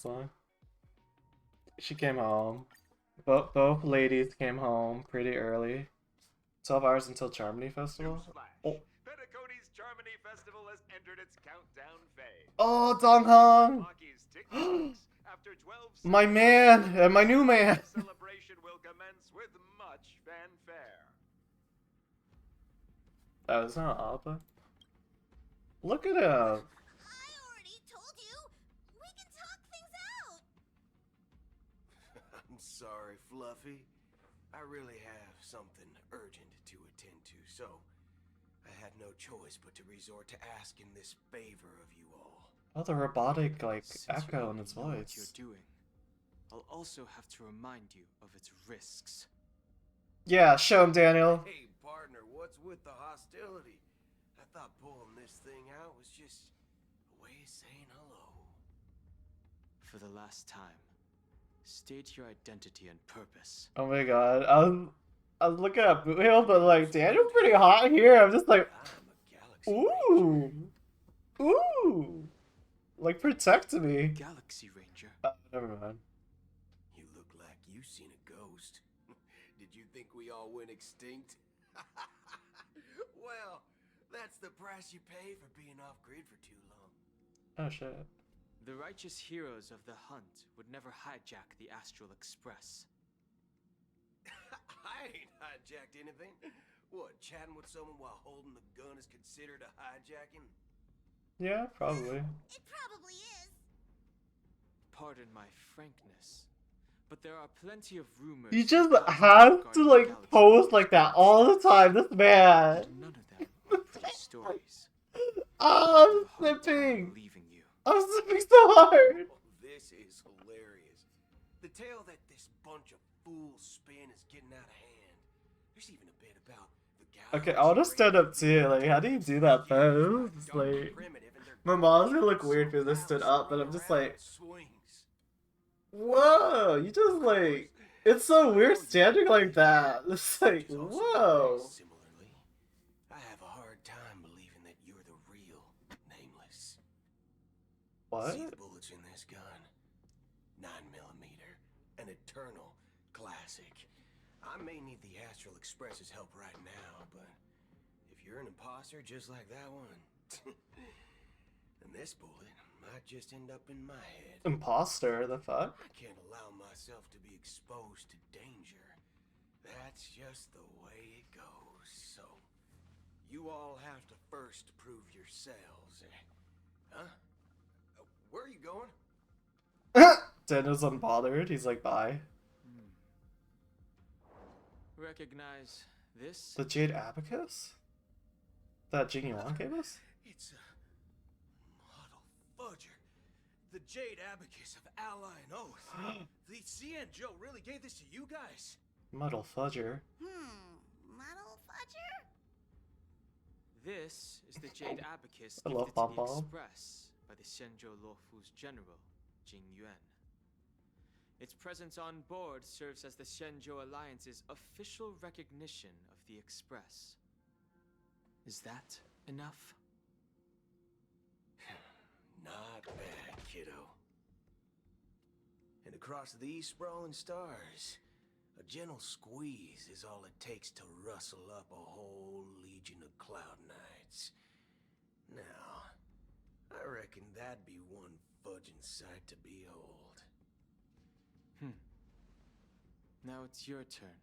So she came home. Both ladies came home pretty early. 12 hours until Charmony Festival. Newsflash! Oh, Pentacone's Charmony Festival has entered its countdown phase. oh, Celebrating the Donghong! clock is ticking. After 12 My seconds, man and my new man. the celebration will commence with much fanfare. Oh, it's not Appa. Look at him. I already told you. We can talk things out. I'm sorry, Fluffy. I really have something urgent to attend to, so I had no choice but to resort to asking this favor of you all. Oh, the robotic, like, Since you echo in already its know what voice. you're doing, I'll also have to remind you of its risks. Yeah, show him, Daniel. Hey, partner, what's with the hostility? I thought pulling this thing out was just a way of saying hello. For the last time, state your identity and purpose. Oh my god. I was looking at Boot Hill, but like, Daniel's pretty hot here. I'm just like, I'm a galaxy ranger. ooh. Ooh. Like, protect me. Galaxy Ranger. Never mind. You look like you seen a ghost. Did you think we all went extinct? Well, that's the price you pay for being off grid for too long. Oh shit. The righteous heroes of the hunt would never hijack the Astral Express. I ain't hijacked anything. What, chatting with someone while holding the gun is considered a hijacking? Yeah, probably. It probably is. Pardon my frankness, but there are plenty of rumors. You just regarding have to, like, Galaxy post Ranger like that all the time. This man. and none of them are pretty stories. Oh, I'm I have a hard time snipping. believing you. I'm snipping so hard. Oh, this is hilarious. The tale that this bunch of fools spin is getting out of hand. There's even a bit about the galaxy. Okay, I want to stand up too. Like, how do you do that pose? It's like, my mom's gonna look weird because I stood up, but I'm just like, whoa, you just like, it's so weird standing like that. It's like, whoa. Similarly, I have a hard time believing that you're the real Nameless. What? See the bullets in this gun? 9mm, an eternal classic. I may need the Astral Express's help right now, but if you're an imposter just like that one, then this bullet might just end up in my head. Imposter, the fuck? I can't allow myself to be exposed to danger. That's just the way it goes. So, you all have to first prove yourselves. Huh? Where are you going? Daniel's unbothered. He's like, bye. Recognize this? The Jade Abacus? That Jingyi Wang gave us? It's a model fudger. The Jade Abacus of Ally and Oath. The CN Joe really gave this to you guys? Muddle Fudger. Muddle fudger? This is the Jade Abacus I love gifted to the Pom-Pom. Express by the Shenzhou Luofu's general, Jing Yuan. Its presence on board serves as the Shenzhou Alliance's official recognition of the Express. Is that enough? Not bad, kiddo. And across these sprawling stars, a gentle squeeze is all it takes to rustle up a whole legion of Cloud Knights. Now, I reckon that'd be one fudging sight to behold. Now it's your turn.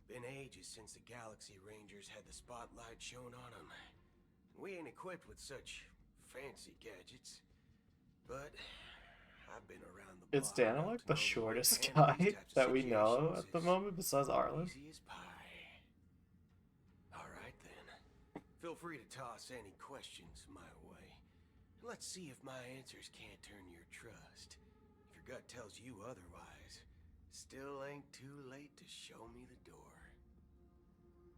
Been ages since the Galaxy Rangers had the spotlight shown on them. We ain't equipped with such fancy gadgets, but I've been around the block. Is Daniel like to the know way to shortest handle guy these types of that we know situations at the is moment besides Arlen? easy as pie. All right then. Feel free to toss any questions my way. Let's see if my answers can't turn your trust. If your gut tells you otherwise, still ain't too late to show me the door.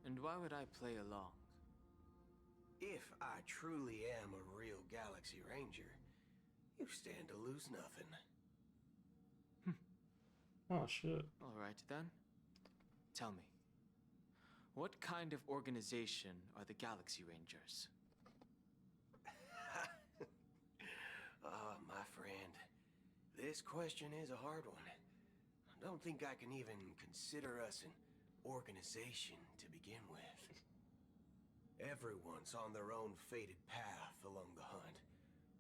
And why would I play along? If I truly am a real Galaxy Ranger, you stand to lose nothing. Oh shit. Alright then. Tell me, what kind of organization are the Galaxy Rangers? Oh, my friend. This question is a hard one. I don't think I can even consider us an organization to begin with. Everyone's on their own fated path along the hunt,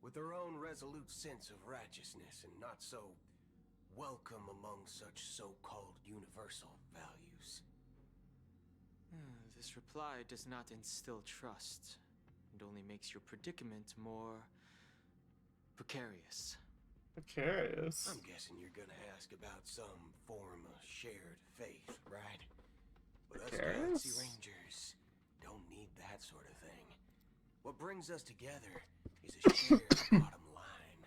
with their own resolute sense of righteousness and not so welcome among such so-called universal values. This reply does not instill trust. It only makes your predicament more precarious. Precarious. I'm guessing you're gonna ask about some form of shared faith, right? But us Galaxy Precarious? Rangers don't need that sort of thing. What brings us together is a shared bottom line.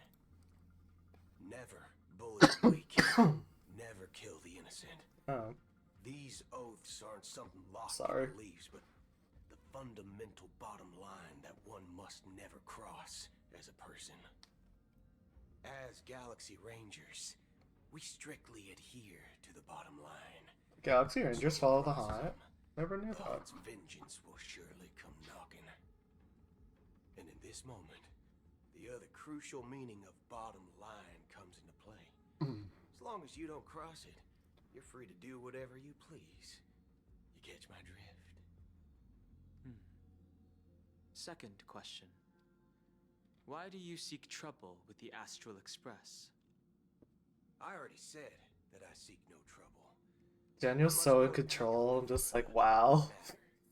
Never bully the weak. Never kill the innocent. Oh, These oaths aren't something lofty Sorry. beliefs, but the fundamental bottom line that one must never cross as a person. As Galaxy Rangers, we strictly adhere to the bottom line. Galaxy Rangers follow the Crosses hunt. them, Never knew the that. hunt's vengeance will surely come knocking. And in this moment, the other crucial meaning of bottom line comes into play. As long as you don't cross it, you're free to do whatever you please. You catch my drift? Second question. Why do you seek trouble with the Astral Express? I already said that I seek no trouble. Daniel's so in control. I'm just like, wow.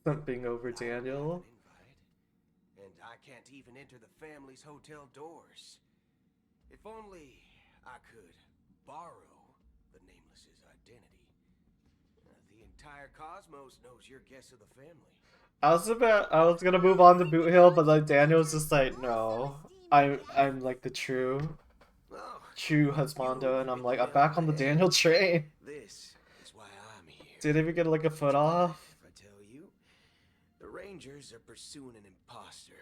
Something over Daniel. And I can't even enter the family's hotel doors. If only I could borrow the Nameless's identity. The entire cosmos knows you're guest of the family. I was gonna move on to Boot Hill, but then Daniel's just like, no. I'm like the true Oh, husbando, and I'm like, I'm back on the Daniel train. this is why I'm here. Didn't even get like a foot off. If I tell you, the Rangers are pursuing an imposter.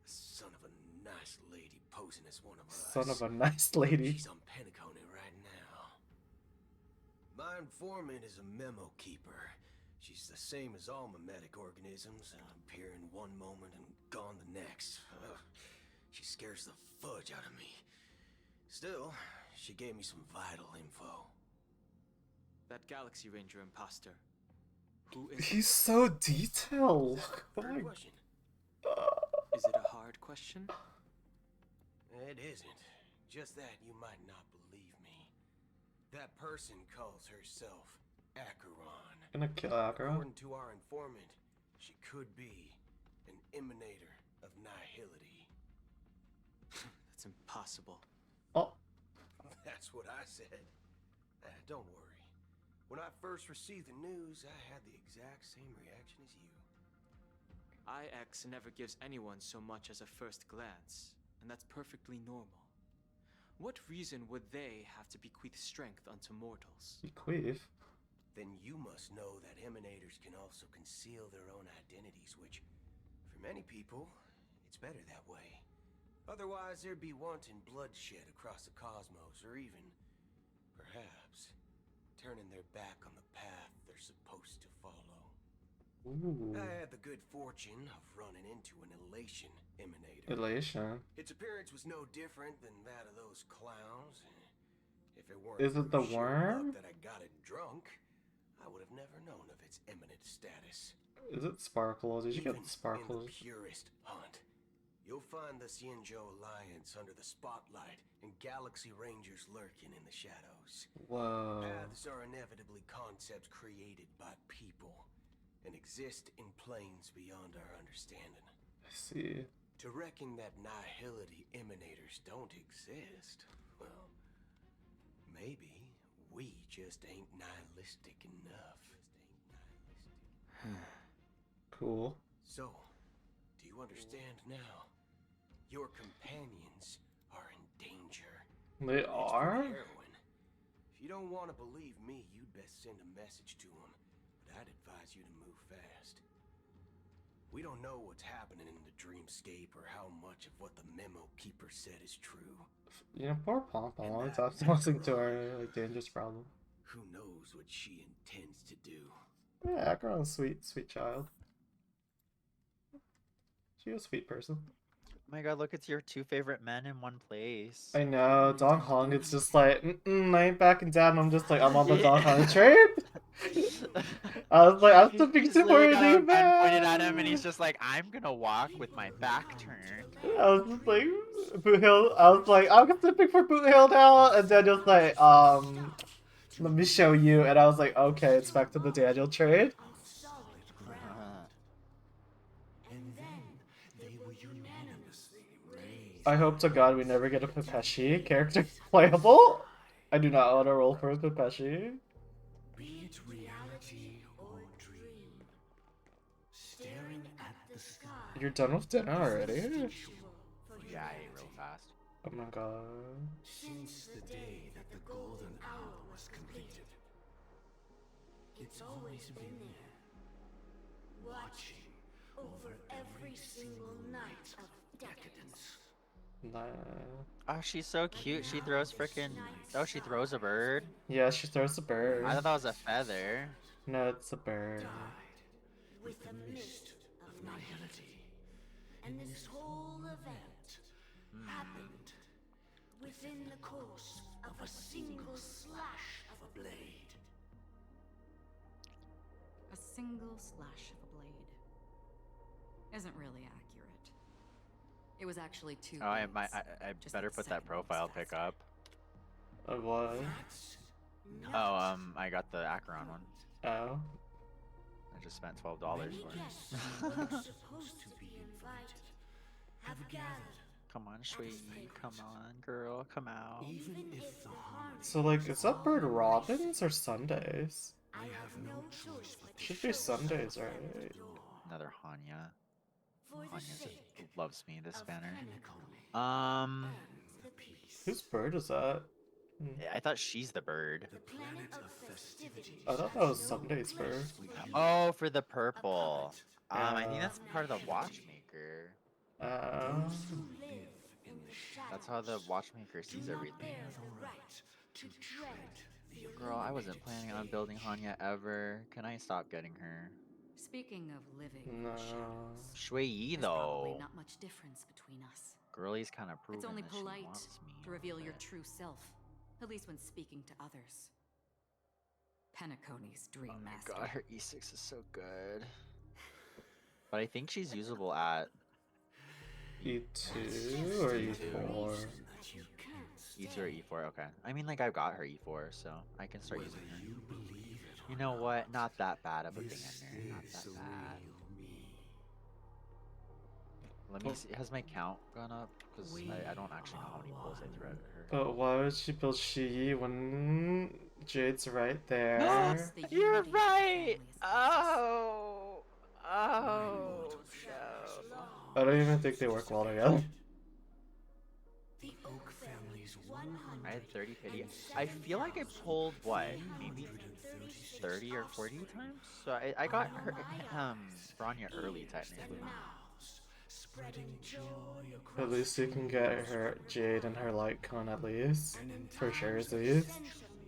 The son of a nice lady posing as one of us. Son of a nice lady. She's on Penacony right now. My informant is a memo keeper. She's the same as all mimetic organisms, appear in one moment and gone the next. Ugh, she scares the fudge out of me. Still, she gave me some vital info. That Galaxy Ranger imposter. Who is He's so detailed. Oh Third my question. Is it a hard question? It isn't. Just that you might not believe me. That person calls herself Acheron. Gonna kill Aggro. According to our informant, she could be an emanator of nihility. That's impossible. Oh, That's what I said. Don't worry. When I first received the news, I had the exact same reaction as you. IX never gives anyone so much as a first glance, and that's perfectly normal. What reason would they have to bequeath strength unto mortals? bequeath. Then you must know that emanators can also conceal their own identities, which, for many people, it's better that way. Otherwise, there'd be wanton bloodshed across the cosmos, or even, perhaps, turning their back on the path they're supposed to follow. Ooh. I had the good fortune of running into an elation emanator. Elation. Its appearance was no different than that of those clowns. If it weren't Is it for the sheer worm? luck that I got it drunk, I would have never known of its eminent status. Is it Sparkle? Did you Even get the Sparkles? in the purest hunt, you'll find the Xianzhou Alliance under the spotlight and Galaxy Rangers lurking in the shadows. Whoa. Paths are inevitably concepts created by people and exist in planes beyond our understanding. I see. To reckon that nihility emanators don't exist, well, maybe we just ain't nihilistic enough. Cool. So, do you understand now? Your companions are in danger. They It's are? pretty harrowing. If you don't want to believe me, you'd best send a message to them. But I'd advise you to move fast. We don't know what's happening in the dreamscape or how much of what the memo keeper said is true. You know, poor Pompom always outsourcing to her like dangerous problem. Who knows what she intends to do? Yeah, Aggron's sweet, sweet child. She's a sweet person. my god, look, it's your two favorite men in one place. I know, Dong Hong is just like, I ain't backing down. I'm just like, I'm on the Dong Hong train. I was like, I'm stepping He's to literally got a worthy, gun pointed at him, and man. he's just like, I'm gonna walk with my back turned. I was just like, Boot Hill. I was like, I'm stepping for Boot Hill now, and Daniel's like, let me show you. And I was like, okay, it's back to the Daniel trade. I hope to God we never get a Pepeshi character playable. I do not want to roll for a Pepeshi. Be it reality or dream, staring at the sky. You're done with dinner already? Yeah, I ate real fast. Oh my god. Since the day that the golden hour was completed, it's always been there, watching over every single night of decadence. Nah. Oh, she's so cute. She throws frickin'. Oh, she throws a bird. Yeah, she throws a bird. I thought that was a feather. No, it's a bird. With the mist of nihility. And this whole event happened within the course of a single slash of a blade. A single slash of a blade isn't really accurate. It was actually two. Oh, I blades, just better that put the that second one was profile pick faster. up. What? Oh, I got the Acheron one. Oh. I just spent $12 Many for guests it. who weren't supposed to be invited have gathered. Come on, Shui. Come on, girl. Come out. Even if the harmony So, like, is that bird Robins or Sundays? I have no choice but to Should be show Sundays, myself right? at the door. Another Hanya. For the Hanya sake loves me, this of banner. Penacony and the peace. Whose bird is that? I thought she's the bird. The planet of festivities. I thought that was Sunday's bird. Oh, for the purple. I think Yeah. that's part of the watchmaker. Oh. Who live in the shadows That's how the watchmaker do sees not everything. bear the right to tread the Girl, I wasn't planning on building Hanya ever. Can I stop getting her? Speaking of living in No. the shadows, Shui Yi, there's probably though. not much difference between us. Girlie's kind of proven It's only that she polite wants me. to reveal your but- true self, at least when speaking to others. Penacony's dream Oh my master. god, her E6 is so good. But I think she's usable at E2 or E4? E2 or E4, okay. I mean, like, I've got her E4, so I can start using her. You know what? Not that bad of a banner. Not that bad. Let me see. Has my count gone up? Because I don't actually know how many pulls I threw at her. But why would she build Shi when Jade's right there? That's the You're unity the right! family establishes. Oh, no. I don't even think they work well together. The Oak family's I had 30 pity. I feel like I pulled, what, maybe 30 or 40 times? So I got her, Bronya early, technically. spreading joy across At least you can get her Jade and her light cone at least. For sure, Z's.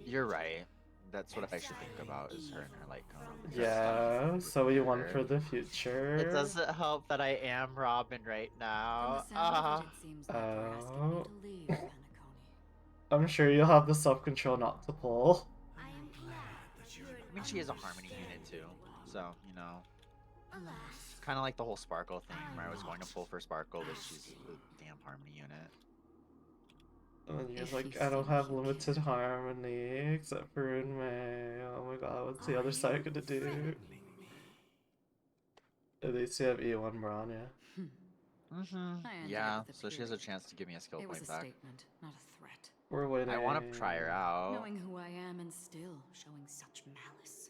You're right. That's what I should think about, is her and her light cone. because Yeah, I'm so we won her. for the future. It doesn't help that I am Robin right From now. the sound of it, it seems like you're asking me Oh. to leave Penacony. I'm sure you'll have the self-control not to pull. I am glad that you're I mean, she is a harmony unit too, so, you know. alas. Kind of like the whole Sparkle thing, where I was going to pull for Sparkle, but she's a damn harmony unit. And then you're If like, you I don't think have you limited can. harmony except for in May. Oh my god, what's the other side gonna do? At least you have E1 Braun, yeah. Mm-hmm. I ended Yeah, up with a so she has a period. chance to give me a skill It was point a back. statement, not a threat. We're waiting. I want to try her out. Knowing who I am and still showing such malice.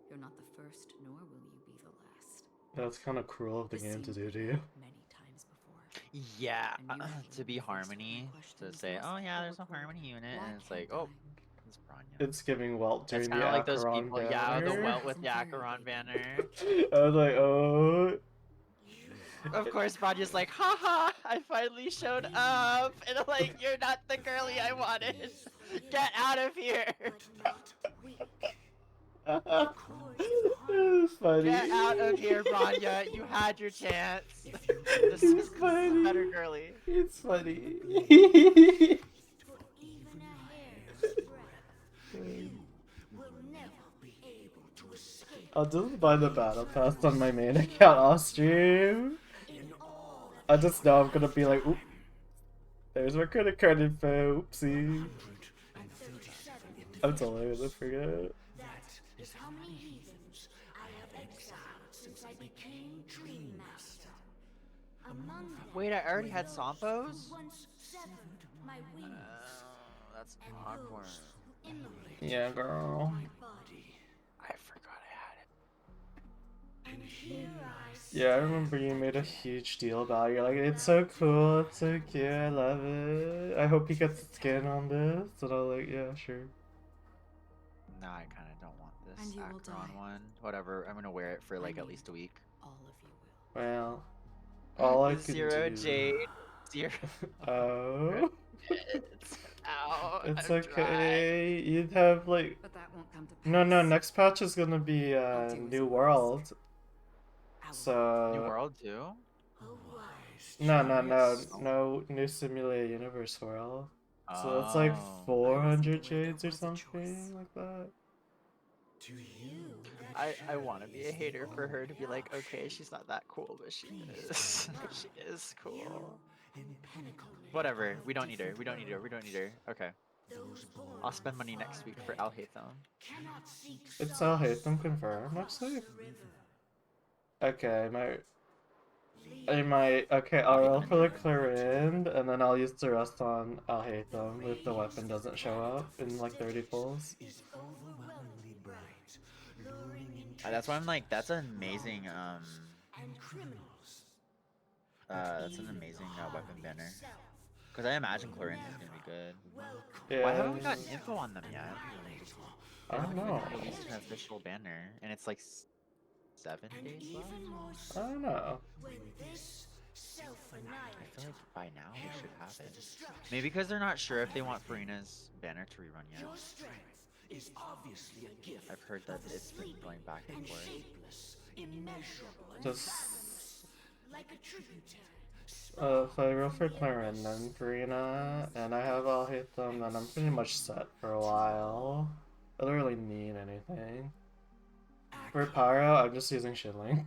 You're not the first, nor will you be the last. That's kind of cruel of the This game to scene do to you. Many times before. Yeah, And you to be first, my harmony, to questions say, must oh yeah, there's a forward. harmony unit, Why and it's can't like, oh, I? it's Bronya. It's giving Welt doing It's the kind of like those Acheron people, yeah, the banner. welt with the Acheron banner. I was like, oh. Of course, Bronya's like, haha, I finally showed up, and I'm like, you're not the girly I wanted. Get out of here. But not weak. It's funny. Get out of here, Rania. You had your chance. This It's is funny. better, girly. It's funny. For even a hair's breadth, you will never be able to escape. I'll just buy the battle pass on my main account off stream. I just know I'm gonna be like, oop, there's my credit card info, oopsie. I'm totally gonna forget. That is how many heathens I have exiled since I became Dream Master. Among them, Wait, I already had those Sompos? who once severed my wings, That's and awkward. those who immolated Yeah, girl. my body. I forgot I had it. And here I Yeah, I remember you made a huge deal about it. You're like, it's so cool, it's so cute, I love it. I hope he gets a skin on this. And I'm like, yeah, sure. No, I kind of don't want this And you will Acheron die. one. Whatever, I'm gonna wear it for like at mean, least a week. All of you will. Well, all I can Zero do. Jade. Zero. Oh, Ow, it's I'm okay. You'd have like. But that won't come to pass. No, next patch is gonna be I'll do as New you World. request. I will. So. New World too? No, New Simulated Universe World. So it's like Oh. 400 I wasn't aware jades there or was a something choice. like that. To you, I want to be a hater for her to be like, okay, she's not that cool, but she is. She is cool. Whatever. We don't need her. We don't need her. We don't need her. Okay. I'll spend money next week for Al Hatham. It's I'll hate them confirmed next week. Okay, okay, I'll roll for the Clarend, and then I'll use the rest on I'll hate them if the weapon doesn't show up in like 30 pulls. That's why I'm like, that's an amazing, that's an amazing weapon banner. Because I imagine Clarence is gonna be good. Yeah. Why haven't we gotten info on them yet? I don't They haven't know. even released an official banner, and it's like 7 days left? I don't know. I feel like by now we should have it. Maybe because they're not sure if they want Farina's banner to rerun yet. I've heard that it's been going back and forth. Just. So I roll for Clarence, then Farina, and I have I'll hate them, then I'm pretty much set for a while. I don't really need anything. For Pyro, I'm just using Shilling.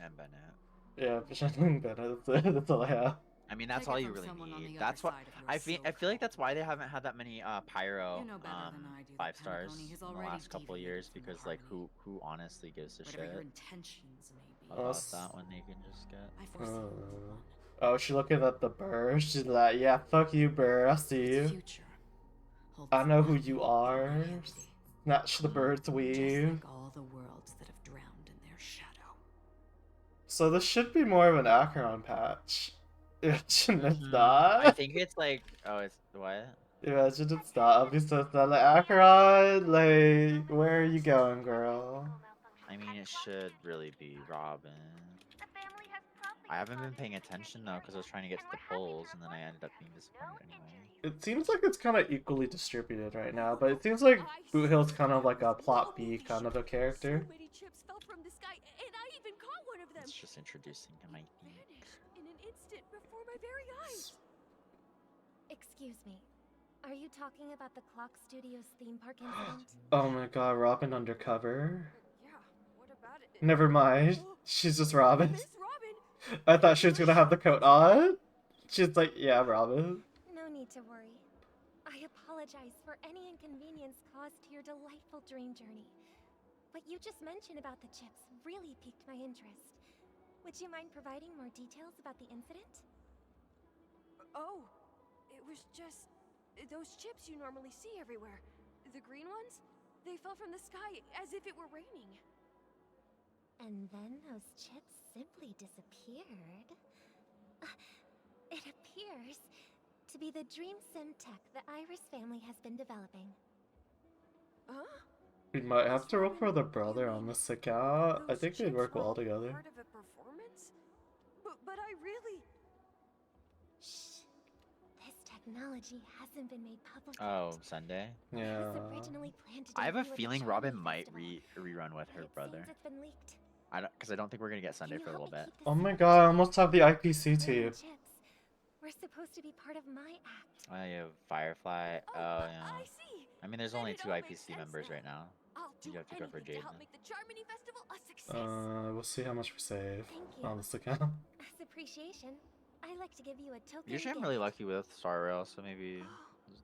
And Bennett. Yeah, Shilling Bennett, that's all I have. I mean, that's Take it all you from really someone on need. the That's other what side of your I feel like that's why they haven't had that many Pyro You know better than I do that 5 stars Pentagon has in the already last couple of deviated years from the because like harmony. who honestly gives a Whatever your shit intentions may be. about Unless- that one they can just get. I foresee only one. Oh, she's looking at the Burr. She's like, yeah, fuck you, Burr. I see Its you. future holds I know who nothing you but are. calamity, Snatch the bird's just weave. like all the worlds that have drowned in their shadow. So this should be more of an Acheron patch. Imagine it's I not. think it's like it's what? Imagine it's not. I'll be so sad. Like, Acheron, like, where are you going, girl? I mean, it should really be Robin. I haven't been paying attention though because I was trying to get to the polls and then I ended up being disappointed anyway. It seems like it's kind of equally distributed right now, but it seems like Boot Hill's kind of like a plot B kind of a character. So many chips fell from the sky, and I even caught one of them. It's just introducing him, I think. Vanished in an instant before my very eyes. Excuse me. Are you talking about the Clock Studios theme park incident? Oh my god, Robin undercover. Yeah, what about it? Never mind. Oh, She's just Robin. Miss Robin. I thought she was gonna have the coat on. She's like, yeah, Robin. No need to worry. I apologize for any inconvenience caused to your delightful dream journey. What you just mentioned about the chips really piqued my interest. Would you mind providing more details about the incident? Oh, it was just those chips you normally see everywhere. The green ones? They fell from the sky as if it were raining. And then those chips simply disappeared. It appears to be the Dream Sim tech the Iris family has been developing. Huh? We might have to roll for the brother on this account. I Those think they'd chips work were well together. Part of a performance? But I really... Shh. This technology hasn't been made public Oh, yet. Sunday. Yeah. I was originally planned to I have a debut at the feeling Charming Robin might Festival, rerun with but her it brother. seems it's been leaked. Because I don't think we're gonna get Sunday Can you for a help little me bit. keep this Oh my secret, god, I Jade? almost have the IPC The flaming too. chips were supposed to be part of my act. You have Firefly. Oh yeah. I see. I mean, there's Then only it 2 all makes IPC sense members now. right now. I'll do You have to go for anything to Jade help then. make the Charmony Festival a success. We'll see how much we save Thank you. on this account. As appreciation, I like to give you a token Usually I'm gift. really lucky with Star Rail, so maybe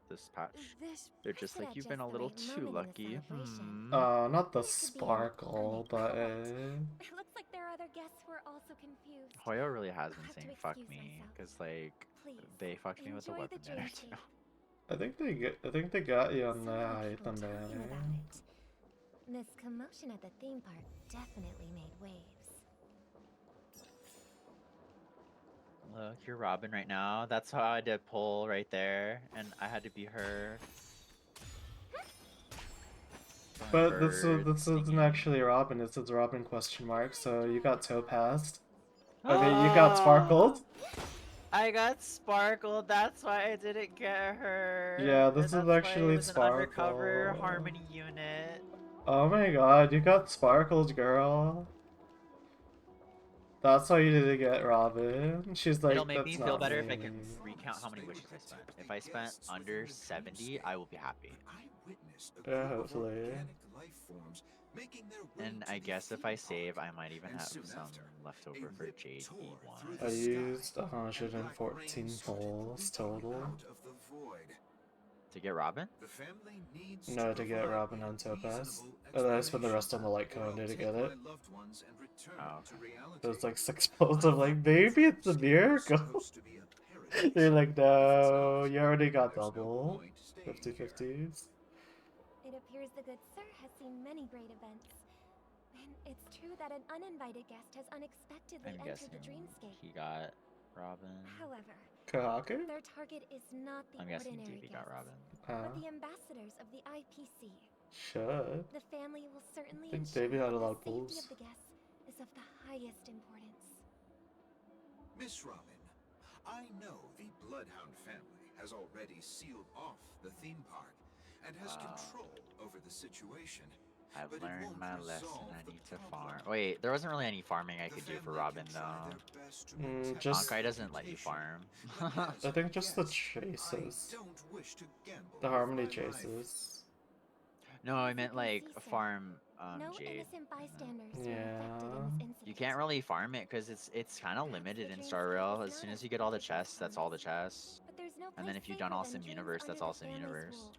this patch. This They're Press just it like, at you've just been a the little right too moment in the lucky. celebration. Not the It could be an sparkle unexpected. button. It looks like there are other guests who are also confused. Hoyo really has I'll been have to saying fuck excuse me, myself. because like, Please, they fucked me with the enjoy weapon banner dreamscape. too. I think they got you on So the many height people and talking banner. about it. This commotion at the theme park definitely made waves. Look, you're Robin right now. That's how I did pull right there, and I had to be her. But this Bird isn't singing. actually Robin, it's Robin question mark, so you got topazed. Okay, you got sparkled. I got sparkled. That's why I didn't get her. Yeah, this That's is why actually it was an undercover Sparkle. harmony unit. Oh my god, you got sparkled, girl. That's why you didn't get Robin. She's like, It'll make me that's feel not better me. if I can recount how many wishes I spent. If I spent under 70, I will be happy. Yeah, hopefully. And I guess if I save, I might even have some left over for Jade I E1. used 114 pulls total. To get Robin? No, to get Robin on Topaz. And then I spent the rest on the light cone to get it. Oh, It was like 6 pulls. I'm like, maybe it's a miracle. They're like, no, you already got double. 50-50s. It appears the good sir has seen many great events. And it's true that an uninvited guest has unexpectedly I'm entered the guessing dreamscape. he got Robin. However, Kahaku? their target is not the I'm guessing ordinary DB got guests, Robin. but the ambassadors of the IPC. Should. The family will certainly I think ensure Davey had a that lot the of safety pulls. of the guests is of the highest importance. Miss Robin, I know the Bloodhound family has already sealed off the theme park and has control over the situation. I've but it learned won't my lesson. resolve I the need to problem. farm. Wait, there wasn't really any farming I The could do for family Robin can try though. their best to protect Just- Honkai the doesn't let you reputation, farm. but as I think just the guest, chases. I don't wish to gamble The with harmony my life. chases. No, I As you meant can like see, sir, farm no Jade. innocent bystanders were Yeah. affected in this incident. You can't really farm it because it's kind of Perhaps limited the in dreamscape Star Rail. is As soon not as you get all the protected by chests, that's all the promise. chests. But there's no And then place if you've done safer Awesome than dreams Universe, that's under the Awesome family's Universe. rule.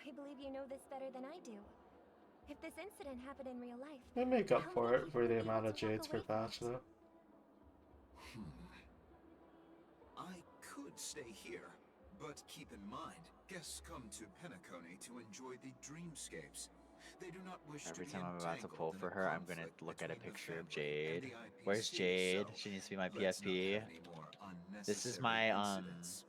I believe you know this better than I do. If this incident happened in real life, They make up how for many it for people the would be amount able of to walk jades per away from patch it? though. I could stay here, but keep in mind, guests come to Penacony to enjoy the dreamscapes. They do not wish Every to time be I'm about to pull entangled in for a her, I'm gonna conflict look at a between the picture of family and Jade. the Where's IPC, Jade? so She needs to be my let's not PSP. have any more This is unnecessary my incidents.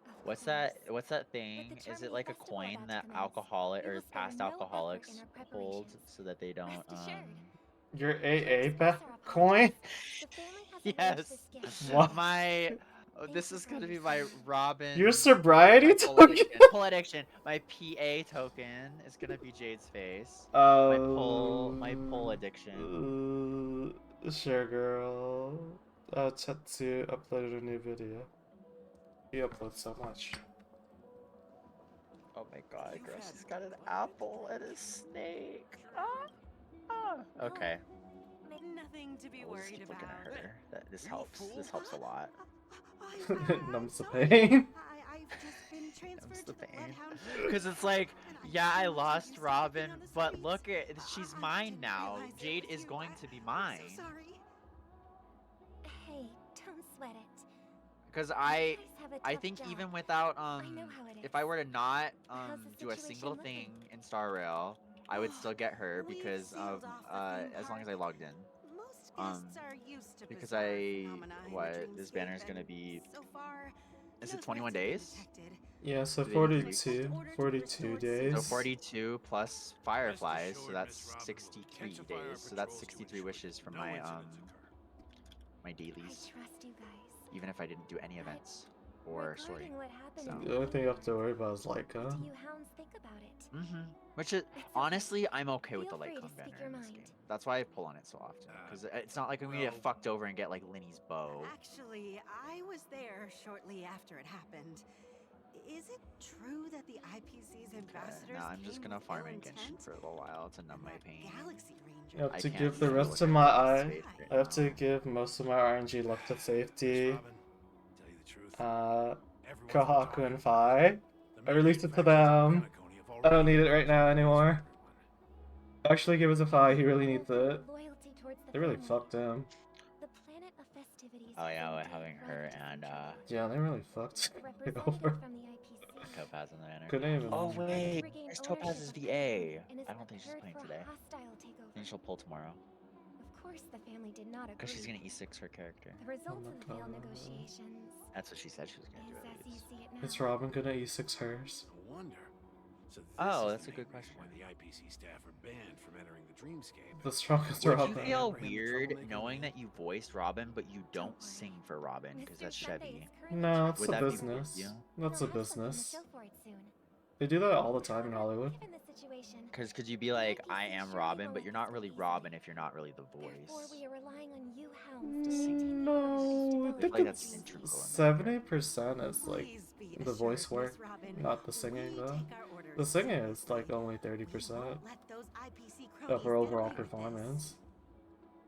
Of What's that? course. What's that With thing? the Is it Charmony like a Festival coin about to that commence, alcoholic we or will spare past no effort alcoholics in our hold preparations. so that they don't Rest assured. Your To AA express our coin? apologies, the family has Yes. arranged this gift. What? My Thank this you is for gonna be my understanding. Robin. Your sobriety my pull token? addiction. Pull addiction. My PA token is gonna be Jade's face. My pull addiction. Sure, girl. Tetsu uploaded a new video. He uploads so much. Oh my god, girl, she's got an apple and a snake. Okay. Nothing to be We'll just worried keep looking about. at her. This helps. This helps a lot. Numbs the pain. I've just been transferred Numbs the to the pain. Bloodhound. Because it's like, And yeah, I feel like lost I'm Robin, stalking on the but streets. look at she's I mine didn't now. realize it Jade was is you. going to be I'm mine. so sorry. Hey, don't sweat it. Because You I guys have a I tough think job. even without I know how it if I were to not How's the do a situation single looking? thing in Star Rail, I would still get her We've because of sealed off the theme as long as I park. logged in. Most guests are used to Because bizarre I phenomena in the what this dreamscape, banner is gonna and be so far, is no it 21 threats have been days? detected. Yeah, so Do they do 42. Order to 42 restore days. So 42 plus fireflies, so assured, that's Miss Robin will 63 intensify our days. So that's patrols to 63 ensure wishes from no my incidents occur. my I dailies. trust you guys. Even if I didn't do any events. or story. Regarding what happened So. in The only thing you have to worry about is what Leica. do you hounds think about it? Which is okay. honestly, I'm okay with the Feel free light to cone speak banner your in this mind. game. That's why I pull on it so often. Because it's not like I'm gonna get well- fucked over and get like Linny's bow. Actually, I was there shortly after it happened. Is it true that the IPC's ambassadors Now I'm just came gonna with farm ill in Genshin intent? for a little while to numb And my that pain. Galaxy I have I to can't give the deal rest with of it. my It's eye. fake right I have to now. give most of my RNG left to safety. Robin, tell you the truth. Everyone's Kohaku been and talking Fi. about I released it to them. I don't need it right now anymore. Actually, give it to Fi. He really needs it. Loyalty towards the They really family. fucked him. The planet of festivities Oh was yeah, we're indeed having her right to and St. Yeah, they really fucked The it representative over. from the IPC Topaz in the banner. Couldn't even. Oh tried to wait, regain there's Topaz ownership is of the the A. family and is I don't think she's prepared playing for a today. hostile I takeover. think she'll pull tomorrow. Of course, the family did not agree. Because she's gonna E6 her character. The result Oh of the my failed God. negotiations That's what she said she was gonna do is at as you least. see it now. Is Robin gonna E6 hers? No wonder. So this Oh, is that's the a good main reason question. Why the IPC staff are banned from entering the dreamscape. The strongest Would Robin. you feel Abraham the weird troublemaker knowing lead? that you voiced Robin but you don't worry. sing for Robin because Mr. that's Sunday Chevy? is currently No, trying it's Would a that be weird business. to you? That's a They'll have something to business. show for it soon. They do that all the time in However, Hollywood. given the situation, Because could you be like, The I IPC am surely Robin, won't but let you're this not go really easily. Robin if you're not really the Therefore, voice. we are relying on you hounds To to sing. continue No, on I and think develop like that's it's integral in the 70% is like Please be the assured, voice work, Miss Robin, not the singing we though. take our orders The singing is seriously. like only We 30% won't let those IPC of cronies her get overall away with this. performance.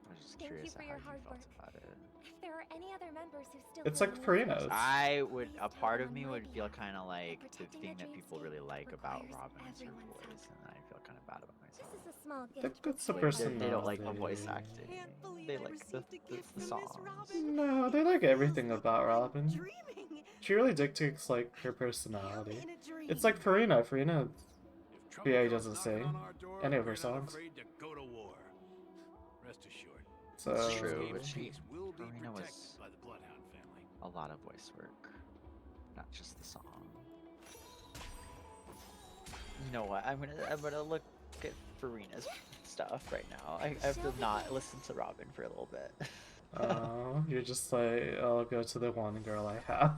I'm just Thank you curious for how your you hard felt work. about it. If there are any other members who still It's feel like the need Farina's. for I would, Please a tell part them of me on my would feel behalf kind of like the protecting thing the that people dreamscape really like about requires Robin is her everyone's help. voice, and I feel kind of bad about This myself. is a small I gift think it's the prepared by They don't like the voice personality. acting. Can't believe They I like received a gift the from Miss songs. Robin. No, they like It feels everything like about I'm Robin. dreaming. She really dictates like her I'm personality. in a dream. It's like Farina. Farina, If trouble BA comes doesn't knocking sing on our door, any of her we're not songs. afraid to go to war. Rest assured. So It's true, Dreamscape's but she, peace will be Farina protected was by the Bloodhound family. a lot of voice work, not just the song. You know what? I'm gonna look at Farina's stuff right now. I have to not listen to Robin for a little bit. you're just like, I'll go to the one girl I have.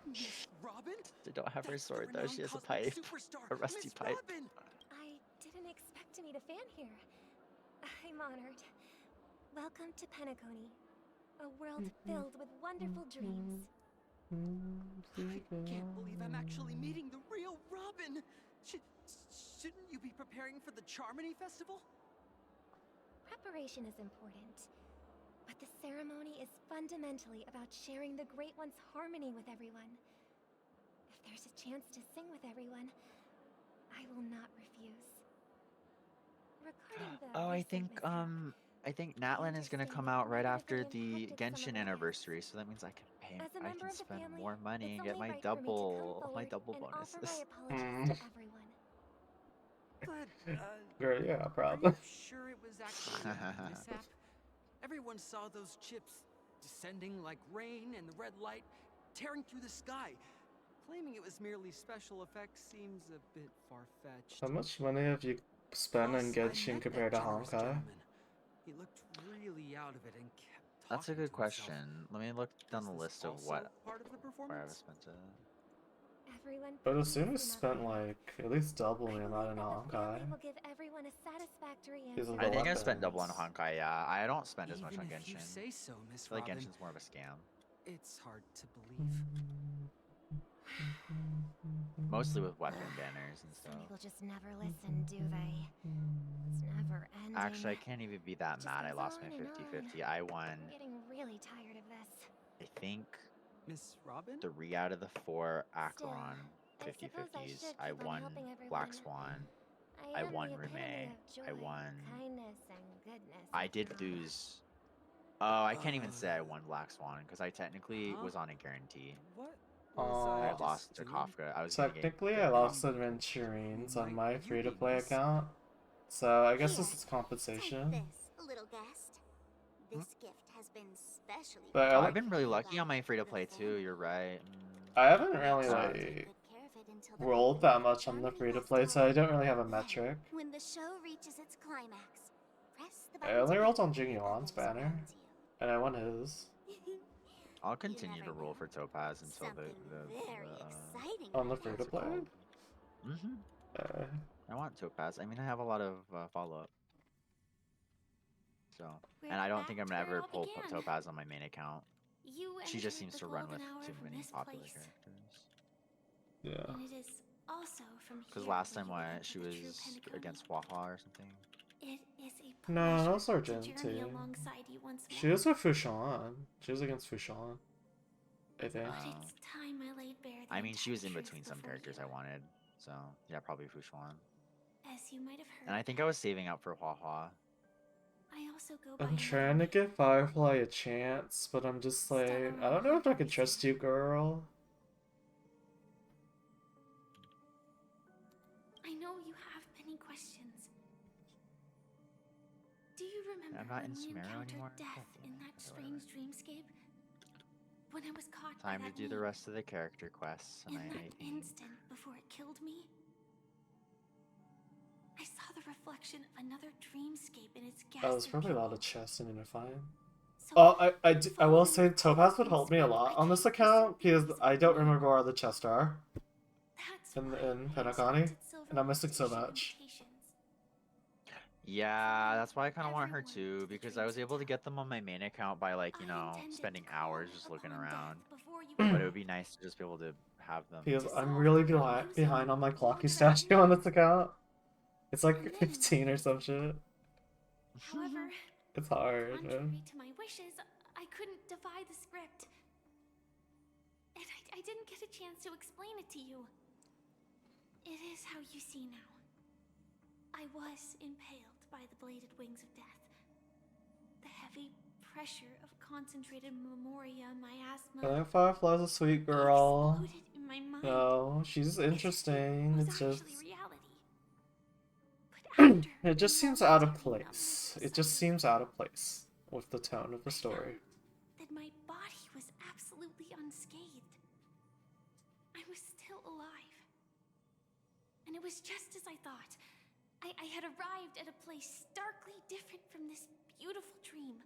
Miss Robin? They don't have her That's the sword though. She has a renowned pipe, cosmic superstar, a rusty Miss pipe. Robin. I didn't expect to meet a fan here. I'm honored. Welcome to Penacony, a world filled with wonderful dreams. I can't believe I'm actually meeting the real Robin. Shouldn't you be preparing for the Charmony Festival? Preparation is important, but the ceremony is fundamentally about sharing the Great One's harmony with everyone. If there's a chance to sing with everyone, I will not refuse. Regarding the Oh, I recent think mishap, I think Natlin is gonna come out right after the Genshin anniversary, so that means I can pay. as a I member can of the spend family, more money it's and get only my right for me to come my forward double and offer bonuses. my apologies to everyone. But, Girl, yeah, are problem. you sure it was actually a mishap? Everyone saw those chips descending like rain and the red light tearing through the sky. Claiming it was merely special effects seems a bit far-fetched. How much money have you spent on Plus, I Genshin met compared that to generous Honkai? gentleman. He looked really out of it and kept That's a talking good to himself. question. Let me look down Is the this list of also what part of the where I've performance? spent it. Everyone But as soon please as do not spent worry. like at least double I the believe amount in that the family Honkai. will give everyone a satisfactory These are answer. the I think I spent double on weapons. Honkai. Yeah, I don't spend as much Even on if you Genshin. say so, Miss I feel like Robin, Genshin's more of a scam. it's hard to believe. Mostly with weapon banners and Some stuff. people just never listen, do they? It's never ending. Actually, I can't even be that Just mad I goes lost on my and 50-50. I won, I'm getting really tired of this. I think, Miss Robin? 3 out of the 4 Still, Acheron I suppose I 50-50s. should I keep on won helping everyone. Black Swan. I am won the epitome Rume. of I joy, won. kindness, and goodness. I did after all. lose. Oh, I can't even say I won Black Swan because I technically Huh? was on a guarantee. What? I I just lost to doing? Kafka. I was gonna get Technically, I good lost Kafka. Adventurines on Might my you free-to-play be nice? account, so I guess this Here, is compensation. Take this, little guest. This gift has been specially But Oh, I I've been really lucky on my free to the play too. family. You're right. I haven't really Take like good care of it until the rolled opening that of the much on the Charmony free-to-play, so Festival. I don't really have a Then, metric. when the show reaches its climax, press the I button only to rolled pick on the Jing Yuan's others banner, around you. and I won his. I'll continue to roll for Topaz until Something very exciting On the might free to play? happen. I want Topaz. I mean, I have a lot of follow-up. So, and I don't think I'm gonna ever pull Topaz on my main account. She just seems to run with too many popular characters. Yeah. And it is also from Because here last that time we will she enter the true was Pentaconi. against Waha or something. It is a No, pleasure that was to Argent journey too. alongside you once more. She was with Fushan. She was against Fushan, I think. But it's time I laid bare the I mean, she was in entire between truth some before characters you. I wanted. So, yeah, probably Fushuan. As you might have heard, And I think I was saving up for Waha. I also go by I'm another trying to name. give Firefly a chance, but I'm just like, I don't know if I can trust you, girl. I know you have many questions. Do you remember I'm not in when we Sumeru encountered anymore? death God damn in it. that Okay, strange dreamscape? When I was caught Time by to that do the meme, rest of the character quests. in And that I think instant before it killed me, I saw the reflection of another dreamscape in its ghastly Oh, there's probably a lot pupil. of chests I need to find. So, Oh, I will following say the Topaz would dream help me a script, lot I on this came to account because certain I pieces don't of remember where the chests are That's in why I Penacony, expected Silver and I'm Wolf missing to so issue much. invitations. yeah, that's why I kind of want her Everyone to, to the because I was able to Dreams get them on my main account by, like, you I know, intended spending to call hours just looking upon around. death before you were But it would born. be nice to just be able to have them. Because To I'm solve really them by using behind on my all clocky that I statue on knew. this account. It's like And then 15 or some shit. However, It's hard, man. contrary to my wishes, I couldn't defy the script. And I didn't get a chance to explain it to you. It is how you see now. I was impaled by the bladed wings of death. The heavy pressure of concentrated memoria, miasma, I think Firefly's a sweet girl. exploded in my mind. No, she's interesting. Was It's actually just reality. But after it just seems out of place. It just seems out of place with the tone of the story. That my body was absolutely unscathed. I was still alive. And it was just as I thought. I had arrived at a place starkly different from this beautiful dream.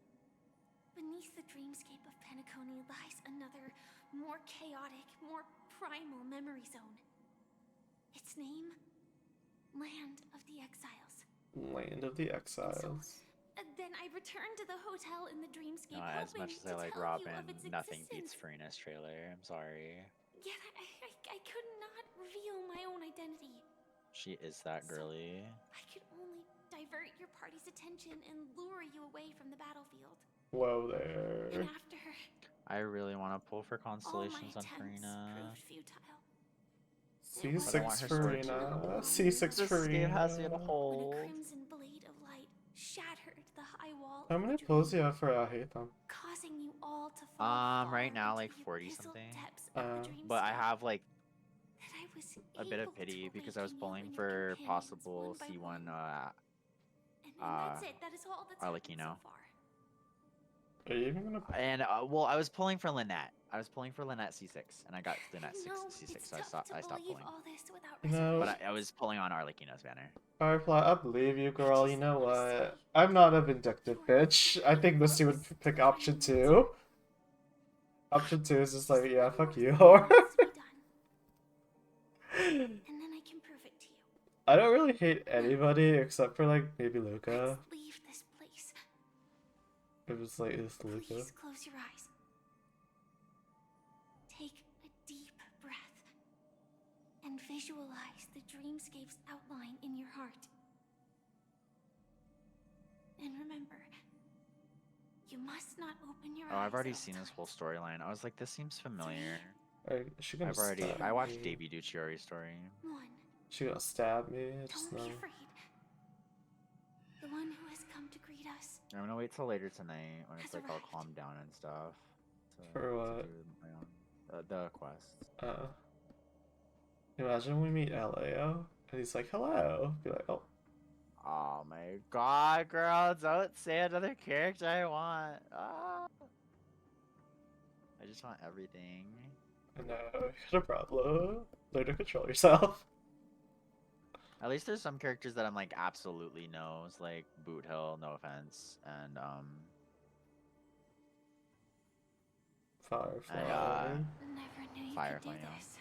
Beneath the dreamscape of Penacony lies another, more chaotic, more primal memory zone. Its name? Land of the Exiles. Land of the Exiles. Then I returned to the hotel in the dreamscape, No, as hoping much as to I like tell Robin, you of its nothing existence. beats Farina's trailer. I'm sorry. Yet I could not reveal my own identity. She is that girly. I could only divert your party's attention and lure you away from the battlefield. Whoa there. And after I really want to pull for all my constellations on attempts Farina. proved futile. C6 But I want her sword too. Farina. C6 This game has me in a Farina. hold. When a crimson blade of light shattered the high wall How of many the pulls do dream, you have for I hate them? causing you all to fall Right now, into like the 40 abyssal something. depths of the But I dreamscape. have like That I was a bit of able to pity because I was awaken you pulling and your for companions possible one by C1 one. And that's it. That is all that's happened so Arlecchino. far. Are you even gonna? And well, I was pulling for Lynette. I was pulling for Lynette C6, and I got Lynette No, C6, it's so I tough to stopped believe pulling. all this without No. But I was pulling on Arlecchino's banner. Firefly, I believe you, girl. You know what? I'm not a vindictive bitch. I think Misty would pick option 2. Option 2 is just like, yeah, fuck you, whore. And then I can prove it to you. I don't really hate anybody except for like maybe Luca. Let's leave this place. It was like, it's Luca. Please close your eyes. Take a deep breath and visualize the dreamscape's outline in your heart. And remember, you must not open your eyes. Oh, I've already at all seen this times. whole storyline. I was like, this seems familiar. She gonna stab I watched me. Davey do Chiori's story. She gonna stab me. I just Don't know. be afraid. The one who has come to greet us. I'm gonna wait till later tonight when it's Has like all arrived. calmed down and stuff. For what? To do my own, the quest. Imagine we meet Leo and he's like, hello. Be like, oh. Oh my god, girl, don't say another character I want. Ah. I just want everything. No, you got a problem. Learn to control yourself. At least there's some characters that I'm like absolutely knows, like Boot Hill, no offense, and Firefly. Never knew you Firefly, could do yeah. this.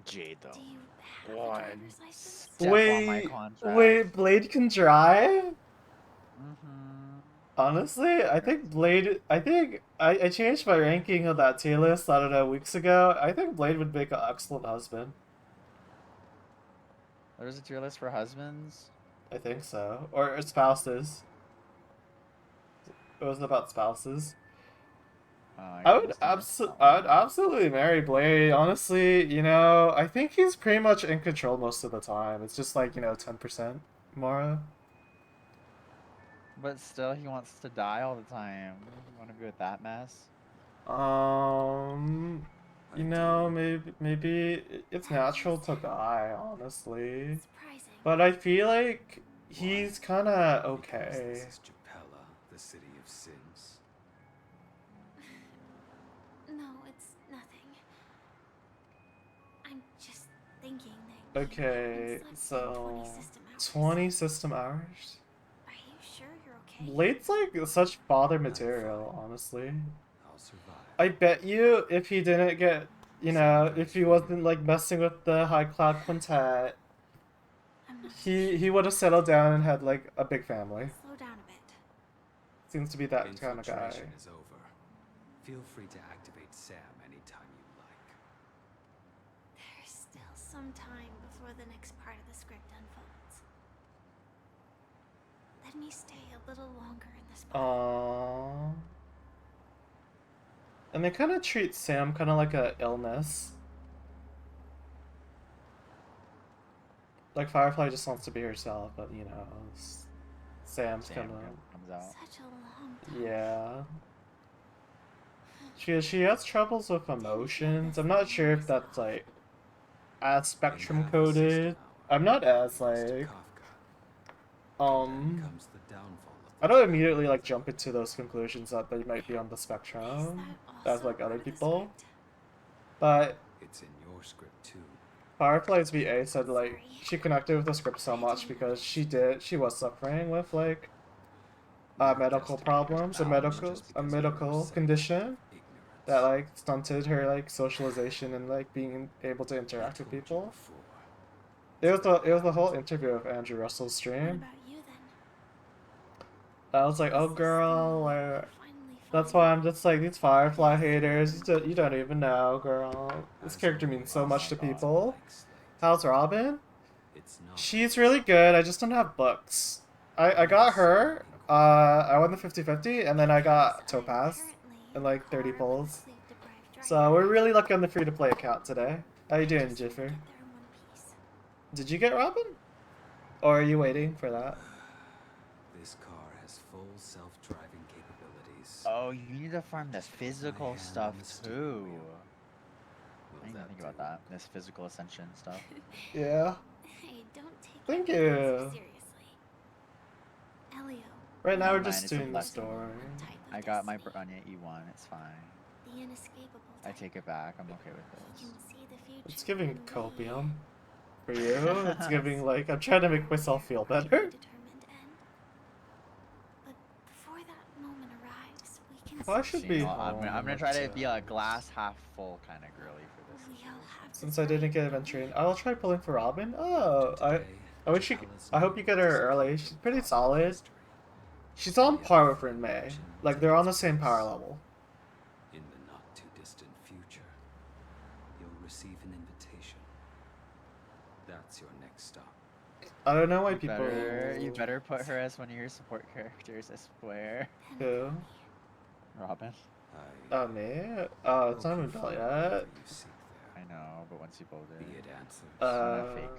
Jade though. Do you have a driver's license? Step on my Wait, contract. wait, Blade can drive? Mm-hmm. Honestly, I think Blade. I changed my ranking of that tier list, I don't know, weeks ago. I think Blade would make an excellent husband. There's a tier list for husbands. I think so. Or spouses. It wasn't about spouses. I would absolutely marry Blade. Honestly, you know, I think he's pretty much in control most of the time. It's just like, you know, 10% Mara. But still, he wants to die all the time. You want to be with that mess? You know, maybe it's natural to die, honestly. But I feel like he's kind of okay. This is Japella, the city of sins. No, it's nothing. I'm just thinking that Okay, you so slept 20 system hours. Are you sure you're okay? Blade's like such father material, honestly. I'll survive. I bet you if he didn't get, you know, if he wasn't like messing with the High Cloud Quintet, he would have settled down and had like a big family. Slow down a bit. Seems to be that kind of guy. Infiltration is over. Feel free to activate Sam anytime you like. There's still some time before the next part of the script unfolds. Let me stay a little longer in this part. Aww. And they kind of treat Sam kind of like a illness. Like Firefly just wants to be herself, but you know, Sam's Sam kind comes out. Such a long time. yeah. She has troubles with emotions. I'm not sure if that's like as spectrum coded. I'm not as like I don't immediately like jump into those conclusions that they might be on the spectrum as like other people. But It's in your script too. Firefly's VA said like she connected with the script so much because she was suffering with like medical problems, a medical condition that like stunted her like socialization and like being able to interact with people. It was the whole interview of Andrew Russell's stream. I was like, oh girl, like, that's why I'm just like, these Firefly haters, you don't even know, girl. This character means so much to people. How's Robin? She's really good, I just don't have books. I got her, I won the 50-50, and then I got Topaz, and like 30 pulls. So we're really lucky on the free-to-play account today. How you doing, Jiffer? Did you get Robin? Or are you waiting for that? This car has full self-driving capabilities. Oh, you need to farm this physical stuff too. I didn't even think about that. This physical ascension stuff. Yeah. Hey, don't take Thank my you. seriously. Elio. Right now we're Never just mind, it's a doing the lesson. story. I got my Bronya E1. It's fine. The inescapable I type. take it back. I'm okay with He this. can see the future It's giving in a way copium. For you, it's giving like, I'm trying to make myself feel better. determined end. But before that moment arrives, we can Well, I should be You know, I'm gonna home try to at, be a glass half full kind of girly for this. we all have since I didn't get adventuring. I'll try pulling for Robin. Oh, I wish I hope you get her early. She's pretty solid. She's on par with Rin Mei. Like they're on the same power level. In the not too distant future, you'll receive an invitation. That's your next stop. I don't know why You people. better put her as one of your support characters, I swear. Who? Robin. Oh me? Oh, it's not even built yet. I know, but once you build it, Be it answers fake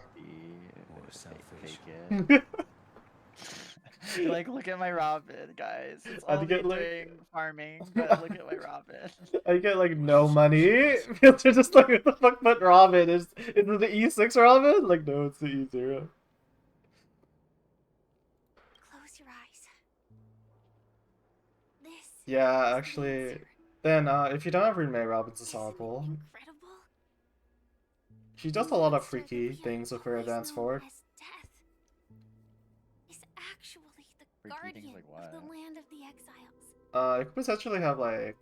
or it. Like, look at my Robin, guys. It's I'd all get, me like- doing farming, but look at my Robin. I get like no money. They're just like, what the fuck? But Robin is it the E6 Robin? Like no, it's the E0. Close your eyes. This Yeah, is the actually. answer. Then if you don't have Rin Mei, Robin's a solid pull. Incredible. She does a lot of Monster that freaky we have things with her always advance known forward. as death is actually the Freaky things guardian like of the what? land of the exiles. It could potentially have like,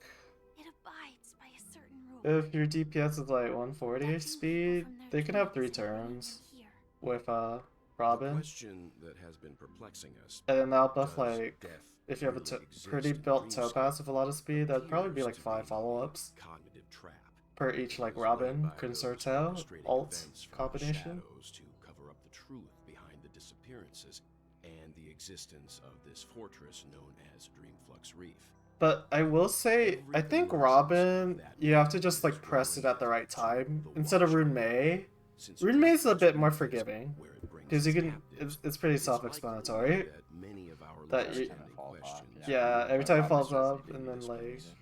It abides by a certain rule. if your DPS is like 140 Protecting speed, people from their they can have 3 dreams in rain and turns here. with The Robin. question that has been perplexing us. And then that'll buff Does like, death if you have a really exist pretty in built Dreamscape topaz with a lot of speed, that'd probably be appears like to 5 be follow-ups a cognitive trap. per each like It was Robin, laid by those Concerto, orchestrating alt events from the combination. shadows to cover up the truth behind the disappearances and the existence of this fortress known as Dreamflux Reef. But I will say, I think Every Robin, that you have to just like is press it growing at the right time. the Instead of watch Rune Mei. Since Rune Mei's a Dreamflux bit more Reef is forgiving. where it brings Because you its can, captives, it's pretty it's likely self-explanatory. that many of our That last you- standing Falls off, questions Yeah, will every time it Robin's falls just up, maybe and then this like, place.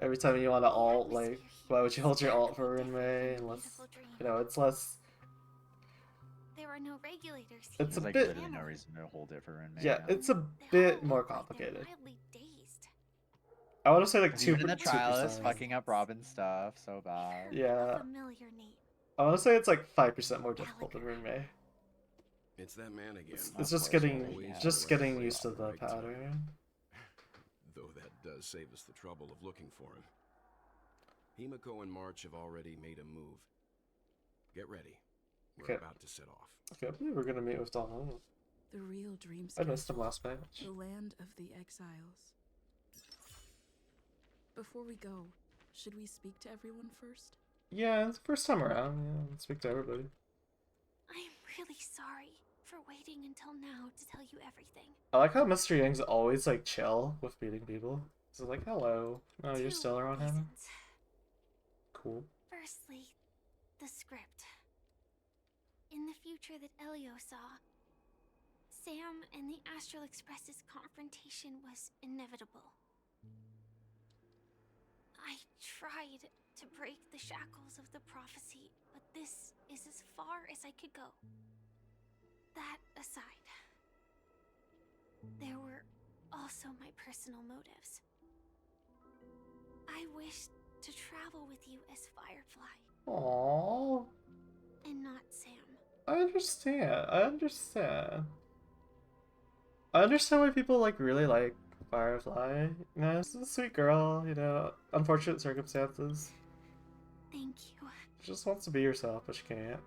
every time you want to The alt, atmosphere like, here why would you hold your alt for starkly Rune Mei? different from Unless, Beautiful Dream. you know, it's less, There are no regulators here. It's a There's like bit- literally no reason to hold it for Rune Mei. yeah, it's a They bit all more look like they're complicated. mildly dazed. I want to say like 'Cause 2 even in the trial is 2%. fucking up Robin's stuff so bad. Yeah. A familiar name. I want to say it's like 5% more difficult than Rune Mei. It's that man again. It's Of just course, getting, well, yeah, just right getting place used to at the the right time. pattern. Though that does save us the trouble of looking for him. Himiko and March have already made a move. Get ready. We're Okay. about to set off. Okay, I believe we're gonna meet with Donald. The real I Dreamscape. missed him last match. The land of the exiles. Before we go, should we speak to everyone first? Yeah, it's the first time around. Yeah, let's speak to everybody. I'm really sorry for waiting until now to tell you everything. I like how Mr. Yang's always like chill with meeting people. So like, hello. Oh, you're Two still around him? reasons. Cool. Firstly, the script. In the future that Elio saw, Sam and the Astral Express's confrontation was inevitable. I tried to break the shackles of the prophecy, but this is as far as I could go. That aside, there were also my personal motives. I wished to travel with you as Firefly, Aww. and not Sam. I understand. I understand. I understand why people like really like Firefly. You know, she's a sweet girl, you know, unfortunate circumstances. Thank you. She just wants to be herself, but she can't.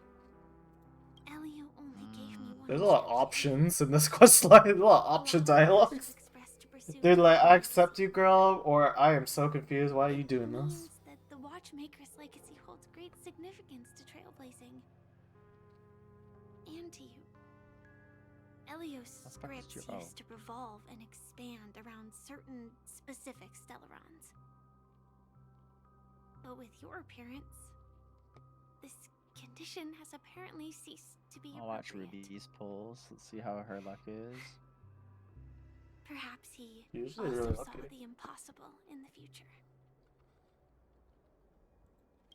Elio only gave me one There's a lot of instruction. options in this questline. There's a lot of option Allow the Astral dialogues. Express to pursue Dude, like, I happiness. accept you, girl, or I am so confused. Why are you doing It this? means that the Watchmaker's legacy holds great significance to trailblazing. And to you. Elio's The fuck is scripts you- used to revolve and expand around certain specific Stellarons. But with your appearance, this condition has apparently ceased to be I'll watch appropriate. Ruby's pulls. Let's see how her luck is. Perhaps he Usually also really saw lucky. the impossible in the future.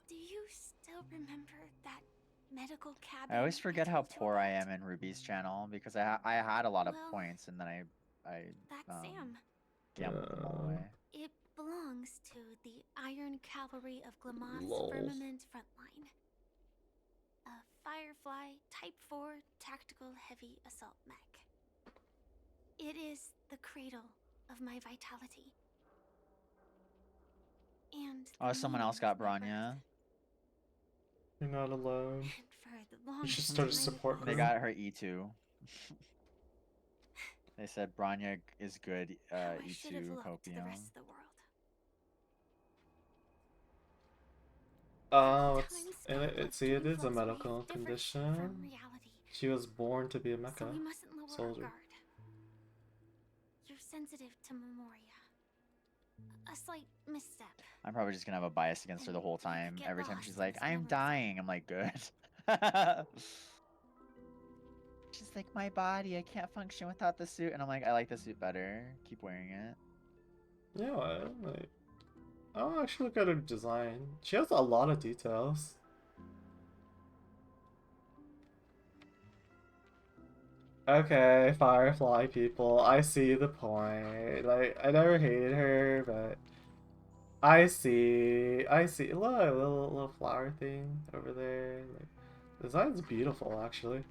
Do you still remember that medical cabin? I always forget how told you poor I about? am in Ruby's channel because I had a lot of Well, points and then I That's Sam. gambled them all away. It belongs to the Iron Cavalry of Glamoth's Lol. Firmament Frontline. A Firefly Type 4 Tactical Heavy Assault Mech. It is the cradle of my vitality. And Oh, the someone meaning else got of my birth. Branya. You're not alone. And for the You should longest start a time, support They group. got her E2. They said Branya is good how I should have E2 looked to the copium. rest of the world. Oh, Time it's spent it with see, it is a Dreamflux medical Reef differs condition. from reality, She was born to be a so mecha we mustn't lower soldier. our guard. You're sensitive to Memoria. A slight misstep. I'm probably just gonna have a bias against her the whole And you could time. get Every time lost she's in like, this I'm memory dying. I'm like, good. She's like, my body, I can't function without the suit. And I'm like, I like the suit better. Keep wearing it. Yeah, like, I'll actually look at her design. She has a lot of details. Okay, Firefly people, I see the point. Like, I never hated her, but I see. Look, a little flower thing over there. Like, design's beautiful, actually.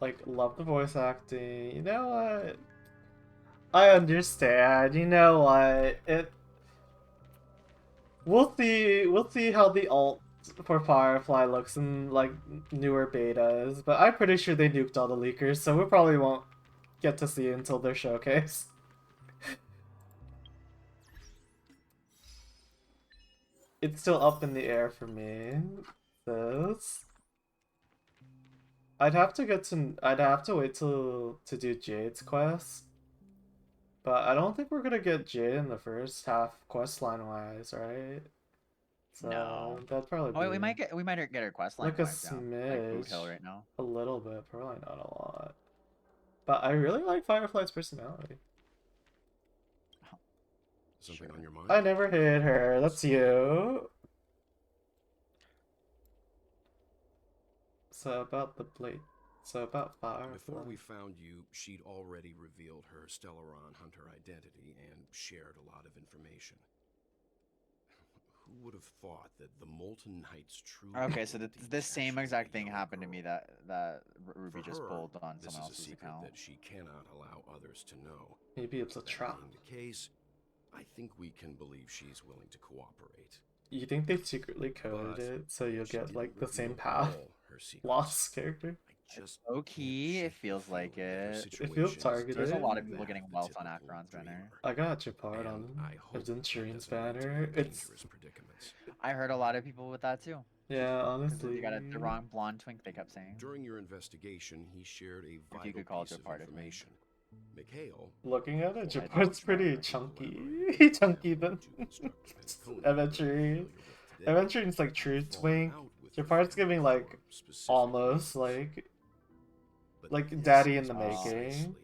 Like, love the voice acting. You know what? I understand. You know what? We'll see how the alt for Firefly looks in like newer betas, but I'm pretty sure they nuked all the leakers, so we probably won't get to see it until their showcase. It's still up in the air for me. This. I'd have to wait till to do Jade's quest. But I don't think we're gonna get Jade in the first half quest line wise, right? So No. that'd probably be Oh, wait, we might get her quest line like a wise down. Like Boot Hill smidge, right now. a little bit, probably not a lot. But I really like Firefly's personality. Something on your mind? I never hit her. That's you. So about the blade. So about Firefly. Before we found you, she'd already revealed her Stellaron Hunter identity and shared a lot of information. Who would have thought that the Molten Knight's true Okay, so identity this same actually exact be thing a happened to girl? me that Ruby For just her, pulled on this someone is a else's secret account. that she cannot allow others to know. Maybe it's a That trap. being the case, I think we can believe she's willing to cooperate. You think they secretly coded But it so you'll she get didn't like the same reveal path? all her secrets. Lost character? I just Low key, it feels like it. It feels targeted. There's a lot of people getting wealth on Acheron's banner. I got Japard on Adventuring's banner. It's I heard a lot of people with that too. yeah, 'Cause honestly. you got the wrong blonde twink, they kept saying. During your investigation, he shared a vital could call it piece a of part of me. information. Mikhail, Looking at it, I don't Japard's know pretty her. chunky. Chunky than Adventuring. Adventuring's like true twink. Japard's giving like almost like daddy in the making.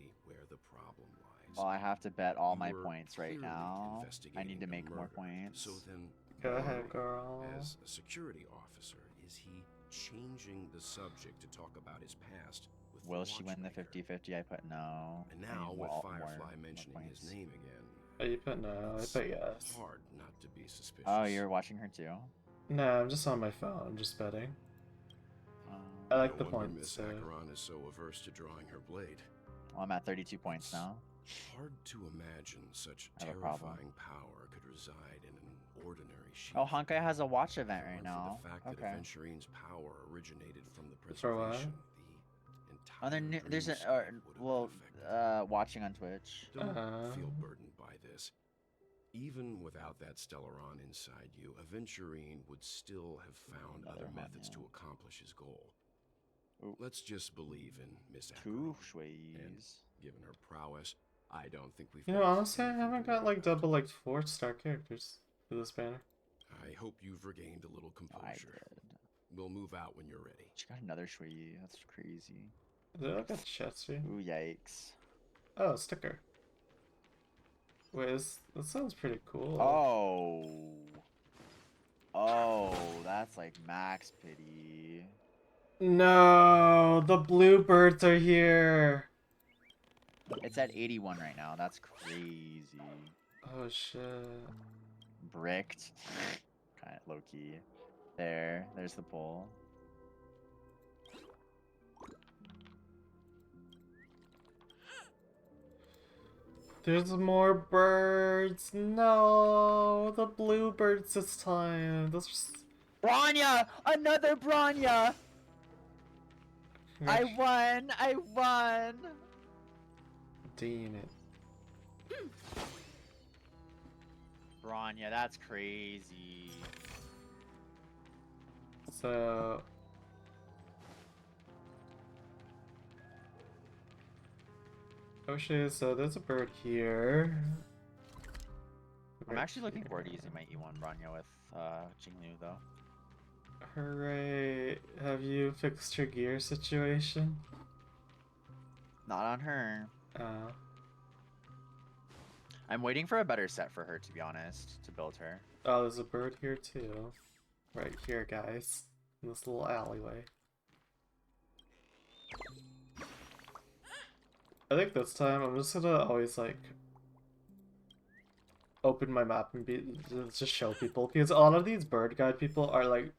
Well, I have to bet all my points right now. I need to make more points. So then, Go ahead, girl. as a security officer, is he changing the subject to talk about his past? With Will she win the 50-50? I put no. And I now need with more Firefly mentioning his points. name again, Oh, you put no, I put yes. hard not to be suspicious. Oh, you're watching her too? No, I'm just on my phone. I'm just betting. I like the No wonder points. Miss Acheron is so averse to drawing her blade. Well, I'm at 32 points now. Hard to imagine such I have a problem. terrifying power could reside in an ordinary sheep. Oh, Honkai has a watch event right For now. the fact that Okay. Aventurine's power originated from the For what? preservation, Oh, there's a watching on Twitch. Don't feel burdened by this. Even without that Stellaron inside you, Aventurine would still have found other methods to accomplish his goal. Let's just believe in Miss Acheron. And given her prowess, I don't think we've. You know, honestly, I haven't got like double like 4-star characters for this banner. I hope you've regained a little composure. We'll move out when you're ready. She got another Shui. That's crazy. Is it like a chest tree? Ooh, yikes. Oh, sticker. Wait, that sounds pretty cool. Oh, that's like max pity. No, the bluebirds are here. It's at 81 right now. That's crazy. Oh shit. Bricked. Kind of low key. There's the pole. There's more birds. No, the bluebirds this time. This was... Branya! Another Branya! I won! I won! Damn it. Branya, that's crazy. So... Oh shit, so there's a bird here. I'm actually looking forward to using my E1 Branya with Jinglu though. Hooray. Have you fixed your gear situation? Not on her. Oh. I'm waiting for a better set for her, to be honest, to build her. Oh, there's a bird here too. Right here, guys. In this little alleyway. I think this time I'm just gonna always like open my map and just show people, because a lot of these bird guide people are like,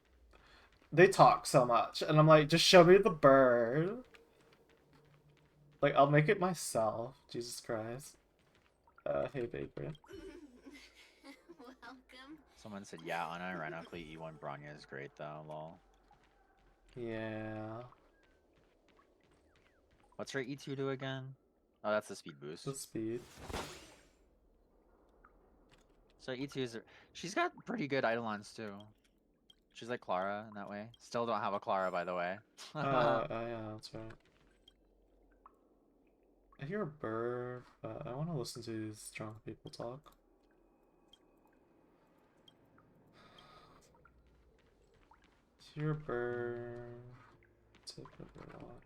they talk so much and I'm like, just show me the bird. Like, I'll make it myself. Jesus Christ. Hey, Vagrant. Welcome. Someone said, yeah, unironically, E1 Bronya is great though, lol. Yeah. What's her E2 do again? Oh, that's the speed boost. The speed. So E2 is... She's got pretty good Eidolons too. She's like Clara in that way. Still don't have a Clara, by the way. Yeah, that's right. I hear a bird, but I want to listen to these drunk people talk. Hear a bird. Take a lot.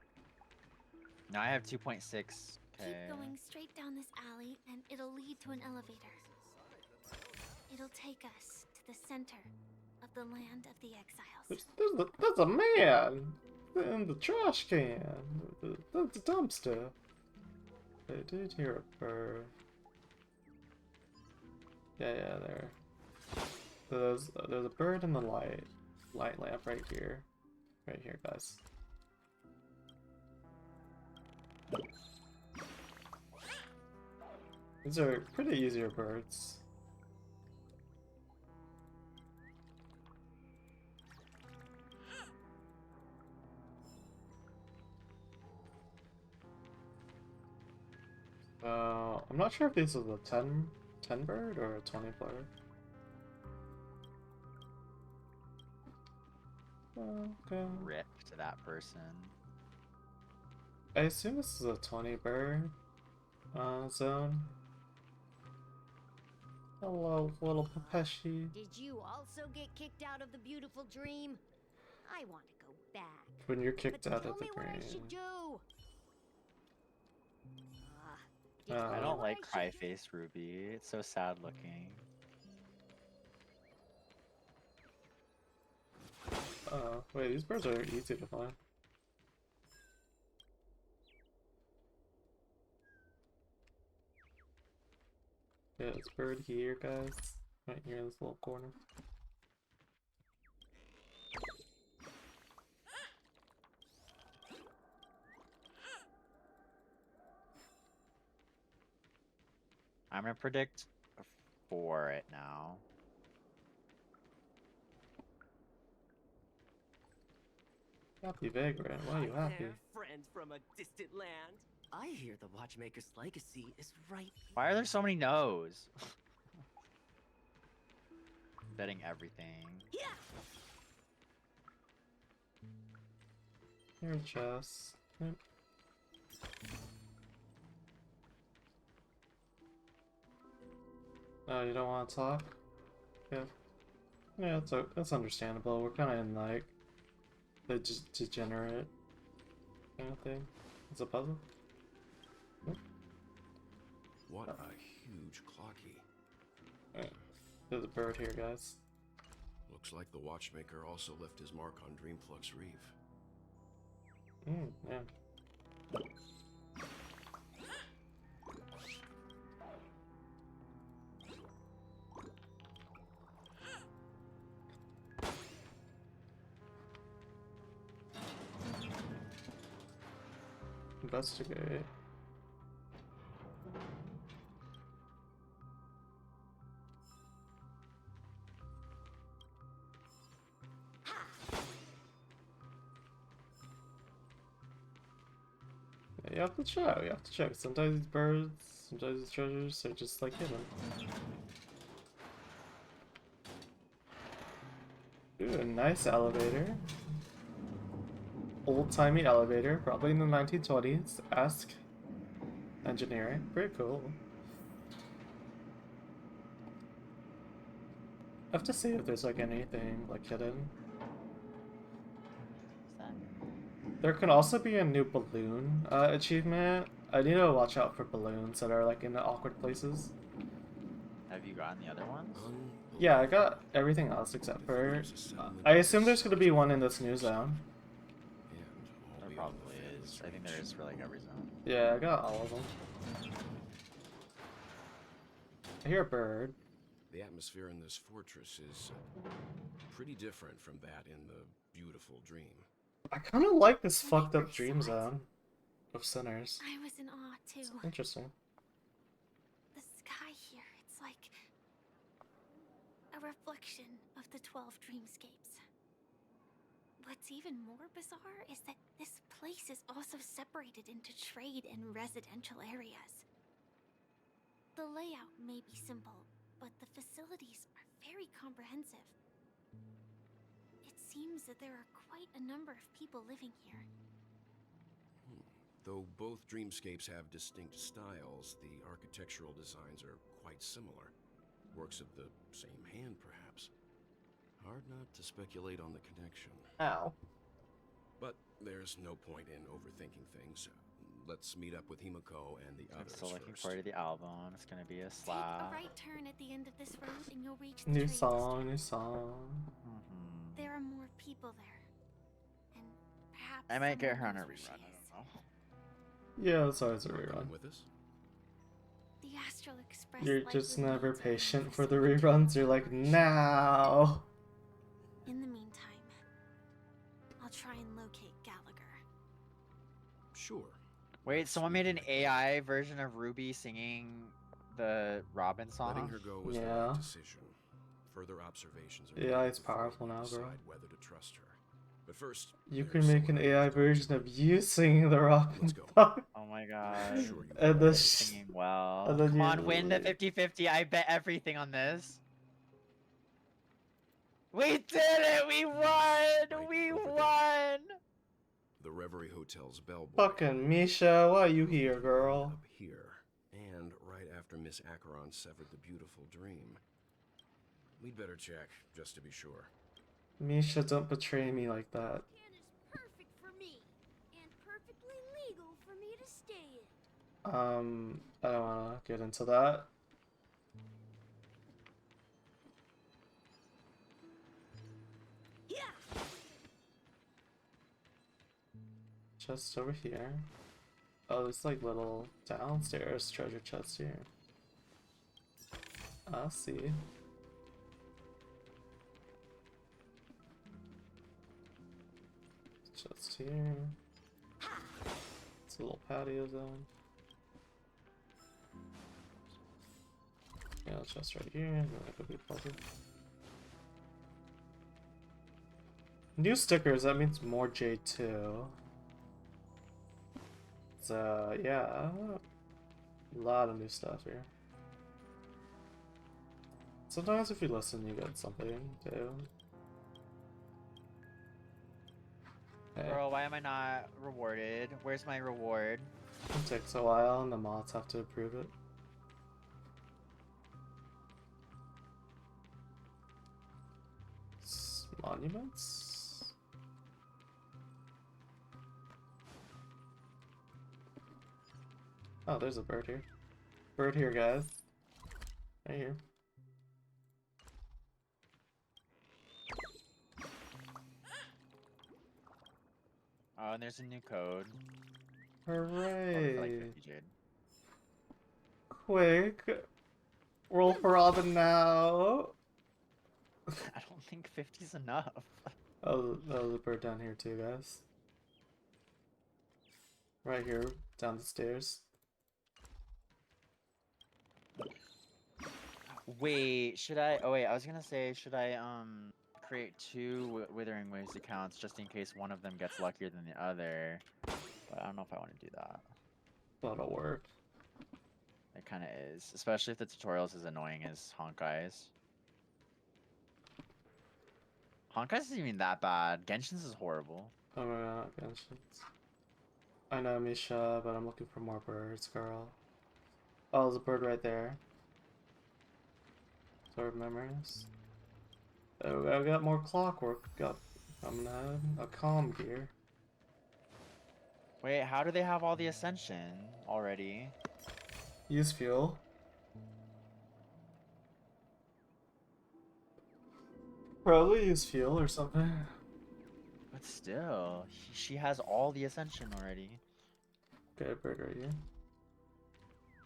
Now I have 2.6. Keep going straight down this alley, and it'll lead to an elevator. It'll take us to the center of the land of the exiles. There's a man in the trash can. The dumpster. I did hear a bird. Yeah, there. So there's a bird in the light lamp right here. Right here, guys. These are pretty easier birds. I'm not sure if this is a 10 bird or a 20 bird. Okay. Rip to that person. I assume this is a 20 bird zone. Hello, little Papeshi. Did you also get kicked out of the beautiful dream? I want to go back. When you're kicked out of the Tell me what I should dream. do. I don't like Cry Face Ruby. It's so sad looking. Wait, these birds are easy to find. Yeah, this bird here, guys. Right here in this little corner. I'm gonna predict for it now. Happy Vagrant, why are you happy? Friends from a distant land. I hear the Watchmaker's legacy is right. Why are there so many no's? Betting everything. Yeah. Here, chess. Yep. Oh, you don't want to talk? Yeah. Yeah, that's understandable. We're kind of in, like, the degenerate kind of thing. It's a puzzle. Yep. What a huge clocky. Right. There's a bird here, guys. Looks like the Watchmaker also left his mark on Dreamflux Reef. Yeah. Investigate. You have to check, Sometimes these birds, sometimes these treasures are just like hidden. Ooh, a nice elevator. Old-timey elevator, probably in the 1920s. Ask engineering. Pretty cool. I have to see if there's like anything like hidden. There can also be a new balloon achievement. I need to watch out for balloons that are like in awkward places. Have you gotten the other ones? Yeah, I got everything else except for... I assume there's going to be one in this new zone. There probably is. I think there is for like every zone. Yeah, I got all of them. I hear a bird. The atmosphere in this fortress is pretty different from that in the beautiful dream. I kind of like this fucked up dream zone. of sinners. I was in awe too. Interesting. The sky here, it's like a reflection of the 12 dreamscapes. What's even more bizarre is that this place is also separated into trade and residential areas. The layout may be simple, but the facilities are very comprehensive. It seems that there are quite a number of people living here. Though both dreamscapes have distinct styles, the architectural designs are quite similar. Works of the same hand, perhaps. Hard not to speculate on the connection. Ow. But there's no point in overthinking things. Let's meet up with Himiko and the others. I'm still looking first. forward to the album. It's gonna be a Take slap. a right turn at the end of this road and you'll reach the New train song, district. new song. There are more people there. And perhaps I might get her someone on a knows where she rerun. I is. don't know. Yeah, it's always a rerun. With us? The Astral Express You're likely just never leads patient us for to the some reruns. You're like, now. In the meantime, I'll try and locate Gallagher. Sure. Wait, someone made an AI version of Ruby singing the Robin song? Letting her go was the Yeah. right decision. Further observations are AI needed is before powerful we now, bro. decide whether to trust her. But first, You there's can make an someone AI who's version of you singing the Robin Let's go. song. Oh my god. Sure you And You're the singing well. and then Come on, you- win the 50-50. I bet everything on this. We did it! We won! We won! The Reverie Hotel's bellboy. Fucking Misha, why are you here, girl? Up here, and right after Miss Acheron severed the beautiful dream. We'd better check, just to be sure. Misha, don't betray me like that. Perfect for me, and perfectly legal for me to stay in. I don't wanna get into that. Yeah. Chest over here. Oh, there's like little downstairs treasure chest here. I see. Chest here. It's a little patio zone. Yeah, chest right here. That could be pleasant. New stickers, that means more J2. So, yeah. A lot of new stuff here. Sometimes if you listen, you get something, too. Hey. Bro, why am I not rewarded? Where's my reward? It takes a while, and the mods have to approve it. Monuments? Oh, there's a bird here. Bird here, guys. Right here. Oh, and there's a new code. Hooray! For like 50 jade. Quick! Roll for Robin now! I don't think 50's enough. Oh, there's a bird down here too, guys. Right here, down the stairs. Wait, should I? Oh wait, I was gonna say, should I create two Withering Waves accounts just in case one of them gets luckier than the other? But I don't know if I want to do that. That'll work. It kind of is, especially if the tutorial's as annoying as Honkai's. Honkai's isn't even that bad. Genshin's is horrible. Oh my god, Genshin's. I know, Misha, but I'm looking for more birds, girl. Oh, there's a bird right there. Sword of Memories. Oh, I got more clockwork. I'm gonna have a calm gear. Wait, how do they have all the ascension already? Use fuel. Probably use fuel or something. But still, she has all the ascension already. Okay, bird right here.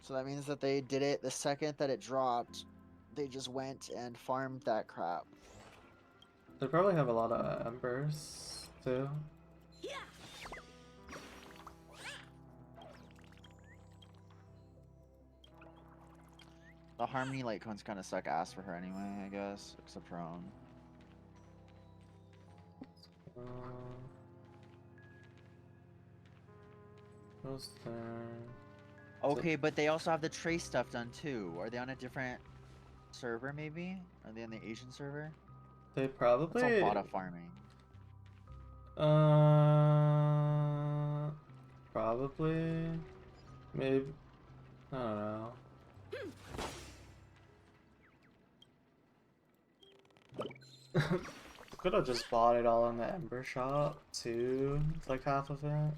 So that means that they did it the second that it dropped. They just went and farmed that crap. They probably have a lot of embers too. Yeah. The Harmony light cones kind of suck ass for her anyway, I guess, except her own. What's there? Okay, but they also have the trace stuff done too. Are they on a different server maybe? Are they on the Asian server? They That's probably. a lot of farming. Probably. Maybe. I don't know. Could have just bought it all in the Ember shop too. It's like half of it.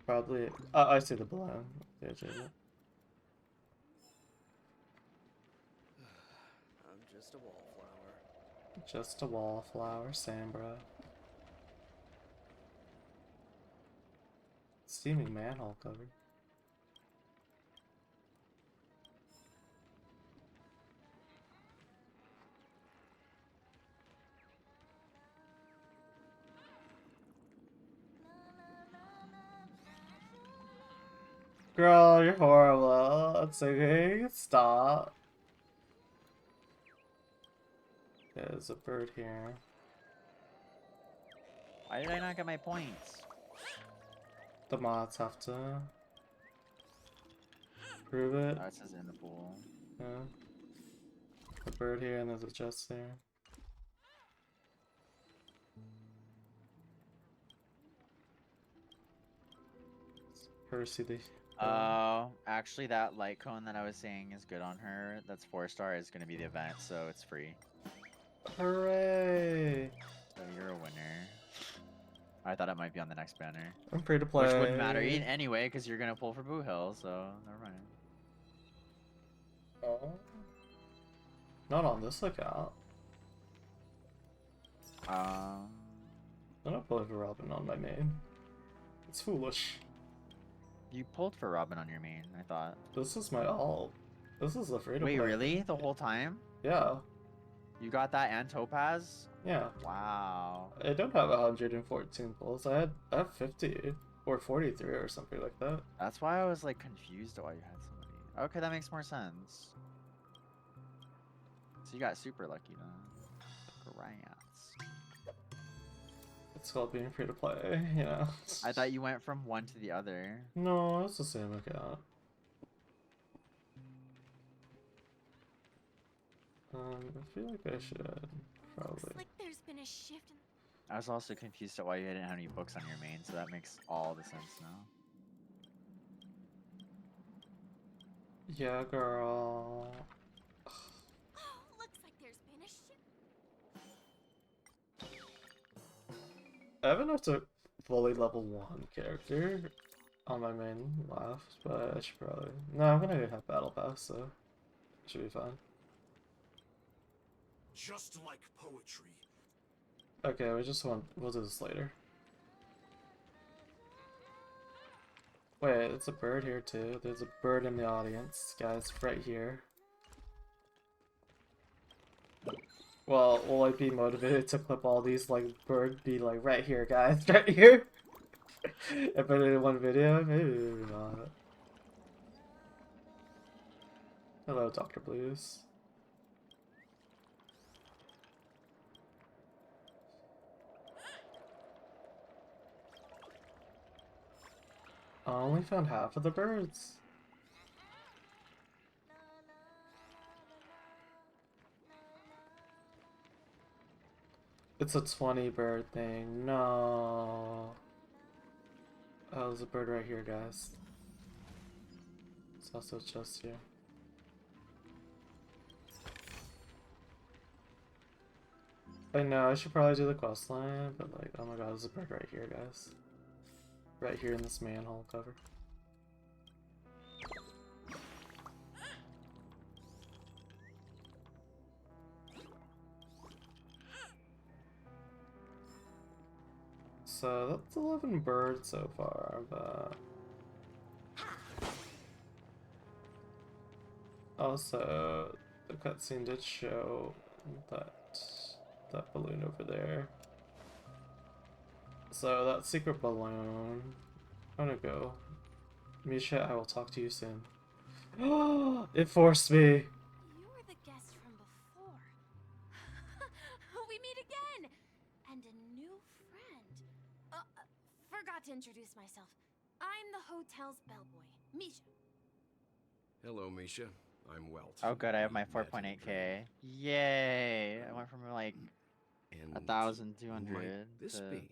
Probably. Oh, I see the balloon. The edge of it. I'm just a wallflower. Just a wallflower, Sambra. Steaming manhole cover. Girl, you're horrible. It's okay. Stop. There's a bird here. Why did I not get my points? The mods have to prove it. Oh, it says in the pool. Yeah. A bird here and there's a chest there. Percy the. Oh, actually that light cone that I was saying is good on her. That's 4-star is gonna be the event, so it's free. Hooray! So you're a winner. I thought it might be on the next banner. I'm free to play. Which wouldn't matter anyway, because you're gonna pull for Boo Hill, so never mind. Oh. Not on this account. I'm not pulling for Robin on my main. It's foolish. You pulled for Robin on your main, I thought. This is my alt. This is the free to play. Wait, really? The whole time? Yeah. You got that and Topaz? Yeah. Wow. I don't have 114 pulls. I have 50 or 43 or something like that. That's why I was like confused why you had so many. Okay, that makes more sense. So you got super lucky then. Grants. It's called being free to play, you know. I thought you went from one to the other. No, it's the same account. I feel like I should probably. Looks like there's been a shift in... I was also confused at why you didn't have any books on your main, so that makes all the sense now. Yeah, girl. Oh, looks like there's been a shift. I have enough to fully level 1 character on my main left, but I should probably. No, I'm gonna have battle pass, so it should be fine. Just like poetry. Okay, we'll do this later. Wait, it's a bird here too. There's a bird in the audience, guys, right here. Well, will I be motivated to clip all these, like, bird be like, right here, guys, right here? And put it in one video? Maybe not. Hello, Dr. Blues. I only found half of the birds. It's a 20 bird thing. No. Oh, there's a bird right here, guys. It's also just here. I know, I should probably do the quest line, but like, oh my god, there's a bird right here, guys. Right here in this manhole cover. So that's 11 birds so far, but also the cutscene did show that balloon over there. So that secret balloon, I'm gonna go. Misha, I will talk to you soon. It forced me. You're the guest from before. We meet again! And a new friend. Forgot to introduce myself. I'm the hotel's bellboy, Misha. Hello, Misha. I'm Welt. Oh, good. I have my We met in a 4.8k. dream. Yay! I went from like And 1,200 might this to be?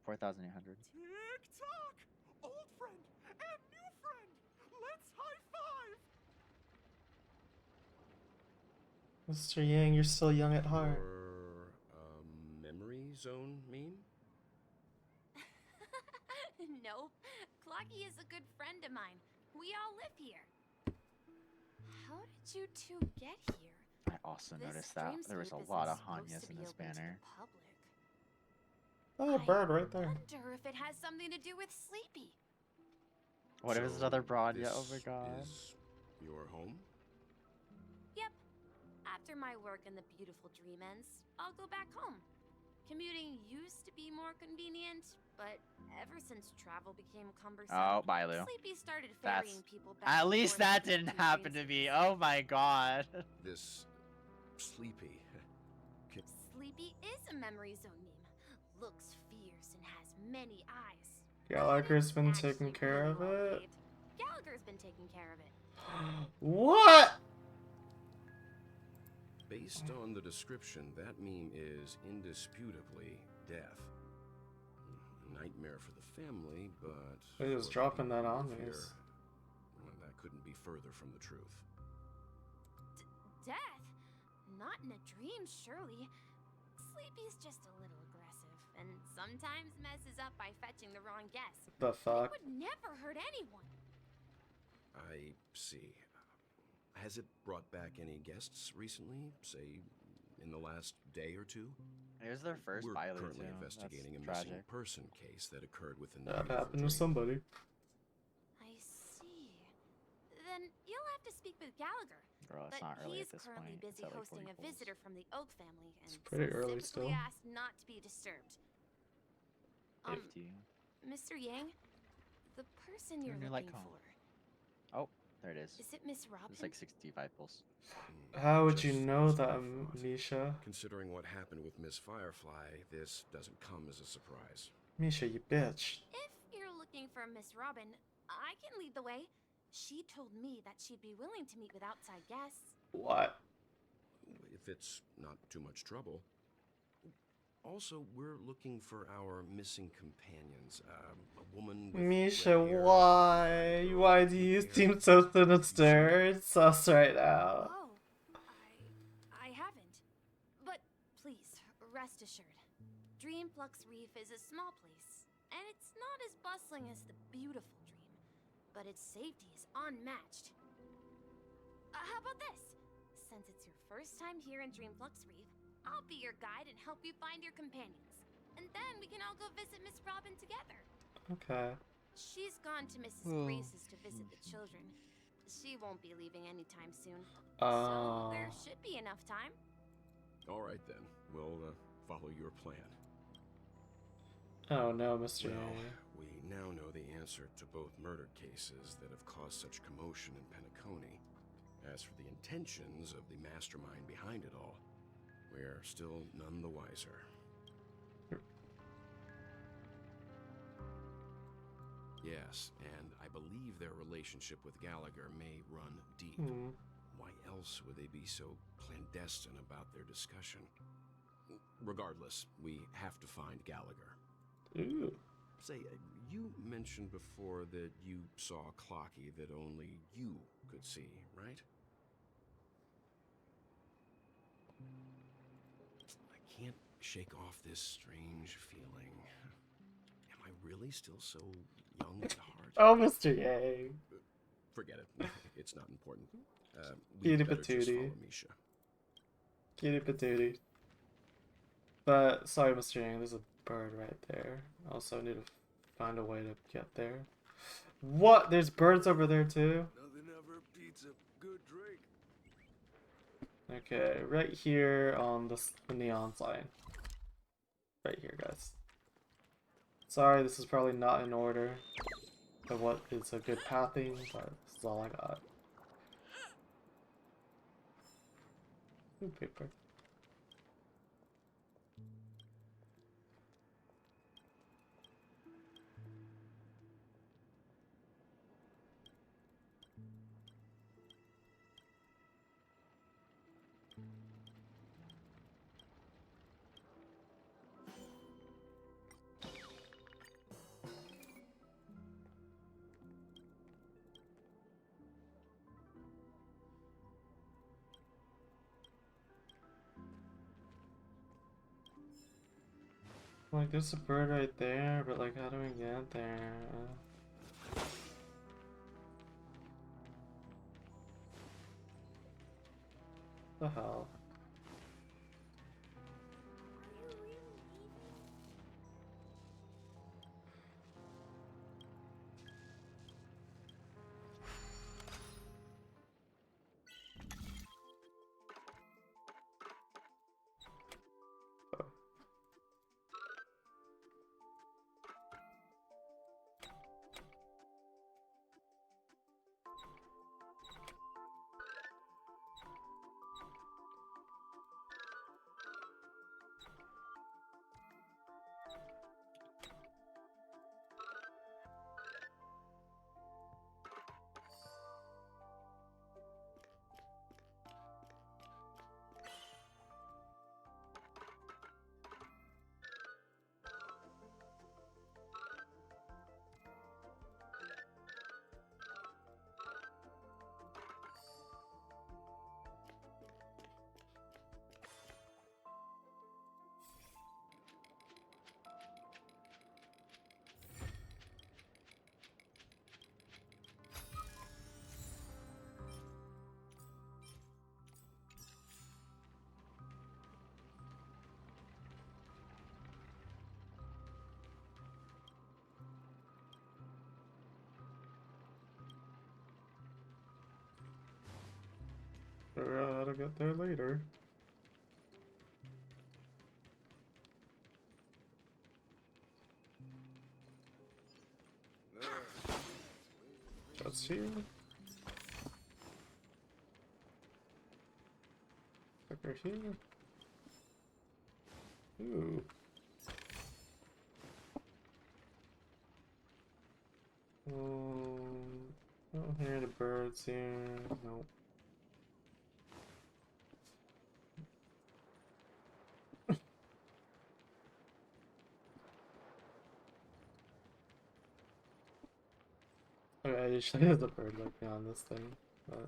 4,800. Tick-tock! Old friend and new friend! Let's high-five! Mr. Yang, you're still young at heart. Your memory zone mean? Nope. Clocky is a good friend of mine. We all live here. How did you two get here? I also This noticed that there was dreamscape a lot of isn't supposed Hanyas to in be this open to the banner. public. Oh, a bird right there. I wonder if it has something to do with Sleepy. What if it's another broad? Yeah. Oh my this god. Is your home? Yep. After my work in the beautiful dream ends, I'll go back home. Commuting used to be more convenient, but ever since travel became cumbersome, Oh, bye, Lou. Sleepy started That's ferrying people back at and least forth that between didn't two happen to dreamscapes. me. Oh my god. This sleepy. Sleepy is a memory zone meme. Looks fierce and has many eyes. Gallagher's been Actually taking care really of well it. behaved. Gallagher's been taking care of it. What? Based on the description, that meme is indisputably death. A nightmare for the family, but They're just for dropping people that on who me. fear, well, that couldn't be further from the truth. Death? Not in a dream, surely. Sleepy's just a little aggressive, and sometimes messes up by fetching the wrong guess. The It fuck? would never hurt anyone. I see. Has it brought back any guests recently? Say, in the last day or two? It was their first We're Bailu currently too. investigating a That's missing tragic. person case that occurred within the That beautiful happened to dream. somebody. I see. Then you'll have to speak with Gallagher. Girl, it's But not early he's at this currently point. It's busy at like hosting 40 a pulls. visitor from the Oak family and It's pretty early specifically still. asked not to be disturbed. 50. Mr. Yang, the person you're Turn your light looking on. for, Oh, there it is. is it Miss Robin? It's like 65 pulls. How would you Just know as that, I thought. Misha? Considering what happened with Miss Firefly, this doesn't come as a surprise. Misha, you bitch. If you're looking for Miss Robin, I can lead the way. She told me that she'd be willing to meet with outside guests. What? If it's not too much trouble. Also, we're looking for our missing companions. A woman with Misha, red hair, why? a girl Why with do blue you hair. seem so sinister? It's us right now. Oh, I haven't. But please, rest assured. Dreamflux Reef is a small place, and it's not as bustling as the beautiful dream, but its safety is unmatched. How about this? Since it's your first time here in Dreamflux Reef, I'll be your guide and help you find your companions. And then we can all go visit Miss Robin together. Okay. She's gone to Mrs. Oh. Grace's to visit the children. She won't be leaving anytime soon. Oh. So there should be enough time. All right then, we'll follow your plan. Oh no, Mr. Well, Yang. we now know the answer to both murder cases that have caused such commotion in Penacony. As for the intentions of the mastermind behind it all, we're still none the wiser. Yes, and I believe their relationship with Gallagher may run deep. Why else would they be so clandestine about their discussion? Regardless, we have to find Gallagher. Ooh. Say, you mentioned before that you saw Clocky that only you could see, right? I can't shake off this strange feeling. Am I really still so young at heart? Oh, Mr. Yang. Forget it. It's not important. We Kitty better just patootie. follow Misha. Kitty patootie. But, sorry, Mr. Yang, there's a bird right there. Also, need to find a way to get there. What? There's birds over there, too? Nothing ever beats a good drink. Okay, right here on the neon sign. Right here, guys. Sorry, this is probably not in order of what is a good pathing, but this is all I got. Ooh, paper. Like, there's a bird right there, but like, how do we get there? The hell? Figure out how to get there later. That's here. Sucker here. Ooh. I don't hear the birds here. Nope. Okay, usually there's a bird like me on this thing, but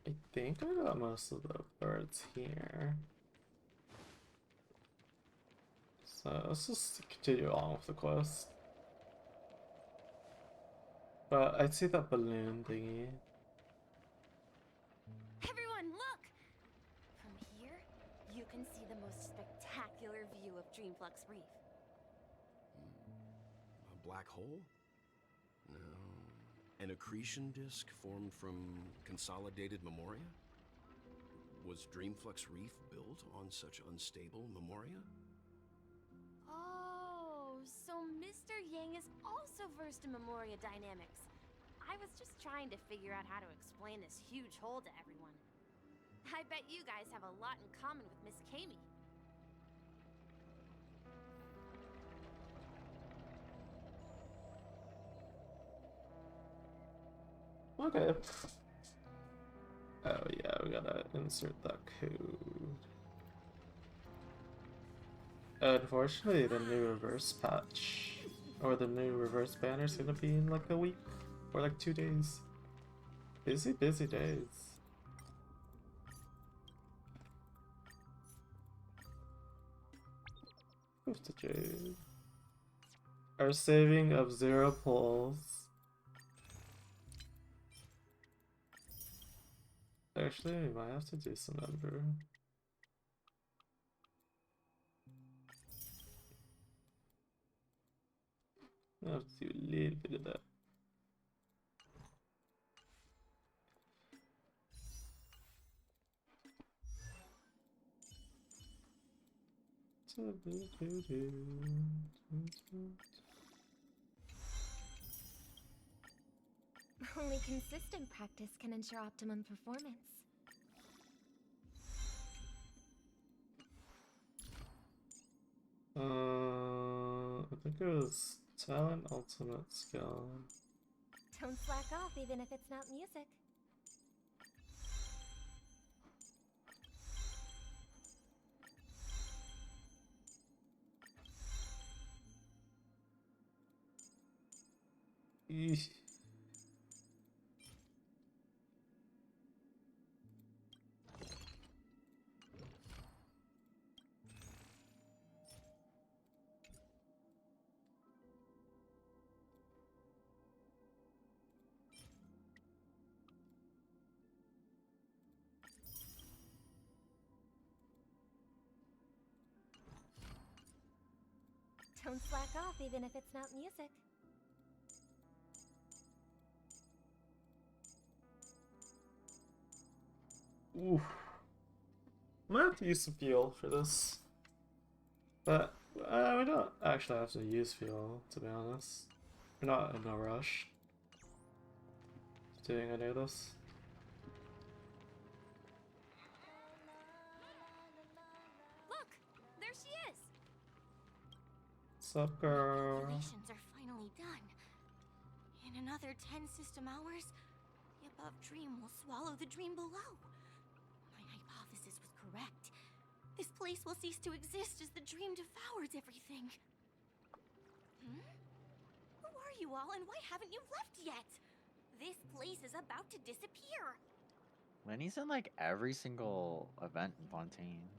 I think I got most of the birds here. So let's just continue on with the quest. But I see that balloon thingy. Everyone, look! From here, you can see the most spectacular view of Dreamflux Reef. A black hole? No. An accretion disk formed from consolidated memoria? Was Dreamflux Reef built on such unstable memoria? Oh, so Mr. Yang is also versed in Memoria dynamics. I was just trying to figure out how to explain this huge hole to everyone. I bet you guys have a lot in common with Miss Kami. Okay. Oh yeah, we gotta insert that code. Unfortunately, the new reverse patch, or the new reverse banner is gonna be in like a week, or like 2 days. Busy, busy days. Who's the Jade? Our saving of 0 pulls. Actually, we might have to do some number. I have to do a little bit of that. Only consistent practice can ensure optimum performance. I think it was talent, ultimate skill. Don't slack off even if it's not music. Eesh. Don't slack off even if it's not music. Oof. I might have to use some fuel for this. But we don't actually have to use fuel, to be honest. We're not in a rush doing any of this. Look, there she is. Sup, girl? Calculations are finally done. In another 10 system hours, the above dream will swallow the dream below. My hypothesis was correct. This place will cease to exist as the dream devours everything. Hmm? Who are you all, and why haven't you left yet? This place is about to disappear. Lenny's in like every single event in Fontaine.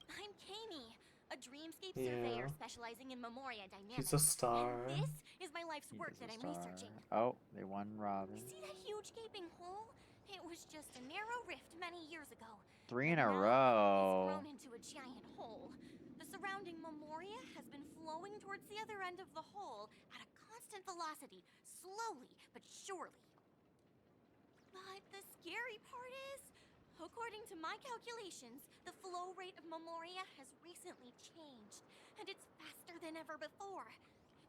I'm Kami, a dreamscape Yeah. surveyor specializing in Memoria dynamics. She's a star. And this is my life's He work is a that I'm star. researching. Oh, they won Robin. See that huge gaping hole? It was just a narrow rift many years ago. 3 in a Now It's row. grown into a giant hole. The surrounding Memoria has been flowing towards the other end of the hole at a constant velocity, slowly but surely. But the scary part is, according to my calculations, the flow rate of Memoria has recently changed, and it's faster than ever before.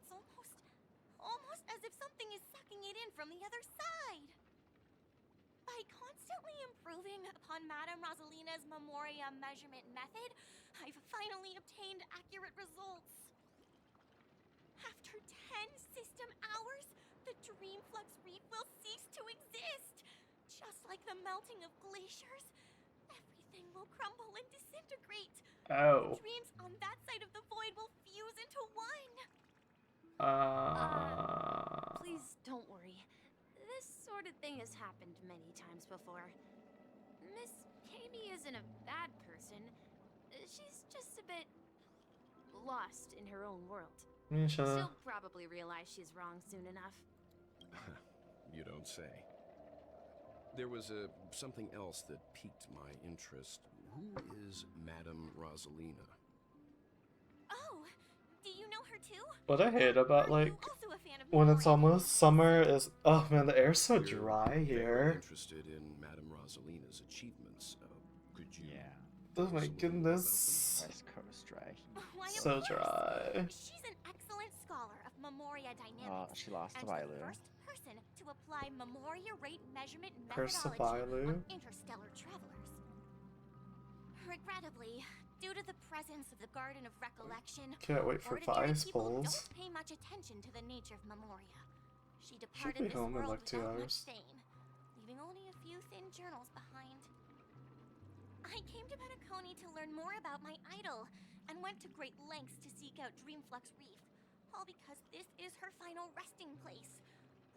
It's almost as if something is sucking it in from the other side. By constantly improving upon Madame Rosalina's Memoria measurement method, I've finally obtained accurate results. After 10 system hours, the Dreamflux Reef will cease to exist. Just like the melting of glaciers, everything will crumble and disintegrate. Oh. The dreams on that side of the void will fuse into one. Please don't worry. This sort of thing has happened many times before. Miss Kami isn't a bad person. She's just a bit lost in her own world. She'll probably realize she's wrong soon enough. You don't say. There was something else that piqued my interest. Who is Madame Rosalina? Oh, do you know her too? What I hate about like Also a fan of when it's Memoria almost summer is, oh man, the air's so We're dry very here. interested in Madame Rosalina's achievements. Could you? Yeah. Oh my tell us a little more about goodness. West Coast dry heat. Why, of So course. dry. She's an excellent scholar of Memoria dynamics. Oh, she lost to and Vailu. the first person to apply Memoria rate measurement Persevailu? methodology on interstellar travelers. Regrettably, due to the presence of the Garden of Recollection, Can't wait for ordinary Vi's people polls. don't pay much attention to the nature of Memoria. She Should departed be this home in world like 2 without much hours. fame, leaving only a few thin journals behind. I came to Penacony to learn more about my idol, and went to great lengths to seek out Dreamflux Reef, all because this is her final resting place.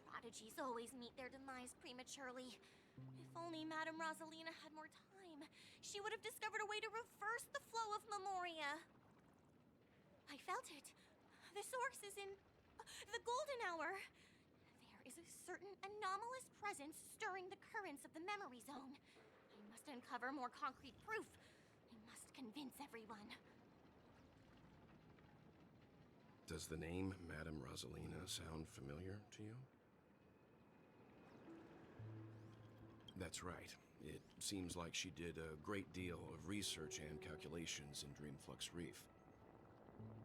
Prodigies always meet their demise prematurely. If only Madame Rosalina had more time, she would have discovered a way to reverse the flow of Memoria. I felt it. The source is in the golden hour. There is a certain anomalous presence stirring the currents of the memory zone. I must uncover more concrete proof. I must convince everyone. Does the name Madame Rosalina sound familiar to you? That's right. It seems like she did a great deal of research and calculations in Dreamflux Reef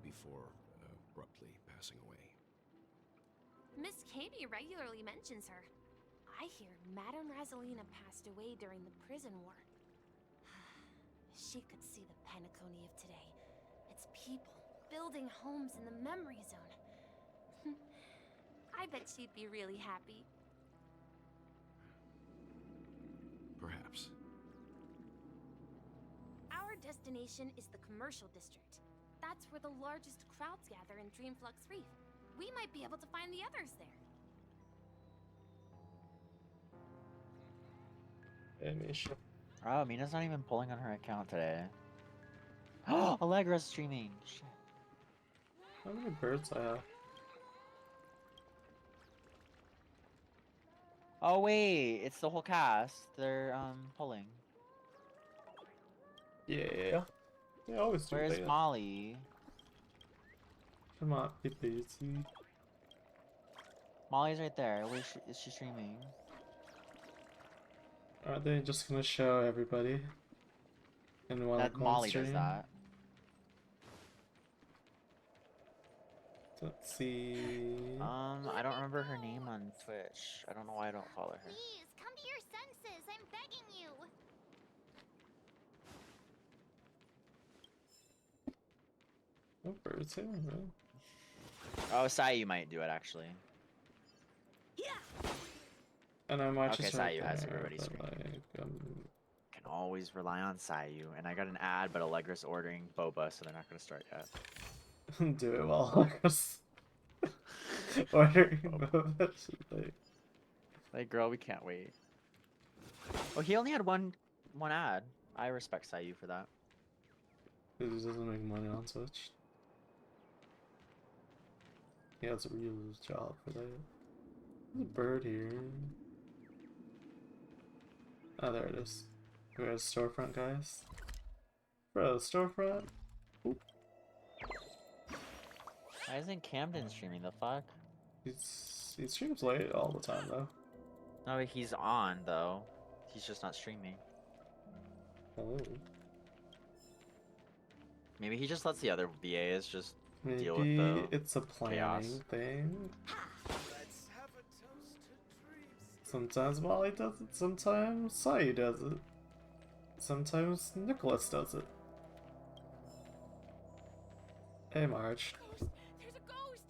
before abruptly passing away. Miss Kami regularly mentions her. I hear Madame Razelina passed away during the prison war. She could see the Penacony of today. Its people building homes in the memory zone. I bet she'd be really happy. Perhaps. Our destination is the commercial district. That's where the largest crowds gather in Dreamflux Reef. We might be able to find the others there. Oh, Mina's not even pulling on her account today. Oh, Allegra's streaming. Shit. How many birds I have? Oh wait, it's the whole cast. They're pulling. Yeah. They always do Where's that. Molly? Come on, be busy. Molly's right there. Is she streaming? Aren't they just gonna show everybody in one Molly stream? does that. Let's see. I don't remember her name on Twitch. I don't know why I don't follow her. Please, come to your senses. I'm begging you. Oh, birds here, man. Oh, Sayu might do it actually. And I might Okay, just Sayu right has there, everybody but, streaming. like, Can always rely on Sayu. And I got an ad, but Allegra's ordering boba, so they're not gonna start yet. do it while I was ordering boba. Like, girl, we can't wait. Oh, he only had one ad. I respect Sayu for that. He doesn't make money on Twitch. He has a real job for that. There's a bird here. Oh, there it is. We're at a storefront, guys. Bro, storefront. Oop. Why isn't Camden streaming? The fuck? He streams late all the time, though. No, but he's on, though. He's just not streaming. Oh. Maybe he just lets the other VAs just Maybe deal with the it's a planning chaos. thing. Sometimes Molly does it, sometimes Sayu does it. Sometimes Nicholas does it. Hey, Marge. There's a ghost!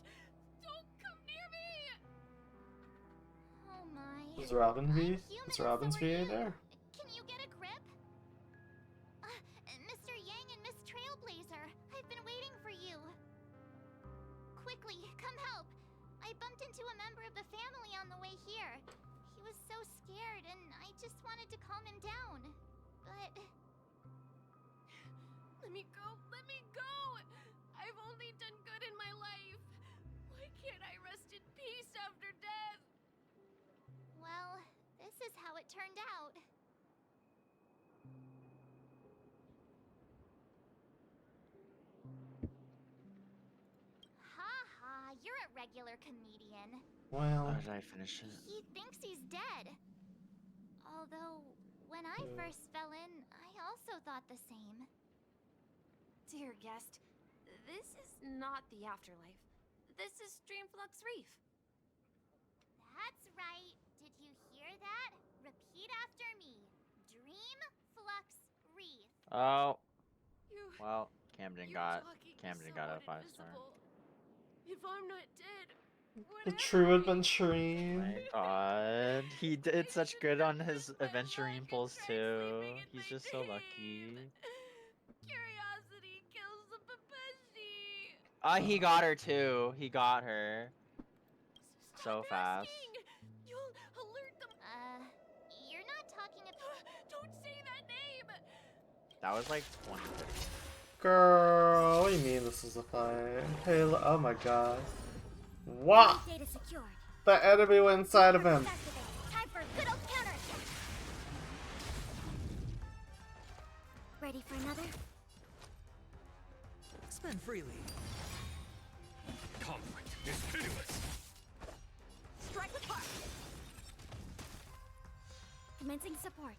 Don't come near me! Oh my. Is Robin V? Is Robin's VA there? Can you get a grip? Mr. Yang and Miss Trailblazer, I've been waiting for you. Quickly, come help. I bumped into a member of the family on the way here. He was so scared, and I just wanted to calm him down. But... Let me go! Let me go! I've only done good in my life. Why can't I rest in peace after death? well, this is how it turned out. Ha, you're a regular comedian. Well. How did I finish it? He thinks he's dead. Although, when I first fell in, I also thought the same. Dear guest, this is not the afterlife. This is Dreamflux Reef. That's right. Did you hear that? Repeat after me. Dream Flux Reef. Oh. You- Well, Camden You're got talking a someone 5-star. invisible. If I'm not dead, The whatever true I do, adventurine. My god. He did such good on his adventuring pulls too. He's just so lucky. Curiosity kills the Papashi. He got her too. He got her. So fast. You'll alert them. You're not talking about... Don't say that name. That was like 2015. Girl, what do you mean this is a fight? Hey, oh my god. What? Data secured. The enemy went inside of him. Time for a good old counterattack. Ready for another? Spend freely. Conflict is pitiless. Strike with heart. Commencing support.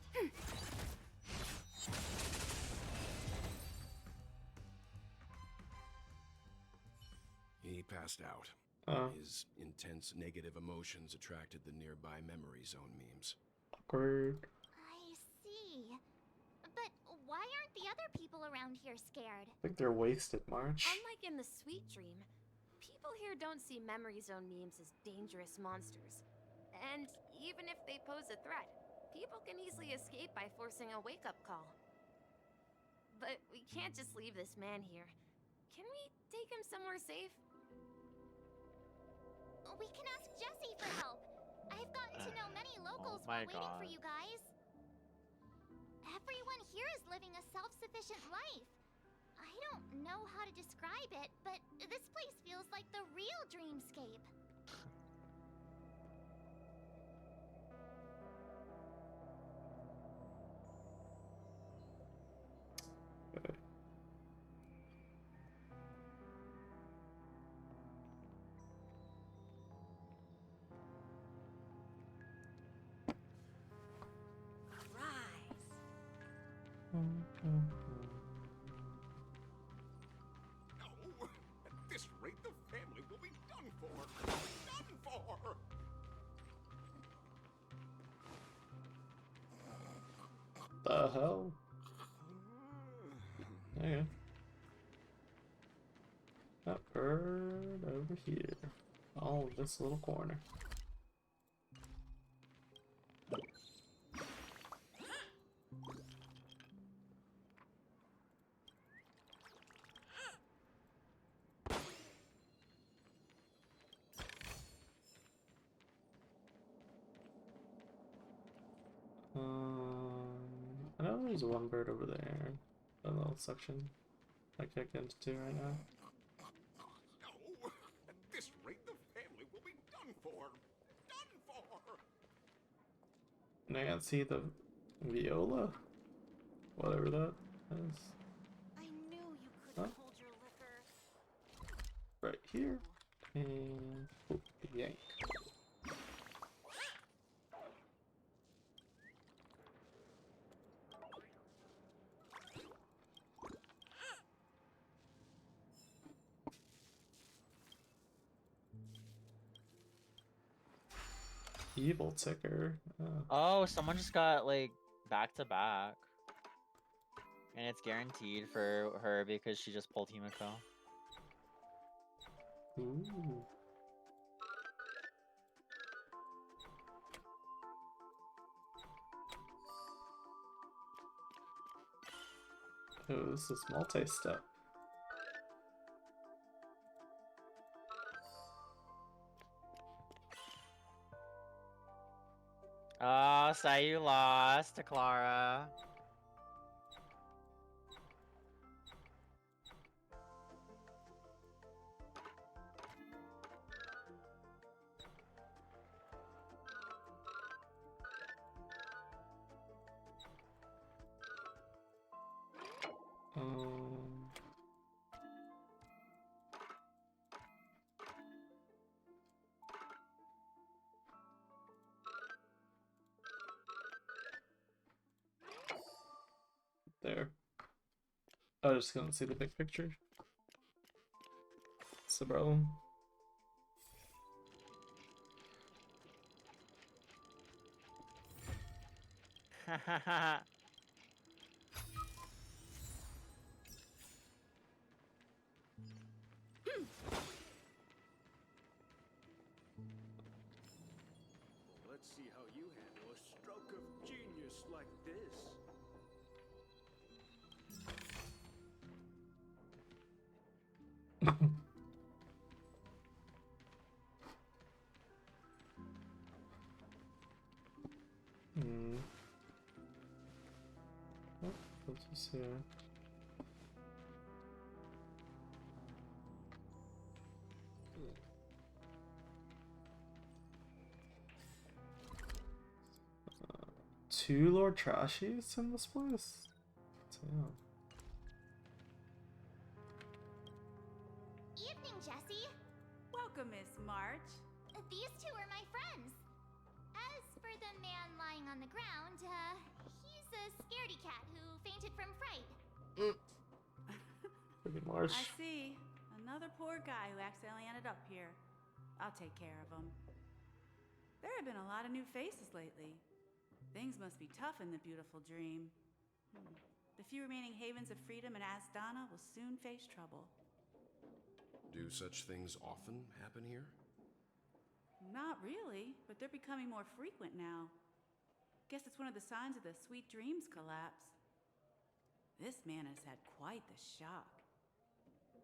He passed out. Oh. His intense negative emotions attracted the nearby memory zone memes. Awkward. I see. But why aren't the other people around here scared? I think they're wasted, March. Unlike in the Sweet Dream, people here don't see memory zone memes as dangerous monsters. And even if they pose a threat, people can easily escape by forcing a wake-up call. But we can't just leave this man here. Can we take him somewhere safe? We can ask Jessie for help. I've gotten to know many locals my while waiting for God. you guys. Everyone here is living a self-sufficient life. I don't know how to describe it, but this place feels like the real dreamscape. No! At this rate, the family will be done for! Done for! The hell? Okay. That bird over here. Oh, this little corner. I know there's one bird over there. A little section I can't get into right now. No! At this rate, the family will be done for! Done for! And I can't see the viola? Whatever that is. I knew you couldn't hold your liquor. Right here. And oh, yank. Evil ticker. Oh, someone just got like back to back. And it's guaranteed for her because she just pulled Himiko. Ooh. Oh, this is multi-step. Oh, say you lost to Clara. There. I was just gonna see the big picture. It's the problem. Let's see how you handle a stroke of genius like this. Hmm. Oh, what's this here? Two Lord Trashies in this place? Damn. Evening, Jessie. Welcome, Miss March. These two are my friends. As for the man lying on the ground, he's a scaredy cat who fainted from fright. Pretty Marsh. I see. Another poor guy who accidentally ended up here. I'll take care of them. There have been a lot of new faces lately. Things must be tough in the beautiful dream. The few remaining havens of freedom in Asdana will soon face trouble. Do such things often happen here? Not really, but they're becoming more frequent now. Guess it's one of the signs of the Sweet Dreams collapse. This man has had quite the shock.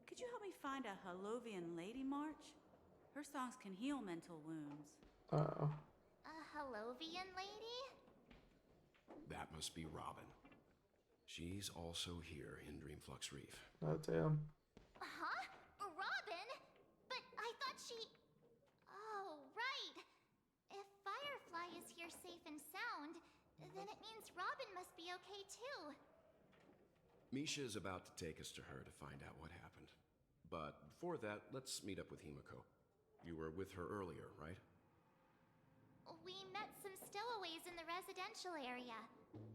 Could you help me find a Halovian lady, March? Her songs can heal mental wounds. Oh. A Halovian lady? That must be Robin. She's also here in Dreamflux Reef. Oh, damn. Huh? Robin? But I thought she... Oh, right. If Firefly is here safe and sound, then it means Robin must be okay too. Misha is about to take us to her to find out what happened. But before that, let's meet up with Himiko. You were with her earlier, right? We met some stowaways in the residential area.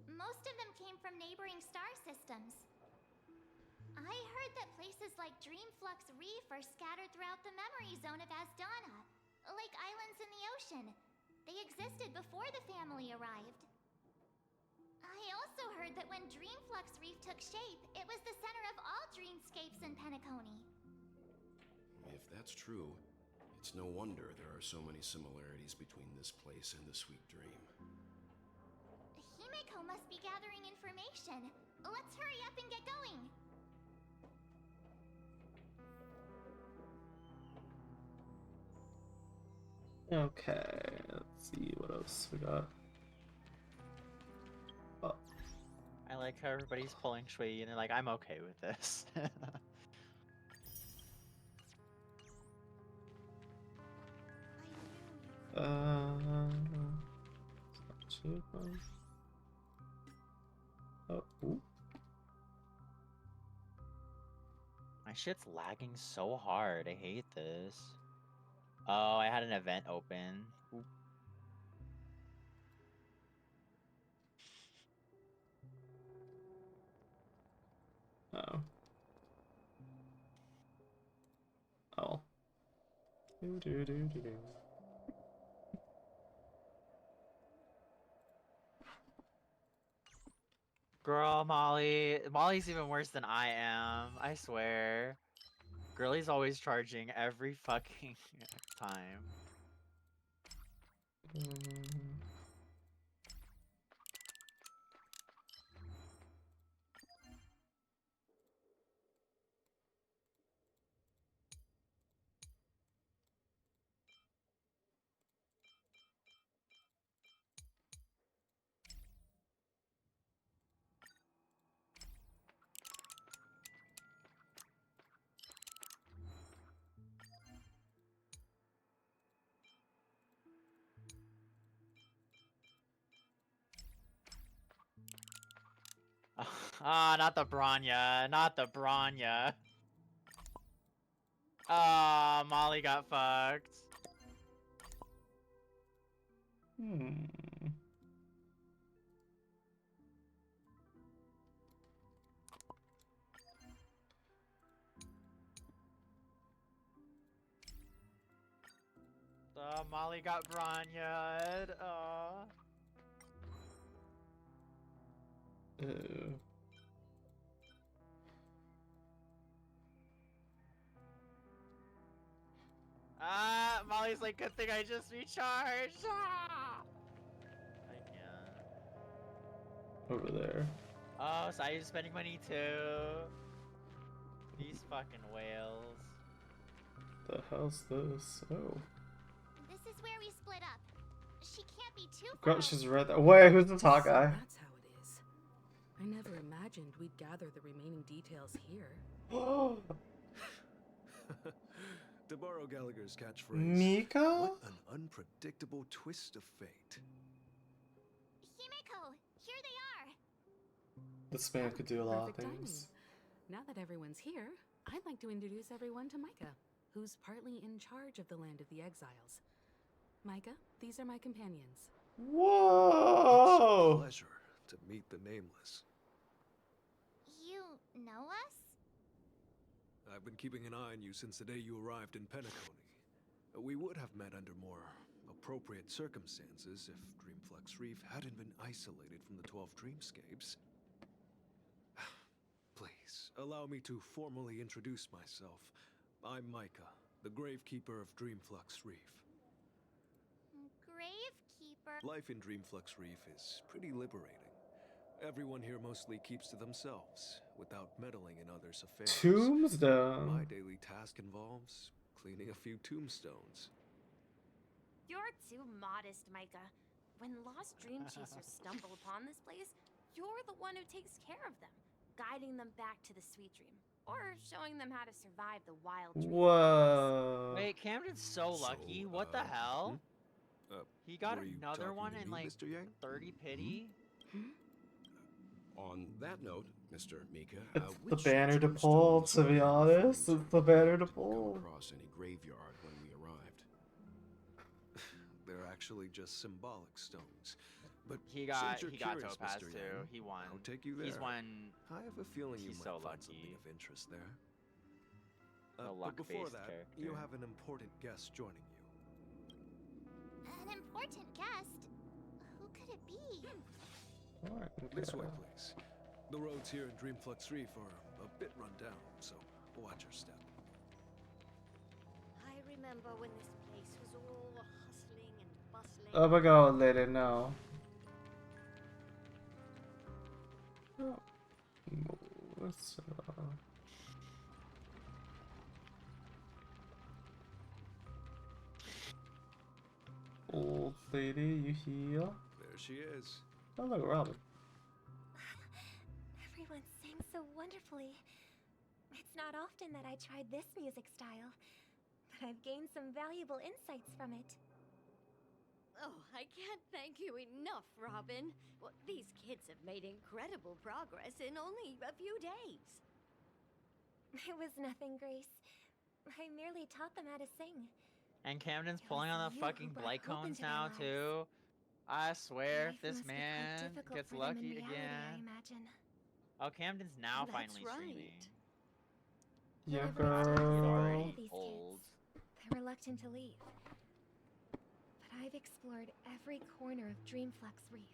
Most of them came from neighboring star systems. I heard that places like Dreamflux Reef are scattered throughout the memory zone of Asdana, like islands in the ocean. They existed before the family arrived. I also heard that when Dreamflux Reef took shape, it was the center of all dreamscapes in Penacony. If that's true, it's no wonder there are so many similarities between this place and the Sweet Dream. Himiko must be gathering information. Let's hurry up and get going. Okay, let's see what else we got. Oh. I like how everybody's pulling Shui and they're like, I'm okay with this. Too fun. Oh, ooh. My shit's lagging so hard. I hate this. Oh, I had an event open. Oop. Oh. Oh. Do do do do do. Girl, Molly. Molly's even worse than I am. I swear. Girlie's always charging every fucking time. Ah, not the Branya. Not the Branya. Ah, Molly got fucked. Molly got Branya'd. Ew. Ah, Molly's like, good thing I just recharged. Ah! I can't. Over there. Oh, so I'm spending money too. These fucking whales. The hell's this? Oh. This is where we split up. She can't be too far. Girl, she's right there. Wait, who's the tall guy? That's how it is. I never imagined we'd gather the remaining details here. To borrow Gallagher's catchphrase, Mika? what an unpredictable twist of fate. Himiko, here they are. This man could do a lot of Perfect things. timing. Now that everyone's here, I'd like to introduce everyone to Micah, who's partly in charge of the land of the exiles. Micah, these are my companions. Whoa! It's a pleasure to meet the nameless. You know us? I've been keeping an eye on you since the day you arrived in Penacony. We would have met under more appropriate circumstances if Dreamflux Reef hadn't been isolated from the 12 dreamscapes. Please, allow me to formally introduce myself. I'm Micah, the Gravekeeper of Dreamflux Reef. Gravekeeper? Life in Dreamflux Reef is pretty liberating. Everyone here mostly keeps to themselves, without meddling in others' affairs. Tombstone. My daily task involves cleaning a few tombstones. You're too modest, Micah. When lost dream chasers stumble upon this place, you're the one who takes care of them, guiding them back to the sweet dream, or showing them how to survive the wild dream. Whoa. Wait, Camden's so lucky. What the hell? He got Were you another talking one to in me, like Mr. Yang? 30 pity. On that note, Mr. Mika, It's the which banner to pull, tombstones to be were you honest. referring It's the banner to Didn't pull. come across any graveyard when we arrived. They're actually just symbolic stones. But He got since you're curious, Topaz Mr. too. Yang, He won. I'll take you there. He's won. I have a feeling you He's might so find lucky. something of interest there. The But before luck-based that, character. you have an important guest joining you. An important guest? Who could it be? This way, please. The roads here in Dreamflux Reef are a bit run down, so watch your step. I remember when this place was all hustling and bustling. Oh my god, lady, no. Oh. What's old lady, you here? There she is. Oh, look, Robin. Everyone sings so wonderfully. It's not often that I tried this music style, but I've gained some valuable insights from it. Oh, I can't thank you enough, Robin. Well, these kids have made incredible progress in only a few days. It was nothing, Grace. I merely taught them how to sing. And Camden's It pulling was on the you fucking who brought blight hope cones into their now lives. too. I swear, if Life this must be quite man difficult gets for them in lucky reality, again. I imagine. Oh, Camden's now That's finally right. streaming. Yeah, Whenever I talk to girl. any of these Old. kids, they're reluctant to leave. But I've explored every corner of Dreamflux Reef,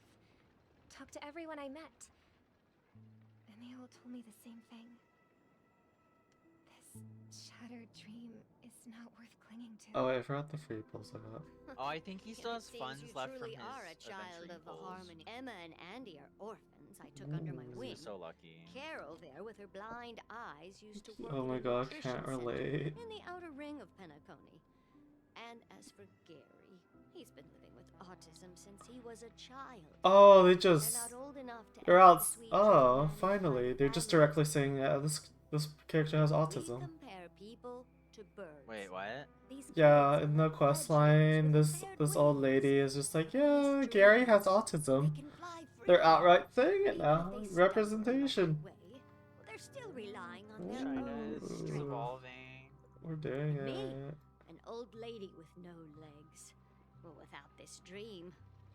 talked to everyone I met, and they all told me the same thing. This shattered dream is not worth clinging to. Oh, wait, I forgot the free pulls I got. Oh, I think he still has It funds seems you left from truly his are a child adventuring of the pulls. harmony. Emma and Andy are orphans I took under my Ooh. wing. He's so lucky. Carol there with her blind eyes used to work Oh at my a god, nutrition can't center relate. in the outer ring of Penacony. And as for Gary, he's been living with autism since he was a child. Oh, they They're just... not old enough to They're enter out... the sweet Oh, dreamland finally. and They're just family. directly saying, this character has We autism. compare people to birds. Wait, what? These Yeah, kids in are the like quest fledglings line, with this flared old wings. lady is just like, yeah, These Gary has dreams, autism. they can fly They're freely. outright saying it Even now. if they stumble Representation. along the way, they're still relying on their China's own strength. evolving. We're doing Me, it. an old lady with no legs. Well, without this dream,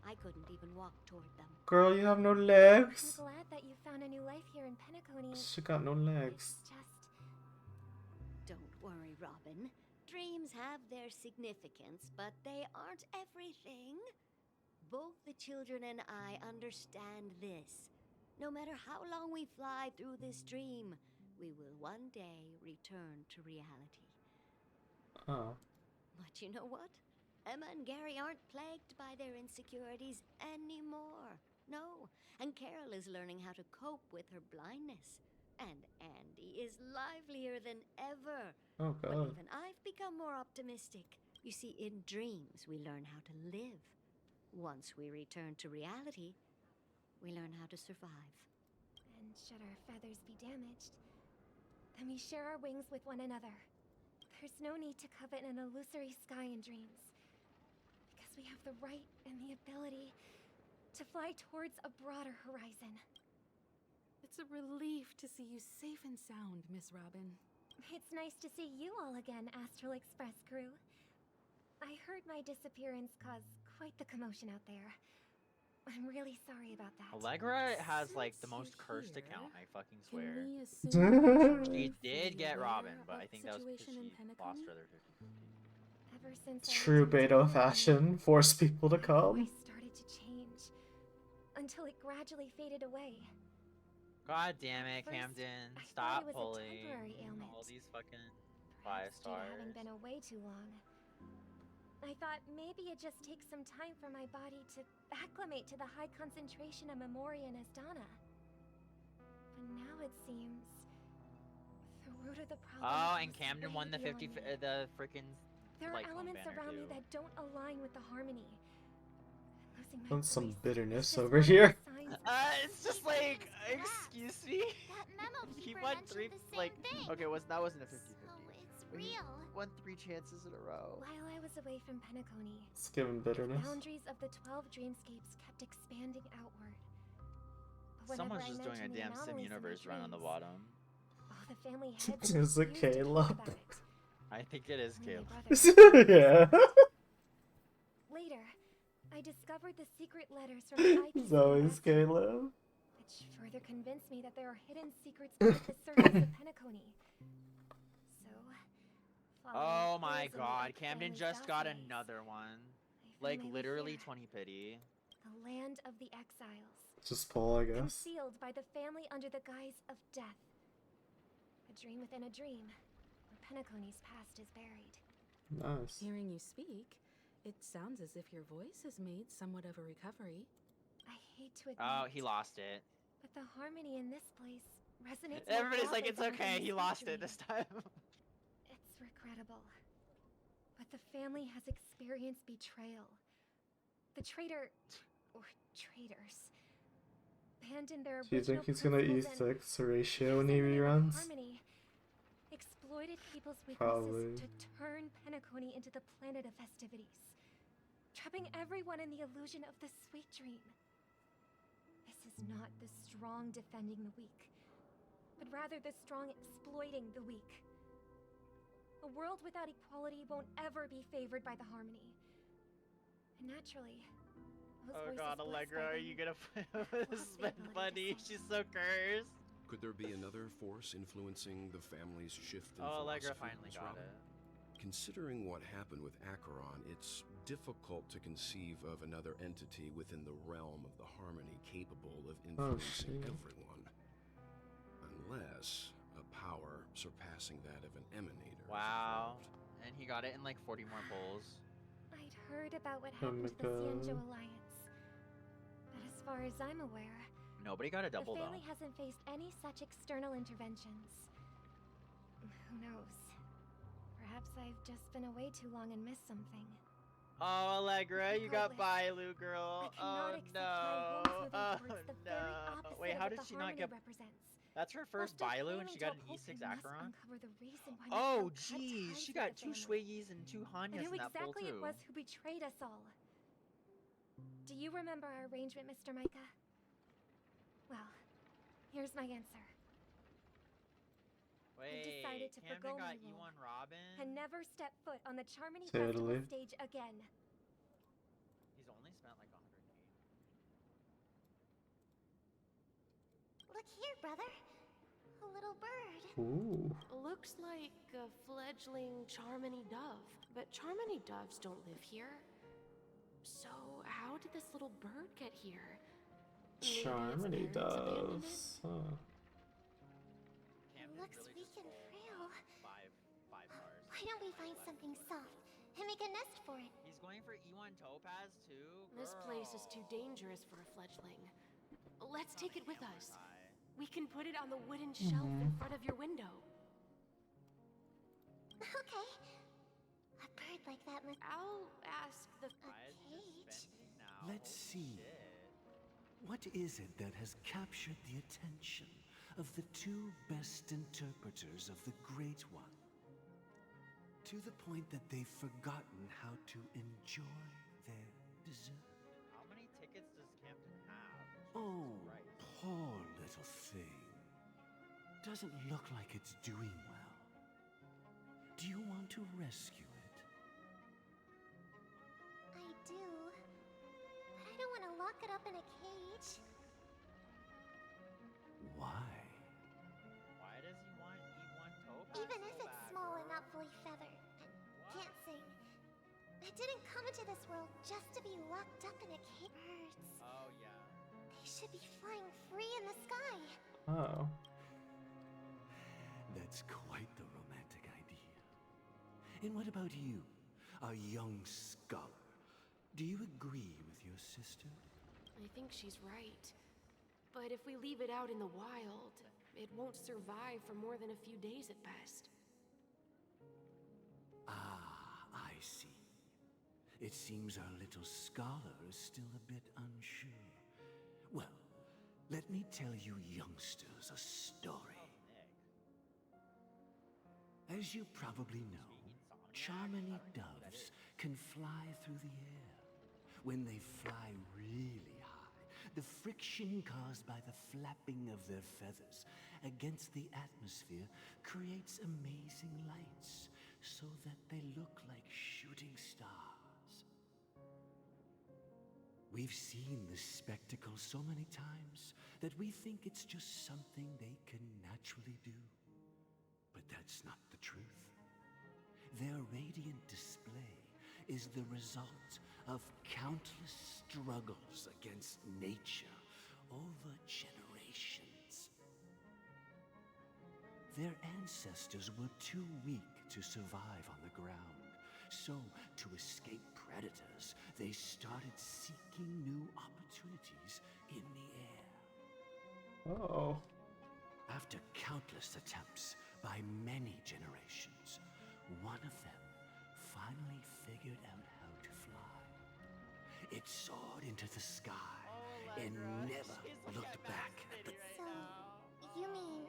I couldn't even walk toward them. Girl, you have no I'm legs. glad that you found a new life here in Penacony. She got no legs. It's just... Don't worry, Robin. Dreams have their significance, but they aren't everything. Both the children and I understand this. No matter how long we fly through this dream, we will one day return to reality. Oh. But you know what? Emma and Gary aren't plagued by their insecurities anymore. No, and Carol is learning how to cope with her blindness. And Andy is livelier than ever. Oh, But God. even I've become more optimistic. You see, in dreams, we learn how to live. Once we return to reality, we learn how to survive. And should our feathers be damaged, then we share our wings with one another. There's no need to covet an illusory sky in dreams. Because we have the right and the ability to fly towards a broader horizon. It's a relief to see you safe and sound, Miss Robin. It's nice to see you all again, Astral Express crew. I heard my disappearance caused quite the commotion out there. I'm really sorry about that. Allegra has like the Since most you're cursed here, account, I fucking Can swear. we assume that you're She fully did get aware Robin, but of I the think that was because situation in she lost Penacony? her other 50-50. Ever since True Beto fashion. Force people to my come. voice started to change until it gradually faded away. God damn it, First, Camden. I thought Stop it was a pulling temporary ailment. all these fucking Perhaps 5 due to having stars. been away too long. I thought maybe it just takes some time for my body to acclimate to the high concentration of Memoria and Asdana. But now it seems the root of the problem Oh, goes and Camden won the way 50 beyond me. the freaking There are light cone elements banner around me too. that don't align with the harmony. Losing my Want some voice bitterness is just over one of the here. signs. It's just like, excuse me? He won 3, like, okay, that wasn't a 50-50. It's But he real. won 3 chances in a row. While I was away from Penacony, Let's give him bitterness. the boundaries of the 12 dreamscapes kept expanding outward. But whenever Someone's I just doing a mentioned the damn sim anomalies in my universe run on the dreams, bottom. all the family heads Is it refused to talk Caleb? about it. I think it is Only my Caleb. brother. Yeah. Later, I discovered the secret letters from the IP It's always Caleb. which further convinced me that there are hidden secrets beneath the surface of Penacony. So, Oh following my clues in the god, Ike Camden family's just got dossiers, another one. I Like, found my way literally here, 20 pity. the land of the exiles. Just pull, I guess. Concealed by the family under the guise of death. A dream within a dream, where Penacony's past is buried. Nice. Hearing you speak, it sounds as if your voice has made somewhat of a recovery. I hate to admit Oh, he lost it. but the harmony in this place resonates more Everybody's like, broadly it's than okay, within he the lost sweet it this dream. time. It's regrettable. But the family has experienced betrayal. The traitor, or traitors, abandoned their Do you original think he's gonna principles and, E6 ratio when using he the name of reruns? harmony, exploited people's Probably. weaknesses to turn Penacony into the planet of festivities, trapping everyone in the illusion of the sweet dream. This is not the strong defending the weak, but rather the strong exploiting the weak. A world without equality won't ever be favored by the harmony. And naturally, those Oh voices god, blessed Allegra, by are them you gonna lost the spend ability to money? sound. She's so cursed. Could there be another force influencing the family's shift in Oh, Allegra philosophy, finally Miss got Robin? it. Considering what happened with Acheron, it's difficult to conceive of another entity within the realm of the harmony capable of influencing shit. everyone. Unless a power surpassing that of an emanator is Wow. involved. And he got it in like 40 more pulls. I'd heard about what happened to the Xianzhou Alliance. But as far as I'm aware, Nobody got a double the family though. hasn't faced any such external interventions. Who knows? Perhaps I've just been away too long and missed something. Oh, Allegra, you got Regardless, Bailu, girl. I cannot Oh accept my no. woes moving Oh towards the very no. opposite Wait, of how what did the she not harmony get? represents. That's her While first still Bailu and claiming she to got an uphold, E6 I must Acheron? uncover the reason why Oh, Mr. cut geez. ties She with got the 2 family. Shueis and 2 And Hanyas who in that pull exactly too. it was who betrayed us all. Do you remember our arrangement, Mr. Micah? Well, here's my answer. Wait, I've decided to Camden forgo got my role E1 Robin? and never step foot on the Charmony Totally. Festival stage again. He's only spent like 100K. Look here, brother. A little bird. Ooh. Looks like a fledgling Charmony dove, but Charmony doves don't live here. So how did this little bird get here? Maybe its Charmony parents abandoned it? does. Huh. It looks weak and frail. 5 stars. Why don't we find something soft and make a nest for it? He's going for E1 Topaz too? This place is too dangerous for a fledgling. Let's take it with us. We can put it on the wooden shelf in front of your window. Okay. A bird like that must... I'll ask the... cage? Let's see. What is it that has captured the attention of the 2 best interpreters of the Great One? To the point that they've forgotten how to enjoy their dessert. How many tickets does Camden have? Oh, Christ. poor little thing. Doesn't look like it's doing well. Do you want to rescue it? I do. But I don't want to lock it up in a cage. Why? Why does he want E1 Topaz? Even if so it's bad, small girl? and not fully feathered and can't sing, that didn't come into this world just to be locked up in a cave. Birds. Oh yeah. They should be flying free in the sky. Oh. That's quite the romantic idea. And what about you, a young scholar? Do you agree with your sister? I think she's right. But if we leave it out in the wild, it won't survive for more than a few days at best. Ah, I see. It seems our little scholar is still a bit unsure. Well, let me tell you youngsters a story. As you probably know, Charmony doves can fly through the air. When they fly really high, the friction caused by the flapping of their feathers against the atmosphere creates amazing lights so that they look like shooting stars. We've seen this spectacle so many times that we think it's just something they can naturally do. But that's not the truth. Their radiant display is the result of countless struggles against nature over generations. Their ancestors were too weak to survive on the ground, so to escape predators, they started seeking new opportunities in the air. Oh. After countless attempts by many generations, one of them finally figured out how to fly. It soared into the sky and never looked back at the... So, you mean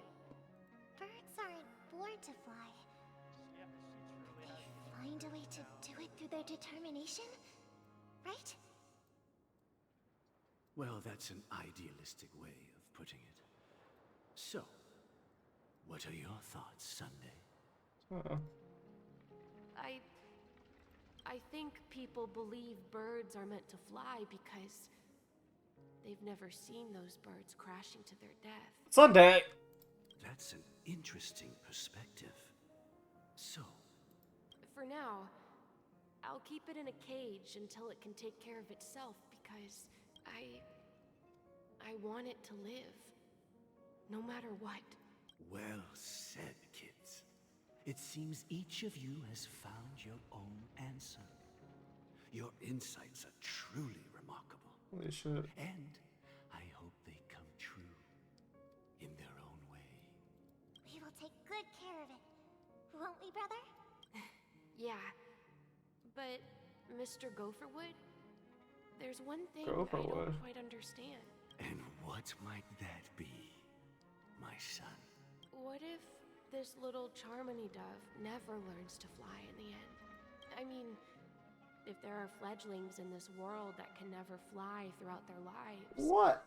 birds aren't born to fly? They find a way to do it through their determination, right? Well, that's an idealistic way of putting it. So, what are your thoughts, Sunday? I think people believe birds are meant to fly because they've never seen those birds crashing to their death. Sunday! That's an interesting perspective. So, For now, I'll keep it in a cage until it can take care of itself because I want it to live. No matter what. well said, kids. It seems each of you has found your own answer. Your insights are truly remarkable. Holy shit. And I hope they come true in their own way. We will take good care of it, won't we, brother? Yeah, but Mr. Gopherwood, there's one thing I Gopherwood. don't quite understand. And what might that be, my son? What if this little Charmony dove never learns to fly in the end? I mean, if there are fledglings in this world that can never fly throughout their lives... What?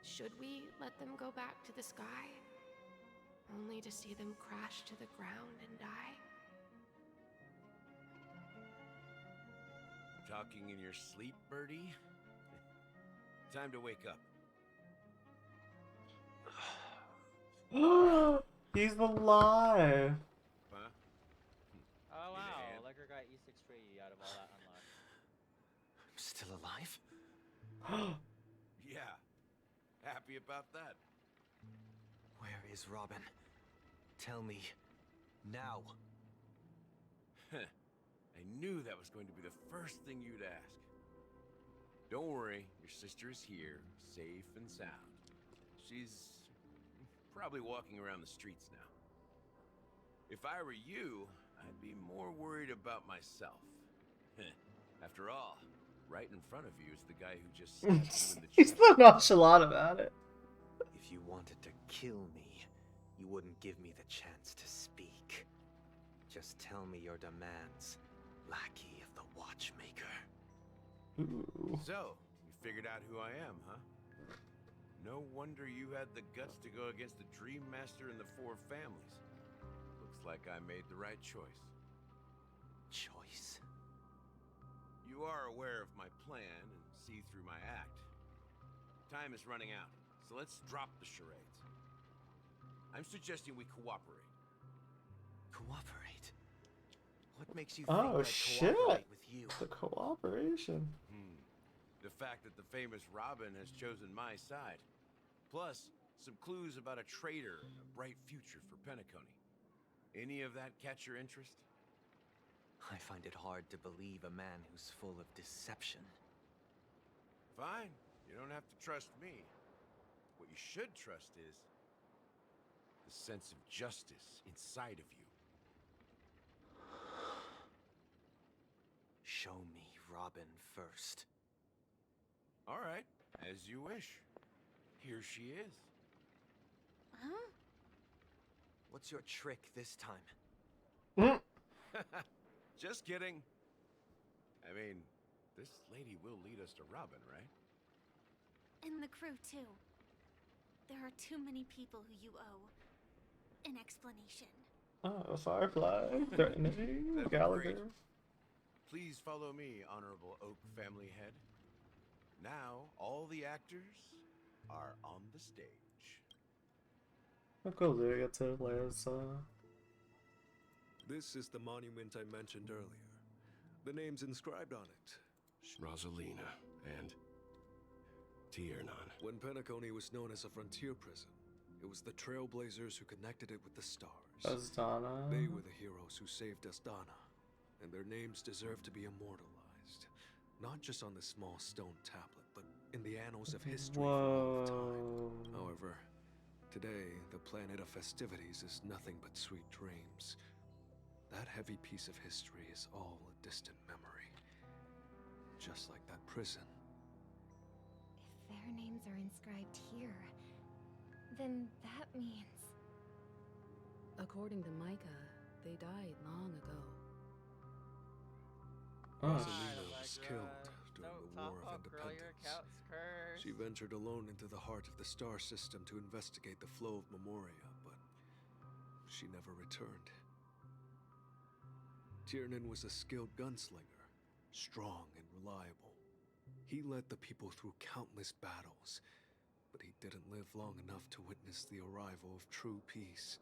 Should we let them go back to the sky? Only to see them crash to the ground and die? Talking in your sleep, Birdie? Time to wake up. He's alive! Huh? Oh wow, hand? Ledger got E6 free out of all that unlocked. I'm still alive? Yeah. Happy about that. Where is Robin? Tell me. Now. I knew that was going to be the first thing you'd ask. Don't worry, your sister is here, safe and sound. She's probably walking around the streets now. If I were you, I'd be more worried about myself. After all, right in front of you is the guy who just stabbed you in the He's chest. so nonchalant about it. If you wanted to kill me, you wouldn't give me the chance to speak. Just tell me your demands, lackey of the Watchmaker. Ooh. So, you figured out who I am, huh? No wonder you had the guts to go against the Dream Master and the Four Families. Looks like I made the right choice. Choice? You are aware of my plan and see through my act. Time is running out, so let's drop the charades. I'm suggesting we cooperate. Cooperate? What makes you Oh think I'd shit! cooperate with you? The cooperation. The fact that the famous Robin has chosen my side. Plus, some clues about a traitor and a bright future for Penacony. Any of that catch your interest? I find it hard to believe a man who's full of deception. Fine. You don't have to trust me. What you should trust is the sense of justice inside of you. Show me Robin first. All right, as you wish. Here she is. Huh? What's your trick this time? Just kidding. I mean, this lady will lead us to Robin, right? And the crew, too. There are too many people who you owe an explanation. Oh, Firefly threatening That'd be Gallagher. great. Please follow me, Honorable Oak family head. Now, all the actors are on the stage. How cool do we get to play as, This is the monument I mentioned earlier. The names inscribed on it. Rosalina and Tiernan. When Penacony was known as a frontier prison, it was the Trailblazers who connected it with the stars. Asdana. They were the heroes who saved Asdana, and their names deserve to be immortalized. Not just on this small stone tablet, but in the annals of history for all of time. However, today, the planet of festivities is nothing but sweet dreams. That heavy piece of history is all a distant memory. Just like that prison. If their names are inscribed here, then that means... According to Micah, they died long ago. Rosalina was killed during the War of Independence. She ventured alone into the heart of the star system to investigate the flow of Memoria, but she never returned. Tiernan was a skilled gunslinger, strong and reliable. He led the people through countless battles, but he didn't live long enough to witness the arrival of true peace.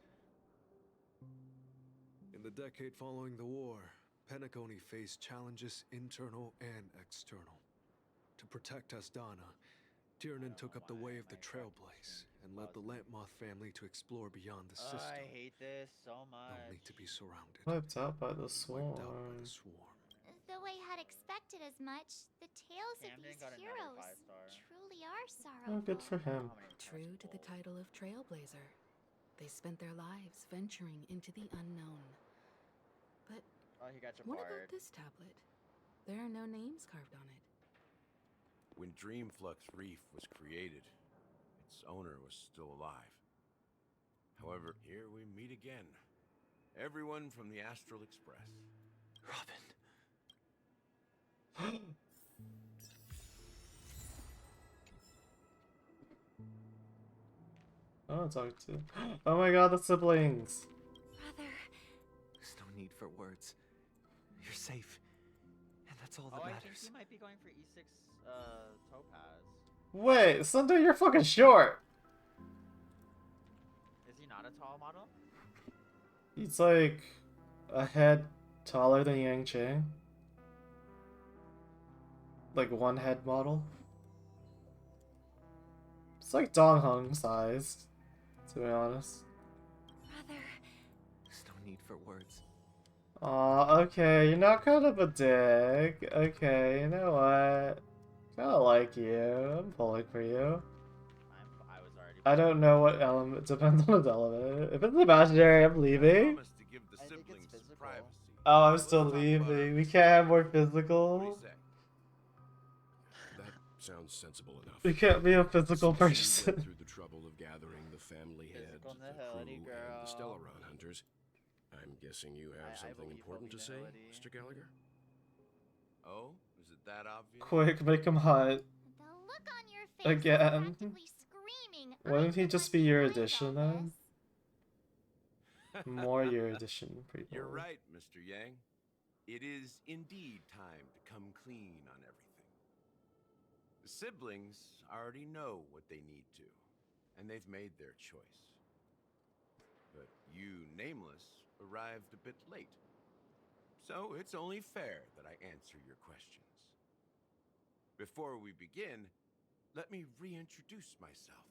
In the decade following the war, Penacony faced challenges internal and external. To protect Asdana, Tiernan took up the way of the Trailblaze and led the Lampmoth family to explore beyond the system. I hate this so much. Only to be surrounded. Wiped out by the swarm. Though I had expected as much, the tales of Camden these got another heroes 5-star. truly are Oh, sorrowful. good for him. True to the title of Trailblazer, they spent their lives venturing into the unknown. But Oh, he got your what part. about this tablet? There are no names carved on it. When Dreamflux Reef was created, its owner was still alive. However, here we meet again. Everyone from the Astral Express. Robin. I want to talk to. Oh my god, the siblings! Brother. There's no need for words. You're safe. And that's all that I think matters. he might be going for E6 Topaz. Wait, Sunday, you're fucking short! Is he not a tall model? He's like a head taller than Yang Chang. Like one head model. It's like Dong Hung sized, to be honest. Brother. There's no need for words. Aw, okay, you're not kind of a dick. Okay, you know what? I like you. I'm pulling for you. I was already. I don't know what element. Depends on the element. If it's imaginary, I'm leaving. Promise to give the siblings some privacy. Oh, I'm still leaving. We can't have more physical. That sounds sensible enough. We can't be a physical Since you person. went through the trouble of gathering the family heads, the crew, and the Stellaron hunters, I'm guessing you have something important to say, Mr. Gallagher? Oh, is it that obvious? Quick, make him hot. The look on your face Again. is practically screaming. Wouldn't he just be your addition then? More your addition, people. You're right, Mr. Yang. It is indeed time to come clean on everything. The siblings already know what they need to, and they've made their choice. But you, Nameless, arrived a bit late. So it's only fair that I answer your questions. Before we begin, let me reintroduce myself.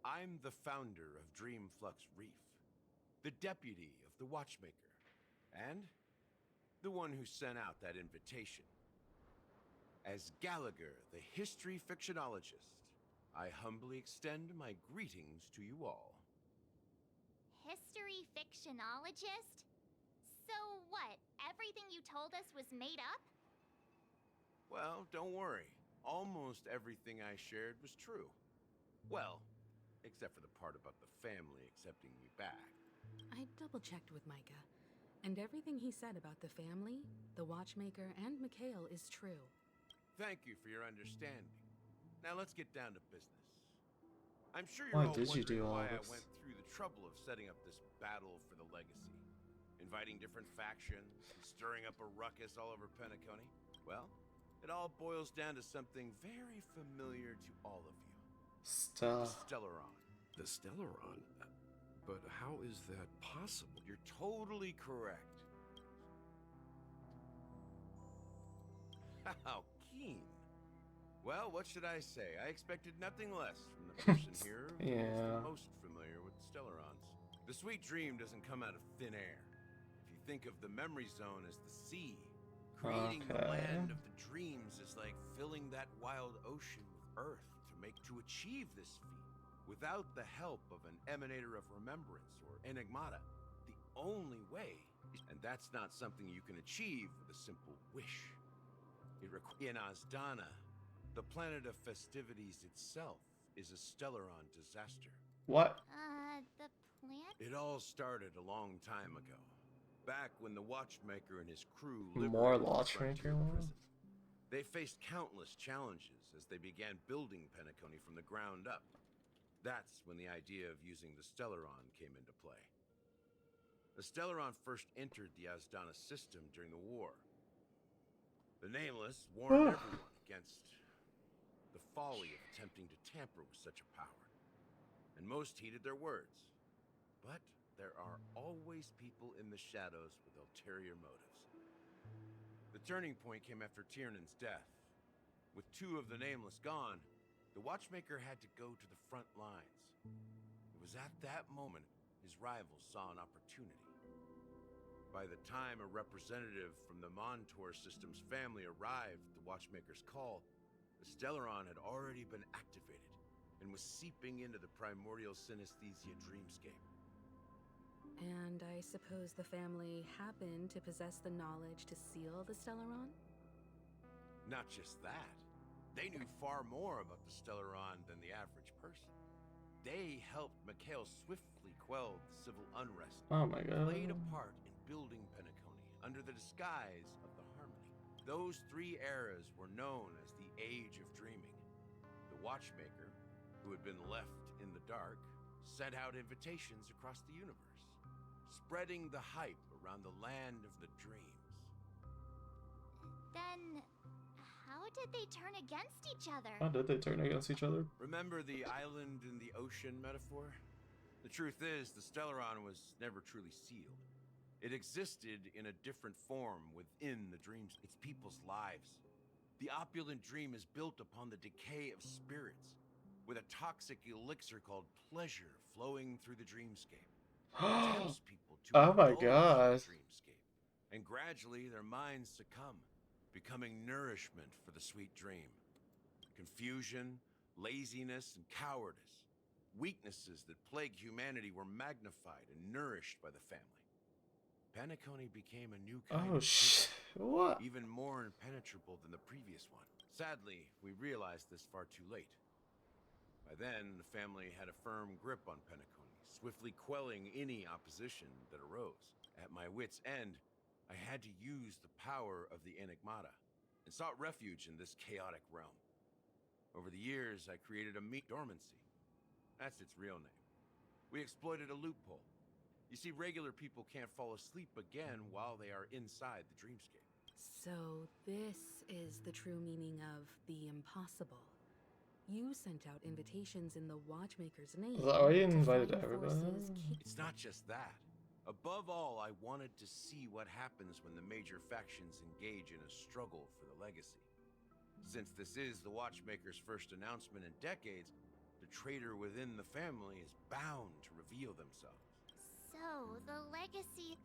I'm the founder of Dreamflux Reef, the deputy of the Watchmaker, and the one who sent out that invitation. As Gallagher, the history fictionologist, I humbly extend my greetings to you all. History fictionologist? So what? Everything you told us was made up? Well, don't worry. Almost everything I shared was true. Well, except for the part about the family accepting me back. I double-checked with Micah, and everything he said about the family, the Watchmaker, and Mikhail is true. Thank you for your understanding. Now let's get down to business. I'm sure you're Why all did you wondering do all why I this? went through the trouble of setting up this battle for the legacy. Inviting different factions, and stirring up a ruckus all over Penacony. Well, it all boils down to something very familiar to all of you. The Stellaron. The Stellaron? But how is that possible? You're totally correct. How keen. Well, what should I say? I expected nothing less from the person here who is the most familiar with the Stellarons. The sweet dream doesn't come out of thin air. If you think of the memory zone as the sea, creating the land of the dreams is like filling that wild ocean with earth to achieve this feat. Without the help of an emanator of remembrance or enigmata, the only way is, and that's not something you can achieve with a simple wish. In Azdana, the planet of festivities itself is a Stellaron disaster. What? The plant? It all started a long time ago. Back when the Watchmaker and his crew More liberated the Watchmaker frontier ones? prison. They faced countless challenges as they began building Penacony from the ground up. That's when the idea of using the Stellaron came into play. The Stellaron first entered the Azdana system during the war. The Nameless warned everyone against the folly of attempting to tamper with such a power, and most heeded their words. But there are always people in the shadows with ulterior motives. The turning point came after Tiernan's death. With two of the Nameless gone, the Watchmaker had to go to the front lines. It was at that moment his rivals saw an opportunity. By the time a representative from the Montour System's family arrived at the Watchmaker's call, the Stellaron had already been activated and was seeping into the primordial synesthesia dreamscape. And I suppose the family happened to possess the knowledge to seal the Stellaron? Not just that. They knew far more about the Stellaron than the average person. They helped Mikhail swiftly quell the civil unrest. Oh my god. Played a part in building Penacony under the disguise of the Harmony. Those three eras were known as the Age of Dreaming. The Watchmaker, who had been left in the dark, sent out invitations across the universe, spreading the hype around the land of the dreams. Then, how did they turn against each other? How did they turn against each other? Remember the island in the ocean metaphor? The truth is, the Stellaron was never truly sealed. It existed in a different form within the dreams. It's people's lives. The opulent dream is built upon the decay of spirits, with a toxic elixir called pleasure flowing through the dreamscape. It tempts people to Oh my indulge god. in the dreamscape, and gradually their minds succumb, becoming nourishment for the sweet dream. Confusion, laziness, and cowardice, weaknesses that plague humanity, were magnified and nourished by the family. Penacony became a new kind of prison, What? even more impenetrable than the previous one. Sadly, we realized this far too late. By then, the family had a firm grip on Penacony, swiftly quelling any opposition that arose. At my wit's end, I had to use the power of the Enigmata, and sought refuge in this chaotic realm. Over the years, I created a dormancy. That's its real name. We exploited a loophole. You see, regular people can't fall asleep again while they are inside the dreamscape. So this is the true meaning of the impossible. You sent out invitations in the Watchmaker's name. Is that why you to invited fight everybody? forces It's not just that. Above all, I wanted to see what happens when the major factions engage in a struggle for the legacy. Since this is the Watchmaker's first announcement in decades, the traitor within the family is bound to reveal themselves. So, the legacy...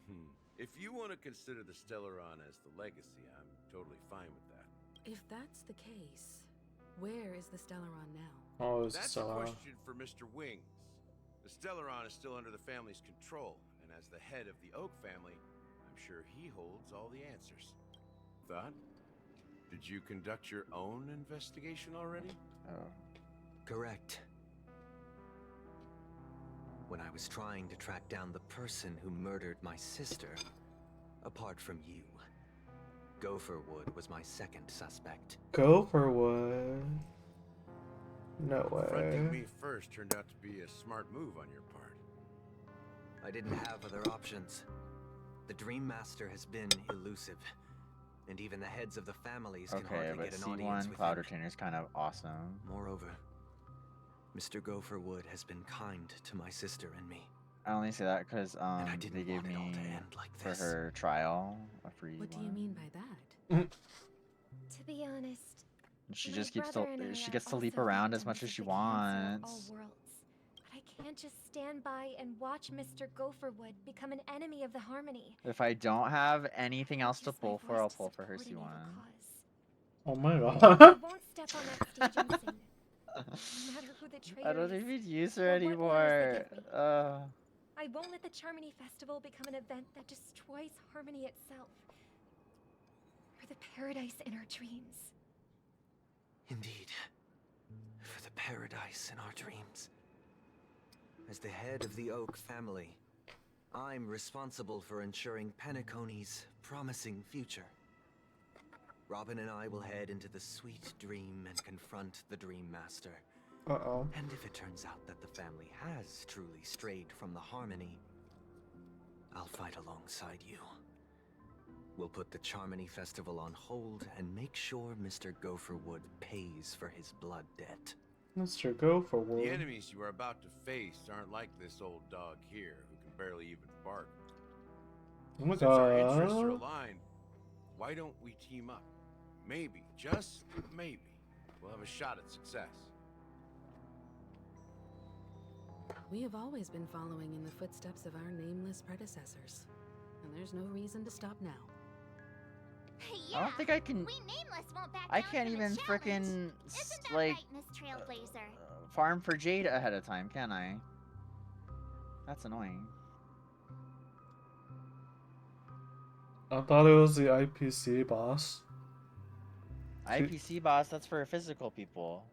If you want to consider the Stellaron as the legacy, I'm totally fine with that. If that's the case, where is the Stellaron now? Oh, it's That's a question for Mr. Wings. The Stellaron is still under the family's control, and as the head of the Oak family, I'm sure he holds all the answers. Thought? Did you conduct your own investigation already? Oh. Correct. When I was trying to track down the person who murdered my sister, apart from you, Gopherwood was my second suspect. Gopherwood? No Confronting way. me first turned out to be a smart move on your part. I didn't have other options. The Dream Master has been elusive, and even the heads of the families can Okay, hardly but get an audience C1 with Cloud him. Retainer is kind of awesome. Moreover, Mr. Gopherwood has been kind to my sister and me. I only say that because they gave me for her trial a free What do one. you mean by that? To be honest, She my just keeps brother to and I she are gets to leap also around as victims much as of she the Council of wants. All Worlds. But I can't just stand by and watch Mr. Gopherwood become an enemy of the Harmony. If I don't have anything else to pull for, I'll pull for her support an C1. evil cause. Oh my I god. won't step on that stage and sing. No matter who the traitor I don't is, even use her or what orders anymore. they give me. I won't let the Charmony Festival become an event that destroys Harmony itself. Or the paradise in our dreams. Indeed. For the paradise in our dreams. As the head of the Oak family, I'm responsible for ensuring Penacony's promising future. Robin and I will head into the sweet dream and confront the Dream Master. Uh-oh. And if it turns out that the family has truly strayed from the Harmony, I'll fight alongside you. We'll put the Charmony Festival on hold and make sure Mr. Gopherwood pays for his blood debt. Mr. Gopherwood. The enemies you are about to face aren't like this old dog here, who can barely even bark. Oh my Since our interests are god. aligned, why don't we team up? Maybe, just maybe, we'll have a shot at success. We have always been following in the footsteps of our nameless predecessors, and there's no reason to stop now. Yeah, I don't think I can. we Nameless won't back I down can't from the even challenge. frickin' Isn't that like right, Miss Trailblazer? farm for Jade ahead of time, can I? That's annoying. I thought it was the IPC boss. IPC boss, that's for physical people.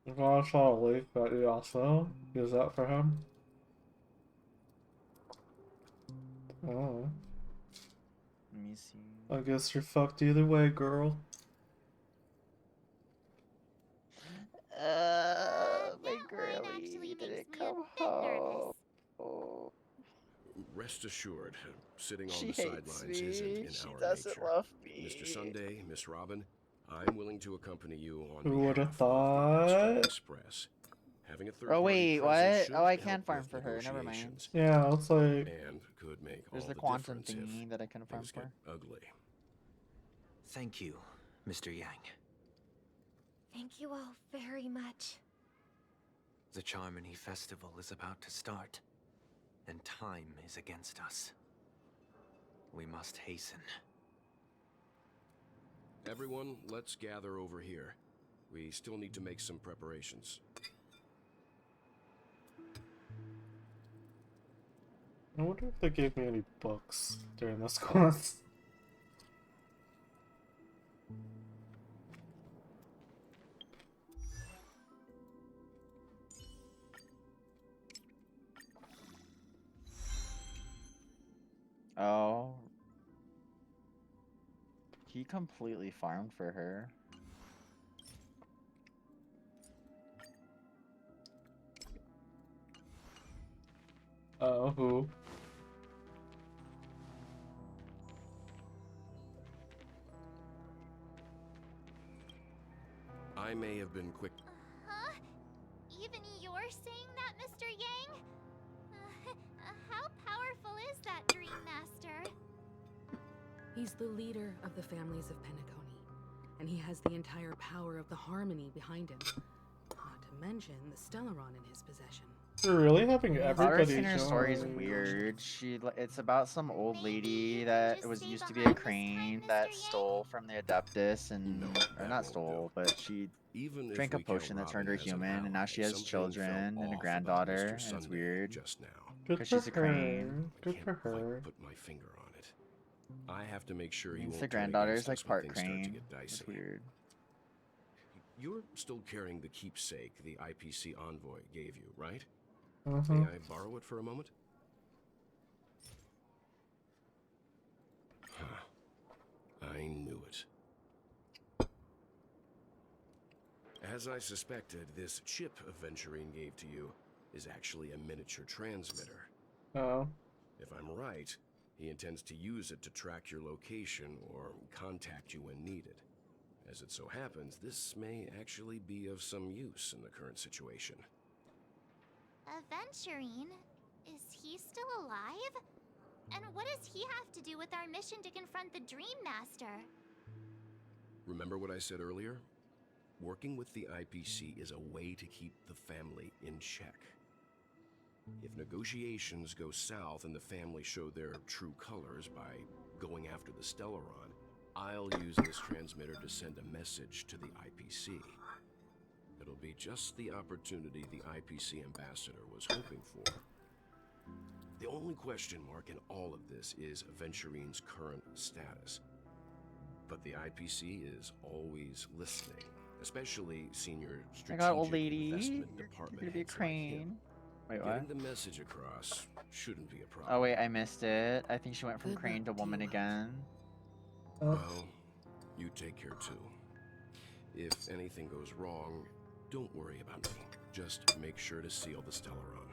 I saw a leak that you also use that for him. Oh. Let me see. I guess you're fucked either way, girl. My girlie didn't come home. Oh. Rest assured, sitting on She the hates sidelines isn't me. in She our doesn't nature. love me. Mr. Sunday, Miss Robin, I'm willing to accompany you on Who would have behalf of the Astral thought? Express. Having a Oh third-party wait, presence what? should Oh, I help can farm with for her. Never mind. negotiations. Yeah, it's like And could make There's all the the quantum difference if thingy that I can farm things for. get ugly. Thank you, Mr. Yang. Thank you all very much. The Charmony Festival is about to start, and time is against us. We must hasten. Everyone, let's gather over here. We still need to make some preparations. I wonder if they gave me any books during this class. Oh. He completely farmed for her. Who? I may have been quick. Huh? Even you're saying that, Mr. Yang? How powerful is that Dream Master? He's the leader of the families of Penacony, and he has the entire power of the Harmony behind him. Not to mention the Stellaron in his possession. We're really having everybody Her story is join. weird. It's about some old lady that used to be a crane that stole from the Adeptus and or not stole, but she drank a potion that turned her human, and now she has children and a granddaughter, and it's weird. Just now. Good for She's a crane. Good for her. Put my finger on it. I have to make sure he won't The turn granddaughter against is like us when part things start to crane. get dicey. It's weird. You're still carrying the keepsake the IPC envoy gave you, right? Mm-hmm. May I borrow it for a moment? Huh. I knew it. As I suspected, this chip Aventurine gave to you is actually a miniature transmitter. Oh. If I'm right, he intends to use it to track your location or contact you when needed. As it so happens, this may actually be of some use in the current situation. Aventurine? Is he still alive? And what does he have to do with our mission to confront the Dream Master? Remember what I said earlier? Working with the IPC is a way to keep the family in check. If negotiations go south and the family show their true colors by going after the Stellaron, I'll use this transmitter to send a message to the IPC. It'll be just the opportunity the IPC ambassador was hoping for. The only question mark in all of this is Aventurine's current status. But the IPC is always listening, especially senior strategic old lady. investment You're department gonna be a heads like crane. him. Wait, what? Getting the message across shouldn't be a problem. Oh wait, I missed it. I think she went from crane to woman again. Well, you take care too. If anything goes wrong, don't worry about me. Just make sure to seal the Stellaron.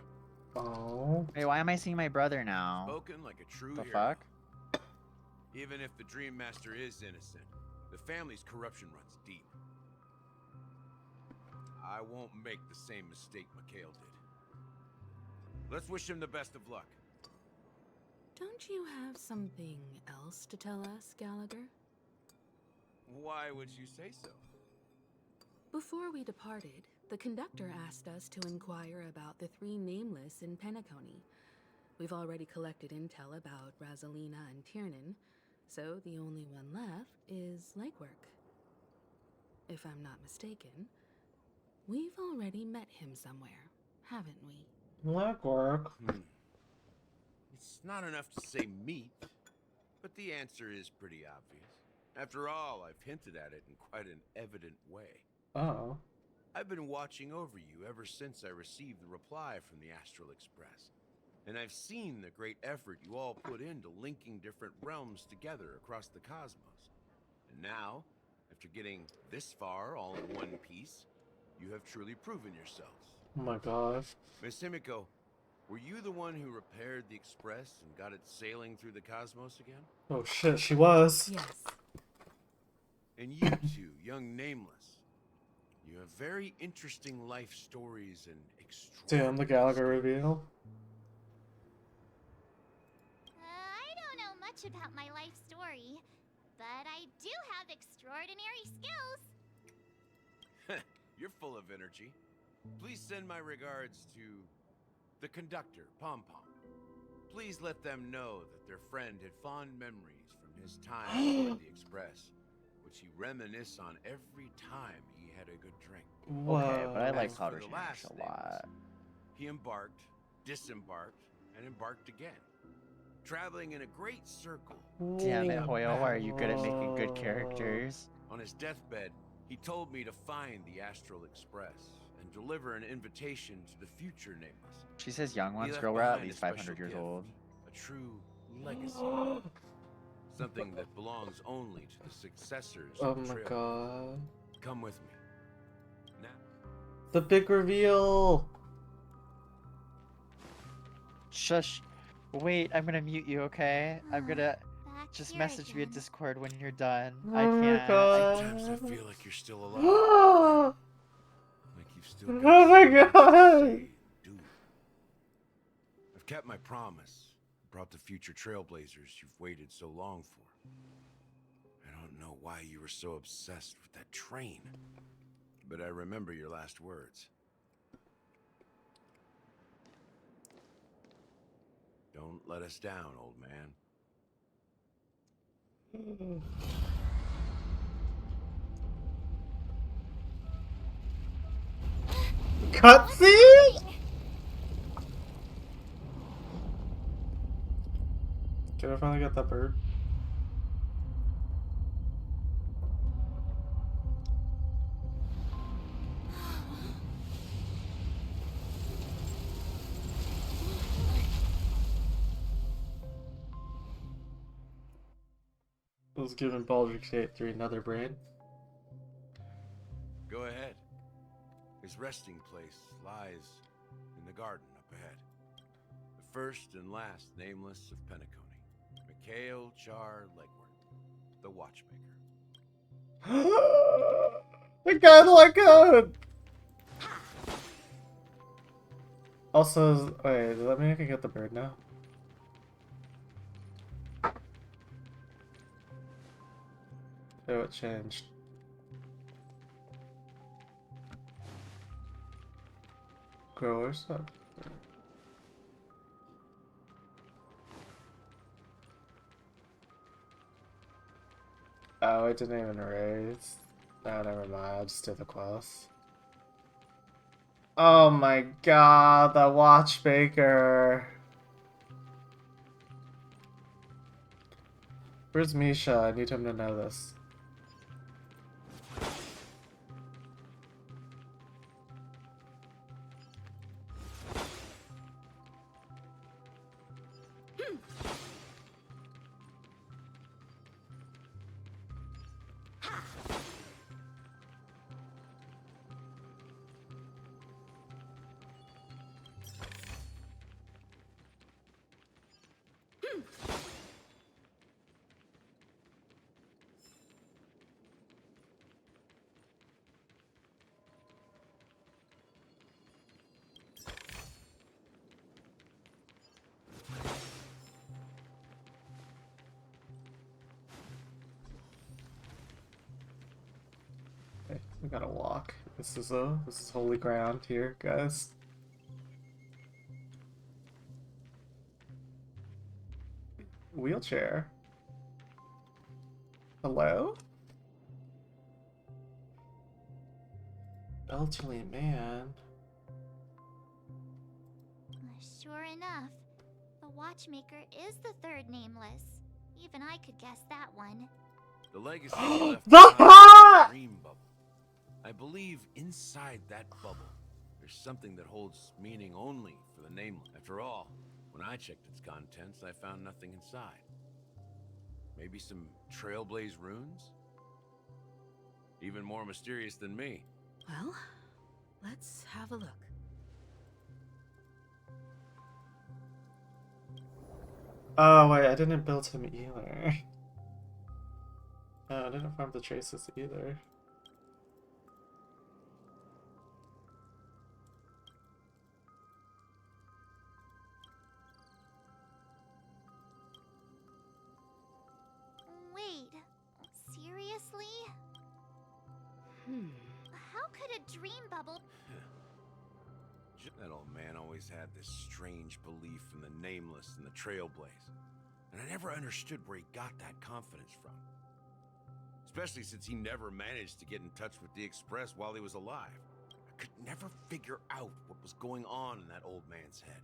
Oh. Wait, why am I seeing my brother now? Spoken like a true The hero. fuck? Even if the Dream Master is innocent, the family's corruption runs deep. I won't make the same mistake Mikhail did. Let's wish him the best of luck. Don't you have something else to tell us, Gallagher? Why would you say so? Before we departed, the conductor asked us to inquire about the three nameless in Penacony. We've already collected intel about Rosalina and Tiernan, so the only one left is legwork. If I'm not mistaken, we've already met him somewhere, haven't we? Legwork. It's not enough to say meat, but the answer is pretty obvious. After all, I've hinted at it in quite an evident way. Oh. I've been watching over you ever since I received the reply from the Astral Express. And I've seen the great effort you all put into linking different realms together across the cosmos. And now, after getting this far all in one piece, you have truly proven yourselves. Oh my gosh. Miss Himiko, were you the one who repaired the Express and got it sailing through the cosmos again? Oh shit, she was. Yes. And you two, young Nameless, you have very interesting life stories and Damn, the Gallagher reveal. I don't know much about my life story, but I do have extraordinary skills. You're full of energy. Please send my regards to the conductor, Pom Pom. Please let them know that their friend had fond memories from his time aboard the Express, which he reminisce on every time he had a good drink. Okay, but I like As for Powder the Smash last a lot. He embarked, disembarked, and embarked again, traveling in a great circle. Damn it, Hoyo, why are you good at making good characters? On his deathbed, he told me to find the Astral Express and deliver an invitation to the future Nameless. She says young He ones, left girl, we're at behind a least special 500 years gift, old. A true legacy. Something that belongs only to the successors Oh of the my Trail. god. Come with me. Now. The big reveal! Shush. Wait, I'm gonna mute you, okay? I'm gonna just here message me at again. Discord when you're done. Oh I my can't. god. Sometimes I feel like you're still alive. Oh Like you've still got my something to god! say and do. I've kept my promise. Brought the future trailblazers you've waited so long for. I don't know why you were so obsessed with that train, but I remember your last words. Don't let us down, old man. Cutscene? Can I finally get that bird? I was giving Baldur's Gate 3 another brain. Go ahead. His resting place lies in the garden up ahead. The first and last nameless of Penacony. Mikhail Char Legward, the Watchmaker. The guy like good. Also, wait, does that mean I can get the bird now? Oh, it changed. Growers up. Oh, I didn't even raise. No, never mind. I'll just do the quest. Oh my god, the watchmaker. Where's Misha? I need him to know this. Okay, we gotta walk. This is holy ground here, guys. Wheelchair. Hello? Elderly man. Sure enough, the watchmaker is the third nameless. Even I could guess that one. The legacy left The hat! a dream bubble. I believe inside that bubble, there's something that holds meaning only for the nameless. After all, when I checked its contents, I found nothing inside. Maybe some trailblaze runes? Even more mysterious than me. Well, let's have a look. Oh wait, I didn't build him either. No, I didn't farm the traces either. Wait, seriously? How could a dream bubble... That old man always had this strange belief in the nameless and the trailblaze. And I never understood where he got that confidence from. Especially since he never managed to get in touch with the Express while he was alive. I could never figure out what was going on in that old man's head.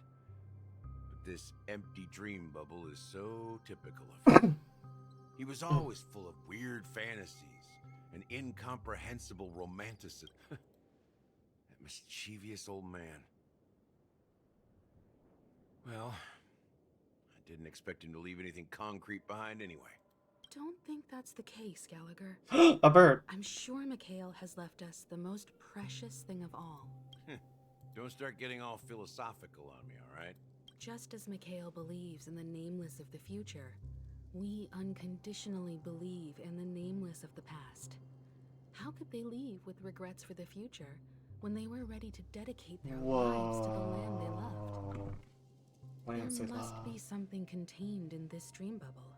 But this empty dream bubble is so typical of him. He was always full of weird fantasies and incomprehensible romanticism. That mischievous old man. Well, I didn't expect him to leave anything concrete behind anyway. Don't think that's the case, Gallagher. A bird. I'm sure Mikhail has left us the most precious thing of all. Don't start getting all philosophical on me, all right? Just as Mikhail believes in the nameless of the future, we unconditionally believe in the nameless of the past. How could they leave with regrets for the future when they were ready to dedicate their lives to the land they loved? There must be something contained in this dream bubble.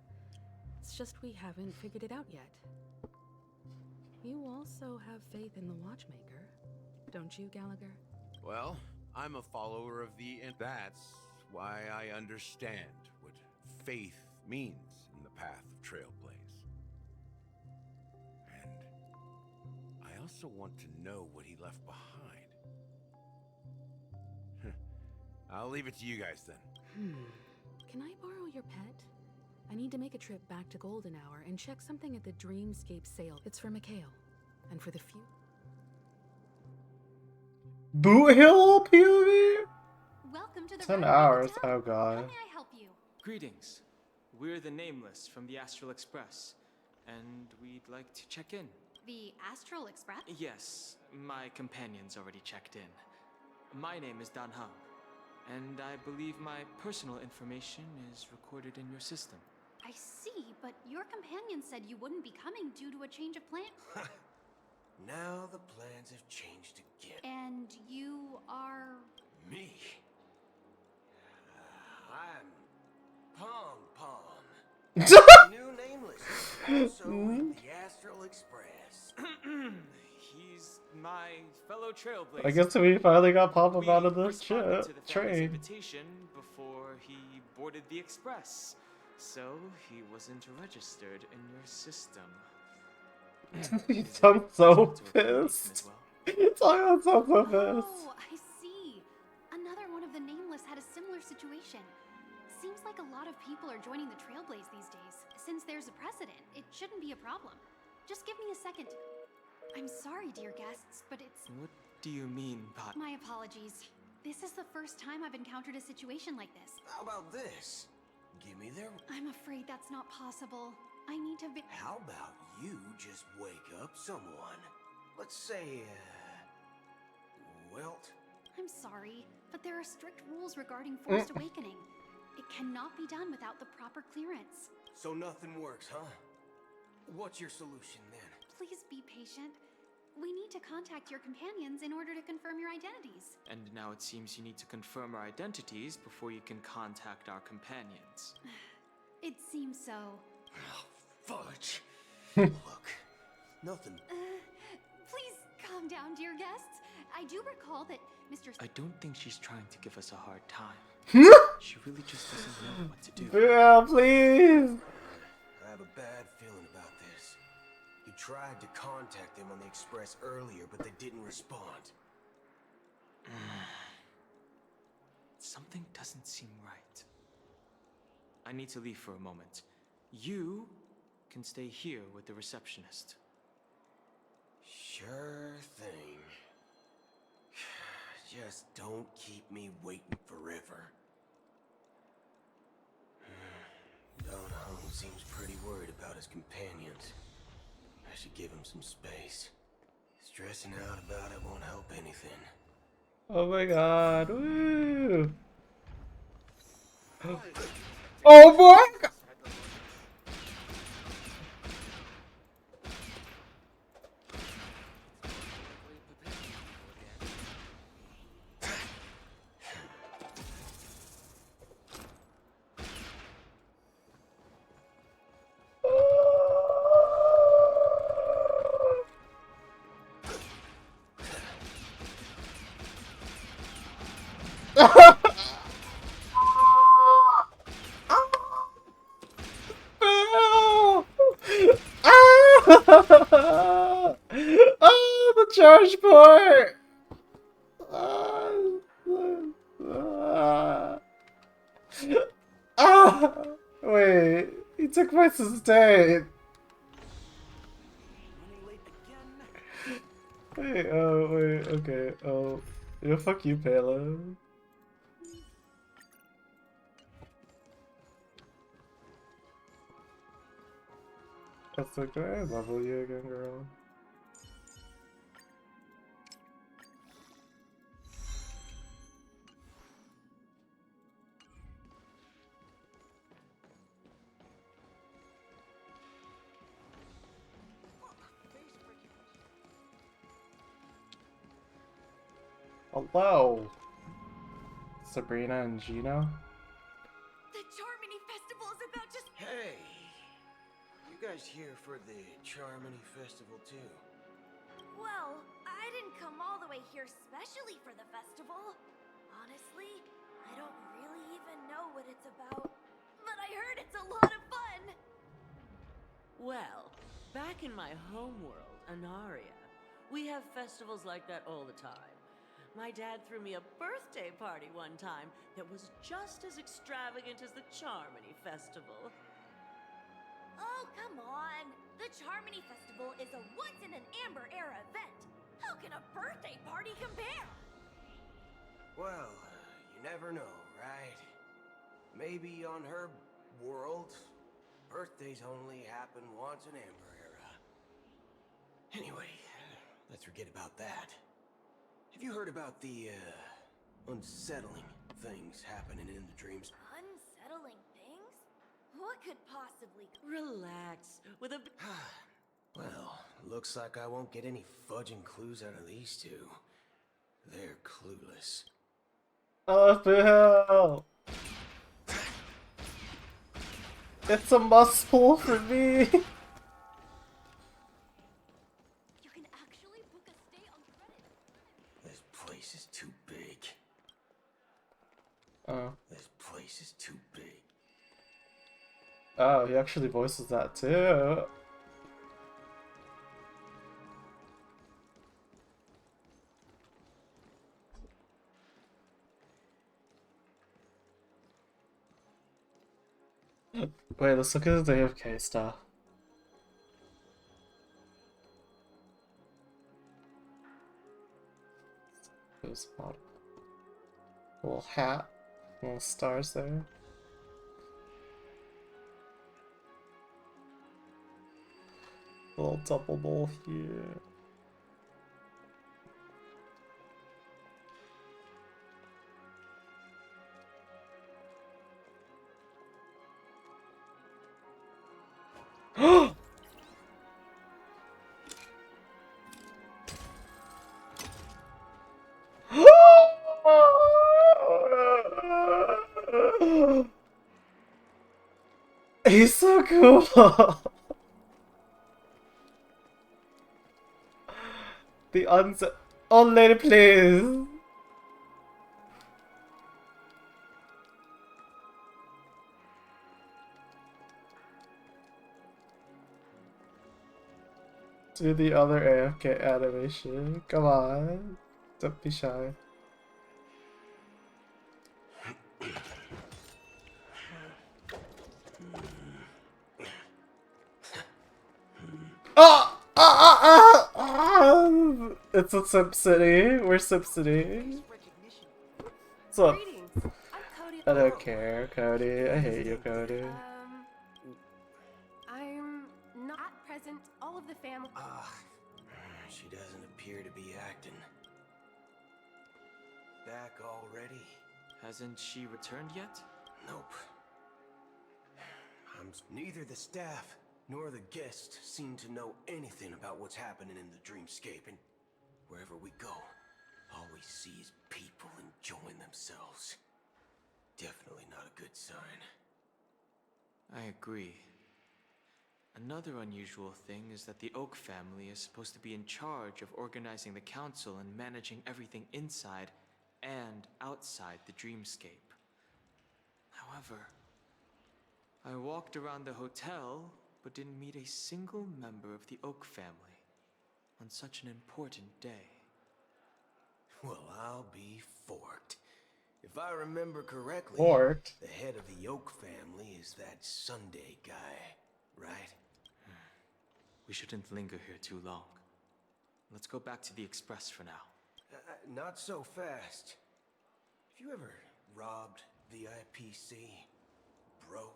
It's just we haven't figured it out yet. You also have faith in the Watchmaker, don't you, Gallagher? Well, I'm a follower of the... That's why I understand what faith means in the path of Trailblaze. And I also want to know what he left behind. I'll leave it to you guys then. Can I borrow your pet? I need to make a trip back to Golden Hour and check something at the Dreamscape sale. It's for Mikhail. And for the few... Boot Hill POV? Welcome to the 10 Red hours. Hotel. Oh god. How may I help you? Greetings. We're the Nameless from the Astral Express, and we'd like to check in. The Astral Express? Yes, my companion's already checked in. My name is Dan Hung, and I believe my personal information is recorded in your system. I see, but your companion said you wouldn't be coming due to a change of plan. Now the plans have changed again. And you are... Me? I'm Pom Pom. New Nameless. Also with the Astral Express. He's my fellow trailblazer. I guess we finally got Pop-Up out of this responded to the family's train. invitation before he boarded the express, so he wasn't registered in your system. I'm so pissed. I'm so pissed. Oh, I see. Another one of the Nameless had a similar situation. Seems like a lot of people are joining the Trailblaze these days. Since there's a precedent, it shouldn't be a problem. Just give me a second. I'm sorry, dear guests, but it's... What do you mean, Pot? My apologies. This is the first time I've encountered a situation like this. How about this? Give me their... I'm afraid that's not possible. I need to... How about you just wake up someone? Let's say, Wilt? I'm sorry, but there are strict rules regarding forced awakening. It cannot be done without the proper clearance. So nothing works, huh? What's your solution then? Please be patient. We need to contact your companions in order to confirm your identities. And now it seems you need to confirm our identities before you can contact our companions. It seems so. Oh, fudge. Look, nothing. Please calm down, dear guests. I do recall that Mr. I don't think she's trying to give us a hard time. She really just doesn't know what to do. Yeah, please. I have a bad feeling about this. You tried to contact them on the express earlier, but they didn't respond. Something doesn't seem right. I need to leave for a moment. You can stay here with the receptionist. Sure thing. Just don't keep me waiting forever. Don Hung seems pretty worried about his companions. I should give him some space. Stressing out about it won't help anything. Oh my god. Woo. Oh my god. Oh, the charge port! Wait, he took my sustain. Hey, oh, wait, okay, oh. Yeah, fuck you, Palo. That's okay, I level you again, girl. Hello, Sabrina and Gino. guys here for the Charmony Festival too? Well, I didn't come all the way here specially for the festival. Honestly, I don't really even know what it's about. But I heard it's a lot of fun! Well, back in my homeworld, Anaria, we have festivals like that all the time. My dad threw me a birthday party one time that was just as extravagant as the Charmony Festival. Oh, come on! The Charmony Festival is a once-in-an-Amber Era event! How can a birthday party compare? Well, you never know, right? Maybe on her world, birthdays only happen once in Amber Era. Anyway, let's forget about that. Have you heard about the, unsettling things happening in the dreams? Unsettling things? What could possibly... Relax. With a... Well, looks like I won't get any fudging clues out of these two. They're clueless. Oh, Phil! It's a must pull for me! You can actually book a stay on credit. This place is too big. Oh. This place is too big. Oh, he actually voices that too. Wait, let's look at the AFK stuff. There's a little hat, little stars there. Little double bowl here. He's so cool! The unset. Oh, lady, please! Do the other AFK animation. Come on. Don't be shy. Oh! It's a Sim City. We're Sim City. What's up? I don't care, Cody. I hate you, Cody. I'm not present. All of the family. She doesn't appear to be acting. Back already? Hasn't she returned yet? Nope. Neither the staff nor the guests seem to know anything about what's happening in the dreamscape, and wherever we go, all we see is people enjoying themselves. Definitely not a good sign. I agree. Another unusual thing is that the Oak family is supposed to be in charge of organizing the council and managing everything inside and outside the dreamscape. However, I walked around the hotel but didn't meet a single member of the Oak family on such an important day. Well, I'll be forked. If I remember correctly, Forked? the head of the Oak family is that Sunday guy, right? We shouldn't linger here too long. Let's go back to the Express for now. Not so fast. Have you ever robbed the IPC, bro?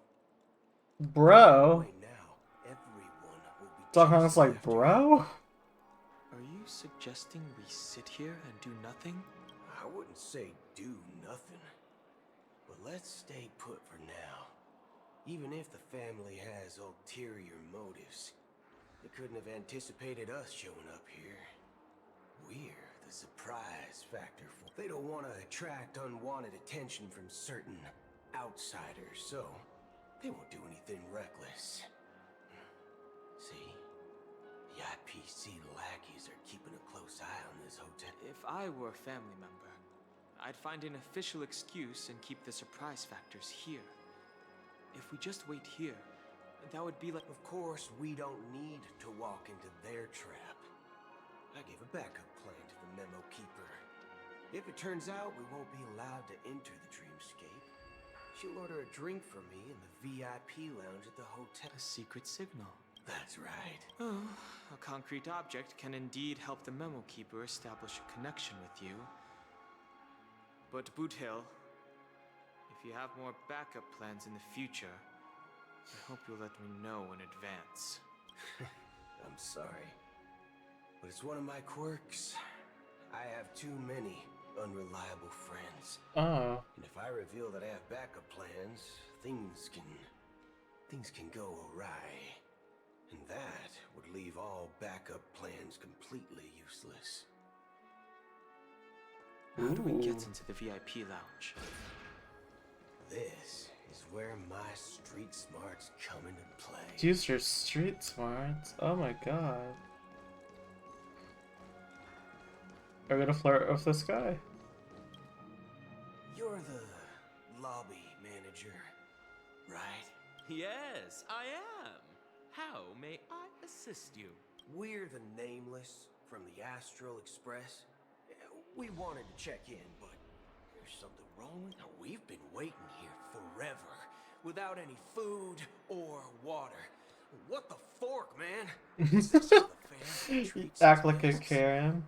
Bro? Right now, everyone will be Donghang's like, bro? Are you suggesting we sit here and do nothing? I wouldn't say do nothing, but let's stay put for now. Even if the family has ulterior motives, they couldn't have anticipated us showing up here. We're the surprise factor. They don't want to attract unwanted attention from certain outsiders, so they won't do anything reckless. NPC lackeys are keeping a close eye on this hotel. If I were a family member, I'd find an official excuse and keep the surprise factors here. If we just wait here, that would be like... Of course, we don't need to walk into their trap. I gave a backup plan to the memo keeper. If it turns out we won't be allowed to enter the dreamscape, she'll order a drink for me in the VIP lounge at the hotel. A secret signal. That's right. Oh, a concrete object can indeed help the memo keeper establish a connection with you. But Boothill, if you have more backup plans in the future, I hope you'll let me know in advance. I'm sorry, but it's one of my quirks. I have too many unreliable friends. Oh. And if I reveal that I have backup plans, things can go awry. And that would leave all backup plans completely useless. How do we get into the VIP lounge? This is where my street smarts come into play. Use your street smarts. Oh my god. Are we gonna flirt with this guy? You're the lobby manager, right? Yes, I am. How may I assist you? We're the Nameless from the Astral Express. We wanted to check in, but there's something wrong with it. We've been waiting here forever, without any food or water. What the fork, man? Is this how the family treats Act like a guests? Karen.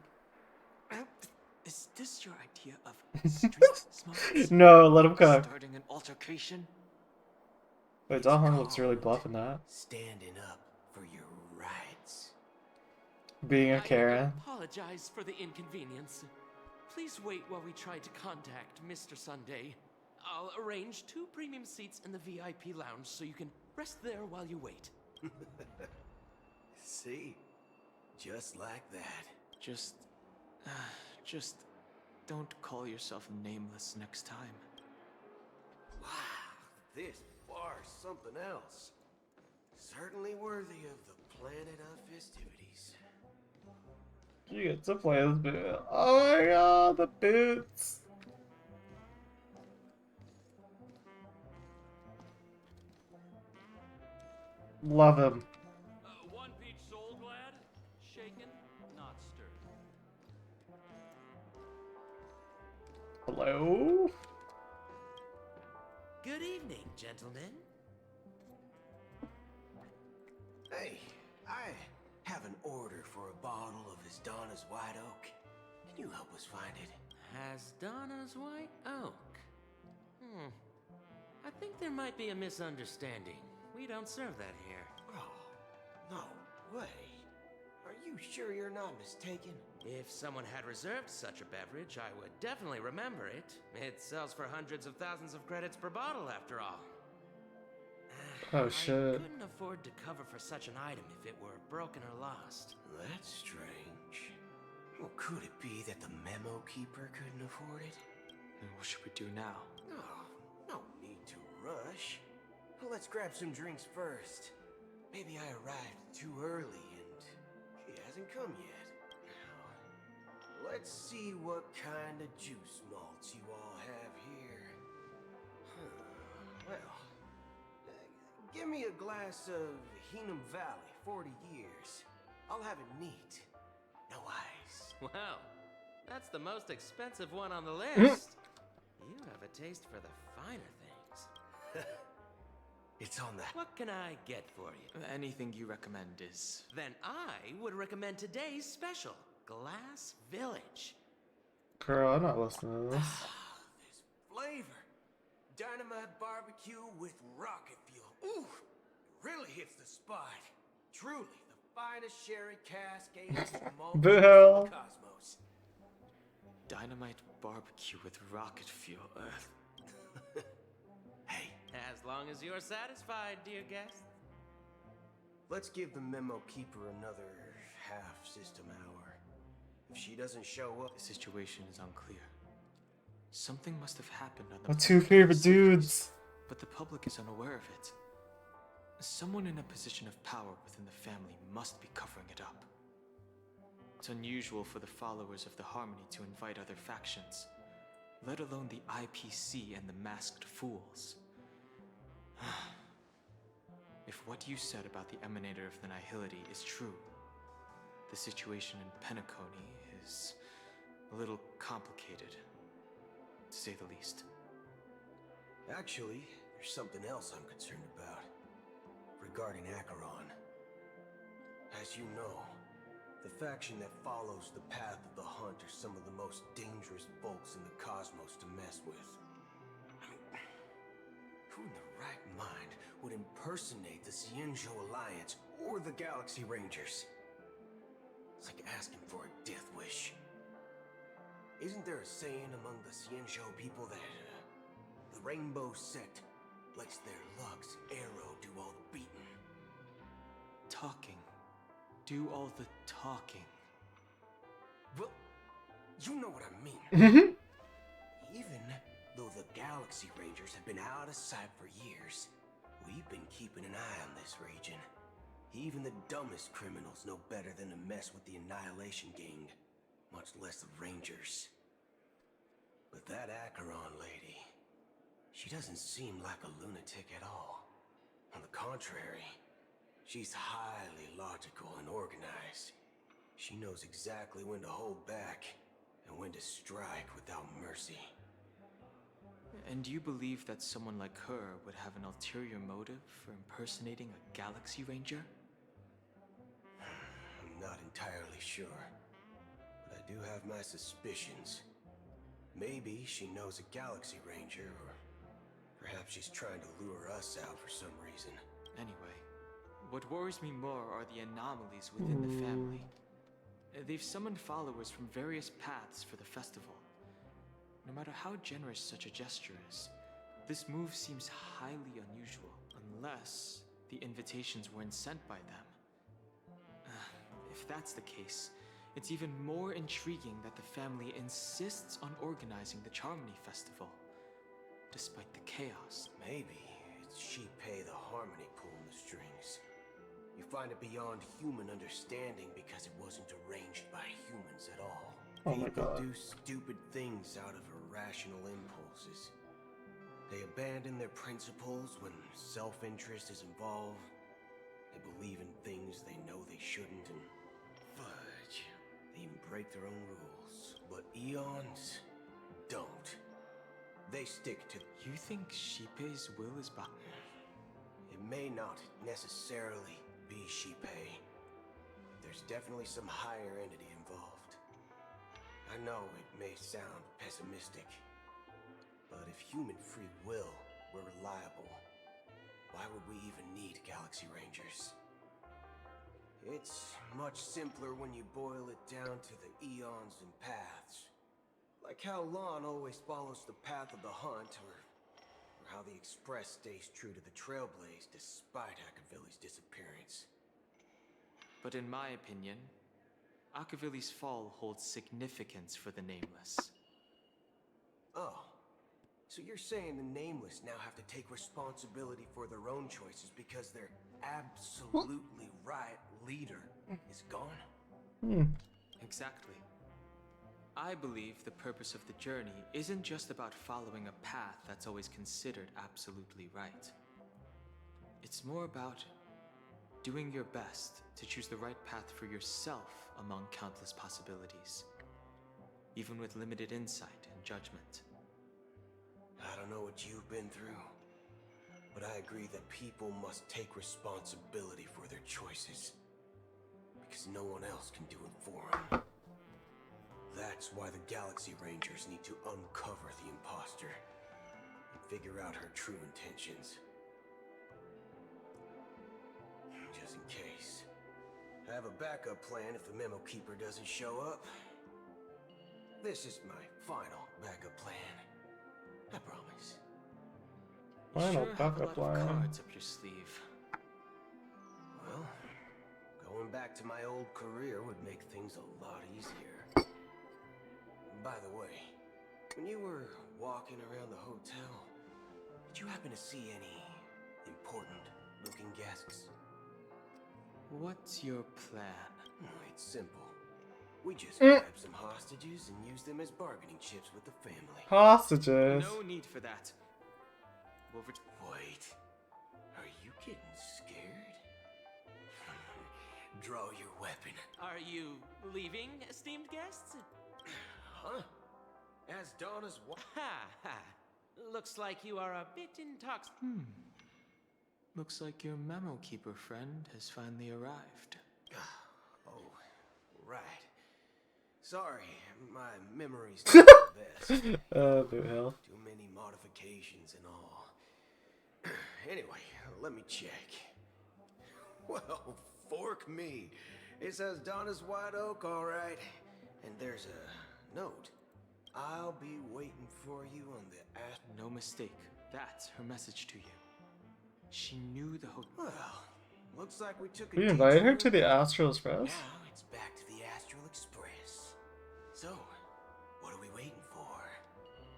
Is this your idea of street smarts? No, let him cook. Starting an altercation? Wait, Dalhorn looks really bluff in that. Standing up for your rights. Being a Karen. I apologize for the inconvenience. Please wait while we try to contact Mr. Sunday. I'll arrange 2 premium seats in the VIP lounge so you can rest there while you wait. See? Just like that. Just don't call yourself Nameless next time. Wow, this bar's something else. Certainly worthy of the planet of festivities. You get to play this boot. Oh my god, the boots. Love him. 1 peach soul glad, shaken, not stirred. Hello? Good evening, gentlemen. Hey, I have an order for a bottle of Donna's White Oak. Can you help us find it? Has Donna's White Oak? I think there might be a misunderstanding. We don't serve that here. Oh, no way. Are you sure you're not mistaken? If someone had reserved such a beverage, I would definitely remember it. It sells for hundreds of thousands of credits per bottle, after all. Oh shit. I couldn't afford to cover for such an item if it were broken or lost. That's strange. Well, could it be that the memo keeper couldn't afford it? Then what should we do now? Oh, no need to rush. Well, let's grab some drinks first. Maybe I arrived too early and he hasn't come yet. Now, let's see what kind of juice malts you all have here. Well, give me a glass of Heenum Valley, 40 years. I'll have it neat. No ice. Wow, that's the most expensive one on the list. You have a taste for the finer things. It's on that. What can I get for you? Anything you recommend is... Then I would recommend today's special, Glass Village. Girl, I'm not listening to this. This flavor. Dynamite barbecue with rocket fuel. Ooh, it really hits the spot. Truly, the finest sherry cask aged malt The in hell? the cosmos. Dynamite barbecue with rocket fuel. Hey, as long as you're satisfied, dear guest. Let's give the memo keeper another half-system hour. If she doesn't show up... The situation is unclear. Something must have happened on the... My 2 favorite dudes. But the public is unaware of it. Someone in a position of power within the family must be covering it up. It's unusual for the followers of the Harmony to invite other factions, let alone the IPC and the Masked Fools. If what you said about the Emanator of the Nihility is true, the situation in Penacony is a little complicated, to say the least. Actually, there's something else I'm concerned about. Regarding Acheron. As you know, the faction that follows the path of the Hunt are some of the most dangerous folks in the cosmos to mess with. I mean, who in their right mind would impersonate the Xianzhou Alliance or the Galaxy Rangers? It's like asking for a death wish. Isn't there a saying among the Xianzhou people that the Rainbow Sect lets their luck's arrow do all the beating? Talking. Do all the talking. Well, you know what I mean. Even though the Galaxy Rangers have been out of sight for years, we've been keeping an eye on this region. Even the dumbest criminals know better than to mess with the Annihilation Gang, much less the Rangers. But that Acheron lady, she doesn't seem like a lunatic at all. On the contrary, she's highly logical and organized. She knows exactly when to hold back and when to strike without mercy. And you believe that someone like her would have an ulterior motive for impersonating a Galaxy Ranger? I'm not entirely sure, but I do have my suspicions. Maybe she knows a Galaxy Ranger, or perhaps she's trying to lure us out for some reason. Anyway, what worries me more are the anomalies within the family. They've summoned followers from various paths for the festival. No matter how generous such a gesture is, this move seems highly unusual, unless the invitations weren't sent by them. If that's the case, it's even more intriguing that the family insists on organizing the Charmony Festival, despite the chaos. Maybe it's Shipei the Harmony pulling the strings. You find it beyond human understanding because it wasn't arranged by humans at all. Oh my God. People do stupid things out of irrational impulses. They abandon their principles when self-interest is involved. They believe in things they know they shouldn't, and fudge. They even break their own rules. But Eons don't. They stick to... You think Shipei's will is behind? It may not necessarily be Shipei. There's definitely some higher entity involved. I know it may sound pessimistic, but if human free will were reliable, why would we even need Galaxy Rangers? It's much simpler when you boil it down to the eons and paths. Like how Lon always follows the path of the Hunt, or how the Express stays true to the Trailblaze despite Akavili's disappearance. But in my opinion, Akavili's fall holds significance for the Nameless. Oh, so you're saying the Nameless now have to take responsibility for their own choices because their absolutely right leader is gone? Exactly. I believe the purpose of the journey isn't just about following a path that's always considered absolutely right. It's more about doing your best to choose the right path for yourself among countless possibilities, even with limited insight and judgment. I don't know what you've been through, but I agree that people must take responsibility for their choices, because no one else can do it for them. That's why the Galaxy Rangers need to uncover the imposter and figure out her true intentions. Just in case. I have a backup plan if the Memo Keeper doesn't show up. This is my final backup plan. I promise. Final Sure have a backup lot of plan. cards up your sleeve. Well, going back to my old career would make things a lot easier. By the way, when you were walking around the hotel, did you happen to see any important-looking guests? What's your plan? It's simple. We just grabbed some hostages and used them as bargaining chips with the family. Hostages. No need for that. Wait. Are you getting scared? Draw your weapon. Are you leaving, esteemed guests? Huh? As Donna's Ha ha. Looks like you are a bit intoxicated. Looks like your memo keeper friend has finally arrived. Oh, right. Sorry, my memory's not the best. Boot Hill. Too many modifications and all. Anyway, let me check. Well, fork me. It says Donna's White Oak, all right. And there's a note. I'll be waiting for you on the No mistake. That's her message to you. She knew the hotel. Well, looks like we took a We invited her detour. to the Astral Express? Now it's back to the Astral Express. So, what are we waiting for?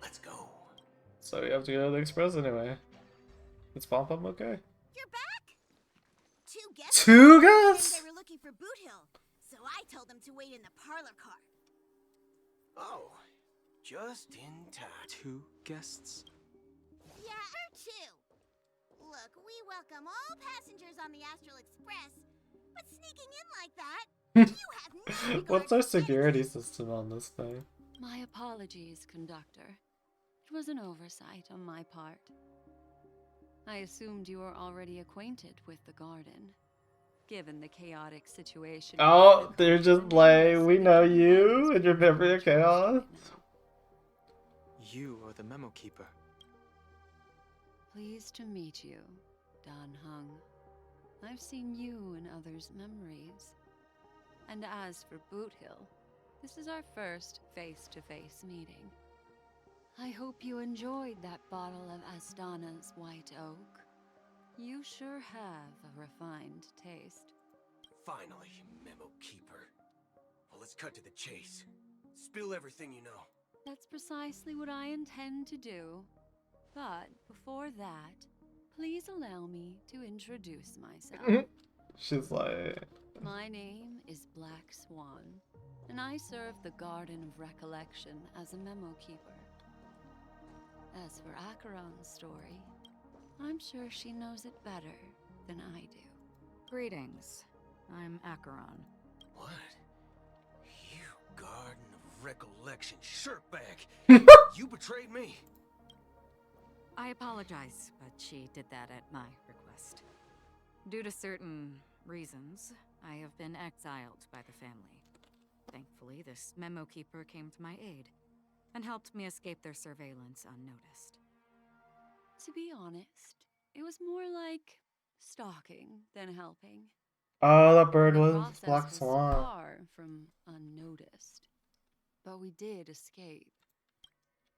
Let's go. So we have to go to the Express anyway. Is Pom Pom okay? You're back? Two guests? Two guests? They were looking for Boot Hill, so I told them to wait in the parlor car. Oh, just in time. 2 guests? Yeah, or 2. Look, we welcome all passengers on the Astral Express, but sneaking in like that, you have no regard. What's our security system on this thing? My apologies, conductor. It was an oversight on my part. I assumed you were already acquainted with the garden. Given the chaotic situation... Oh, they're just like, we know you and your memory of chaos. You are the memo keeper. Pleased to meet you, Dan Hung. I've seen you in others' memories. And as for Boot Hill, this is our first face-to-face meeting. I hope you enjoyed that bottle of Astana's White Oak. You sure have a refined taste. Finally, Memo Keeper. Well, let's cut to the chase. Spill everything you know. That's precisely what I intend to do. But before that, please allow me to introduce myself. She's like... My name is Black Swan, and I serve the Garden of Recollection as a memo keeper. As for Acheron's story, I'm sure she knows it better than I do. Greetings. I'm Acheron. What? You Garden of Recollection shirtbag! You betrayed me! I apologize, but she did that at my request. Due to certain reasons, I have been exiled by the family. Thankfully, this memo keeper came to my aid and helped me escape their surveillance unnoticed. To be honest, it was more like stalking than helping. Oh, that bird The was process Black was Swan. far from unnoticed, but we did escape.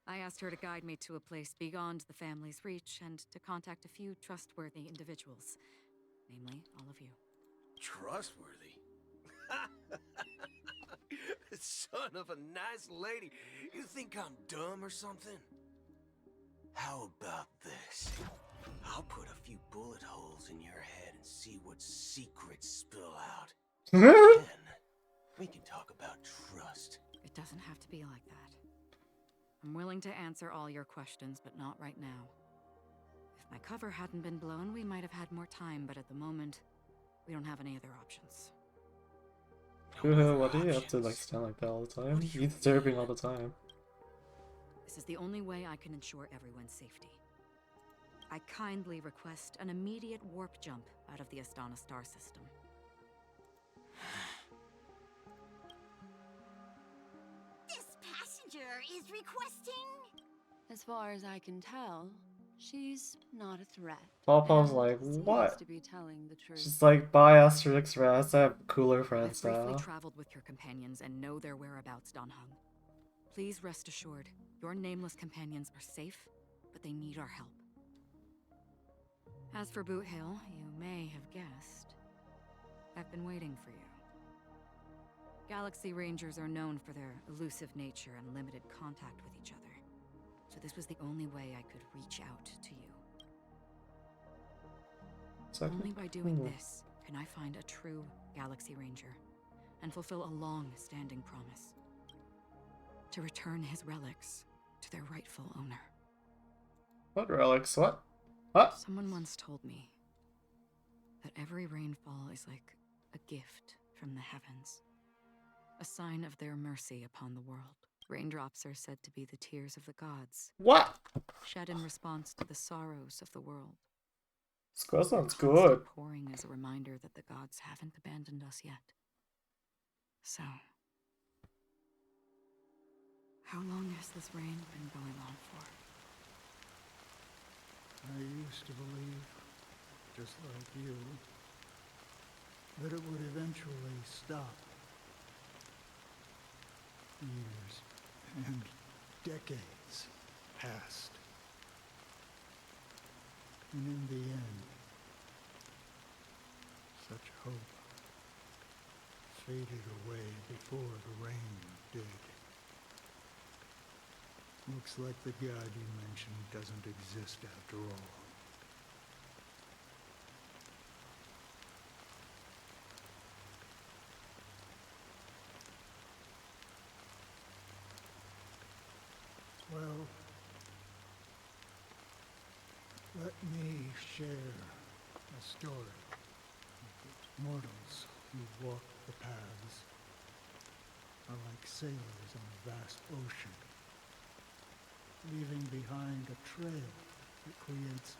I asked her to guide me to a place beyond the family's reach and to contact a few trustworthy individuals, namely all of you. Trustworthy? Son of a nice lady. You think I'm dumb or something? How about this? I'll put a few bullet holes in your head and see what secrets spill out. Then we can talk about trust. It doesn't have to be like that. I'm willing to answer all your questions, but not right now. If my cover hadn't been blown, we might have had more time, but at the moment, we don't have any other options. Why do you have to like stand like that all the time? He's disturbing all the time. This is the only way I can ensure everyone's safety. I kindly request an immediate warp jump out of the Astana star system. This passenger is requesting... As far as I can tell, she's not a threat. Pom-Pom's and like, seems what? to be telling the truth. She's like, bye Asterix Rest, I have cooler I've friends briefly now. traveled with your companions and know their whereabouts, Dan Hung. Please rest assured, your nameless companions are safe, but they need our help. As for Boot Hill, you may have guessed. I've been waiting for you. Galaxy Rangers are known for their elusive nature and limited contact with each other. So this was the only way I could reach out to you. Only by doing this can I find a true Galaxy Ranger. and fulfill a long-standing promise. To return his relics to their rightful owner. What relics? What? What? Someone once told me that every rainfall is like a gift from the heavens. A sign of their mercy upon the world. Raindrops are said to be the tears of the gods. What? Shed in response to the sorrows of the world. This sounds Constant good. pouring is a reminder that the gods haven't abandoned us yet. So, how long has this rain been going on for? I used to believe, just like you, that it would eventually stop. Years and decades passed. And in the end, such hope faded away before the rain did. Looks like the God you mentioned doesn't exist after all. Well, let me share a story. Mortals who walk the paths are like sailors on a vast ocean, leaving behind a trail that creates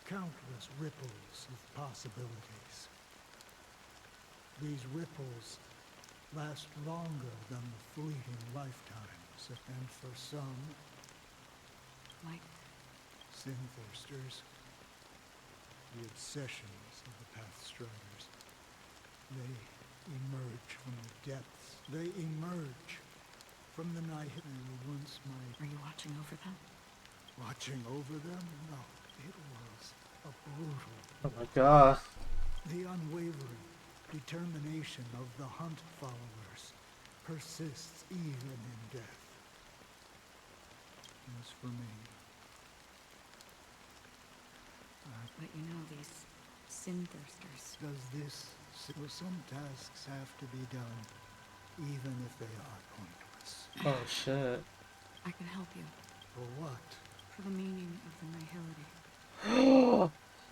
countless ripples of possibilities. These ripples last longer than the fleeting lifetimes, and for some, like sin-thirsters, the obsessions of the Pathstriders, they emerge from the depths. They emerge from the night. They were once my... Are you watching over them? Watching over them? No, it was a brutal... Oh my god. The unwavering determination of the hunt followers persists even in death. As for me... But you know, these sin-thirsters... Does this... Well, some tasks have to be done, even if they are pointless. Oh shit. I can help you. For what? For the meaning of the nihility.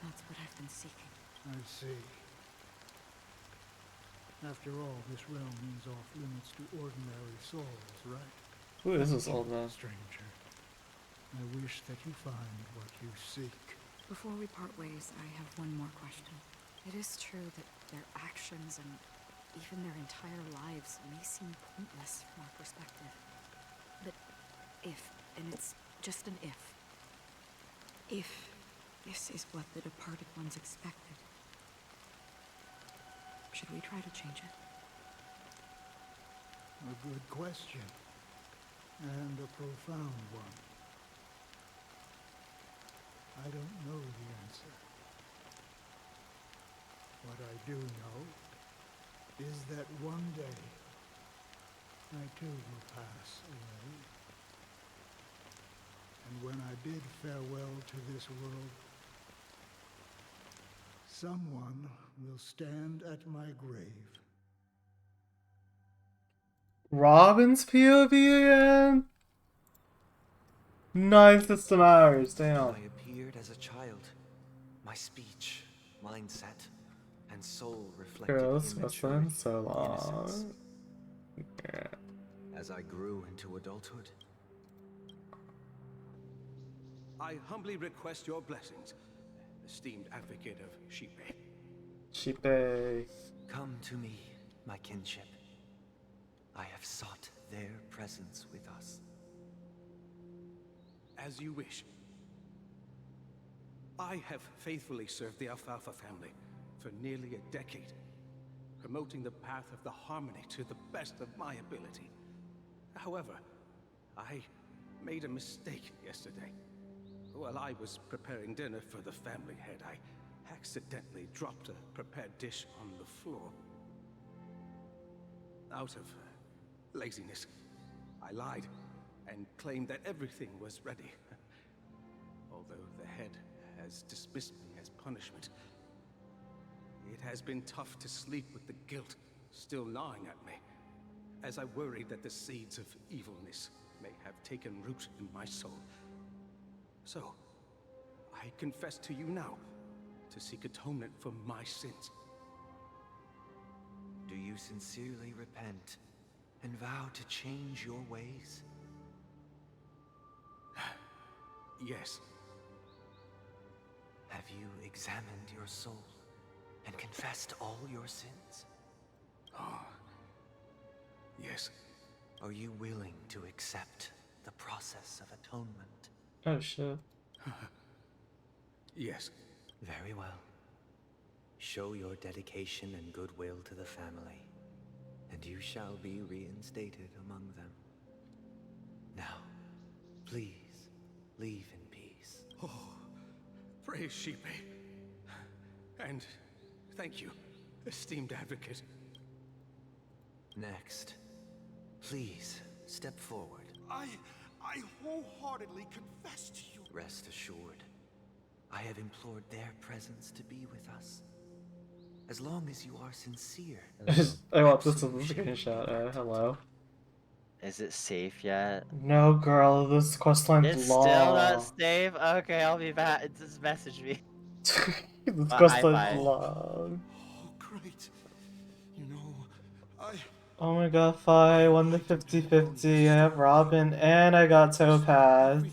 That's what I've been seeking. I see. After all, this realm is off limits to ordinary souls, right? Who is this old man? Stranger, I wish that you find what you seek. Before we part ways, I have one more question. It is true that their actions and even their entire lives may seem pointless from our perspective. But if, and it's just an if this is what the departed ones expected, should we try to change it? A good question. And a profound one. I don't know the answer. What I do know is that one day I too will pass away. And when I bid farewell to this world, someone will stand at my grave. Robin's POV again? Nine system hours, damn. I appeared as a child. My speech, mindset, and soul reflected Girls, immaturity, what's been so innocence. long? Yeah. As I grew into adulthood, I humbly request your blessings, esteemed advocate of Shipe. Shipe. come to me, my kinship. I have sought their presence with us. As you wish. I have faithfully served the Alfalfa family for nearly a decade, promoting the path of the harmony to the best of my ability. However, I made a mistake yesterday. While I was preparing dinner for the family head, I accidentally dropped a prepared dish on the floor. Out of laziness, I lied and claimed that everything was ready. Although the head has dismissed me as punishment, it has been tough to sleep with the guilt still gnawing at me, as I worried that the seeds of evilness may have taken root in my soul. So, I confess to you now, to seek atonement for my sins. Do you sincerely repent and vow to change your ways? Yes. Have you examined your soul and confessed all your sins? Oh, yes. Are you willing to accept the process of atonement? Oh shit. Yes. Very well. Show your dedication and goodwill to the family, and you shall be reinstated among them. Now, please, leave in peace. Oh, praise Shepe. And thank you, esteemed advocate. Next, please step forward. I wholeheartedly confess to you. Rest assured, I have implored their presence to be with us. As long as you are sincere. I want this as a screenshot. Hello. Is it safe yet? No, girl, this questline's It's long. still not safe? Okay, I'll be back. Just message me. This High questline's five. long. Oh, great. You know, Oh my god, Fi, I won the 50-50. I have Robin and I got Topaz.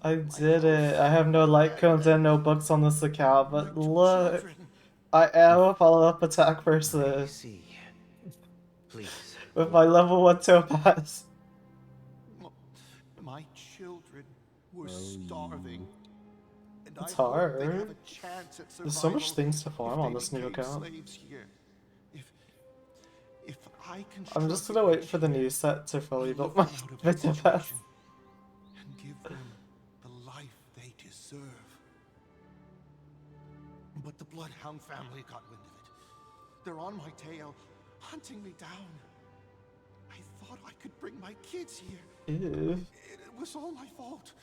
I did it. I have no light cones and no books on this account, but look, I am a follow-up attack person. Please. With my level 1 Topaz. my children were starving. And It's I hope they have hard. a chance at There's so much survival things to farm if on they this new became account. slaves here. If I I'm just gonna wait for the new set to fully build my Topaz. and give them the life they deserve. But the Bloodhound family got wind of it. They're on my tail, hunting me down. I thought I could bring my kids here. Ew. It was all my fault.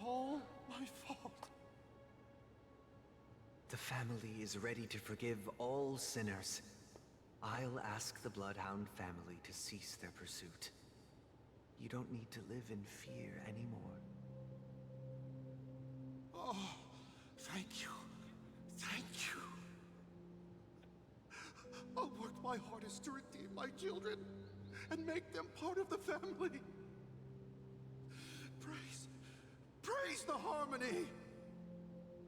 All my fault. The family is ready to forgive all sinners. I'll ask the Bloodhound family to cease their pursuit. You don't need to live in fear anymore. Oh, thank you. Thank you. I'll work my hardest to redeem my children and make them part of the family. Praise the harmony.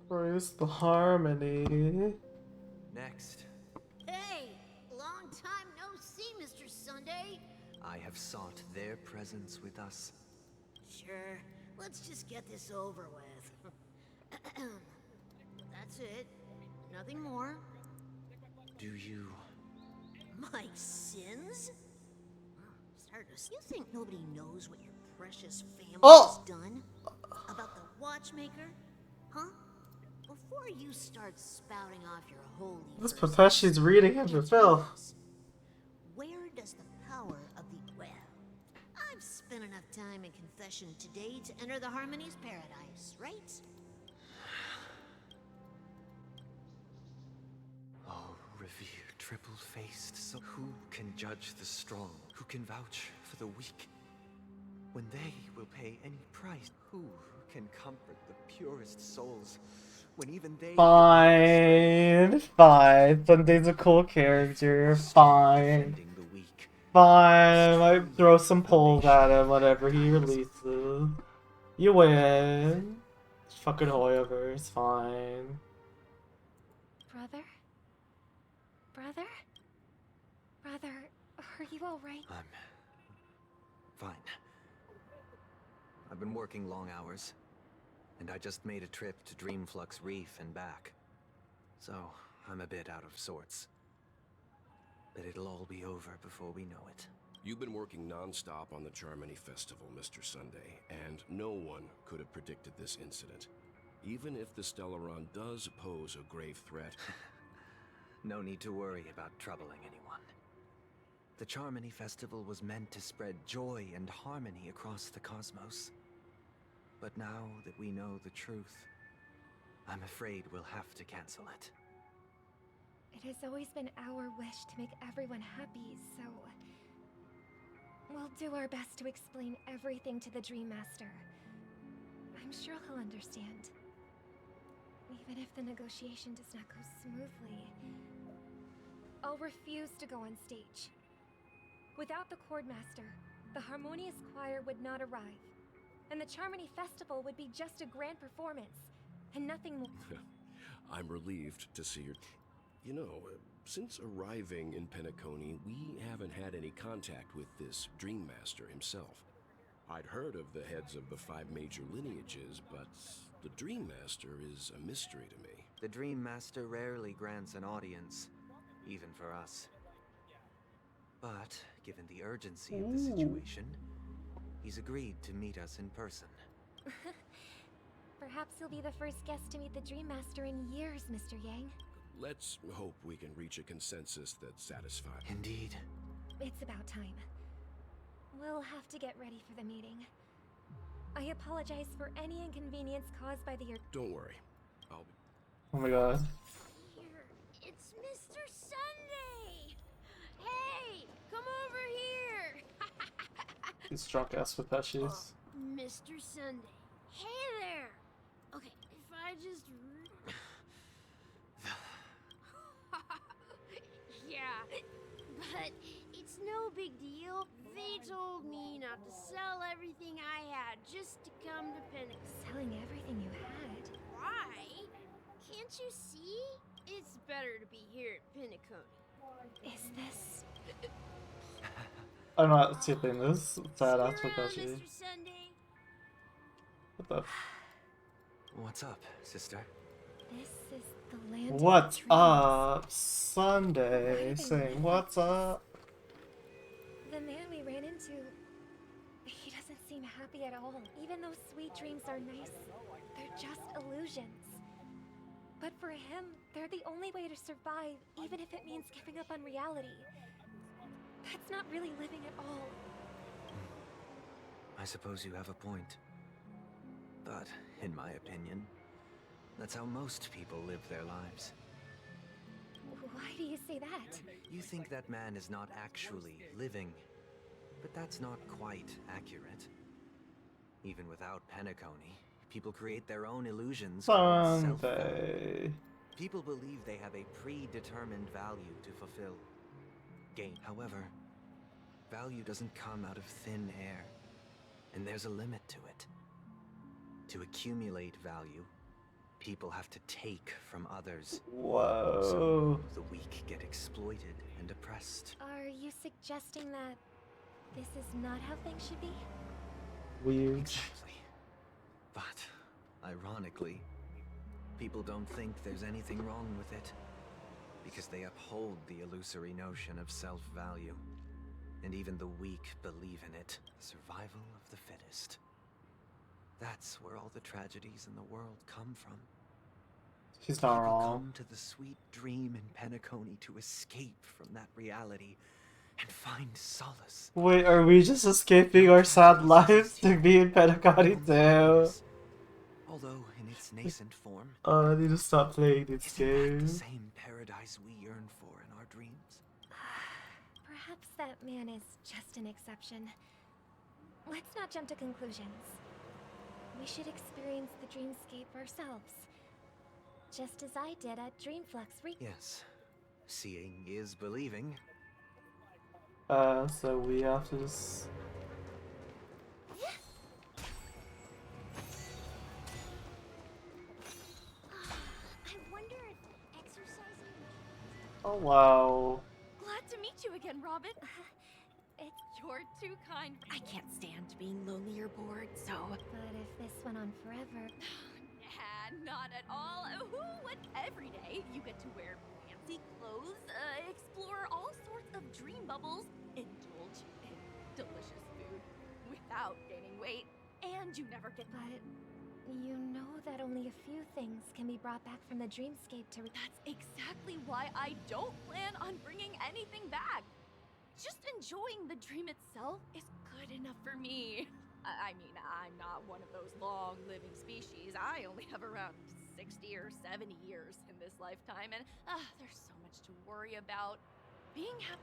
Praise the harmony. Next, Hey, long time no see, Mr. Sunday. I have sought their presence with us. Sure, let's just get this over with. That's it. Nothing more. Do you... My sins? You think nobody knows what your precious family has done? About the watchmaker? Huh? Before you start spouting off your holy This verses, Pateshi's reading him to Phil. where does the power of the well? I've spent enough time in confession today to enter the Harmony's paradise, right? Oh, revered triple-faced soul. Who can judge the strong? Who can vouch for the weak? When they will pay any price, who can comfort the purest souls? When even they... Fine. Sunday's a cool character. Fine. I might throw some polls at him whenever he releases. You win. Fucking Hoyoverse, fine. Brother? Brother, are you alright? I'm fine. I've been working long hours, and I just made a trip to Dreamflux Reef and back. So, I'm a bit out of sorts. But it'll all be over before we know it. You've been working non-stop on the Charmony Festival, Mr. Sunday, and no one could have predicted this incident. Even if the Stellaron does pose a grave threat... No need to worry about troubling anyone. The Charmony Festival was meant to spread joy and harmony across the cosmos. But now that we know the truth, I'm afraid we'll have to cancel it. It has always been our wish to make everyone happy, so... we'll do our best to explain everything to the Dream Master. I'm sure he'll understand. Even if the negotiation does not go smoothly, I'll refuse to go on stage. Without the Chord Master, the Harmonious Choir would not arrive, and the Charmony Festival would be just a grand performance, and nothing more. I'm relieved to see you. You know, since arriving in Penacony, we haven't had any contact with this Dream Master himself. I'd heard of the heads of the 5 major lineages, but the Dream Master is a mystery to me. The Dream Master rarely grants an audience, even for us. But, given the urgency of the situation, he's agreed to meet us in person. Perhaps you'll be the first guest to meet the Dream Master in years, Mr. Yang. Let's hope we can reach a consensus that's satisfying. Indeed. It's about time. We'll have to get ready for the meeting. I apologize for any inconvenience caused by the... Don't worry. I'll be... Oh my god. Here, it's Mr. Sunday! Hey, come over here! These drunk ass Pepeshis. Mr. Sunday. Hey there! Okay, if I just... yeah, but it's no big deal. They told me not to sell everything I had just to come to Penacony. Selling everything you had? Why? Can't you see? It's better to be here at Penacony. Is this... I'm not skipping this. Sad ass Pepeshi. Mr. Sunday. What the... What's up, sister? This is the land of What's dreams. up? Sunday saying what's up? The man we ran into, he doesn't seem happy at all. Even though sweet dreams are nice, they're just illusions. But for him, they're the only way to survive, even if it means giving up on reality. That's not really living at all. I suppose you have a point. But, in my opinion, that's how most people live their lives. Why do you say that? You think that man is not actually living, but that's not quite accurate. Even without Penacony, people create their own illusions called self-value. Sunday. People believe they have a predetermined value to fulfill. Gain. However, value doesn't come out of thin air, and there's a limit to it. To accumulate value, people have to take from others. Whoa. So the weak get exploited and oppressed. Are you suggesting that this is not how things should be? Weird. Exactly. But, ironically, people don't think there's anything wrong with it. Because they uphold the illusory notion of self-value. And even the weak believe in it. Survival of the fittest. That's where all the tragedies in the world come from. He's not People wrong. come to the sweet dream in Penacony to escape from that reality and find solace. Wait, are we just escaping our sad lives to be in Penacony too? Although in its nascent form, I need to stop playing this isn't that the game. same paradise we yearn for in our dreams? Perhaps that man is just an exception. Let's not jump to conclusions. We should experience the dreamscape ourselves. Just as I did at Dreamflux Yes. Seeing is believing. So we have to just... I wonder if exercising... Oh wow. Glad to meet you again, Robin. You're too kind. I can't stand being lonely or bored, so... But if this went on forever... Nah, not at all. Who would every day you get to wear fancy clothes, explore all sorts of dream bubbles, indulge in delicious food without gaining weight, and you never get... But you know that only a few things can be brought back from the dreamscape to... That's exactly why I don't plan on bringing anything back. Just enjoying the dream itself is good enough for me. I mean, I'm not one of those long-living species. I only have around 60 or 70 years in this lifetime, and there's so much to worry about.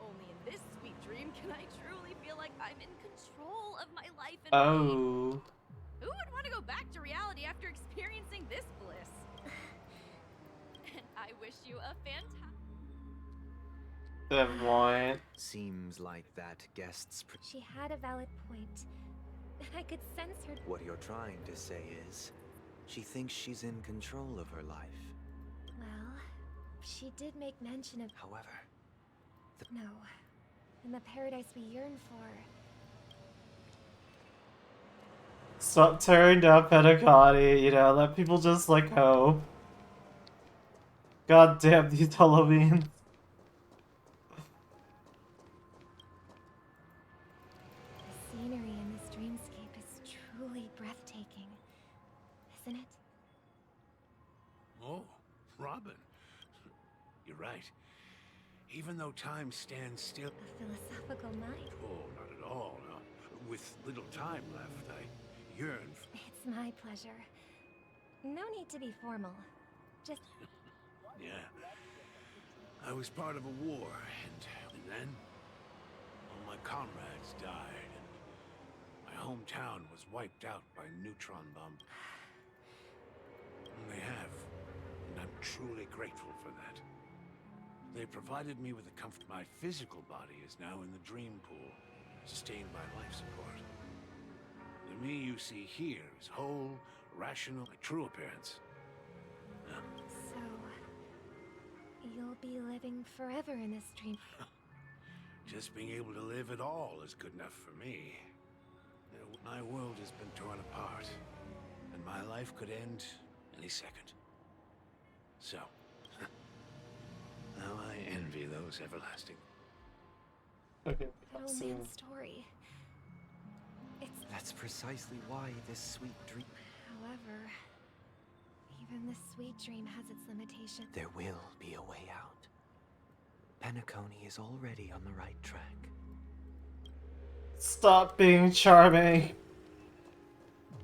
Only in this sweet dream can I truly feel like I'm in control of my life and Oh. Who would want to go back to reality after experiencing this bliss? And I wish you a fantastic... Good point. Seems like that guest's... She had a valid point. I could sense her... What you're trying to say is, she thinks she's in control of her life. Well, she did make mention of... However... No. In the paradise we yearn for... Stop tearing down Pentacotti, you know, let people just, like, hope. God damn these Halloweens. The scenery in this dreamscape is truly breathtaking, isn't it? Oh, Robin. You're right. Even though time stands still... A philosophical mind. Oh, not at all, no. With little time left, I yearn for... It's my pleasure. No need to be formal. Just... Yeah. I was part of a war, and then... all my comrades died, and my hometown was wiped out by neutron bomb. And they have, and I'm truly grateful for that. They provided me with the comfort. My physical body is now in the dream pool, sustained by life support. The me you see here is whole, rational, my true appearance. So... you'll be living forever in this dream. Just being able to live at all is good enough for me. My world has been torn apart, and my life could end any second. So... now I envy those everlasting. Okay, That old man's story. That's precisely why this sweet dream... However, even this sweet dream has its limitations. There will be a way out. Penacony is already on the right track. Stop being charming.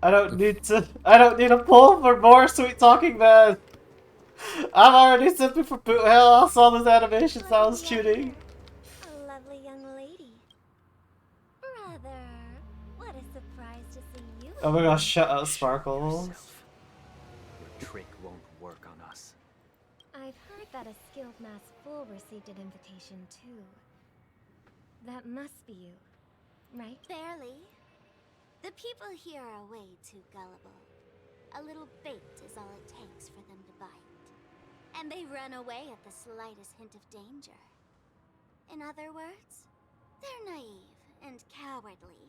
I don't need a pull for more sweet talking men. I'm already sipping for boot hell. I saw those animations I was shooting. A lovely young lady. Brother, what a surprise to see you. Oh my gosh, shut up, Sparkles. Your trick won't work on us. I've heard that a skilled mass fool received an invitation too. That must be you, right? Barely. The people here are way too gullible. A little bait is all it takes for them to bite. And they run away at the slightest hint of danger. In other words, they're naive and cowardly.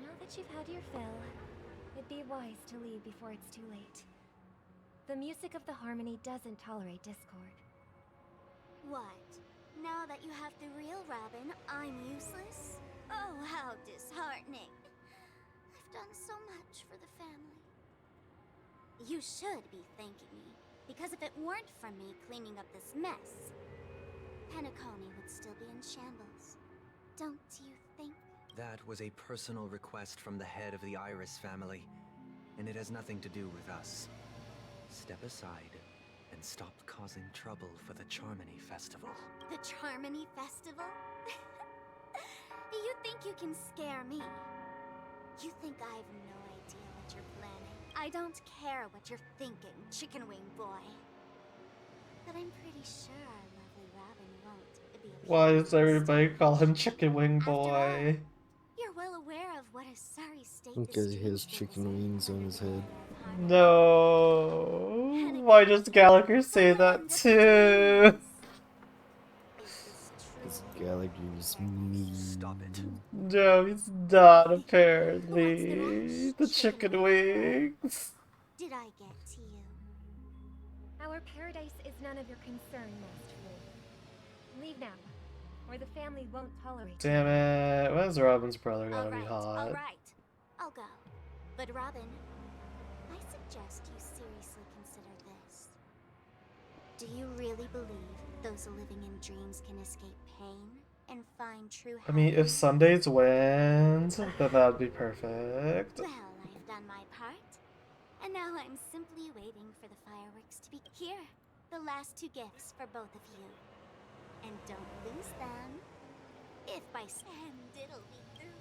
Now that you've had your fill, it'd be wise to leave before it's too late. The music of the harmony doesn't tolerate discord. What? Now that you have the real Robin, I'm useless? Oh, how disheartening. I've done so much for the family. You should be thanking me, because if it weren't for me cleaning up this mess, Penacony would still be in shambles. Don't you think? That was a personal request from the head of the Iris family, and it has nothing to do with us. Step aside and stop causing trouble for the Charmony Festival. The Charmony Festival? You think you can scare me? You think I have no idea what you're planning? I don't care what you're thinking, Chicken Wing Boy. But I'm pretty sure our lovely Robin won't be. Why does everybody call him Chicken Wing Boy? You're well aware of what a sorry state Because he has chicken wings on his head. No. Why does Gallagher say that too? Because Gallagher's mean. Stop it. No, he's not, apparently. The chicken wings. Did I get to you? Our paradise is none of your concern, Master Fool. Leave now, or the family won't tolerate you. Damn it. When's Robin's brother gonna be All hot? right. I'll go. But Robin, I suggest you seriously consider this. Do you really believe those living in dreams can escape pain and find true I mean, if Sundays wins, then that'd be perfect. Well, I've done my part, And now I'm simply waiting for the fireworks to be here. The last 2 gifts for both of you. And don't lose them. If by and it'll be through.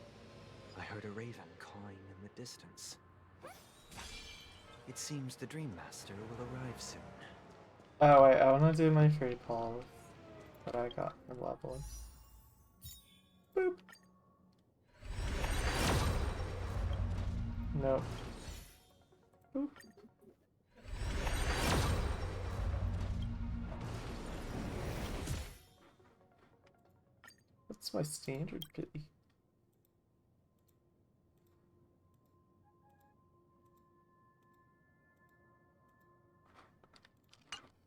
I heard a raven cawing in the distance. It seems the Dream Master will arrive soon. Oh wait, I wanna do my free pause that I got from leveling. Boop. Nope. Boop. What's my standard pity?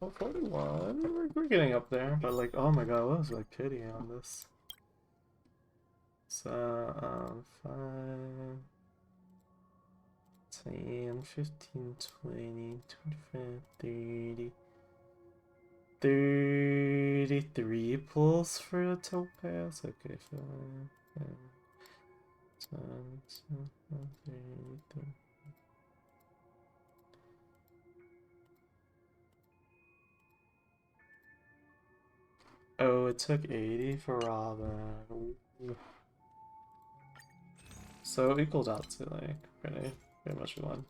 Oh, 41. We're getting up there, but like, oh my god, what was my pity on this? So, 5, 10, 15, 20, 25, 30. 33 pulls for a topaz? Okay, 5, 10, 33. Oh, it took 80 for Robin. Ooh. So it equals out to like pretty much one.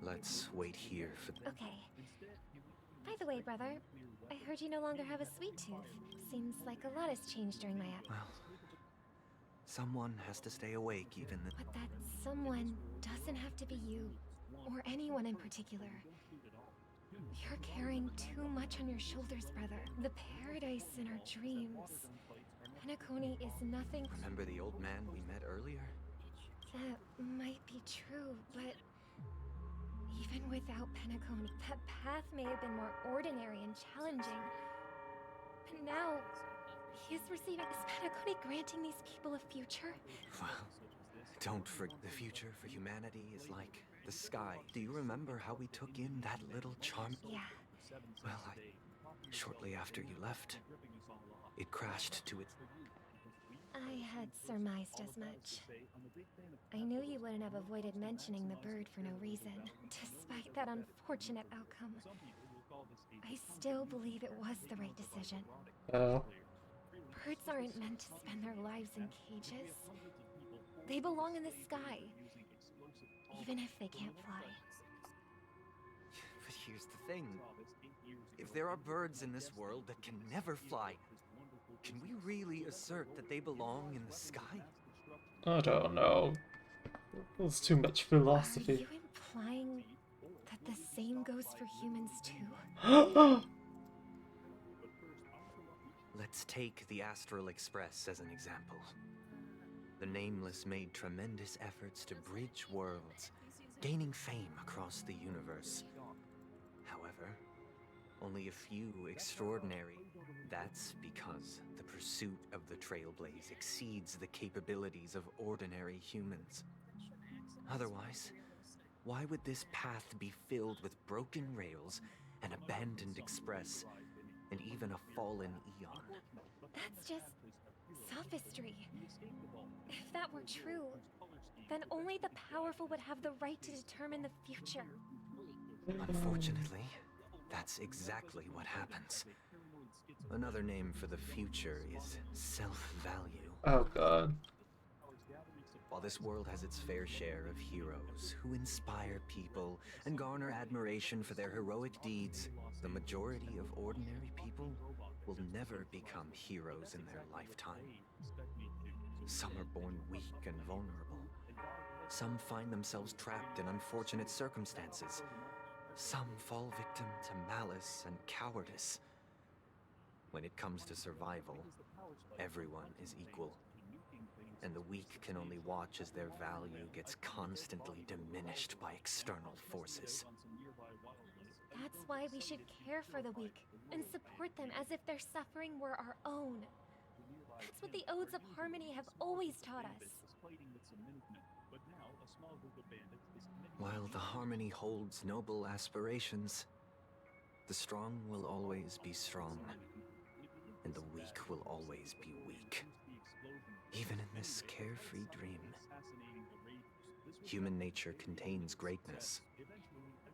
Let's wait here for the... Okay. By the way, brother, I heard you no longer have a sweet tooth. Seems like a lot has changed during my Well, someone has to stay awake even the... But that someone doesn't have to be you, or anyone in particular. You're carrying too much on your shoulders, brother. The paradise in our dreams. Penacony is nothing... Remember the old man we met earlier? That might be true, but... Even without Penacony, that path may have been more ordinary and challenging. But now... He is receiving... Is Penacony granting these people a future? Well, don't forget, the future for humanity is like the sky. Do you remember how we took in that little charm? Yeah. Well, shortly after you left, it crashed to its... I had surmised as much. I knew you wouldn't have avoided mentioning the bird for no reason, despite that unfortunate outcome. I still believe it was the right decision. Oh. Birds aren't meant to spend their lives in cages. They belong in the sky, even if they can't fly. But here's the thing. If there are birds in this world that can never fly, can we really assert that they belong in the sky? I don't know. There's too much philosophy. Are you implying that the same goes for humans too? Let's take the Astral Express as an example. The Nameless made tremendous efforts to bridge worlds, gaining fame across the universe. However, only a few extraordinary. That's because the pursuit of the Trailblaze exceeds the capabilities of ordinary humans. Otherwise, why would this path be filled with broken rails, an abandoned express, and even a fallen eon? That's just sophistry. If that were true, then only the powerful would have the right to determine the future. Unfortunately, that's exactly what happens. Another name for the future is self-value. Oh god. While this world has its fair share of heroes who inspire people and garner admiration for their heroic deeds, the majority of ordinary people will never become heroes in their lifetime. Some are born weak and vulnerable. Some find themselves trapped in unfortunate circumstances. Some fall victim to malice and cowardice. When it comes to survival, everyone is equal. and the weak can only watch as their value gets constantly diminished by external forces. That's why we should care for the weak and support them as if their suffering were our own. That's what the Odes of Harmony have always taught us. While the Harmony holds noble aspirations, the strong will always be strong, and the weak will always be weak. Even in this carefree dream, human nature contains greatness,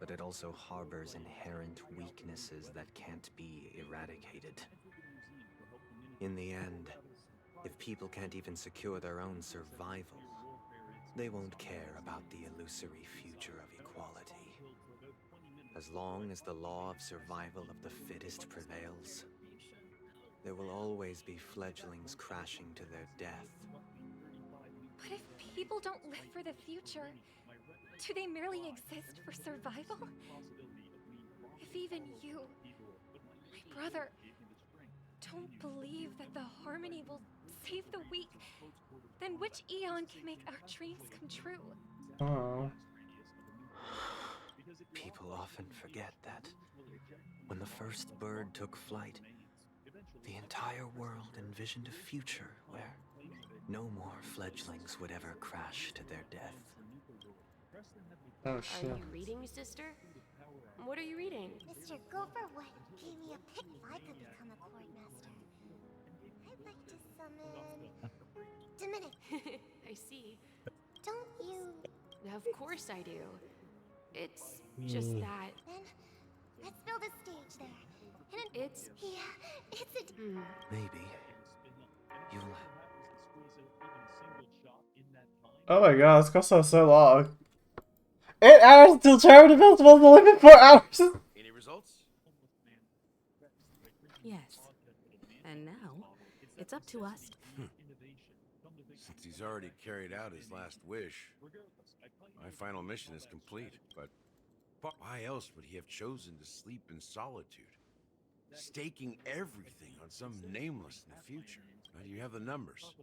but it also harbors inherent weaknesses that can't be eradicated. In the end, if people can't even secure their own survival, they won't care about the illusory future of equality. As long as the law of survival of the fittest prevails, there will always be fledglings crashing to their death. But if people don't live for the future, do they merely exist for survival? If even you, my brother, don't believe that the Harmony will save the weak, then which eon can make our dreams come true? Oh. People often forget that when the first bird took flight, the entire world envisioned a future where no more fledglings would ever crash to their death. Oh Are shit. you reading, sister? What are you reading? Mr. Gopherwood gave me a pick if I could become a Court Master. I'd like to summon... Dominic. I see. Don't you... Of course I do. It's just that... Then, let's build a stage there. And it's... Yeah, it's a... Maybe you'll... Oh my god, this goes on so long. 8 hours until charity festival is only been 4 hours. Any results? Yes. And now, it's up to us. Since he's already carried out his last wish, my final mission is complete. But why else would he have chosen to sleep in solitude, staking everything on some nameless in the future? Now you have the numbers,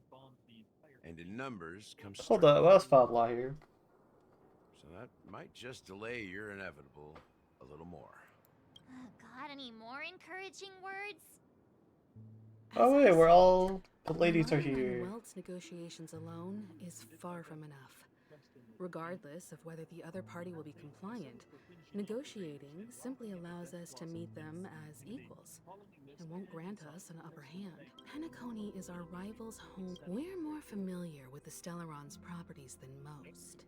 and in numbers comes. Hold on, that was Fabla here. So that might just delay your inevitable a little more. Got any more encouraging words? Oh wait, we're all... The ladies are Relying on here. Welt's negotiations alone is far from enough. Regardless of whether the other party will be compliant, negotiating simply allows us to meet them as equals and won't grant us an upper hand. Penacony is our rival's home. We're more familiar with the Stellaron's properties than most.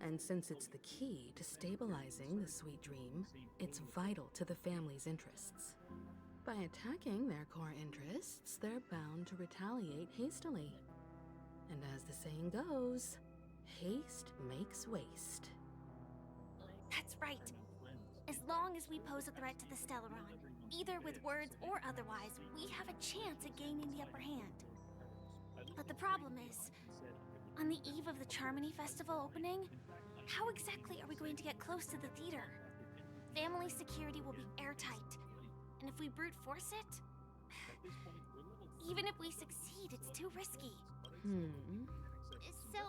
And since it's the key to stabilizing the Sweet Dream, it's vital to the family's interests. By attacking their core interests, they're bound to retaliate hastily. And as the saying goes, haste makes waste. That's right. As long as we pose a threat to the Stellaron, either with words or otherwise, we have a chance at gaining the upper hand. But the problem is, on the eve of the Charmony Festival opening, how exactly are we going to get close to the theater? Family security will be airtight, and if we brute force it, even if we succeed, it's too risky. So...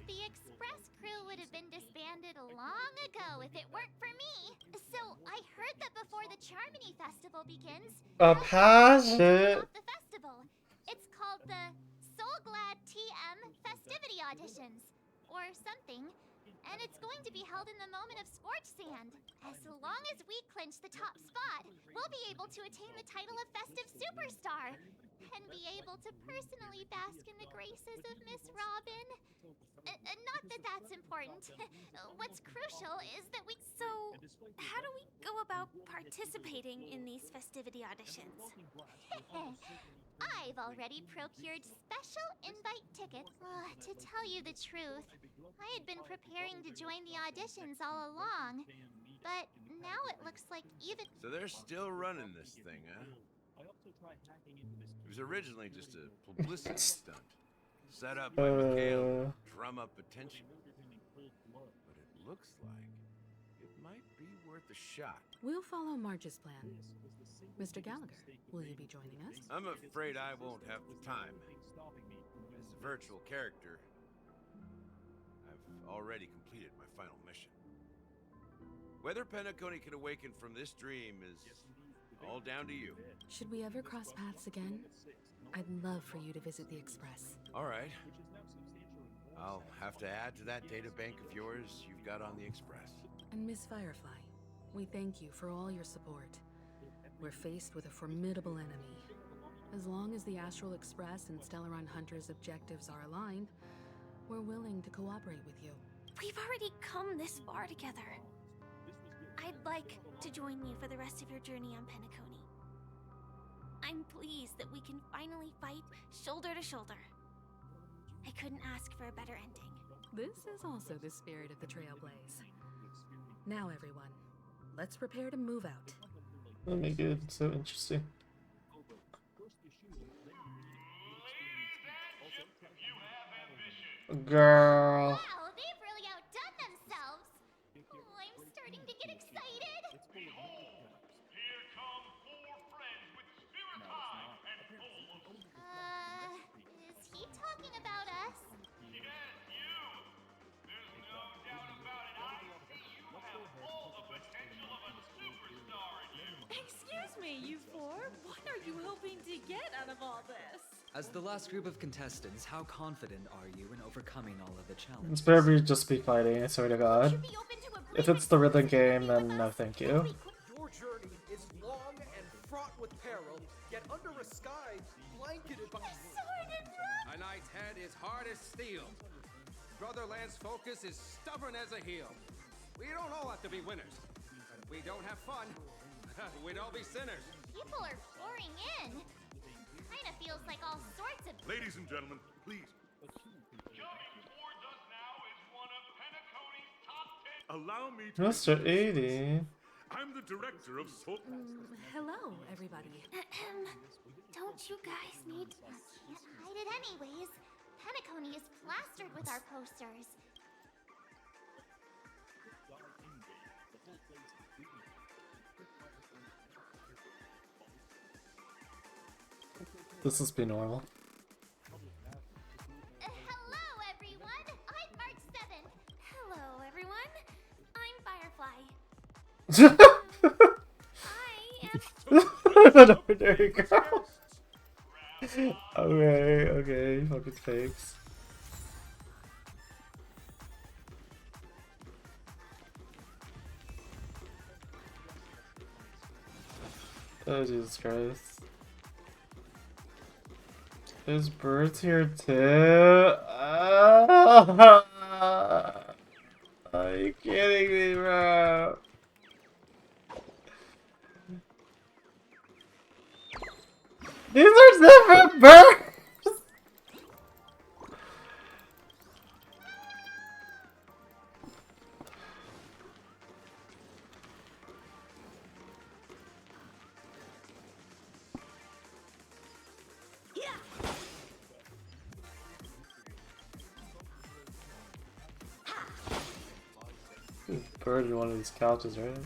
The express crew would have been disbanded long ago if it weren't for me. So I heard that before the Charmony Festival begins, A passion. the festival. It's called the Soulglad TM Festivity Auditions, or something. And it's going to be held in the moment of Scorch Sand. As long as we clinch the top spot, we'll be able to attain the title of Festive Superstar. And be able to personally bask in the graces of Miss Robin. Not that that's important. What's crucial is that we... So, how do we go about participating in these festivity auditions? I've already procured special invite tickets. To tell you the truth, I had been preparing to join the auditions all along. But now it looks like even... So they're still running this thing, huh? It was originally just a publicity stunt, set up by Mikhail to drum up attention. But it looks like It might be worth a shot. We'll follow Marge's plan. Mr. Gallagher, will you be joining us? I'm afraid I won't have the time. As a virtual character, I've already completed my final mission. Whether Penacony can awaken from this dream is all down to you. Should we ever cross paths again? I'd love for you to visit the Express. All right. I'll have to add to that data bank of yours you've got on the Express. And Miss Firefly, we thank you for all your support. We're faced with a formidable enemy. As long as the Astral Express and Stellaron Hunter's objectives are aligned, we're willing to cooperate with you. We've already come this far together. I'd like to join you for the rest of your journey on Penacony. I'm pleased that we can finally fight shoulder to shoulder. I couldn't ask for a better ending. This is also the spirit of the Trailblaze. Now, everyone, let's prepare to move out. Oh my god, so interesting. Girl. Wow, they've really outdone themselves. Oh, I'm starting to get excited. Behold, here come 4 friends with spirit high and full of... Is he talking about us? Yes, you. There's no doubt about it. I see you have all the potential of a superstar in you. Excuse me, you 4. What are you hoping to get out of all this? As the last group of contestants, how confident are you in overcoming all of the challenges? It's better we just be fighting, I swear to god. If it's the rhythm game, then no thank you. Your journey is long and fraught with peril, yet under a sky blanketed by... A knight's head is hard as steel. Brother Lance's focus is stubborn as a heel. We don't all have to be winners. But if we don't have fun, we'd all be sinners. People are pouring in. Kinda feels like all sorts of... Ladies and gentlemen, please. Coming towards us now is one of Penacony's top 10... Allow me to... Mr. 80. I'm the director of Soul... Hello, everybody. Don't you guys need... Can't hide it anyways. Penacony is plastered with our posters. This must be normal. Hello, everyone. I'm March 7th. Hello, everyone. I'm Firefly. An ordinary girl. Okay, fucking fakes. Oh, Jesus Christ. There's birds here too. Are you kidding me, bro? These are different birds. Bird in one of these couches, right?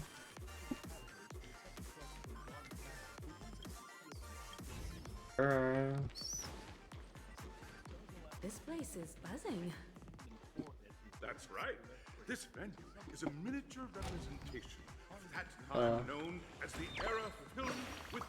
Birds. This place is buzzing. That's right. This venue is a miniature representation of that time known as the era filled with...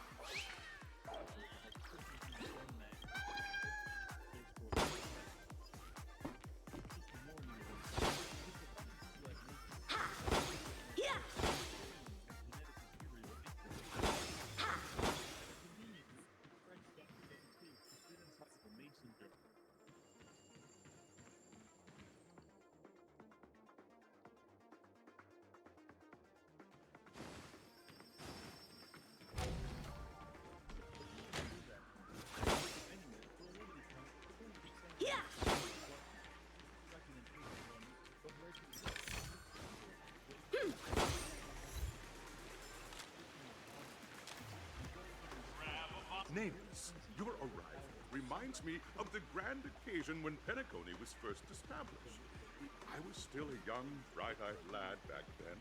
Nameless, your arrival reminds me of the grand occasion when Penacony was first established. I was still a young, bright-eyed lad back then,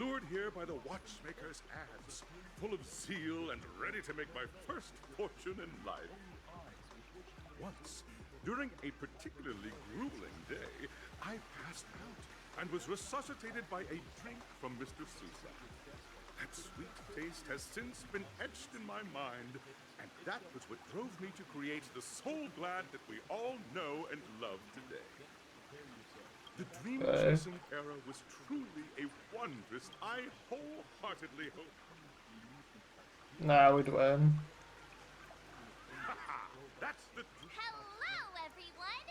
lured here by the watchmaker's ads, full of zeal and ready to make my first fortune in life. Once, during a particularly grueling day, I passed out and was resuscitated by a drink from Mr. Sousa. That sweet taste has since been etched in my mind, and that was what drove me to create the Soul Glad that we all know and love today. The dream-chasing era was truly a wondrous, I wholeheartedly hope. Nah, we'd win. That's the... Hello, everyone!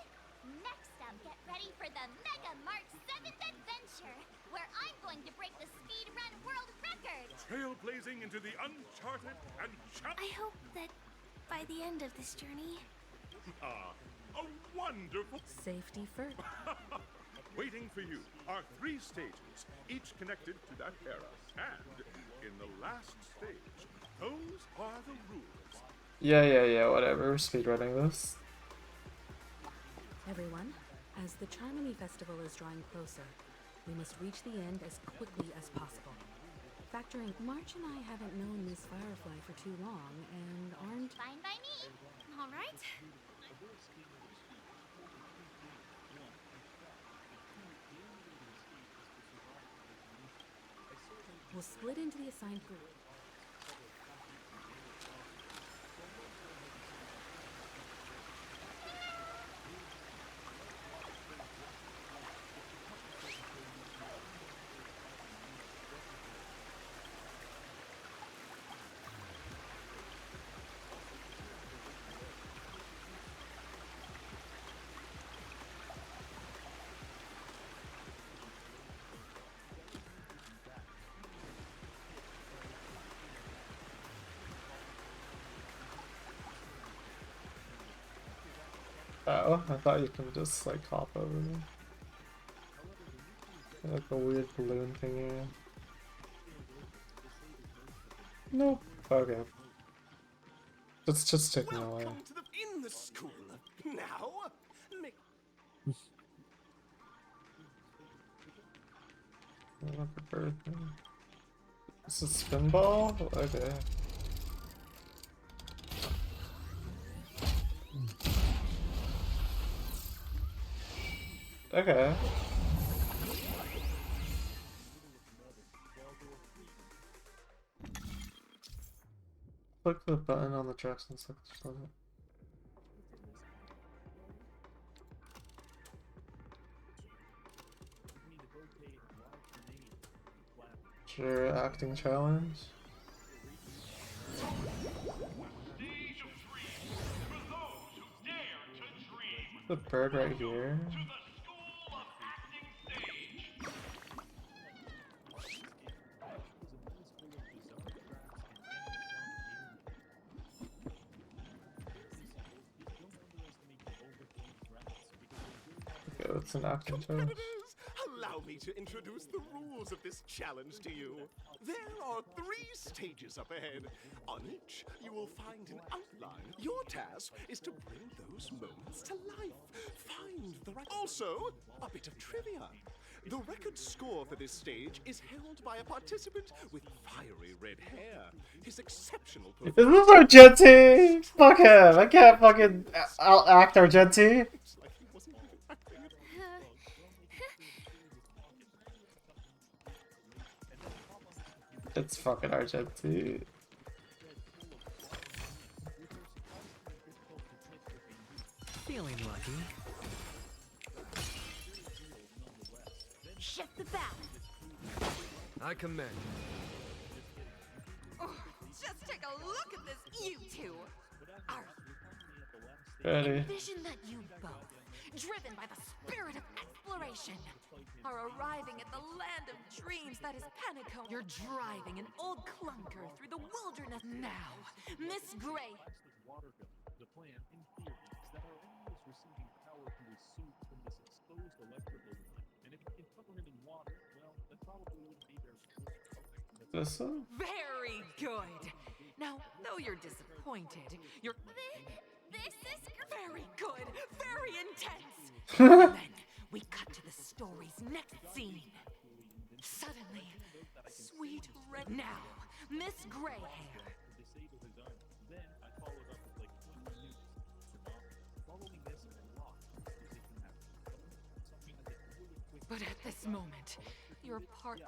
Next up, get ready for the Mega Mart 7th Adventure, where I'm going to break the speedrun world record! Trailblazing into the uncharted and I hope that by the end of this journey... a wonderful... Safety first. Waiting for you are 3 stages, each connected to that era. And in the last stage, those are the rules. Yeah, whatever. We're speedrunning this. Everyone, as the Charmony Festival is drawing closer, we must reach the end as quickly as possible. Factoring, March and I haven't known Miss Firefly for too long and aren't... Fine by me! Alright. We'll split into the assigned group. Oh, I thought you can just like hop over me. Like a weird balloon thingy. Nope. Okay. It's just taking away. Welcome to the school. Now, make... Happy birthday. This is spinball? Okay. Okay. Click the button on the tracks and select it. Sure, acting challenge. The bird right here. Okay, it's an acting challenge. Allow me to introduce the rules of this challenge to you. There are 3 stages up ahead. On each, you will find an outline. Your task is to bring those moments to life. Find the right... Also, a bit of trivia. The record score for this stage is held by a participant with fiery red hair. His exceptional Is this Argenti? Fuck him! I can't fucking out-act Argenti. It's fucking Argenti. Feeling lucky. Shift the bat! I commend. Oh, just take a look at this, you two! Ready. Envision that you both, driven by the spirit of exploration, are arriving at the land of dreams that is Pentecote. You're driving an old clunker through the wilderness now. Miss Gray. The plan, in theory, is that our enemy is receiving power from his suit from this exposed electrical line. And if you can cover him in water, well, that probably wouldn't be their This one? Very good. Now, though you're disappointed, you're... This is very good, very intense. And then we cut to the story's next scene. Suddenly, sweet red. Now, Miss Greyhair. Then I followed up with like 20 minutes. Following this a lot, decision happened. Something that is really quick. But at this moment, your part.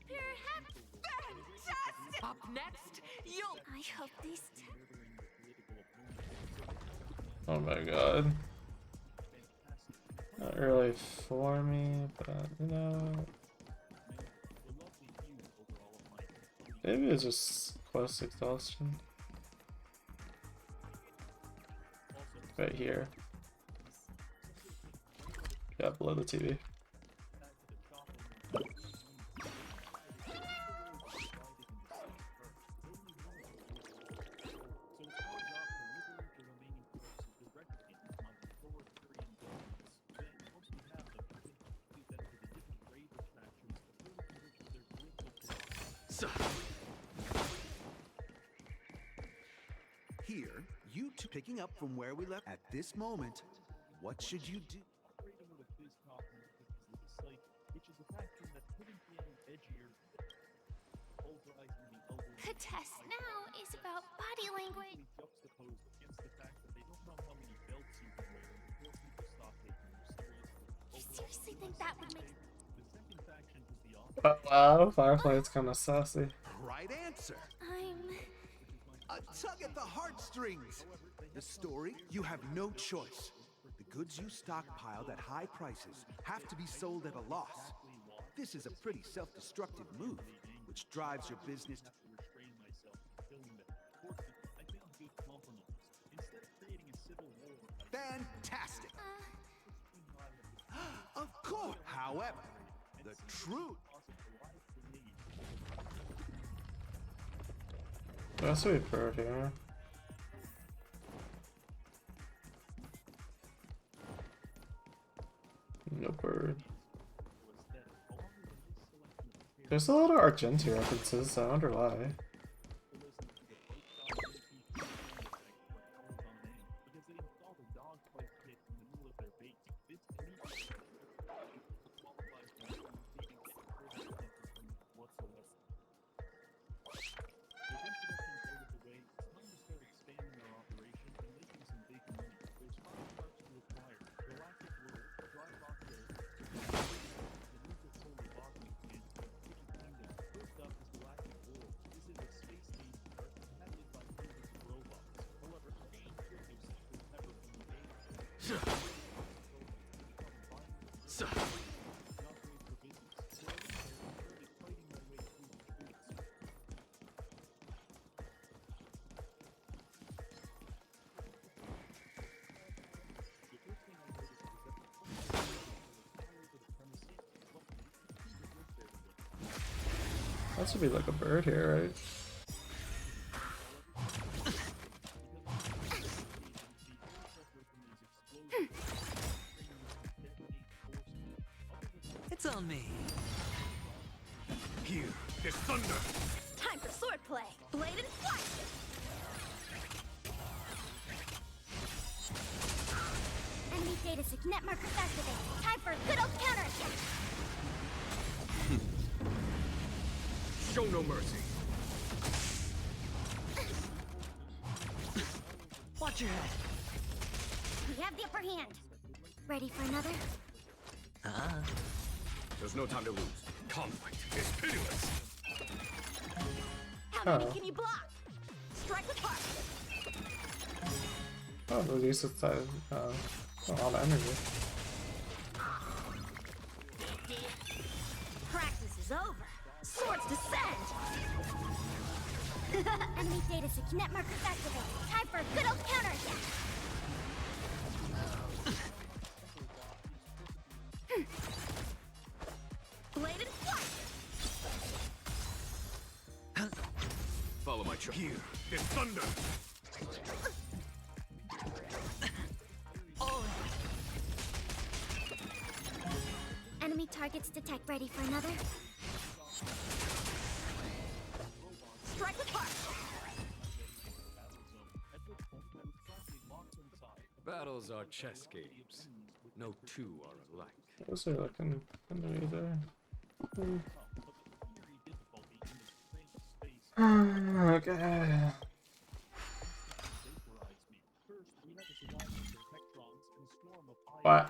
Perhaps fantastic! Up next, you'll. I hope these. Oh my god. Not really for me, but you know. Maybe it's just quest exhaustion. Right here. Yeah, below the TV. Here, you two picking up from where we left. At this moment, what should you do? The test now is about body language. You seriously think that would make... Oh, wow, Firefly's kind of sassy. Right answer. A tug at the heartstrings. The story, you have no choice. The goods you stockpiled at high prices have to be sold at a loss. This is a pretty self-destructive move, which drives your business to... Fantastic! Of course! However, the truth... That's a bird here. No bird. There's a lot of Argenti references, I wonder why. That should be like a bird here, right? It's on me. Here, there's thunder. Time for swordplay. Blade and flight. Enemy data signet markers activated. Time for a good old counter attack. Show no mercy. Watch your head. We have the upper hand. Ready for another? There's no time to lose. Conflict is pitiless. How many can you block? Strike with heart. Oh, release its side. A lot of energy. Practice is over. Swords descend. Enemy data signet markers activated. Time for a good old counter attack. Blade and flight. Follow my trail. Here, there's thunder. Enemy targets detect. Ready for another? Strike with heart. Battles are chess games. No two are alike. Those are looking kind of either. Okay. What?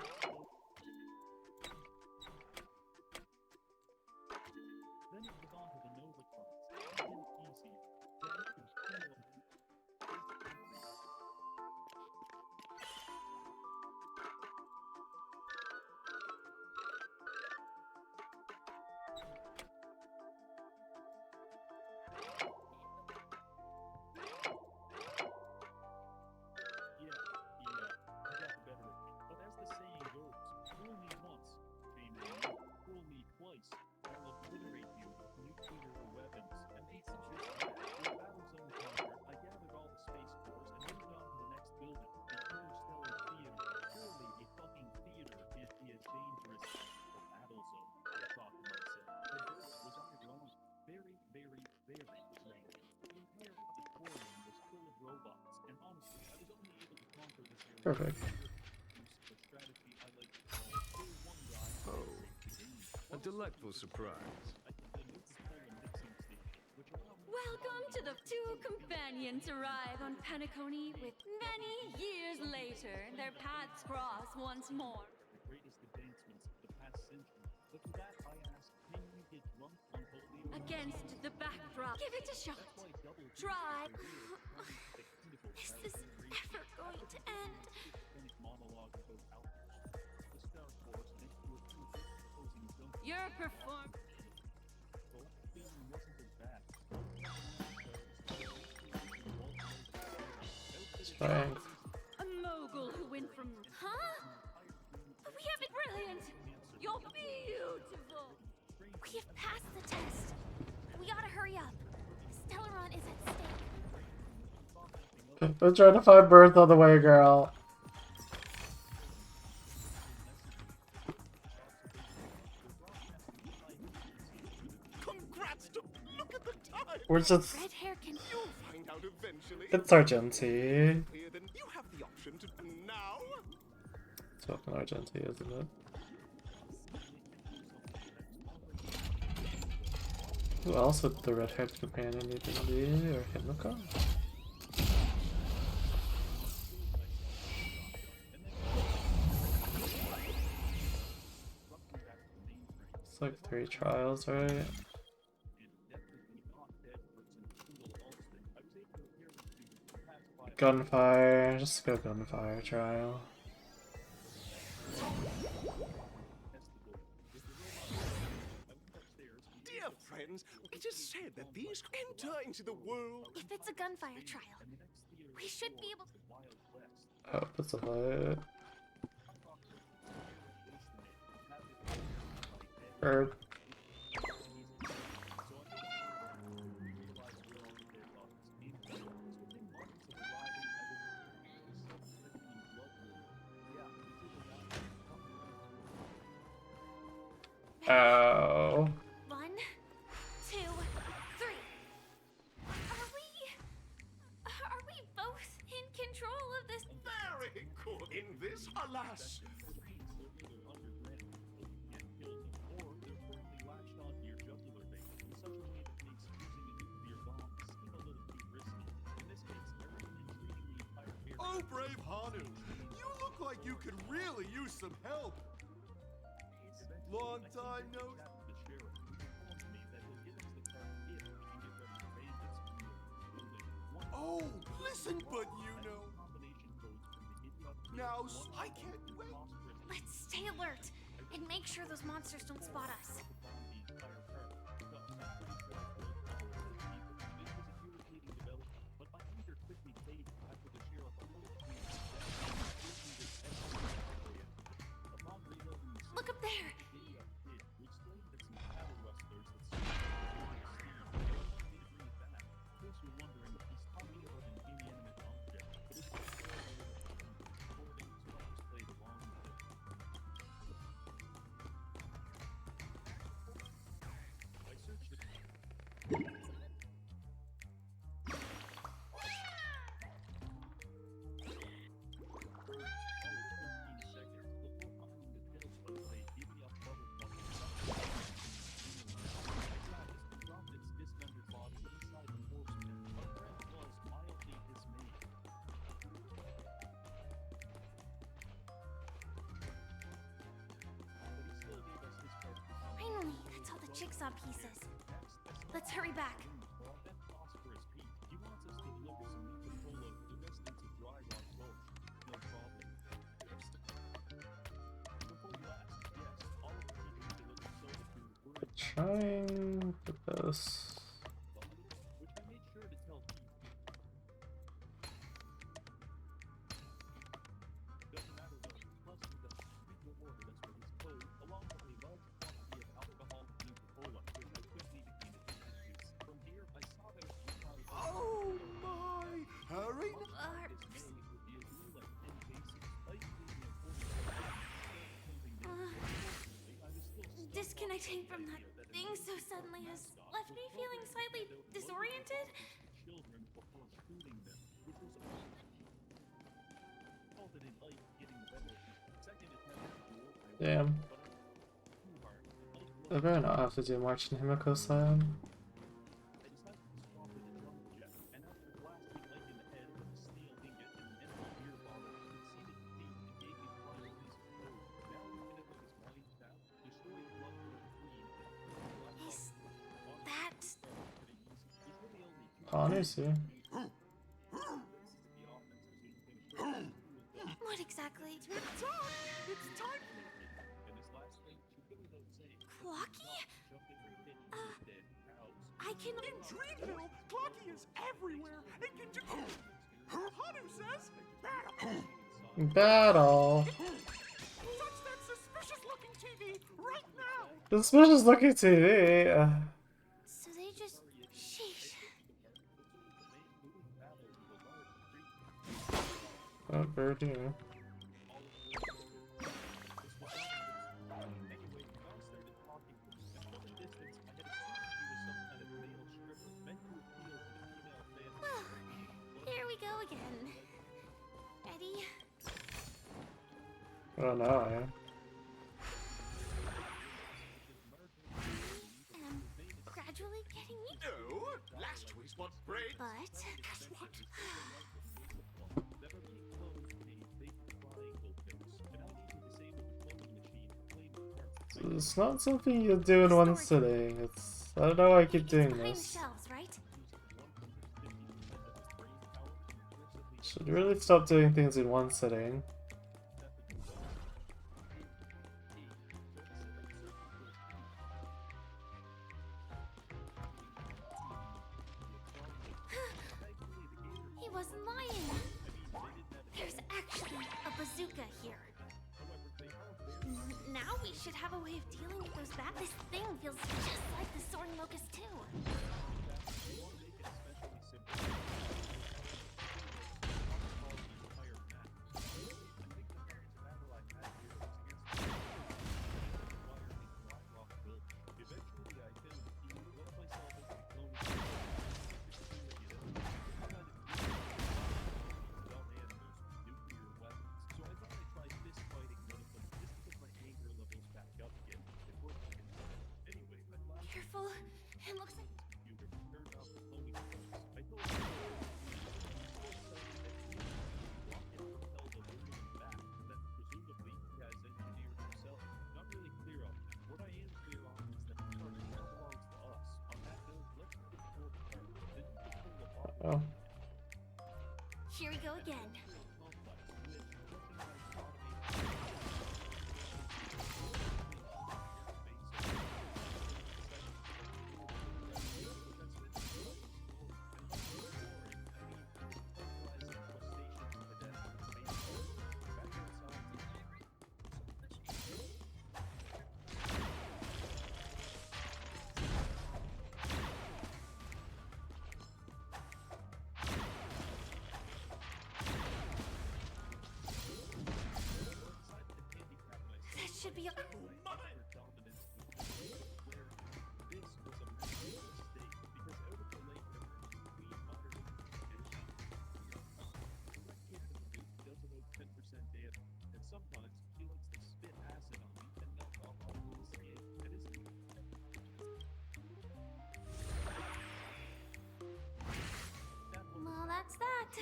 Perfect. Oh, a delightful surprise. Welcome to the two companions arrive on Penacony with many years later. Their paths cross once more. Against the backdrop. Give it a shot. Try. Is this ever going to end? Your perform. Strength. A mogul who went from. Huh? We have it brilliant. You're beautiful. We have passed the test. We gotta hurry up. Stellaron is at stake. I'm trying to find birth on the way, girl. Congrats to look at the time. We're just. Red hair can. You'll find out eventually. It's Argenti. Then you have the option to now. It's fucking Argenti, isn't it? Who else would the red-haired companion need to be? Or Himiko? It's like 3 trials, right? Gunfire. Just go gunfire trial. Dear friends, we just said that these enter into the world. If it's a gunfire trial, we should be able to. Oh, it's a light. Herb. Oh. 1, 2, 3. Are we both in control of this? Very good. In this, alas. Oh, brave Hanu, you look like you could really use some help. Long time no. Oh, listen, but you know. Now, I can't wait. Let's stay alert and make sure those monsters don't spot us. Look up there! jigsaw pieces. Let's hurry back. Trying the best. Oh my! Hurry! Disconnecting from that thing so suddenly has left me feeling slightly disoriented. Damn. I better not have to do March in Himiko-san. Is that... Honestly. What exactly? It's time! Clocky? I can... In Dreamville, Clocky is everywhere and can do... Hanu says... Battle. Touch that suspicious-looking TV right now! Suspicious looking TV. So they just... Sheesh. Oh, birdie. Here we go again. Ready? Oh no. Am gradually getting me. No, last choice was brain. But... Guess what? It's not something you do in one sitting. It's... I don't know why I keep doing behind the this. shelves, right? Should really stop doing things in one sitting. He wasn't lying. There's actually a bazooka here. Now we should have a way of dealing with those bats. This thing feels just like the soaring locust too. Careful. It looks like... Oh. Here we go again. That should be... Well, that's that.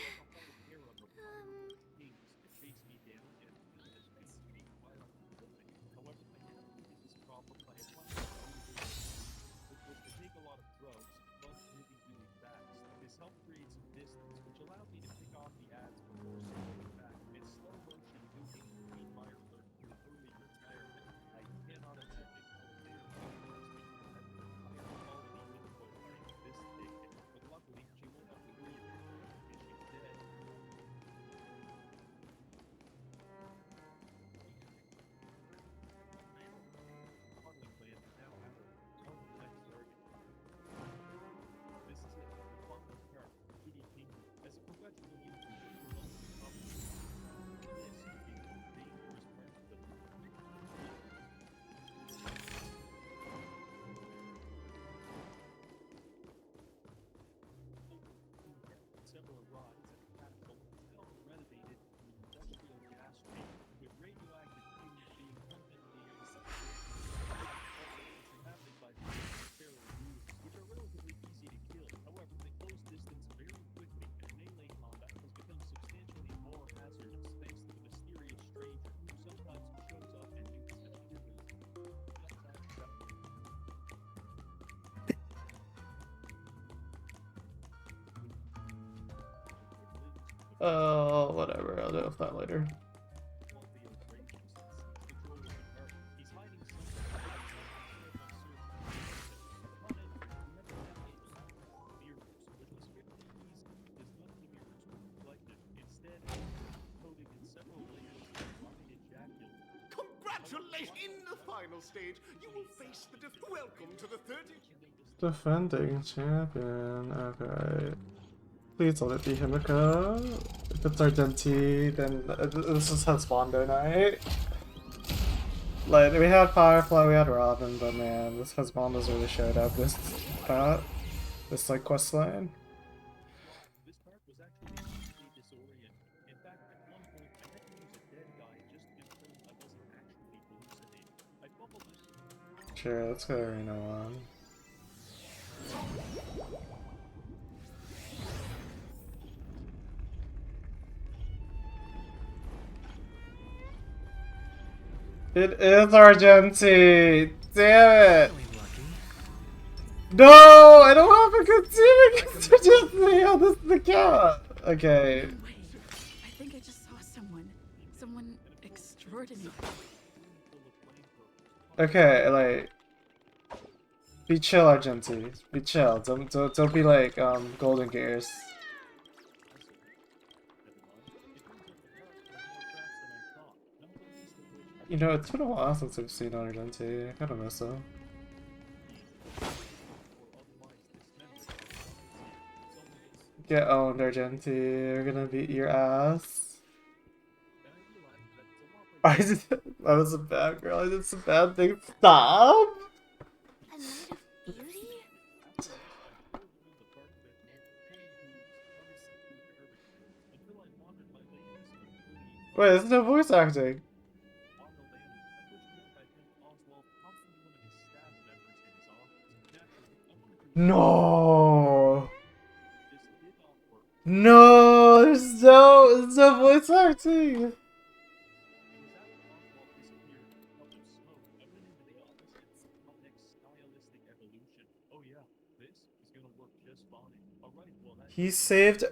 Oh, whatever. I'll deal with that later. Congratulations! In the final stage, you will face the welcome to the 30. Defending champion. Okay. Please let it be Himika. If it's Argenti, then this is Husbando night. Like, we had Firefly, we had Robin, but man, this Husbando's really showed up this like quest line. This part was actually completely disorienting. In fact, at one point, I had to use a dead guy just to confirm I wasn't actually hallucinating. I fumbled this. Sure, let's go Arena 1. It is Argenti! Damn it! No! I don't have a good team against Argenti! Oh, this is the cat! Okay. I think I just saw someone extraordinary. Okay, like... Be chill, Argenti. Be chill. Don't be like, Golden Gears. You know, it's been a while since I've seen Argenti. I kinda miss him. Get owned, Argenti. We're gonna beat your ass. That was a bad girl. I did some bad things. Stop! Wait, there's no voice acting. No! No! There's no voice acting! He saved...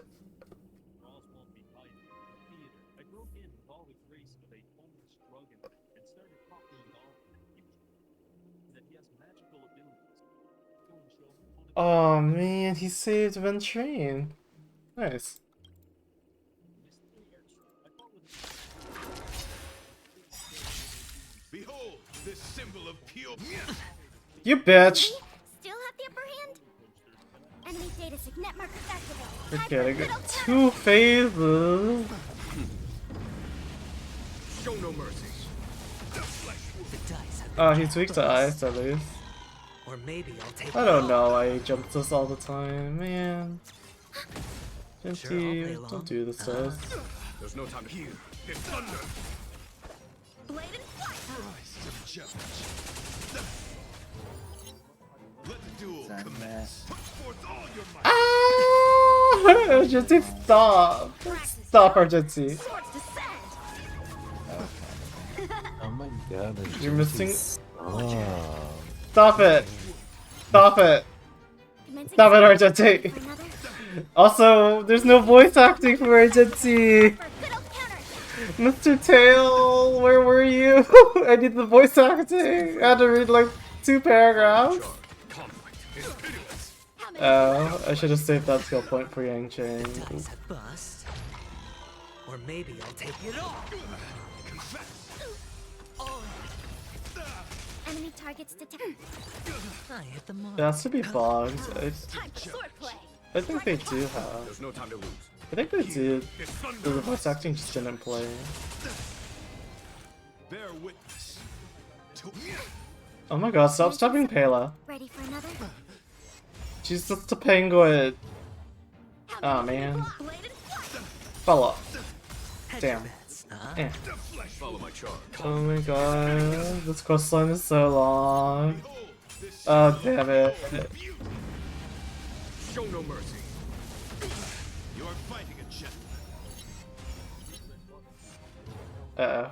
Oh man, he saved Ventrine. Nice. Behold, this symbol of pure. You bitch! Still have the upper hand? Enemy data signet markers activated. We're getting 2 phases. Show no mercy. He's weak to ice at least. Or maybe I'll take I don't know why he jumps us all the time, man. Genty, don't do this to us. There's no time to hear. It's thunder. Blade and flight. Christ of judge. Let the duel commence. Put forth all your might. Ah! Genty, stop! Stop, Argenti. Oh my god, You're missing. Oh. Stop it! Stop it! Stop it, Argenti! Also, there's no voice acting for Argenti! Mr. Tail, where were you? I need the voice acting! I had to read like 2 paragraphs. Oh, I should have saved that skill point for Yang Chang. Bust. Or maybe I'll take it all. Enemy targets detected. I hit the mark. It has to be bogged. Time for swordplay. I think they do have. There's no time to lose. I think they do. The voice acting just didn't play. Bear witness. Oh my god, stop stopping Pela. Ready for another? She's just a penguin. Oh man. Follow. Damn. Eh. Follow my charge. Oh my god, this questline is so long. Oh damn it. Show no mercy. You are fighting a gentleman. Uh-oh.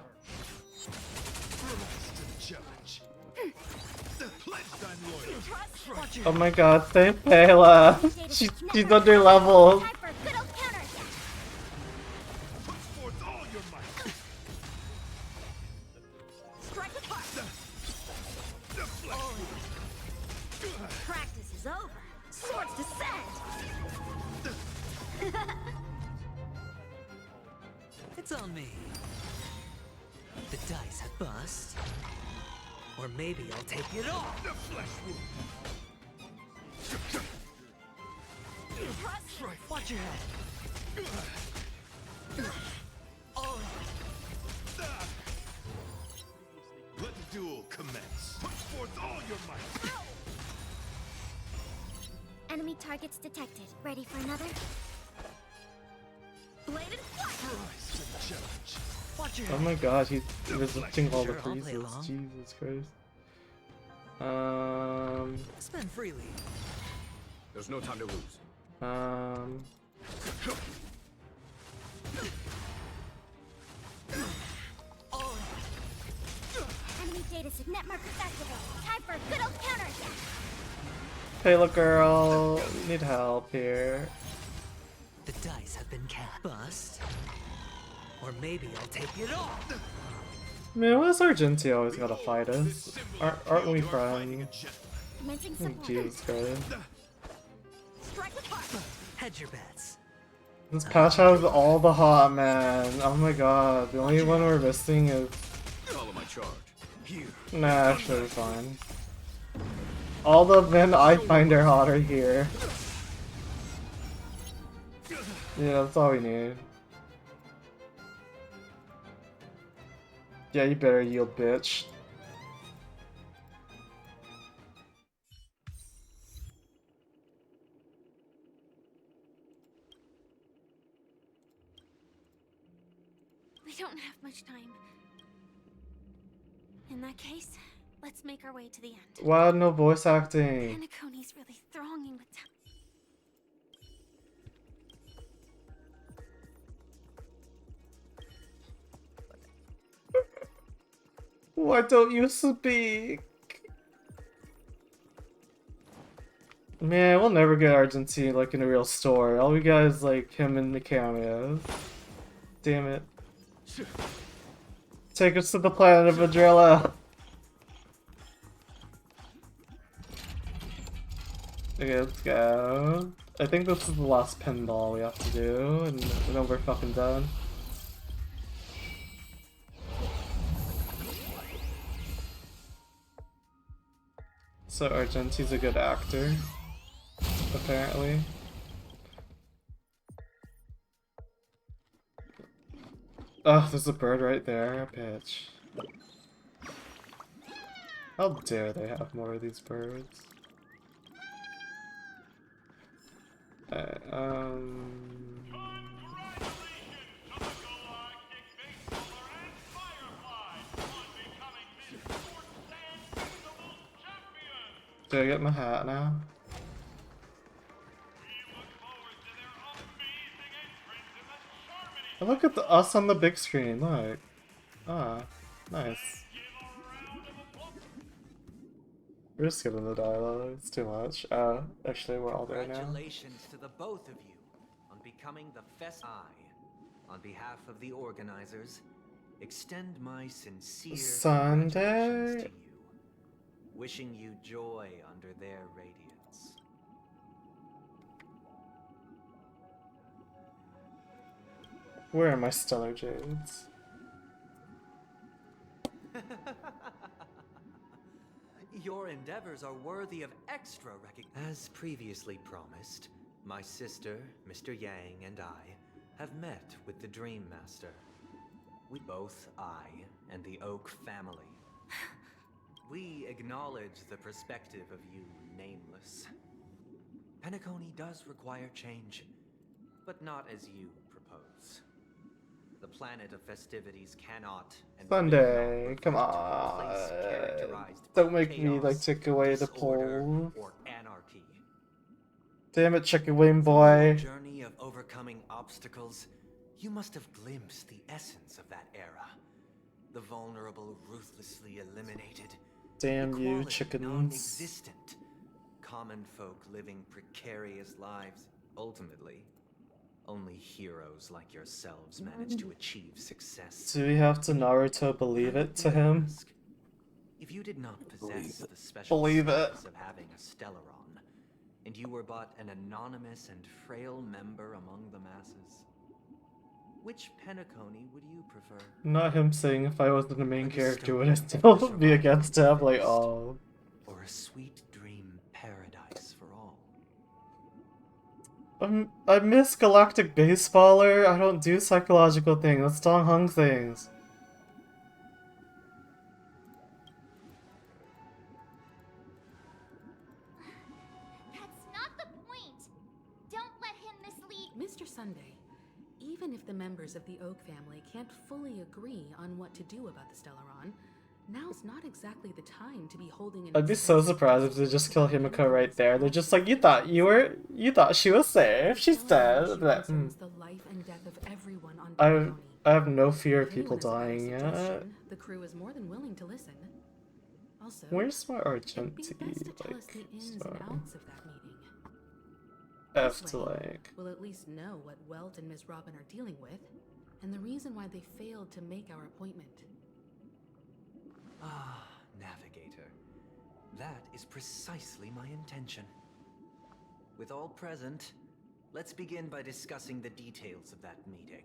Oh my god, save Pela. She's under leveled. Practice is over. Swords descend! It's on me. The dice have bust. Or maybe I'll take it off. The flesh wound. Watch your head. Let the duel commence. Put forth all your might. Enemy targets detected. Ready for another? Bladed Watch your Oh head. my god, he's resisting all the Sure, I'll play freezes. along. Jesus Christ. Spend freely. There's no time to lose. Enemy data set net markers activated. Time for a good old counter attack. Hey, look, girl. Need help here. The dice have been cast. Bust. Or maybe I'll take it off. Man, why does Argenti always gotta fight us? Aren't we friends? Commencing Oh, support. Jesus Christ. Strike with heart. Hedge your bets. This patch has all the hot men. Oh my god, the only one we're missing is... Follow my charge. Here. Nah, actually it's fine. All the men I find are hot are here. Yeah, that's all we need. Yeah, you better yield, bitch. We don't have much time. In that case, let's make our way to the end. Why no voice acting? Penacony's really thronging with time. Why don't you speak? Man, we'll never get Argentine like in a real story. All we got is like him in the cameos. Damn it. Take us to the planet of Adrilla. Okay, let's go. I think this is the last pinball we have to do, and then we're fucking done. So Argenti's a good actor, apparently. Oh, there's a bird right there, bitch. How dare they have more of these birds? Do I get my hat now? Oh, look at us on the big screen, look. Ah, nice. We're just skipping the dialogue, it's too much. Actually we're all there now. Congratulations to the both of you on becoming the Fest. On behalf of the organizers, extend my sincere congratulations Sunday? to you, wishing you joy under their radiance. Where are my stellar jades? Your endeavors are worthy of extra recognition. As previously promised, my sister, Mr. Yang, and I have met with the Dream Master. We both, I and the Oak family. We acknowledge the perspective of you, Nameless. Penacony does require change, but not as you propose. The planet of festivities cannot and Sunday, come place on. characterized Don't by make me like chaos, take away the disorder, poll. or anarchy. Damn it, Chicken Wing Through boy. your journey of overcoming obstacles, you must have glimpsed the essence of that era. The vulnerable ruthlessly eliminated. Damn you, Equality chickens. non-existent. Common folk living precarious lives. Ultimately, only heroes like yourselves manage to achieve success. Do we have to Naruto believe it to him? If you did not possess the special Believe it. status of having a Stellaron, and you were but an anonymous and frail member among the masses, which Penacony would you prefer? Not him saying if I wasn't the main character, would I still be against him? Like, oh. Or a sweet dream paradise for all? I miss Galactic Baseballer. I don't do psychological things. That's Dong Hung things. That's not the point! Don't let him mislead. Mr. Sunday, even if the members of the Oak family can't fully agree on what to do about the Stellaron, now's not exactly the time to be holding an I'd be so surprised if they just kill Himiko right there. They're just like, you thought she was safe. She's dead. I'd be like, the life and death of everyone on I have no fear of If people anyone has a better dying yet. suggestion, the crew is more than willing to listen. Also, Where's my it'd be Argenti? best to tell us the Like, ins and sorry. outs of that meeting. F This to way, like. we'll at least know what Welt and Ms. Robin are dealing with, and the reason why they failed to make our appointment. Ah, Navigator. That is precisely my intention. With all present, let's begin by discussing the details of that meeting.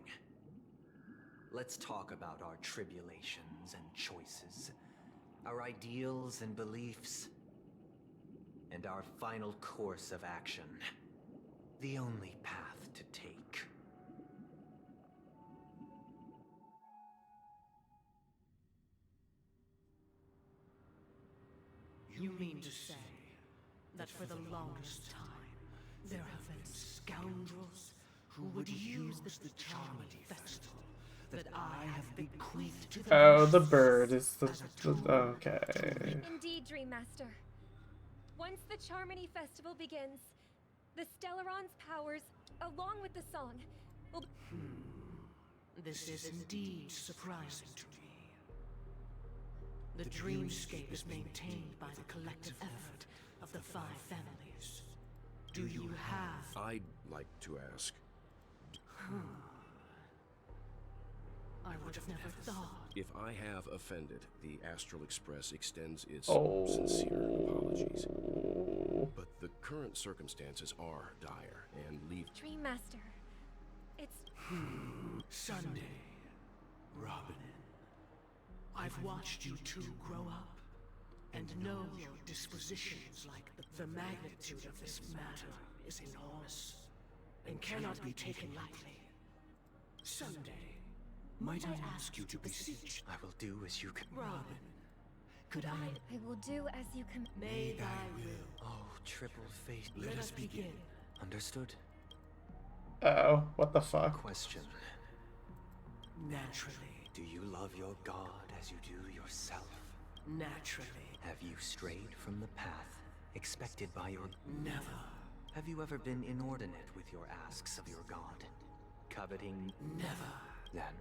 Let's talk about our tribulations and choices, our ideals and beliefs, and our final course of action. The only path to take. You mean to say that for the longest time, there have been scoundrels who would use the Charmony Festival that I have bequeathed to the Oh, the bird is the okay. Indeed, Dream Master. Once the Charmony Festival begins, the Stellaron's powers, along with the song, will... This is indeed surprising to me. The dreamscape is maintained by the collective effort of the 5 families. Do you have... I'd like to ask. I would have never thought. If I have offended, the Astral Express extends its Oh. sincere apologies. But the current circumstances are dire and leave... Dream Master, it's... Sunday, Robin, I've watched you two grow up and know your dispositions like the magnitude of this matter is enormous and cannot be taken lightly. Sunday, might I ask you to beseech? I will do as you can. Robin, could I? I will do as you can... May thy will. Oh, triple fate. Let us begin. Understood. Oh, what the fuck? Question. Naturally. Do you love your god as you do yourself? Naturally. Have you strayed from the path expected by your... Never. Have you ever been inordinate with your asks of your god? Coveting... Never. Then,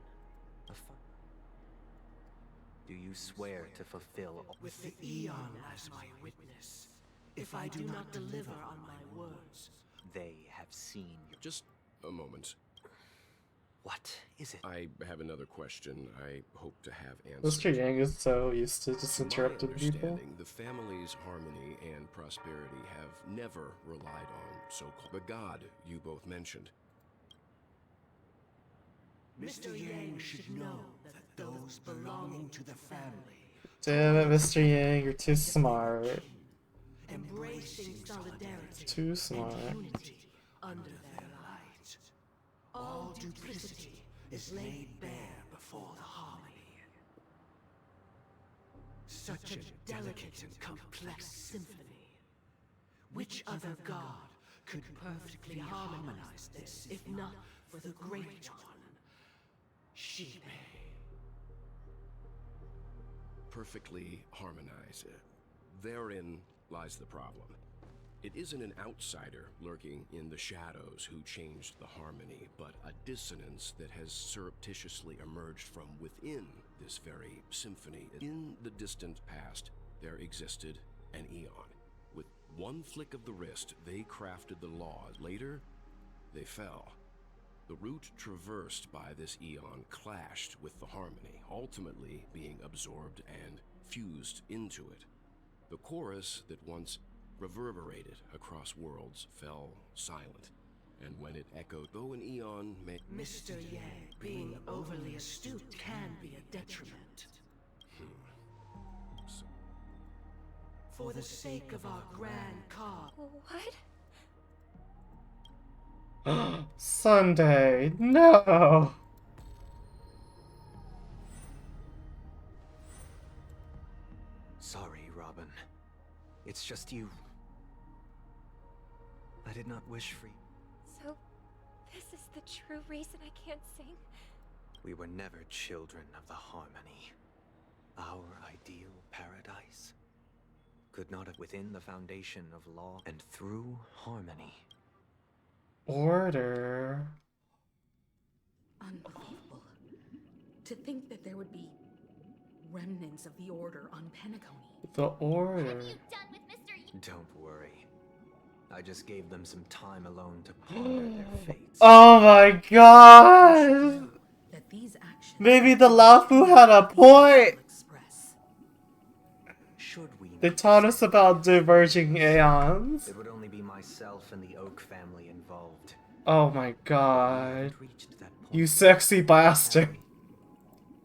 do you swear to fulfill... With the Eon as my witness, if I do not deliver on my words... They have seen your... Just a moment. What is it? I have another question I hope to have answered. Mr. Yang is so used to just interrupting My people. understanding, the family's harmony and prosperity have never relied on so-called the god you both mentioned. Mr. Yang should know that those belonging to the family... Damn it, Mr. Yang, you're too smart. Embracing solidarity Too smart. and unity under their light. All duplicity is laid bare before the harmony. Such a delicate and complex symphony. Which other god could perfectly harmonize this, if not for the Great One? She may. Perfectly harmonize. Therein lies the problem. It isn't an outsider lurking in the shadows who changed the harmony, but a dissonance that has surreptitiously emerged from within this very symphony. In the distant past, there existed an Eon. With one flick of the wrist, they crafted the law. Later, they fell. The route traversed by this Eon clashed with the harmony, ultimately being absorbed and fused into it. The chorus that once reverberated across worlds fell silent, and when it echoed, though an eon may... Mr. Yang, being overly astute can be a detriment. So, For the sake of our grand cause. What? Sunday, no! Sorry, Robin. It's just you. I did not wish for you. So, this is the true reason I can't sing? We were never children of the harmony. Our ideal paradise could not have within the foundation of law and through harmony. Order. Unbelievable. To think that there would be remnants of the Order on Penacony. The Order. Don't worry. I just gave them some time alone to ponder their fates. Oh my god! That these actions Maybe the Lafu had a point! Should we They taught us about diverging aeons. It would only be myself and the Oak family involved. Oh my god. You sexy bastard.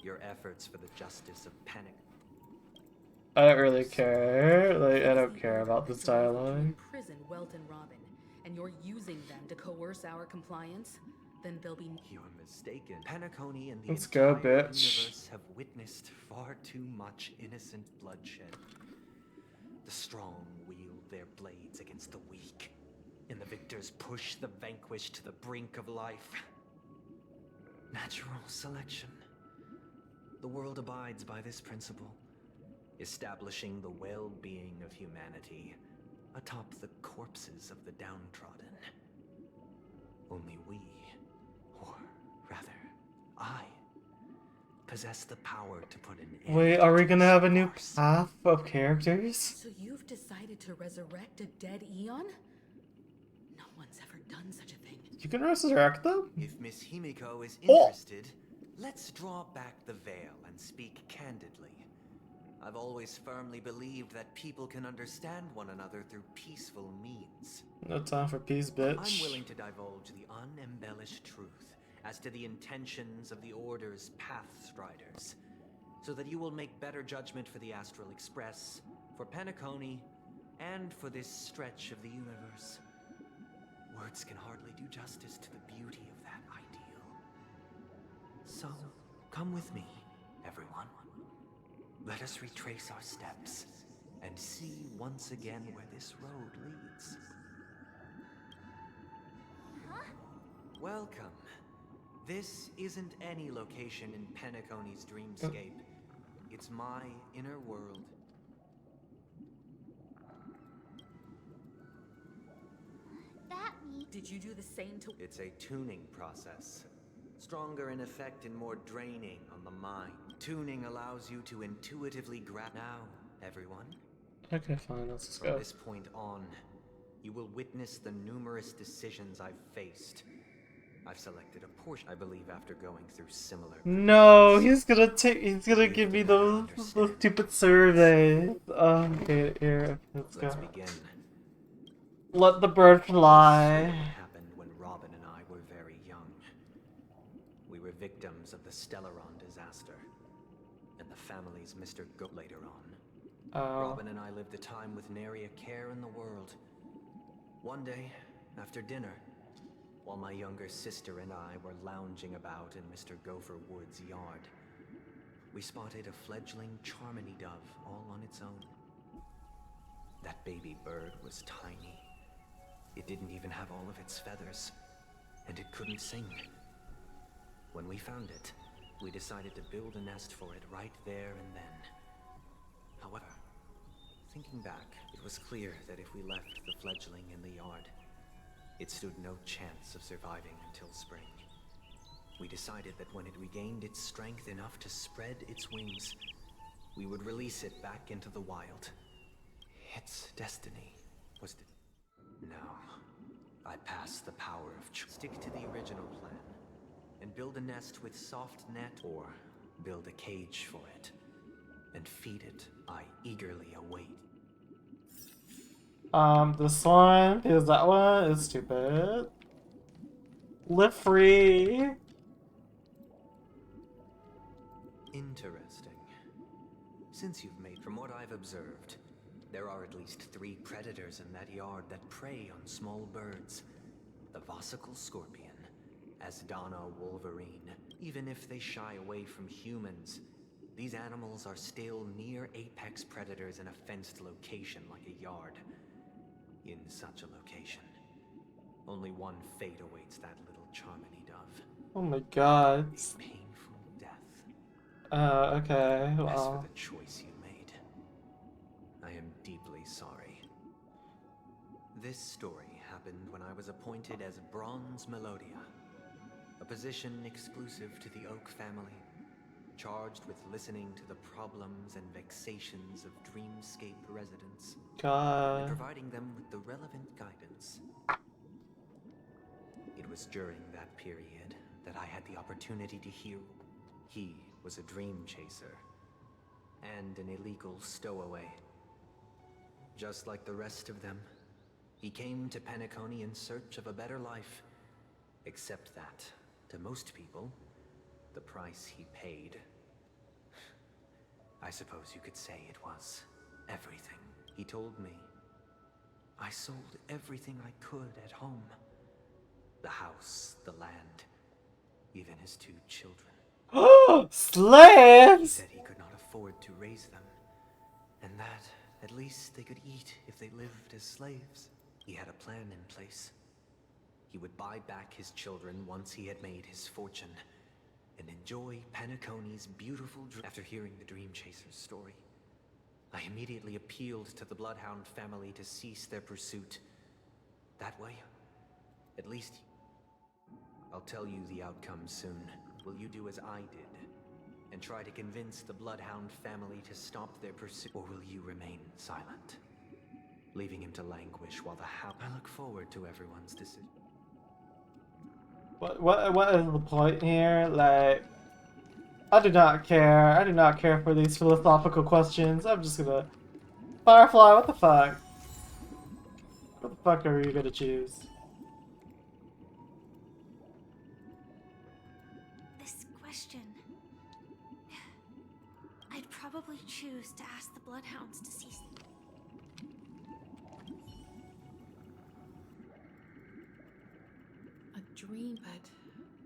Your efforts for the justice of Panic. I don't really care. Like, I don't care about this dialogue. Imprison Welt and Robin, and you're using them to coerce our compliance, then they'll be... You're mistaken. Penacony and the Let's go, entire bitch. universe have witnessed far too much innocent bloodshed. The strong wield their blades against the weak, and the victors push the vanquished to the brink of life. Natural selection. The world abides by this principle, establishing the well-being of humanity atop the corpses of the downtrodden. Only we, or rather, I, possess the power to put an end. Wait, are we gonna have a new path of characters? So you've decided to resurrect a dead Eon? No one's ever done such a thing. You can resurrect them? If Miss Himiko is Oh. interested, let's draw back the veil and speak candidly. I've always firmly believed that people can understand one another through peaceful means. No time for peace, bitch. I'm willing to divulge the unembellished truth as to the intentions of the Order's Pathstriders, so that you will make better judgment for the Astral Express, for Penacony, and for this stretch of the universe. Words can hardly do justice to the beauty of that ideal. So, come with me, everyone. Let us retrace our steps and see once again where this road leads. Welcome. This isn't any location in Penacony's dreamscape. It's my inner world. That means... Did you do the same to... It's a tuning process. Stronger in effect and more draining on the mind. Tuning allows you to intuitively grab... Now, everyone. Okay, fine, let's just From go. this point on, you will witness the numerous decisions I've faced. I've selected a portion, I believe, after going through similar... No, he's gonna give me those stupid surveys. Okay, here, let's go. Let's begin. Let the bird fly. Happened when Robin and I were very young. We were victims of the Stellaron disaster, and the family's Mr. Go later on. Robin and I lived a time with nary a care in the world. One day, after dinner, while my younger sister and I were lounging about in Mr. Gopher Wood's yard, we spotted a fledgling Charmony dove all on its own. That baby bird was tiny. It didn't even have all of its feathers, and it couldn't sing. When we found it, we decided to build a nest for it right there and then. However, thinking back, it was clear that if we left the fledgling in the yard, it stood no chance of surviving until spring. We decided that when it regained its strength enough to spread its wings, we would release it back into the wild. Its destiny was to... No. I passed the power of stick to the original plan, and build a nest with soft net, or build a cage for it, and feed it, I eagerly await. This one, because that one is stupid. Live free. Interesting. Since you've made, from what I've observed, there are at least 3 predators in that yard that prey on small birds. The Vosicle Scorpion, Asdana Wolverine. Even if they shy away from humans, these animals are still near apex predators in a fenced location like a yard. In such a location, only one fate awaits that little Charmony dove. Oh my god. A painful death. Okay, As for well. the choice you made, I am deeply sorry. This story happened when I was appointed as Bronze Melodia, a position exclusive to the Oak family, charged with listening to the problems and vexations of Dreamscape residents, God. and providing them with the relevant guidance. It was during that period that I had the opportunity to hear he was a dream chaser and an illegal stowaway. Just like the rest of them, he came to Penacony in search of a better life, except that, to most people, the price he paid, I suppose you could say it was everything. He told me I sold everything I could at home. The house, the land, even his 2 children. Slaves! He said he could not afford to raise them, and that at least they could eat if they lived as slaves. He had a plan in place. He would buy back his children once he had made his fortune, and enjoy Penacony's beautiful dream. After hearing the Dream Chaser's story, I immediately appealed to the Bloodhound family to cease their pursuit. That way, at least, I'll tell you the outcome soon. Will you do as I did, and try to convince the Bloodhound family to stop their pursuit? Or will you remain silent, leaving him to languish while the hound... I look forward to everyone's decision. What is the point here? Like, I do not care. I do not care for these philosophical questions. I'm just gonna... Firefly, what the fuck? What the fuck are you gonna choose? This question... I'd probably choose to ask the Bloodhounds to cease... A dream, but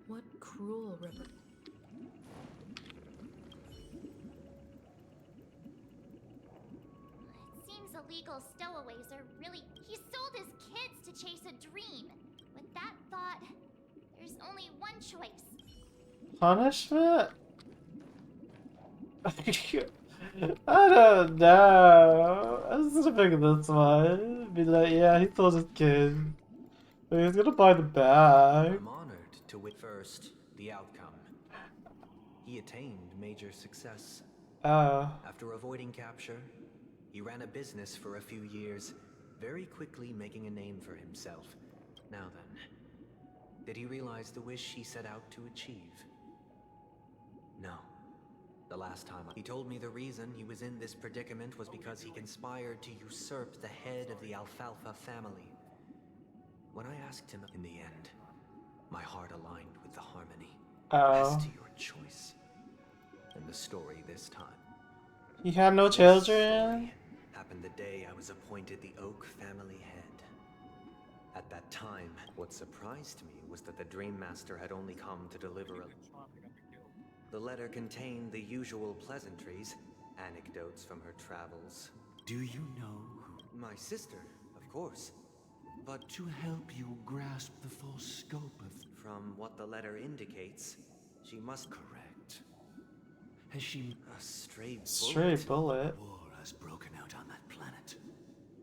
what cruel river. It seems illegal stowaways are really... He sold his kids to chase a dream. With that thought, there's only one choice. Punishment? I don't know. I'm just gonna pick this one. Be like, yeah, he sold his kid. But he's gonna buy the bag. I'm honored to wit first the outcome. He attained major success. Oh. After avoiding capture, he ran a business for a few years, very quickly making a name for himself. Now then, did he realize the wish he set out to achieve? No. The last time he told me the reason he was in this predicament was because he conspired to usurp the head of the Alfalfa family. When I asked him in the end, my heart aligned with the harmony. As to your choice, and the story this time. He had no children? Happened the day I was appointed the Oak family head. At that time, what surprised me was that the Dream Master had only come to deliver a... The letter contained the usual pleasantries, anecdotes from her travels. Do you know who? My sister, of course. But to help you grasp the full scope of... From what the letter indicates, she must... Correct. Has she... A stray bullet? Stray bullet? War has broken out on that planet.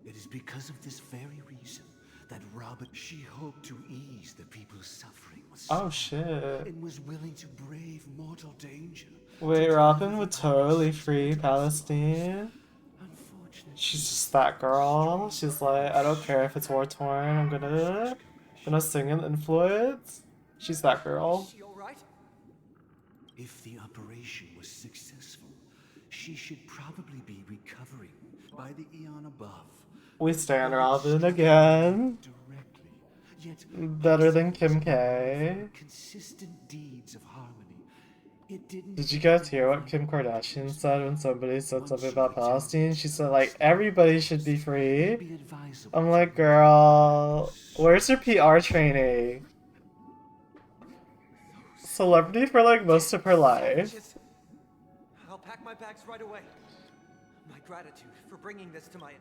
It is because of this very reason that Robert... She hoped to ease the people's suffering with... Oh shit. And was willing to brave mortal danger. Wait, Robin would totally free Palestine? She's just that girl. She's like, I don't care if it's war torn, I'm gonna sing in influence. She's that girl. If the operation was successful, she should probably be recovering by the eon above. We stand Robin again. Better than Kim K. Consistent deeds of harmony. It didn't. Did you guys hear what Kim Kardashian said when somebody said something about Palestine? She said, like, everybody should be free. I'm like, girl, where's your PR training? Celebrity for like most of her life. I'll pack my bags right away. My gratitude for bringing this to my...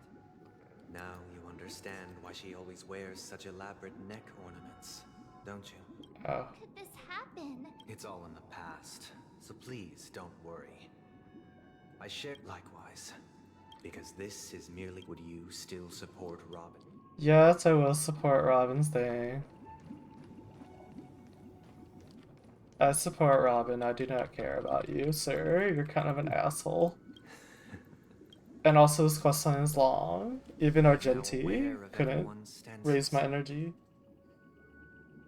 Now you understand why she always wears such elaborate neck ornaments, don't you? Oh. Could this happen? It's all in the past, so please don't worry. I share likewise, because this is merely would you still support Robin? Yes, I will support Robin's thing. I support Robin. I do not care about you, sir. You're kind of an asshole. And also, this questline is long. Even Argenti couldn't raise my energy.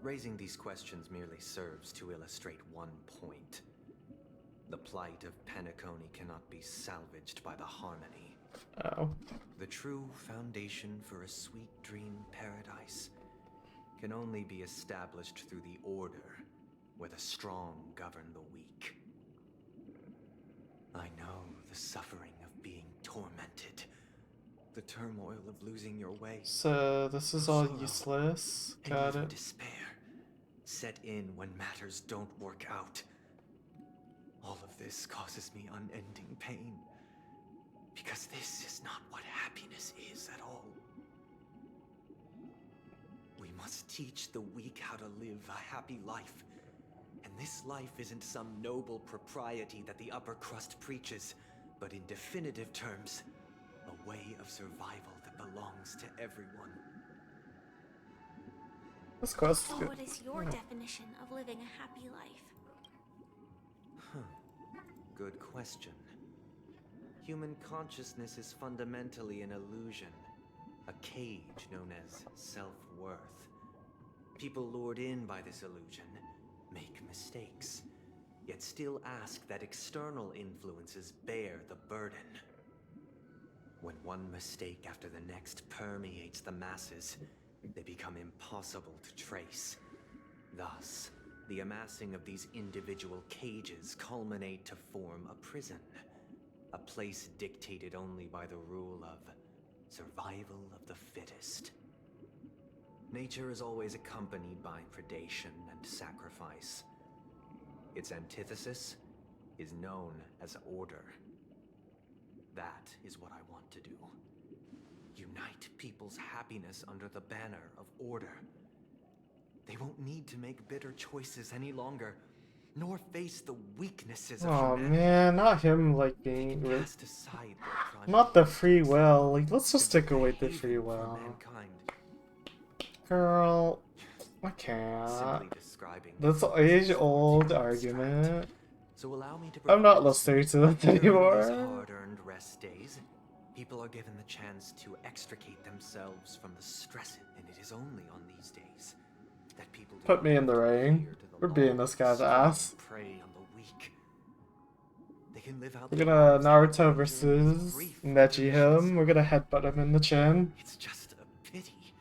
Raising these questions merely serves to illustrate one point. The plight of Penacony cannot be salvaged by the harmony. Oh. The true foundation for a sweet dream paradise can only be established through the order, where the strong govern the weak. I know the suffering of being tormented, the turmoil of losing your way. So this is all useless. Got it. Despair set in when matters don't work out. All of this causes me unending pain, because this is not what happiness is at all. We must teach the weak how to live a happy life. And this life isn't some noble propriety that the upper crust preaches, but in definitive terms, a way of survival that belongs to everyone. This quest is So good. what is your definition of living a happy life? Good question. Human consciousness is fundamentally an illusion, a cage known as self-worth. People lured in by this illusion make mistakes, yet still ask that external influences bear the burden. When one mistake after the next permeates the masses, they become impossible to trace. Thus, the amassing of these individual cages culminate to form a prison, a place dictated only by the rule of survival of the fittest. Nature is always accompanied by predation and sacrifice. Its antithesis is known as order. That is what I want to do. Unite people's happiness under the banner of order. They won't need to make bitter choices any longer, nor face the weaknesses of Oh humanity. man, not him like being Cast aside their crimes. not the free will. Like, let's just take away the free will. Girl, I can't. That's an age-old argument. So allow me to I'm not listening to that During these anymore. hard-earned rest days, people are given the chance to extricate themselves from the stress, and it is only on these days that people do Put me in the ring. We're beating this guy's ass. prey on the weak. They can live out We're gonna Naruto versus Neji him. We're gonna headbutt him in the chin. It's just a pity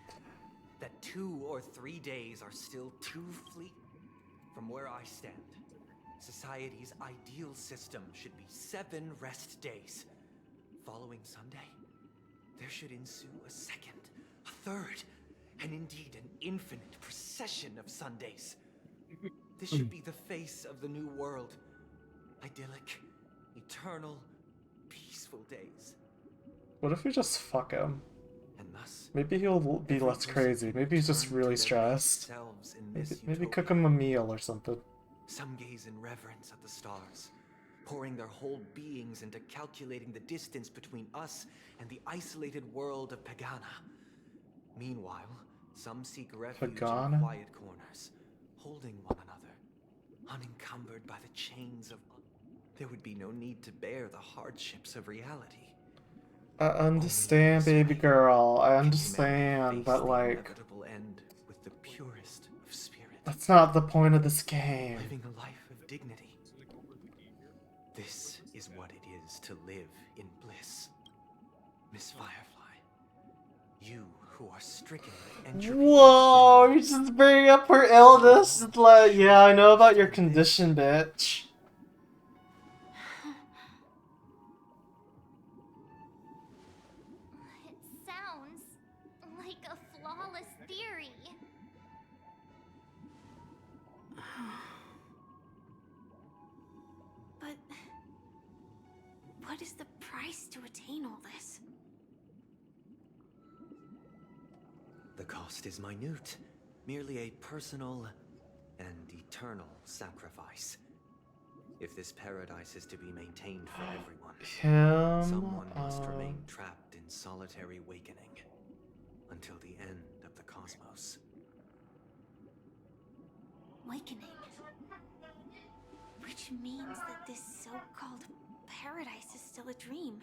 that 2 or 3 days are still too fleet. From where I stand, society's ideal system should be 7 rest days. Following Sunday, there should ensue a second, a third, and indeed an infinite procession of Sundays. This should be the face of the new world. Idyllic, eternal, peaceful days. What if we just fuck him? And thus, Maybe he'll be less crazy. Maybe he's just really stressed. Maybe cook him a meal or something. Some gaze in reverence at the stars, pouring their whole beings into calculating the distance between us and the isolated world of Pagana. Meanwhile, some seek refuge Pagana? in quiet corners, holding one another, unencumbered by the chains of... There would be no need to bear the hardships of reality. I understand, baby girl. I understand, but like, Inevitable end with the purest of spirit. that's not the point of this game. Living a life of dignity. This is what it is to live in bliss. Miss Firefly, you who are stricken with entropy. Whoa, you're just bringing up her illness. It's like, yeah, I know about your condition, bitch. It sounds like a flawless theory. But what is the price to attain all this? The cost is minute, merely a personal and eternal sacrifice. If this paradise is to be maintained for everyone, someone must remain trapped in solitary awakening until the end of the cosmos. Awakening. Which means that this so-called paradise is still a dream.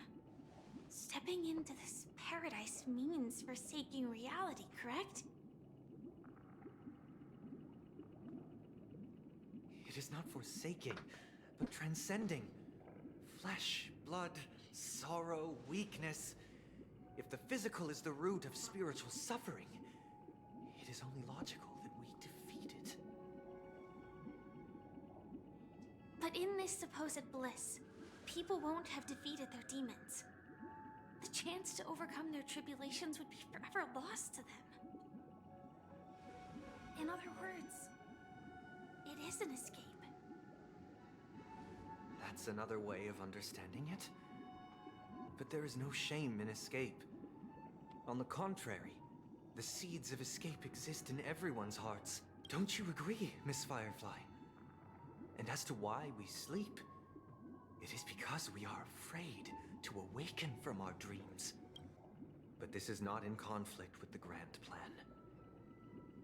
Stepping into this paradise means forsaking reality, correct? It is not forsaking, but transcending. Flesh, blood, sorrow, weakness. If the physical is the root of spiritual suffering, it is only logical that we defeat it. But in this supposed bliss, people won't have defeated their demons. The chance to overcome their tribulations would be forever lost to them. In other words, it is an escape. That's another way of understanding it. But there is no shame in escape. On the contrary, the seeds of escape exist in everyone's hearts. Don't you agree, Miss Firefly? And as to why we sleep, it is because we are afraid to awaken from our dreams. But this is not in conflict with the grand plan.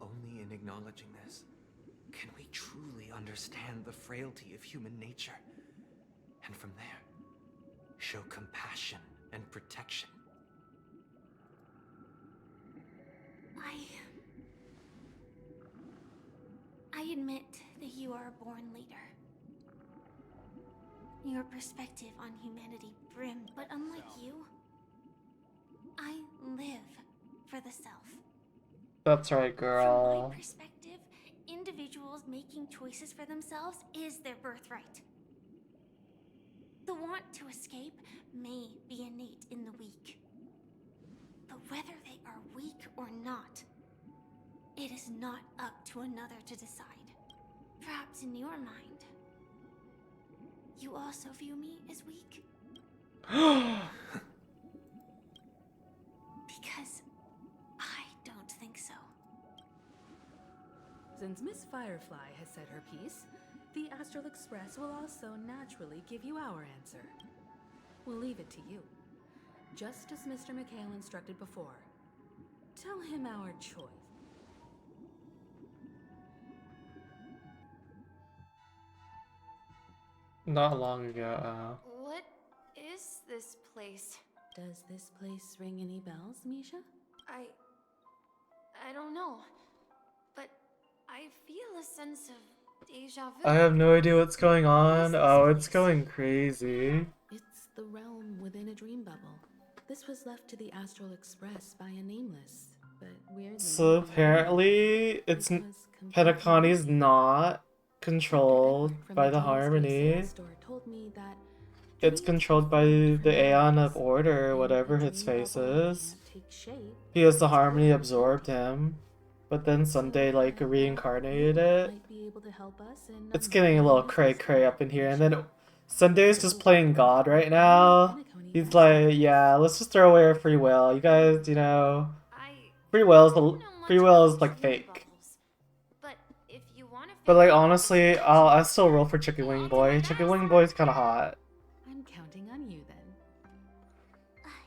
Only in acknowledging this can we truly understand the frailty of human nature. And from there, show compassion and protection. I admit that you are a born leader. Your perspective on humanity brimmed, but unlike you, I live for the self. That's right, From girl. my perspective, individuals making choices for themselves is their birthright. The want to escape may be innate in the weak. But whether they are weak or not, it is not up to another to decide. Perhaps in your mind, you also view me as weak? Because I don't think so. Since Miss Firefly has said her piece, the Astral Express will also naturally give you our answer. We'll leave it to you. Just as Mr. McHale instructed before. Tell him our choice. Not long ago. What is this place? Does this place ring any bells, Misha? I don't know. But I feel a sense of deja vu. I have no idea what's going on. Oh, it's going crazy. It's the realm within a dream bubble. This was left to the Astral Express by a nameless, but weirdly... So apparently, it's Penacony's not controlled by the Harmony. Told me that It's controlled by the Aeon of Order, whatever his face is. He has the Harmony absorbed him, but then Sunday like reincarnated it. It's getting a little cray-cray up in here, and then Sunday's just playing God right now. He's like, yeah, let's just throw away our free will. You guys, you know, free will is like fake. But like honestly, I still roll for Chicken Wing Boy. Chicken Wing Boy's kind of hot. I'm counting on you then.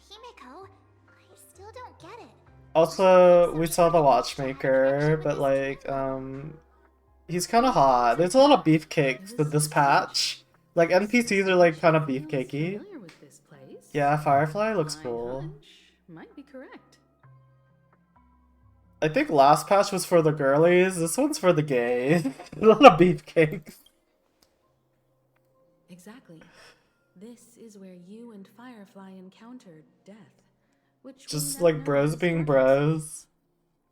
Himeko, I still don't get it. Also, we saw the Watchmaker, but like, he's kind of hot. There's a lot of beefcakes with this patch. Like NPCs are like kind of beefcakey. Yeah, Firefly looks cool. Might be correct. I think last patch was for the girlies. This one's for the gays. A lot of beefcakes. Exactly. This is where you and Firefly encountered death, which Just we now like know bros as being Orchid. bros.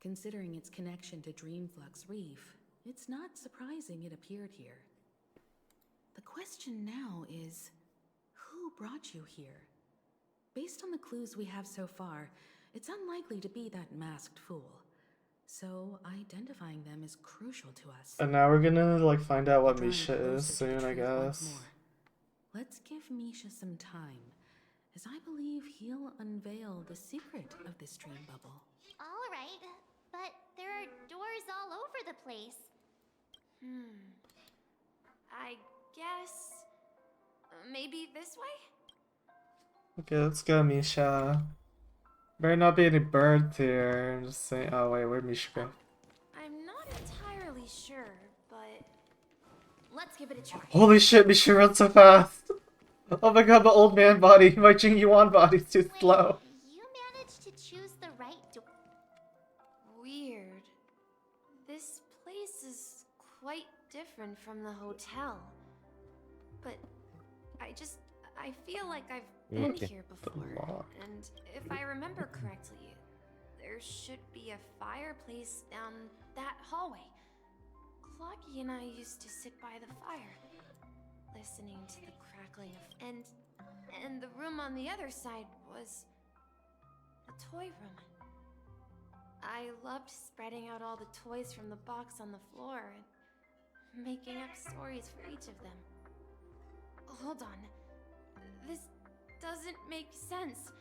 Considering its connection to Dreamflux Reef, it's not surprising it appeared here. The question now is, who brought you here? Based on the clues we have so far, it's unlikely to be that masked fool. So identifying them is crucial to us. And now we're gonna like find out what We're drawing Misha is closer to the soon, I truth once guess. more. Let's give Misha some time, as I believe he'll unveil the secret of this dream bubble. All right, but there are doors all over the place. I guess maybe this way? Okay, let's go, Misha. Better not be any birds here. I'm just saying. Oh wait, where'd Misha go? I'm not entirely sure, but let's give it a try. Holy shit, Misha runs so fast! Oh my god, my old man body, my Jing Yuan body's too slow. You managed to choose the right door. Weird. This place is quite different from the hotel. But I feel like I've been Okay. here before. And if I remember correctly, there should be a fireplace down that hallway. Clocky and I used to sit by the fire, listening to the crackling of... And the room on the other side was a toy room. I loved spreading out all the toys from the box on the floor and making up stories for each of them. Hold on. This doesn't make sense.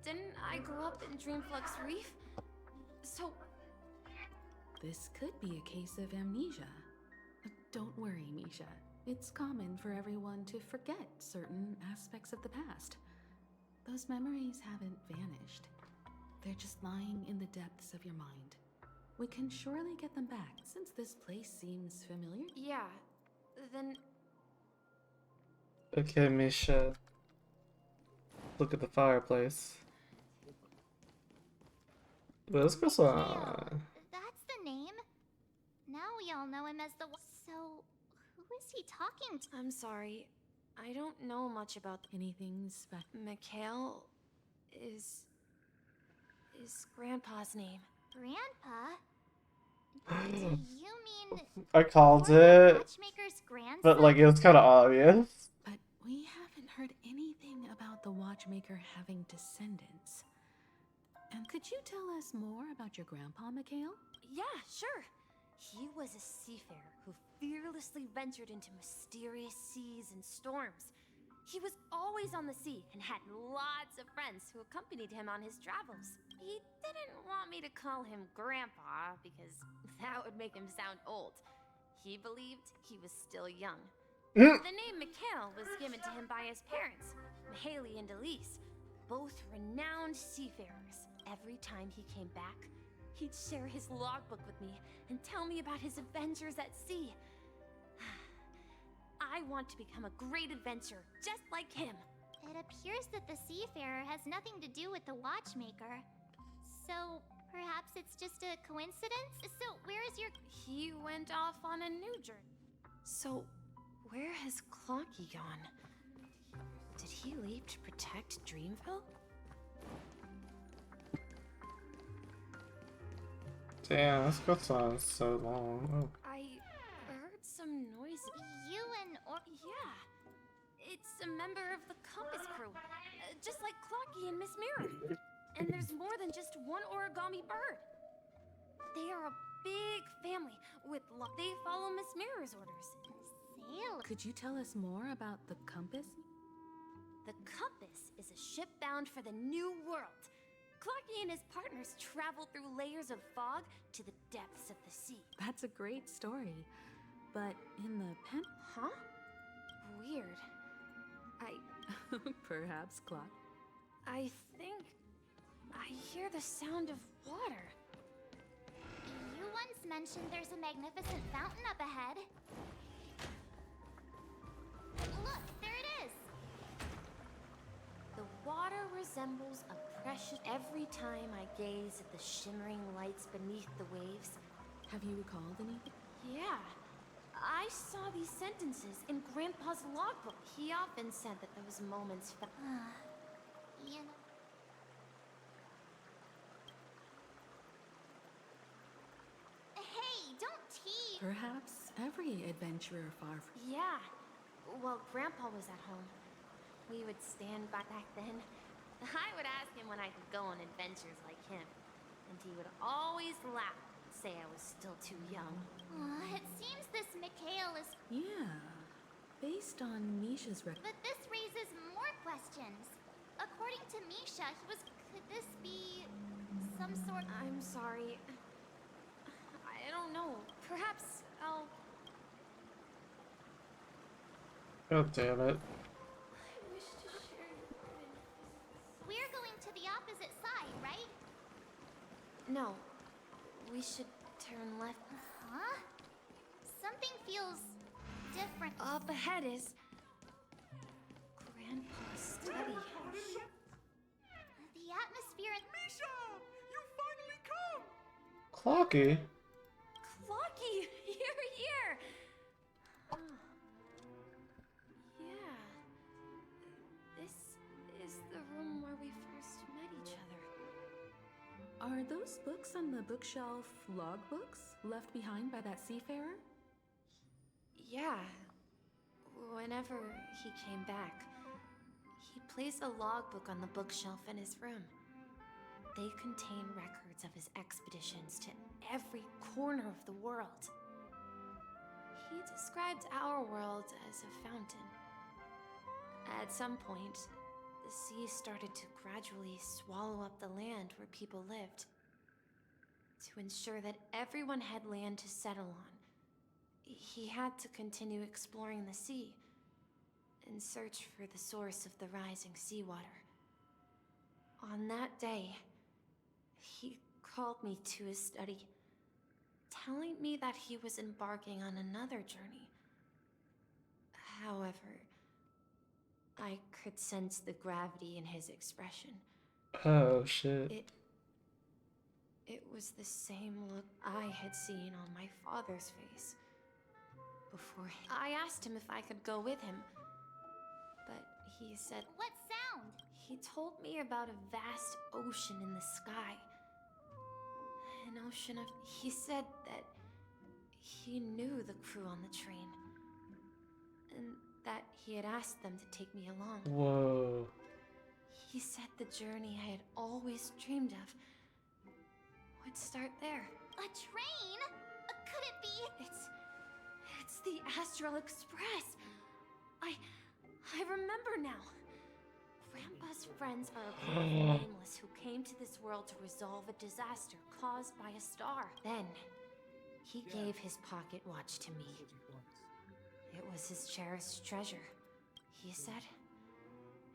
Didn't I grow up in Dreamflux Reef? So... This could be a case of amnesia. Don't worry, Misha. It's common for everyone to forget certain aspects of the past. Those memories haven't vanished. They're just lying in the depths of your mind. We can surely get them back, since this place seems familiar. Yeah, then... Okay, Misha. Look at the fireplace. Let's go on. That's the name. Now we all know him as the... So, who is he talking to? I'm sorry. I don't know much about... Anything special? Mikhail is Grandpa's name. Grandpa? Do you mean... I called it, Watchmaker's grandson? but like it was kind of obvious. But we haven't heard anything about the Watchmaker having descendants. And could you tell us more about your grandpa, Mikhail? Yeah, sure. He was a seafarer who fearlessly ventured into mysterious seas and storms. He was always on the sea and had lots of friends who accompanied him on his travels. He didn't want me to call him Grandpa because that would make him sound old. He believed he was still young. The name Mikhail was given to him by his parents, Mihaly and Elise, both renowned seafarers. Every time he came back, he'd share his logbook with me and tell me about his adventures at sea. I want to become a great adventurer, just like him. It appears that the seafarer has nothing to do with the Watchmaker. So, perhaps it's just a coincidence? So, where is your... He went off on a new journey. So, where has Clocky gone? Did he leave to protect Dreamville? Damn, this goes on so long. Oh. I heard some noise. You and... Yeah. It's a member of the Compass crew. Just like Clocky and Miss Mirror. And there's more than just one origami bird. They are a big family with they follow Miss Mirror's orders. Sail. Could you tell us more about the Compass? The Compass is a ship bound for the New World. Clocky and his partners travel through layers of fog to the depths of the sea. That's a great story. But in the pen... Huh? Weird. Perhaps, Clock. I think... I hear the sound of water. You once mentioned there's a magnificent fountain up ahead. Look, there it is! The water resembles a precious... Every time I gaze at the shimmering lights beneath the waves... Have you recalled anything? Yeah. I saw these sentences in Grandpa's logbook. He often said that those moments felt... You know. Hey, don't tease. Perhaps every adventurer far from... Yeah. Well, Grandpa was at home. We would stand by back then. I would ask him when I could go on adventures like him. And he would always laugh and say I was still too young. It seems this Mikhail is... Yeah. Based on Misha's But this raises more questions. According to Misha, he was... Could this be... some sort... I'm sorry. I don't know. Perhaps I'll... God damn it. I wish to share your burden. We're going to the opposite side, right? No. We should turn left. Huh? Something feels different. Up ahead is... Grandpa's study. The atmosphere in... Misha! You finally come! Clocky? Clocky! You're here! Yeah. This is the room where we first met each other. Are those books on the bookshelf logbooks left behind by that seafarer? Yeah. Whenever he came back, he placed a logbook on the bookshelf in his room. They contain records of his expeditions to every corner of the world. He described our world as a fountain. At some point, the sea started to gradually swallow up the land where people lived. To ensure that everyone had land to settle on, he had to continue exploring the sea and search for the source of the rising seawater. On that day, he called me to his study, telling me that he was embarking on another journey. However, I could sense the gravity in his expression. Oh shit. It was the same look I had seen on my father's face before. I asked him if I could go with him, but he said... What sound? He told me about a vast ocean in the sky. An ocean of... He said that he knew the crew on the train, and that he had asked them to take me along. Whoa. He said the journey I had always dreamed of would start there. A train? Could it be? It's the Astral Express. I remember now. Grandpa's friends are a group of nameless who came to this world to resolve a disaster caused by a star. Then, he gave his pocket watch to me. It was his cherished treasure. He said,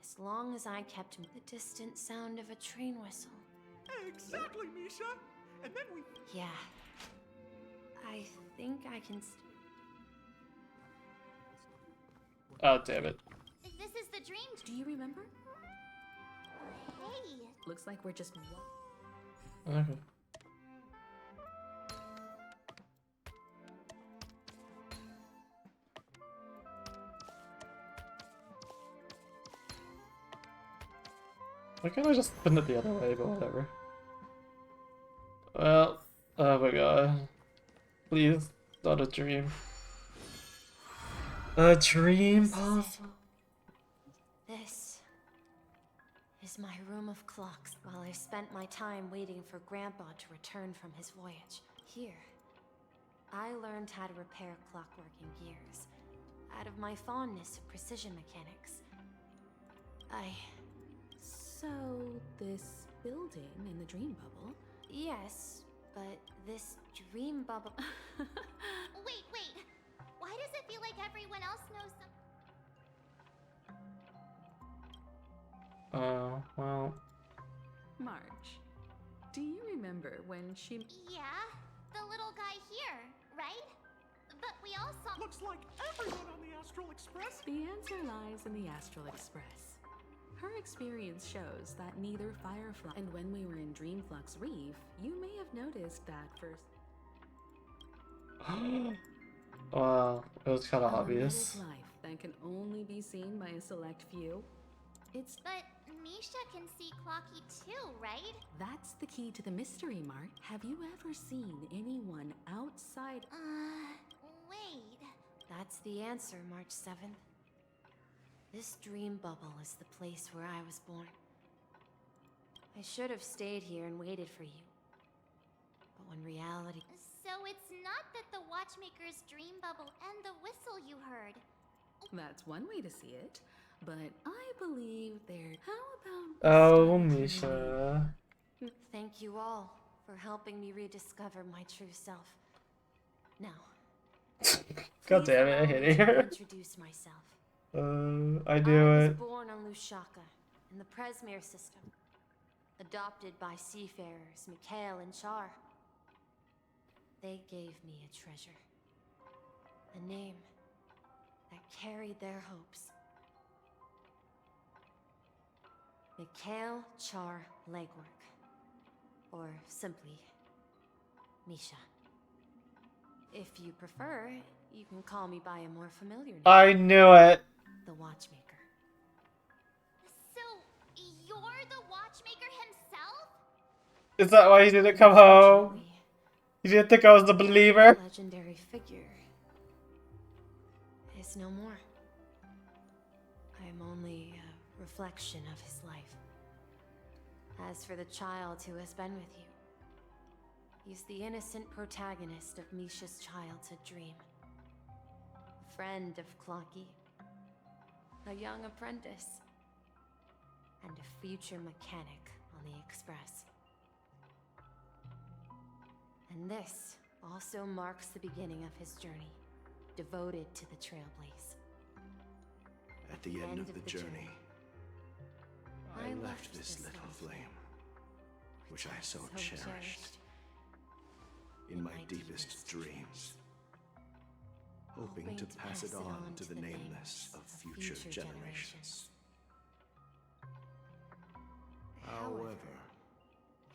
as long as I kept the distant sound of a train whistle. Exactly, Misha! And then we... Yeah. I think I can... Oh, damn it. This is the dream... Do you remember? Hey! Looks like we're just... Okay. Why can't I just spin it the other way, but whatever. Well, oh my god. Please, not a dream. A dream possible? This is my room of clocks while I spent my time waiting for Grandpa to return from his voyage. Here, I learned how to repair clockworking gears out of my fondness of precision mechanics. So, this building in the dream bubble? Yes, but this dream bubble... Wait. Why does it feel like everyone else knows something? Oh, well... Marge, do you remember when she... Yeah, the little guy here, right? But we all saw... Looks like everyone on the Astral Express... The answer lies in the Astral Express. Her experience shows that neither Firefly and when we were in Dreamflux Reef, you may have noticed that first... Well, it was kind of A hermetic obvious. life that can only be seen by a select few. It's But Misha can see Clocky too, right? That's the key to the mystery, Mart. Have you ever seen anyone outside? Wait. That's the answer, March 7th. This dream bubble is the place where I was born. I should have stayed here and waited for you. But when reality... So it's not that the Watchmaker's dream bubble and the whistle you heard. That's one way to see it, but I believe there. How about? Oh, Misha. Thank you all for helping me rediscover my true self. Now, God damn it, I allow hate me it to here. introduce myself. I do was it. born on Lushaka, in the Presmere system. Adopted by seafarers Mikhail and Char. They gave me a treasure. A name that carried their hopes. Mikhail Char Legwork. Or simply, Misha. If you prefer, you can call me by a more familiar name. I knew it. The Watchmaker. So, you're the Watchmaker himself? Is that why he didn't come home? You didn't think I was the believer? Legendary figure is no more. I am only a reflection of his life. As for the child who has been with you, he's the innocent protagonist of Misha's childhood dream. A friend of Clocky, a young apprentice, and a future mechanic on the Express. And this also marks the beginning of his journey, devoted to the Trailblaze. At the end of the journey, I left this little flame, which I so cherished, in my deepest dreams, hoping to pass it on to the nameless of future generations. However,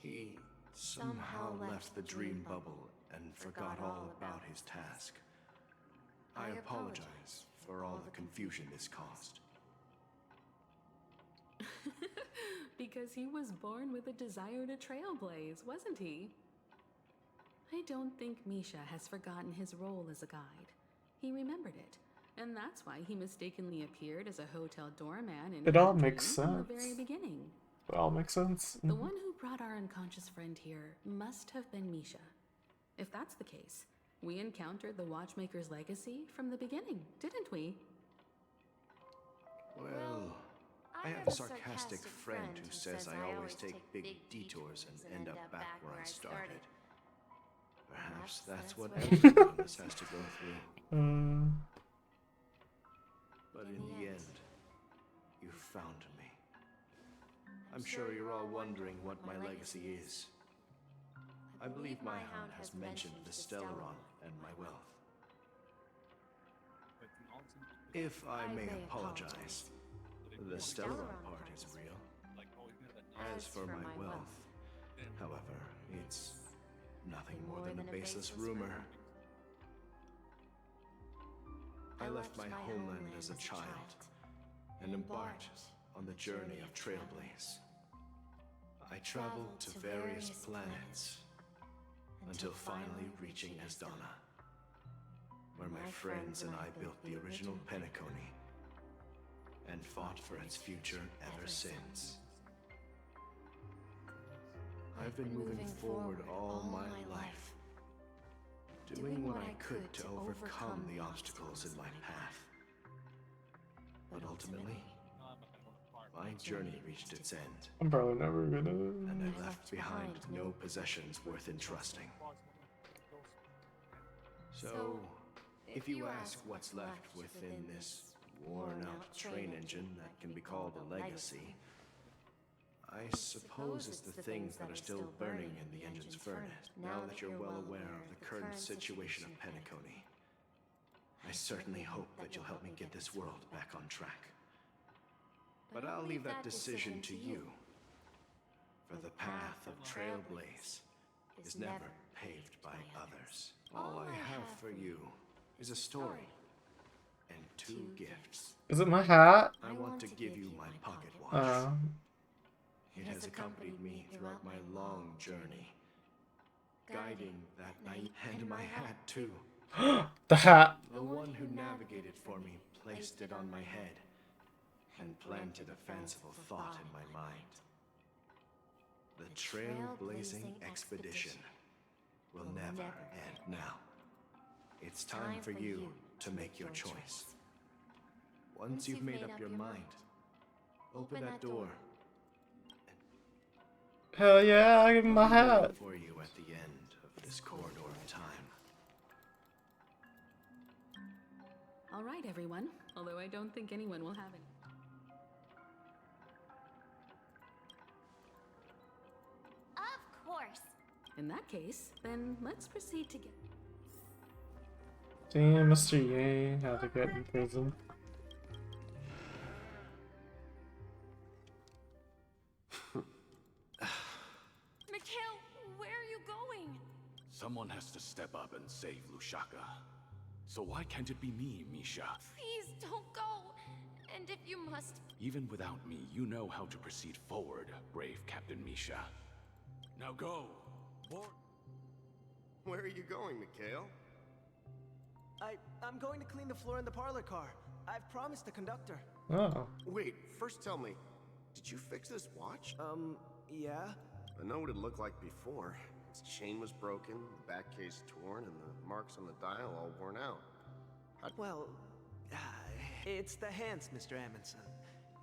he somehow left the dream bubble and forgot all about his task. I apologize for all the confusion this caused. Because he was born with a desire to trailblaze, wasn't he? I don't think Misha has forgotten his role as a guide. He remembered it, and that's why he mistakenly appeared as a hotel doorman in It all her makes dream from sense. the very beginning. It all makes sense. The one who brought our unconscious friend here must have been Misha. If that's the case, we encountered the Watchmaker's legacy from the beginning, didn't we? Well, I have a sarcastic friend who says I always take big detours and end up back where I started. Perhaps that's what every one of us has to go through. But in the end, you found me. I'm sure you're all wondering what my legacy is. I believe my hound has mentioned the Stellaron and my wealth. If I may apologize, the Stellaron part is real. As for my wealth, however, it's nothing more than a baseless rumor. I left my homeland as a child and embarked on the journey of Trailblaze. I traveled to various planets until finally reaching Asdana, where my friends and I built the original Penacony and fought for its future ever since. I've been moving forward all my life, doing what I could to overcome the obstacles in my path. But ultimately, my journey reached its end. I'm probably never gonna. And I left behind no possessions worth entrusting. So, if you ask what's left within this worn-out train engine that can be called a legacy, I suppose it's the things that are still burning in the engine's furnace. Now that you're well aware of the current situation of Penacony, I certainly hope that you'll help me get this world back on track. But I'll leave that decision to you. For the path of Trailblaze is never paved by others. All I have for you is a story and 2 gifts. Is it my hat? I want to give you my pocket watch. It has accompanied me throughout my long journey, guiding that night, and my hat too. The hat. The one who navigated for me placed it on my head and planted a fanciful thought in my mind. The trailblazing expedition will never end. Now, it's time for you to make your choice. Once you've made up your mind, open that door. Hell yeah, I give him my hat. For you at the end of this corridor of time. All right, everyone. Although I don't think anyone will have any. Of course. In that case, then let's proceed to get. Damn, Mr. Yang had to get in prison. Mikhail, where are you going? Someone has to step up and save Lushaka. So why can't it be me, Misha? Please don't go. And if you must... Even without me, you know how to proceed forward, brave Captain Misha. Now go! Where are you going, Mikhail? I'm going to clean the floor in the parlor car. I've promised the conductor. Oh. Wait, first tell me, did you fix this watch? Yeah. I know what it looked like before. Its chain was broken, the back case torn, and the marks on the dial all worn out. Well, it's the hands, Mr. Amundsen.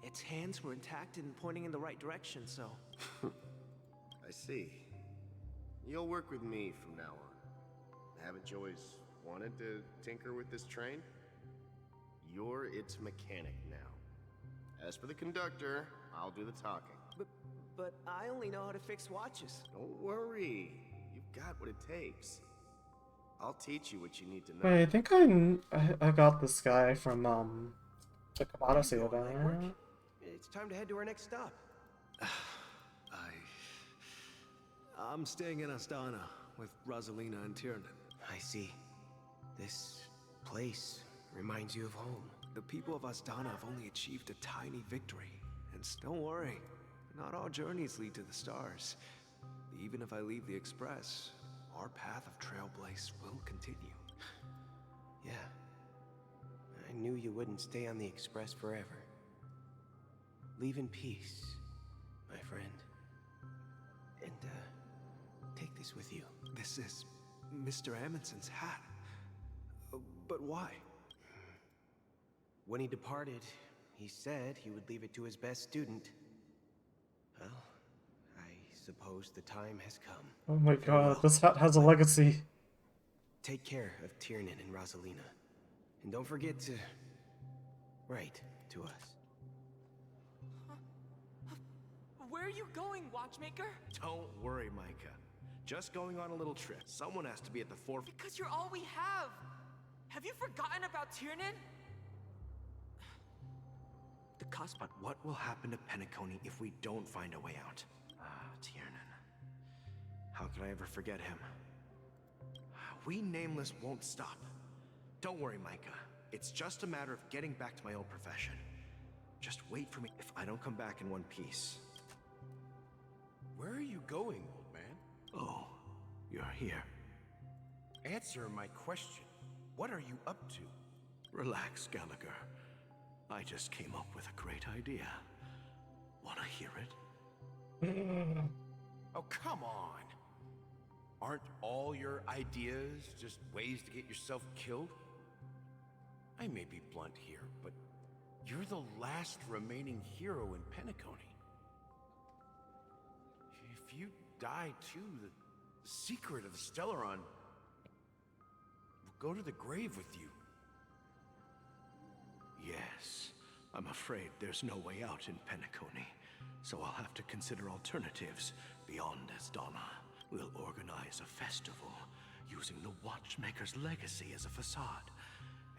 Its hands were intact and pointing in the right direction, so... I see. You'll work with me from now on. Haven't you always wanted to tinker with this train? You're its mechanic now. As for the conductor, I'll do the talking. But I only know how to fix watches. Don't worry. You've got what it takes. I'll teach you what you need to know. Wait, I think I got this guy from the commodity event. It's time to head to our next stop. I'm staying in Astana with Rosalina and Tiernan. I see. This place reminds you of home. The people of Astana have only achieved a tiny victory. And don't worry, not all journeys lead to the stars. Even if I leave the Express, our path of Trailblaze will continue. Yeah. I knew you wouldn't stay on the Express forever. Leave in peace, my friend. And, take this with you. This is Mr. Amundsen's hat. But why? When he departed, he said he would leave it to his best student. Well, I suppose the time has come. Oh my god, this hat has a legacy. Take care of Tiernan and Rosalina. And don't forget to write to us. Where are you going, watchmaker? Don't worry, Micah. Just going on a little trip. Someone has to be at the forefront. Because you're all we have. Have you forgotten about Tiernan? The cusp. But what will happen to Penacony if we don't find a way out? Tiernan. How could I ever forget him? We Nameless won't stop. Don't worry, Micah. It's just a matter of getting back to my old profession. Just wait for me if I don't come back in one piece. Where are you going, old man? Oh, you're here. Answer my question. What are you up to? Relax, Gallagher. I just came up with a great idea. Wanna hear it? Oh, come on. Aren't all your ideas just ways to get yourself killed? I may be blunt here, but you're the last remaining hero in Penacony. If you die too, the secret of the Stellaron will go to the grave with you. Yes, I'm afraid there's no way out in Penacony, so I'll have to consider alternatives beyond Astana. We'll organize a festival using the Watchmaker's legacy as a facade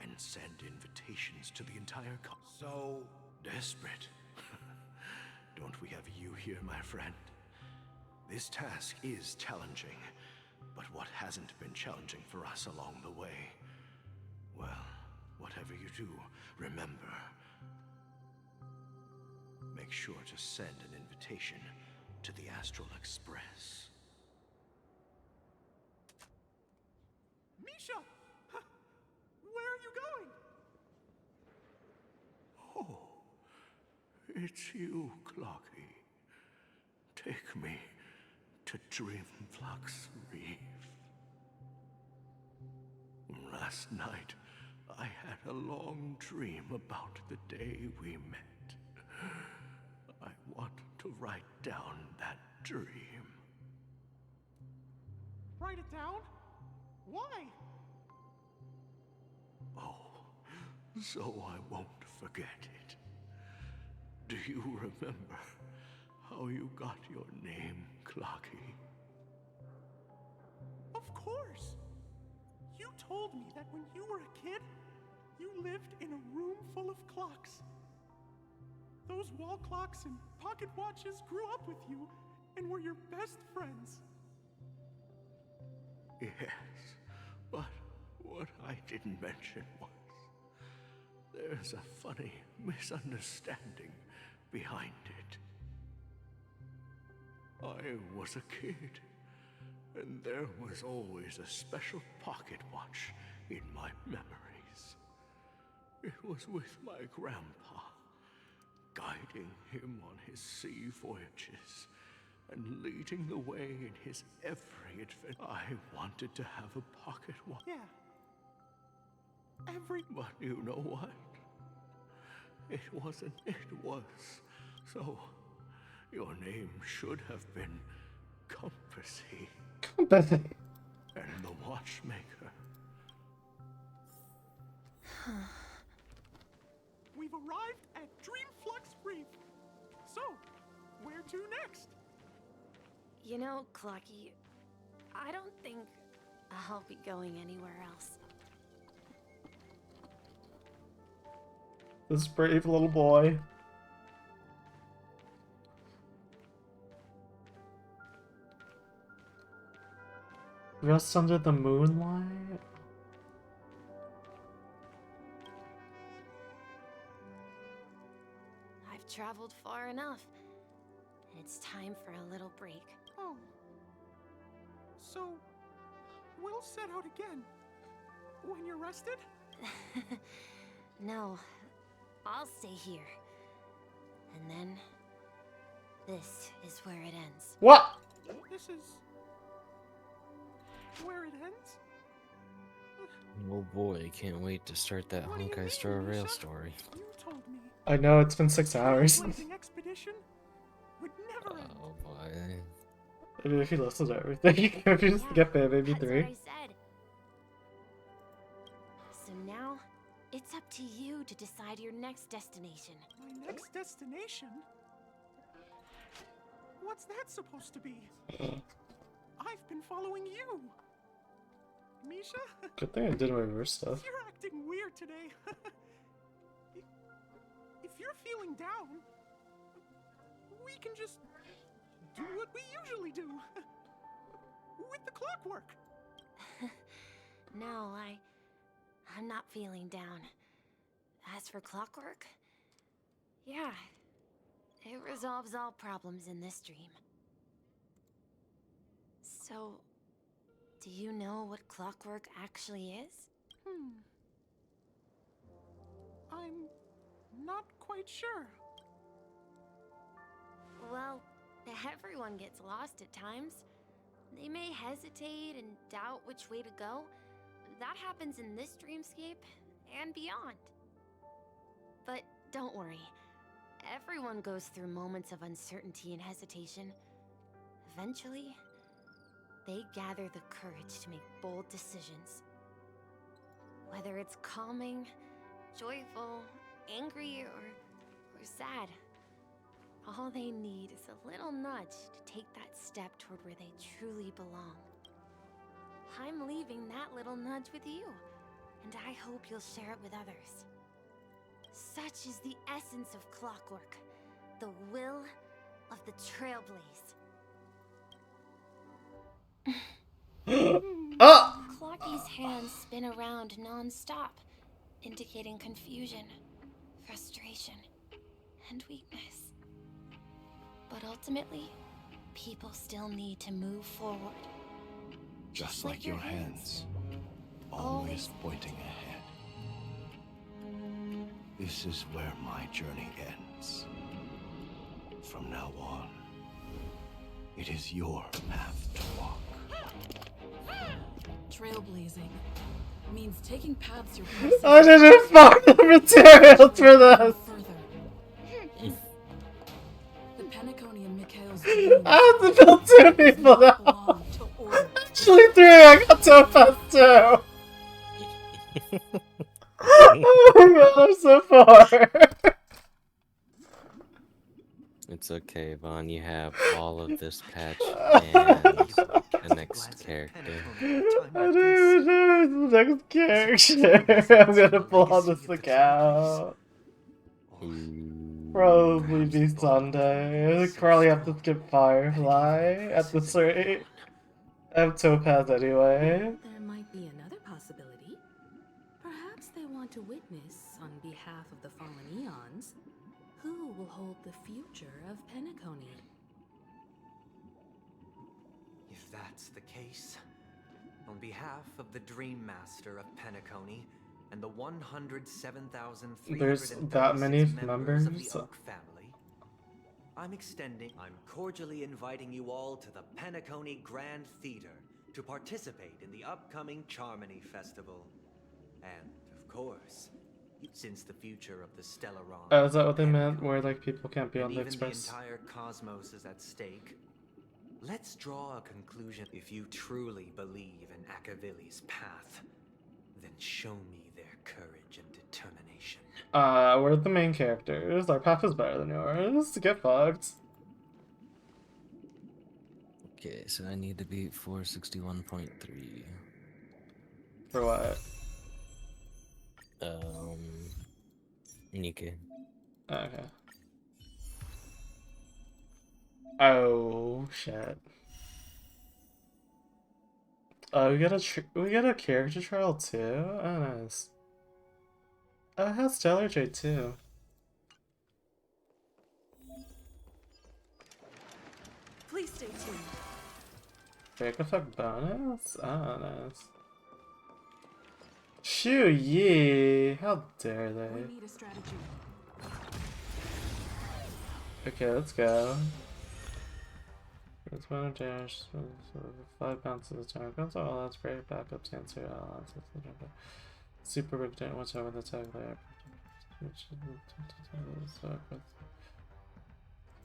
and send invitations to the entire So desperate. Don't we have you here, my friend? This task is challenging, but what hasn't been challenging for us along the way? Well, whatever you do, remember, make sure to send an invitation to the Astral Express. Misha! Where are you going? Oh, it's you, Clocky. Take me to Dreamflux Reef. Last night, I had a long dream about the day we met. I want to write down that dream. Write it down? Why? Oh, so I won't forget it. Do you remember how you got your name, Clocky? Of course! You told me that when you were a kid, you lived in a room full of clocks. Those wall clocks and pocket watches grew up with you and were your best friends. Yes, but what I didn't mention was there's a funny misunderstanding behind it. I was a kid, and there was always a special pocket watch in my memories. It was with my grandpa, guiding him on his sea voyages and leading the way in his every adventure. I wanted to have a pocket watch. Yeah. But you know what? It wasn't. It was. So, your name should have been Compassy. Compassy. And the watchmaker. We've arrived at Dreamflux Reef. So, where to next? You know, Clocky, I don't think I'll be going anywhere else. This brave little boy. Rest under the moonlight? I've traveled far enough. It's time for a little break. Oh. So, we'll set out again. When you're rested? No, I'll stay here. And then, this is where it ends. What? This is where it ends? Oh boy, can't wait to start that Honkai Star Rail Story. You told me. I know, it's been 6 hours. Blazing expedition would never end. Oh boy. I mean, if you listen to everything, if you just skip it, maybe That's 3. what I said. So now, it's up to you to decide your next destination. My next destination? What's that supposed to be? I've been following you. Misha? Good thing I did my reverse stuff. You're acting weird today. If you're feeling down, we can just do what we usually do. With the clockwork. No, I'm not feeling down. As for clockwork, yeah, it resolves all problems in this dream. So, do you know what clockwork actually is? I'm not quite sure. Well, everyone gets lost at times. They may hesitate and doubt which way to go. That happens in this dreamscape and beyond. But don't worry. Everyone goes through moments of uncertainty and hesitation. Eventually, they gather the courage to make bold decisions. Whether it's calming, joyful, angry, or sad, all they need is a little nudge to take that step toward where they truly belong. I'm leaving that little nudge with you, and I hope you'll share it with others. Such is the essence of clockwork, the will of the Trailblaze. Ah! Clocky's hands spin around non-stop, indicating confusion, frustration, and weakness. But ultimately, people still need to move forward. Just like your hands, always pointing ahead. This is where my journey ends. From now on, it is your path to walk. Trailblazing means taking paths you're I didn't find the materials for this! The Penacony and Mikhail's I have to build 2 people now! Actually 3, I got Topaz too! Oh my god, I'm so far! It's okay, Vaughn. You have all of this patch and the next character. I don't even know the next character. I'm gonna pull on this account. Probably be Sunday. Probably have to skip Firefly at this rate. I have Topaz anyway. There might be another possibility. Perhaps they want to witness, on behalf of the fallen eons, who will hold the future of Penacony. If that's the case, on behalf of the Dream Master of Penacony and the 107,336 There's that many members of the members. Oak family, I'm cordially inviting you all to the Penacony Grand Theater to participate in the upcoming Charmony Festival. And, of course, since the future of the Stellaron... Oh, is that what they meant? Where, like, people can't be on and the even Express? the entire cosmos is at stake. Let's draw a conclusion. If you truly believe in Akavili's path, then show me their courage and determination. We're the main characters. Our path is better than yours. Get fucked. Okay, so I need to beat 461.3. For what? Nikke. Okay. Oh shit. Oh, we got a character trial too. Oh nice. Oh, it has Stellar J too. Please stay tuned. Break effect bonus? Oh nice. Shoo yee! How dare they? We need a strategy. Okay, let's go. It's 1 damage, so 5 bounces a turn. Guns all that's great. Backup answer all odds. Super big damage. Watch out with the attack layer.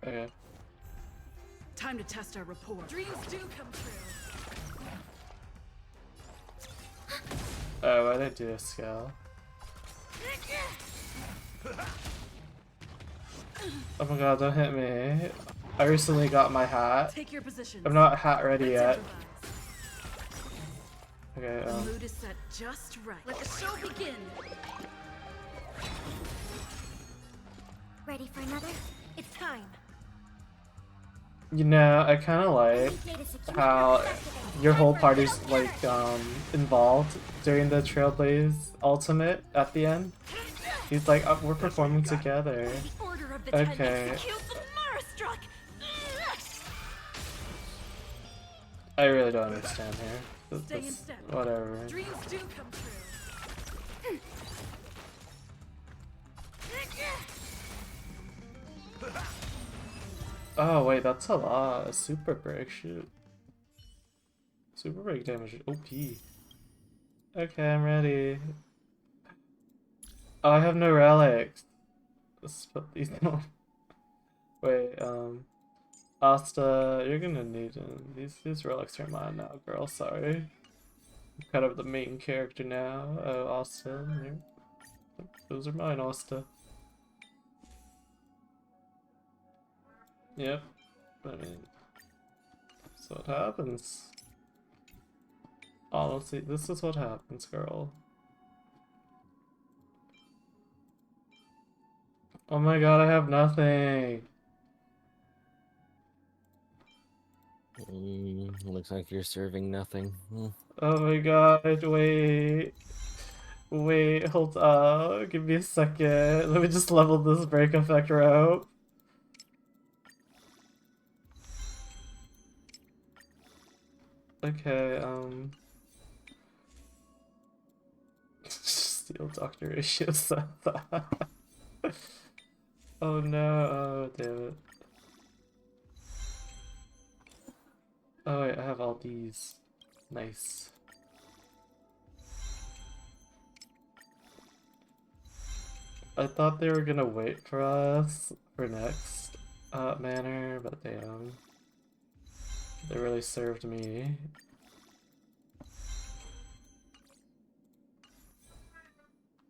Okay. Time to test our rapport. Dreams do come true. Oh, I didn't do a scale. Oh my god, don't hit me. I recently got my hat. Take your positions. I'm not hat ready yet. Okay, The mood is set just right. Let the show begin. Ready for another? It's time. you know, I kind of like how your whole party's like involved during the Trailblaze Ultimate at the end. He's like, oh, we're performing together. Okay. I really don't understand here. Whatever. Dreams do come true. Oh wait, that's a lot. A super break, shoot. Super break damage is OP. Okay, I'm ready. Oh, I have no relics. Let's put these on. Wait, Asta, you're gonna need them. These relics are mine now, girl. Sorry. I'm kind of the main character now. Oh, Asta, those are mine, Asta. Yep. I mean, that's what happens. Honestly, this is what happens, girl. Oh my god, I have nothing. Looks like you're serving nothing. Oh my god, wait. Wait, hold up. Give me a second. Let me just level this break effect rope. Okay, Steel Doctor Ratio said that. Oh no, oh damn it. Oh wait, I have all these. Nice. I thought they were gonna wait for us for next manor, but they really served me.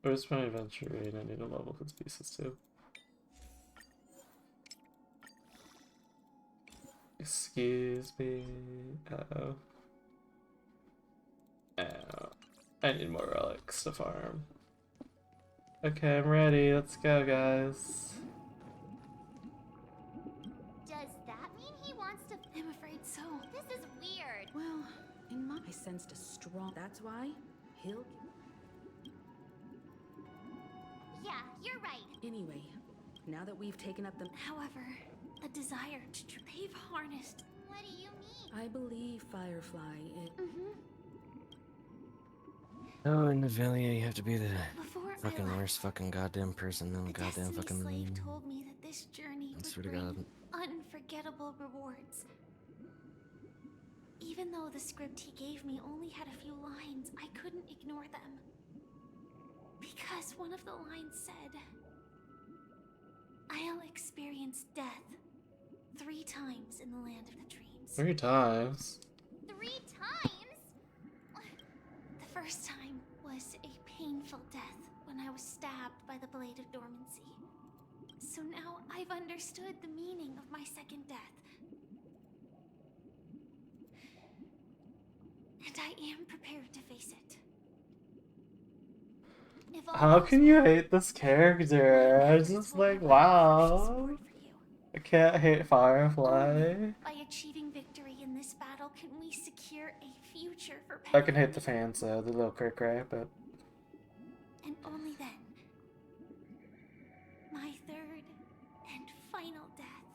Where's my adventure raid? I need to level his pieces too. Excuse me. Uh-oh. Oh. I need more relics to farm. Okay, I'm ready. Let's go, guys. Does that mean he wants to? I'm afraid so. This is weird. Well, in my I sensed a strong. That's why he'll. Yeah, you're right. Anyway, now that we've taken up the. However, a desire to they've harnessed. What do you mean? I believe Firefly is. Oh, in Nevelia, you have to be the Before fucking worst fucking goddamn person in the goddamn fucking slave room. told me that this journey I would swear to bring God. unforgettable rewards. Even though the script he gave me only had a few lines, I couldn't ignore them. Because one of the lines said, I'll experience death 3 times in the land of the dreams. 3 times? 3 times? The first time was a painful death when I was stabbed by the Blade of Dormancy. So now I've understood the meaning of my second death. And I am prepared to face it. How can you hate this character? I was just like, wow. I can't hate Firefly. By achieving victory in this battle, can we secure a future for I can hate the fans though, the little cray, but and only then, my third and final death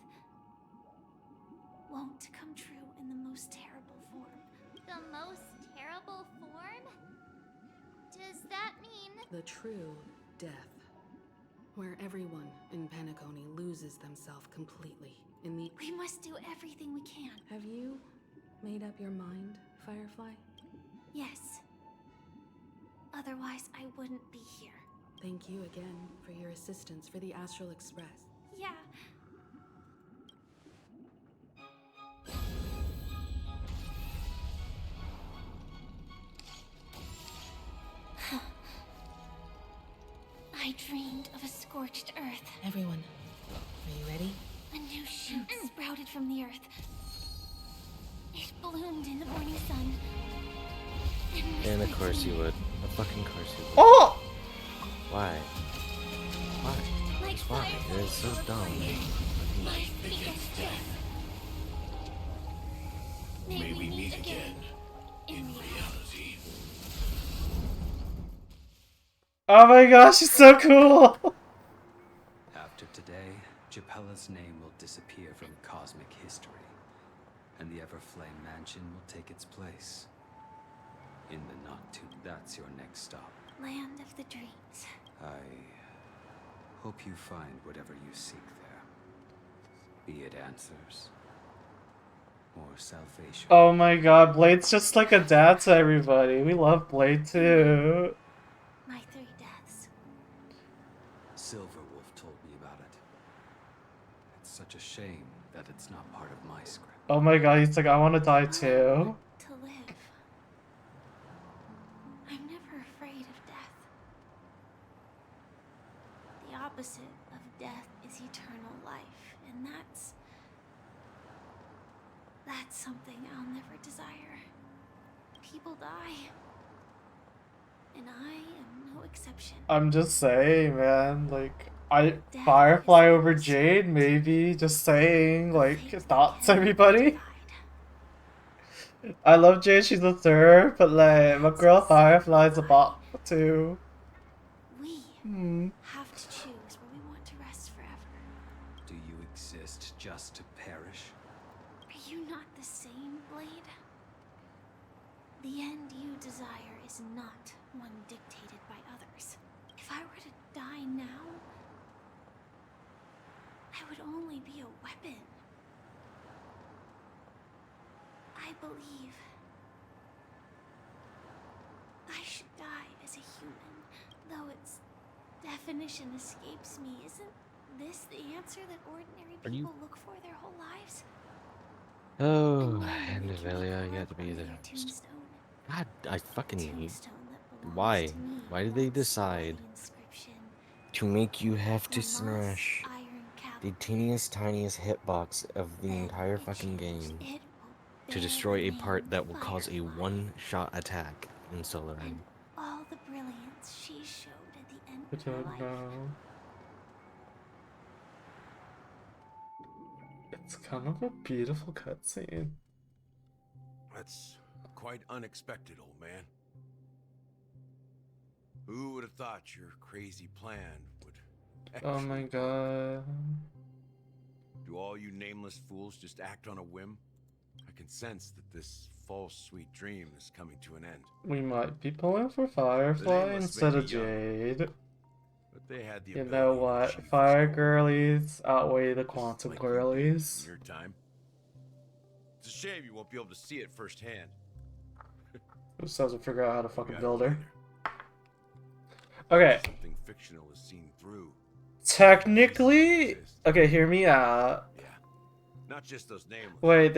won't come true in the most terrible form. The most terrible form? Does that mean... The true death. Where everyone in Penacony loses themselves completely in the... We must do everything we can. Have you made up your mind, Firefly? Yes. Otherwise, I wouldn't be here. Thank you again for your assistance for the Astral Express. Yeah. I dreamed of a scorched earth. Everyone, are you ready? A new shoot sprouted from the earth. It bloomed in the morning sun. And of course you would. Of fucking course you would. Oh! Why? Why? Like Why? You're so dumb. My biggest death. May we meet again in reality. oh my gosh, she's so cool! After today, Japella's name will disappear from cosmic history, and the Everflame Mansion will take its place. In the not too... That's your next stop. Land of the dreams. I hope you find whatever you seek there. Be it answers or salvation. Oh my god, Blade's just like a dad to everybody. We love Blade too. My 3 deaths. Silverwolf told me about it. It's such a shame that it's not part of my script. Oh my god, he's like, I want to die too. To live. I'm never afraid of death. The opposite of death is eternal life, and that's something I'll never desire. People die, and I am no exception. I'm just saying, man, like, Firefly over Jade, maybe, just saying, like, thoughts, everybody. I love Jade, she's a third, but like, my girl Firefly's a bot too. have to choose where we want to rest forever. Do you exist just to perish? Are you not the same, Blade? The end you desire is not one dictated by others. If I were to die now, I would only be a weapon. I believe I should die as a human, though its definition escapes me. Isn't this the answer that ordinary people look for their whole lives? Oh, and Avelia, you have to be there. God, I fucking hate. Why? Why did they decide to make you have to smash the teeniest, tiniest hitbox of the entire fucking game to destroy a part that will cause a one-shot attack in Solaran? All the brilliance she showed at the end I of her don't life. know. It's kind of a beautiful cutscene. That's quite unexpected, old man. Who would have thought your crazy plan would Oh my god. Do all you nameless fools just act on a whim? I can sense that this false sweet dream is coming to an end. We might be pulling for Firefly nameless instead may of be young, Jade. but they had the You ability know to what? achieve Fire this goal. girlies outweigh the Just quantum like you did girlies. in your time. It's a shame you won't be able to see it firsthand. Who still hasn't figured out how to fucking I build won't her? either. Okay. Something fictional is seen through. Technically, okay, hear me out. Not just those nameless. Wait,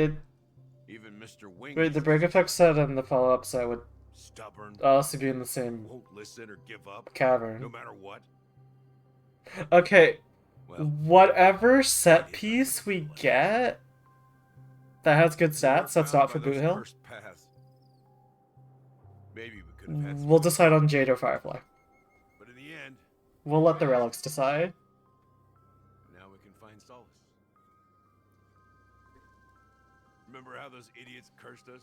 Even Mr. Wing. wait, the break effect set and the follow-up set would Stubborn. also be in the same Won't listen or give up. cavern. No matter what. Okay, whatever set piece we get that has good stats, that's not for Boot Hill, Maybe we could have had some we'll decide on Jade or Firefly. But in the end, We'll let the relics decide. now we can find solace. Remember how those idiots cursed us?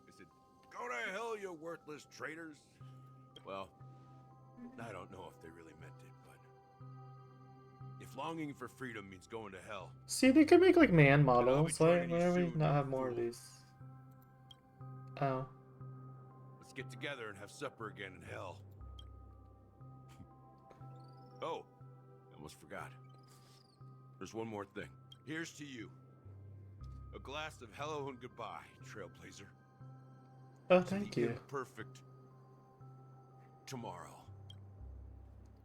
They said, "Go to hell, you worthless traitors." Well, I don't know if they really meant it, but if longing for freedom means going to hell, See, they could make like man models. Why do we not have more of these? Oh. let's get together and have supper again in hell. Oh, I almost forgot. There's one more thing. Here's to you. A glass of hello and goodbye, Trailblazer. Oh, thank you. Perfect tomorrow.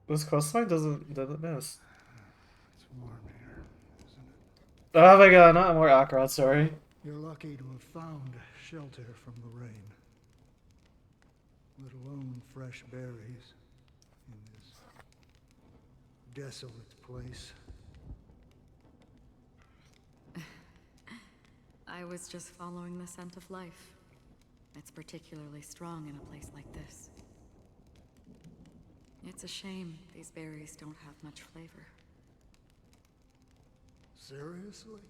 This coastline doesn't miss. It's warm here, isn't it? Oh my god, not more Akrod story. You're lucky to have found shelter from the rain. Let alone fresh berries in this desolate place. I was just following the scent of life. It's particularly strong in a place like this. It's a shame these berries don't have much flavor. Seriously?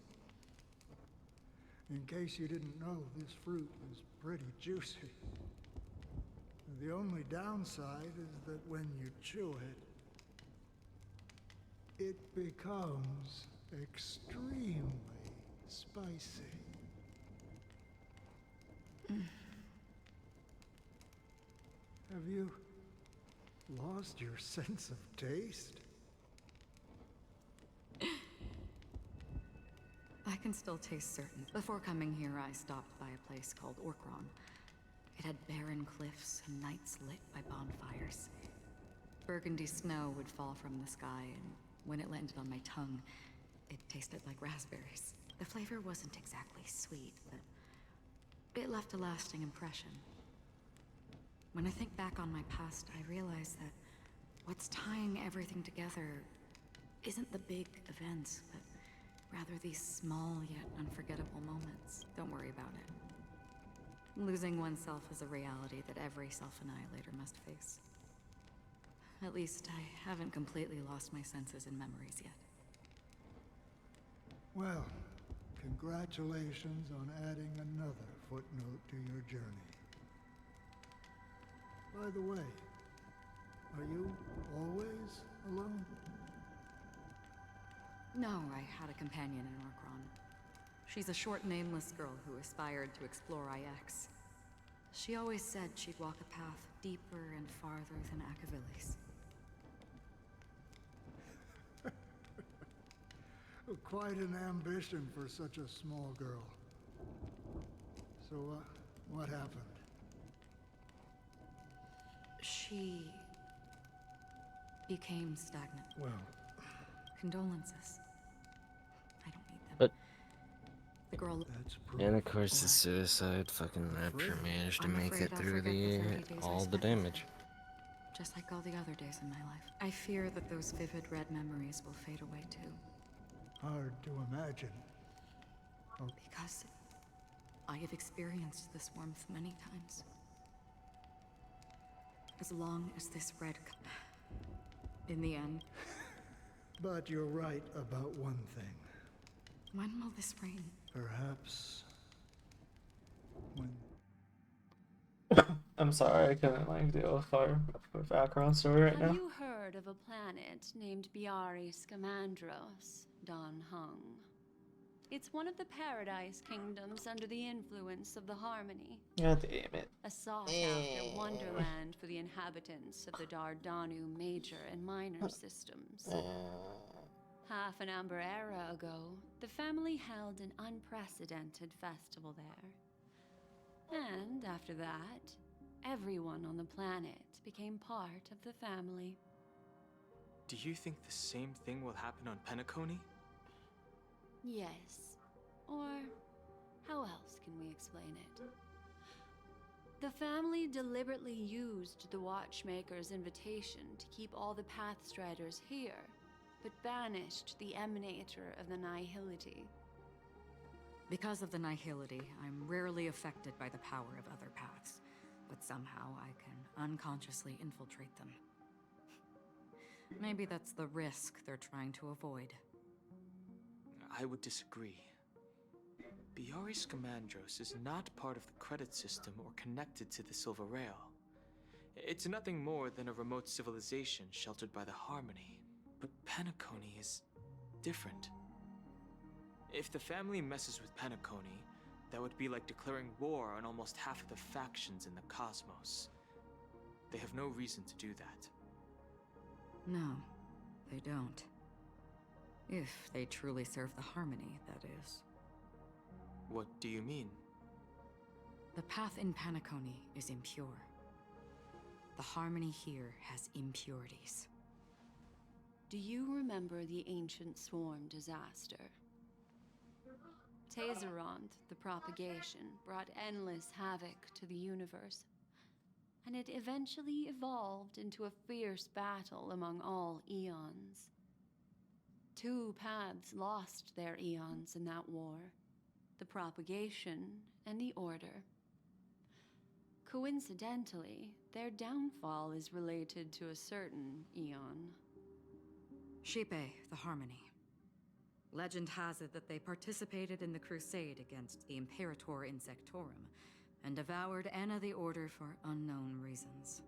In case you didn't know, this fruit is pretty juicy. The only downside is that when you chew it, it becomes extremely spicy. Have you lost your sense of taste? I can still taste certain. Before coming here, I stopped by a place called Orkron. It had barren cliffs and nights lit by bonfires. Burgundy snow would fall from the sky, and when it landed on my tongue, it tasted like raspberries. The flavor wasn't exactly sweet, but it left a lasting impression. When I think back on my past, I realize that what's tying everything together isn't the big events, but rather these small yet unforgettable moments. Don't worry about it. Losing oneself is a reality that every self-annihilator must face. At least I haven't completely lost my senses and memories yet. Well, congratulations on adding another footnote to your journey. By the way, Are you always alone? No, I had a companion in Orkron. She's a short, nameless girl who aspired to explore IX. She always said she'd walk a path deeper and farther than Akavilis. Quite an ambition for such a small girl. So, what happened? She became stagnant. Well, condolences. I don't need them. But the girl. That's and of course the suicide fucking rapture managed to make it through all the damage. Just like all the other days in my life. I fear that those vivid red memories will fade away too. Hard to imagine. Because I have experienced this warmth many times. As long as this red in the end. But you're right about one thing. When will this rain? Perhaps when I'm sorry, I couldn't like deal with Akron story right now. Have you heard of a planet named Biari Scamandros, Don Hung? It's one of the Paradise Kingdoms under the influence of the Harmony. God damn it. A sought-after wonderland for the inhabitants of the Dardanu major and minor systems. Half an amber era ago, the family held an unprecedented festival there. And after that, everyone on the planet became part of the family. Do you think the same thing will happen on Penacony? Yes. Or how else can we explain it? The family deliberately used the Watchmaker's invitation to keep all the Pathstriders here, but banished the Emanator of the Nihility. Because of the Nihility, I'm rarely affected by the power of other paths, but somehow I can unconsciously infiltrate them. Maybe that's the risk they're trying to avoid. I would disagree. Biari Scamandros is not part of the credit system or connected to the Silver Rail. It's nothing more than a remote civilization sheltered by the Harmony. But Penacony is different. If the family messes with Penacony, that would be like declaring war on almost half of the factions in the cosmos. They have no reason to do that. No, they don't. If they truly serve the Harmony, that is. What do you mean? The path in Penacony is impure. The Harmony here has impurities. Do you remember the ancient swarm disaster? Tazeront, the propagation, brought endless havoc to the universe, and it eventually evolved into a fierce battle among all eons. 2 paths lost their eons in that war, the propagation and the order. Coincidentally, their downfall is related to a certain eon. Shipe, the Harmony. Legend has it that they participated in the crusade against the Imperator Insectorum and devoured Anna the Order for unknown reasons.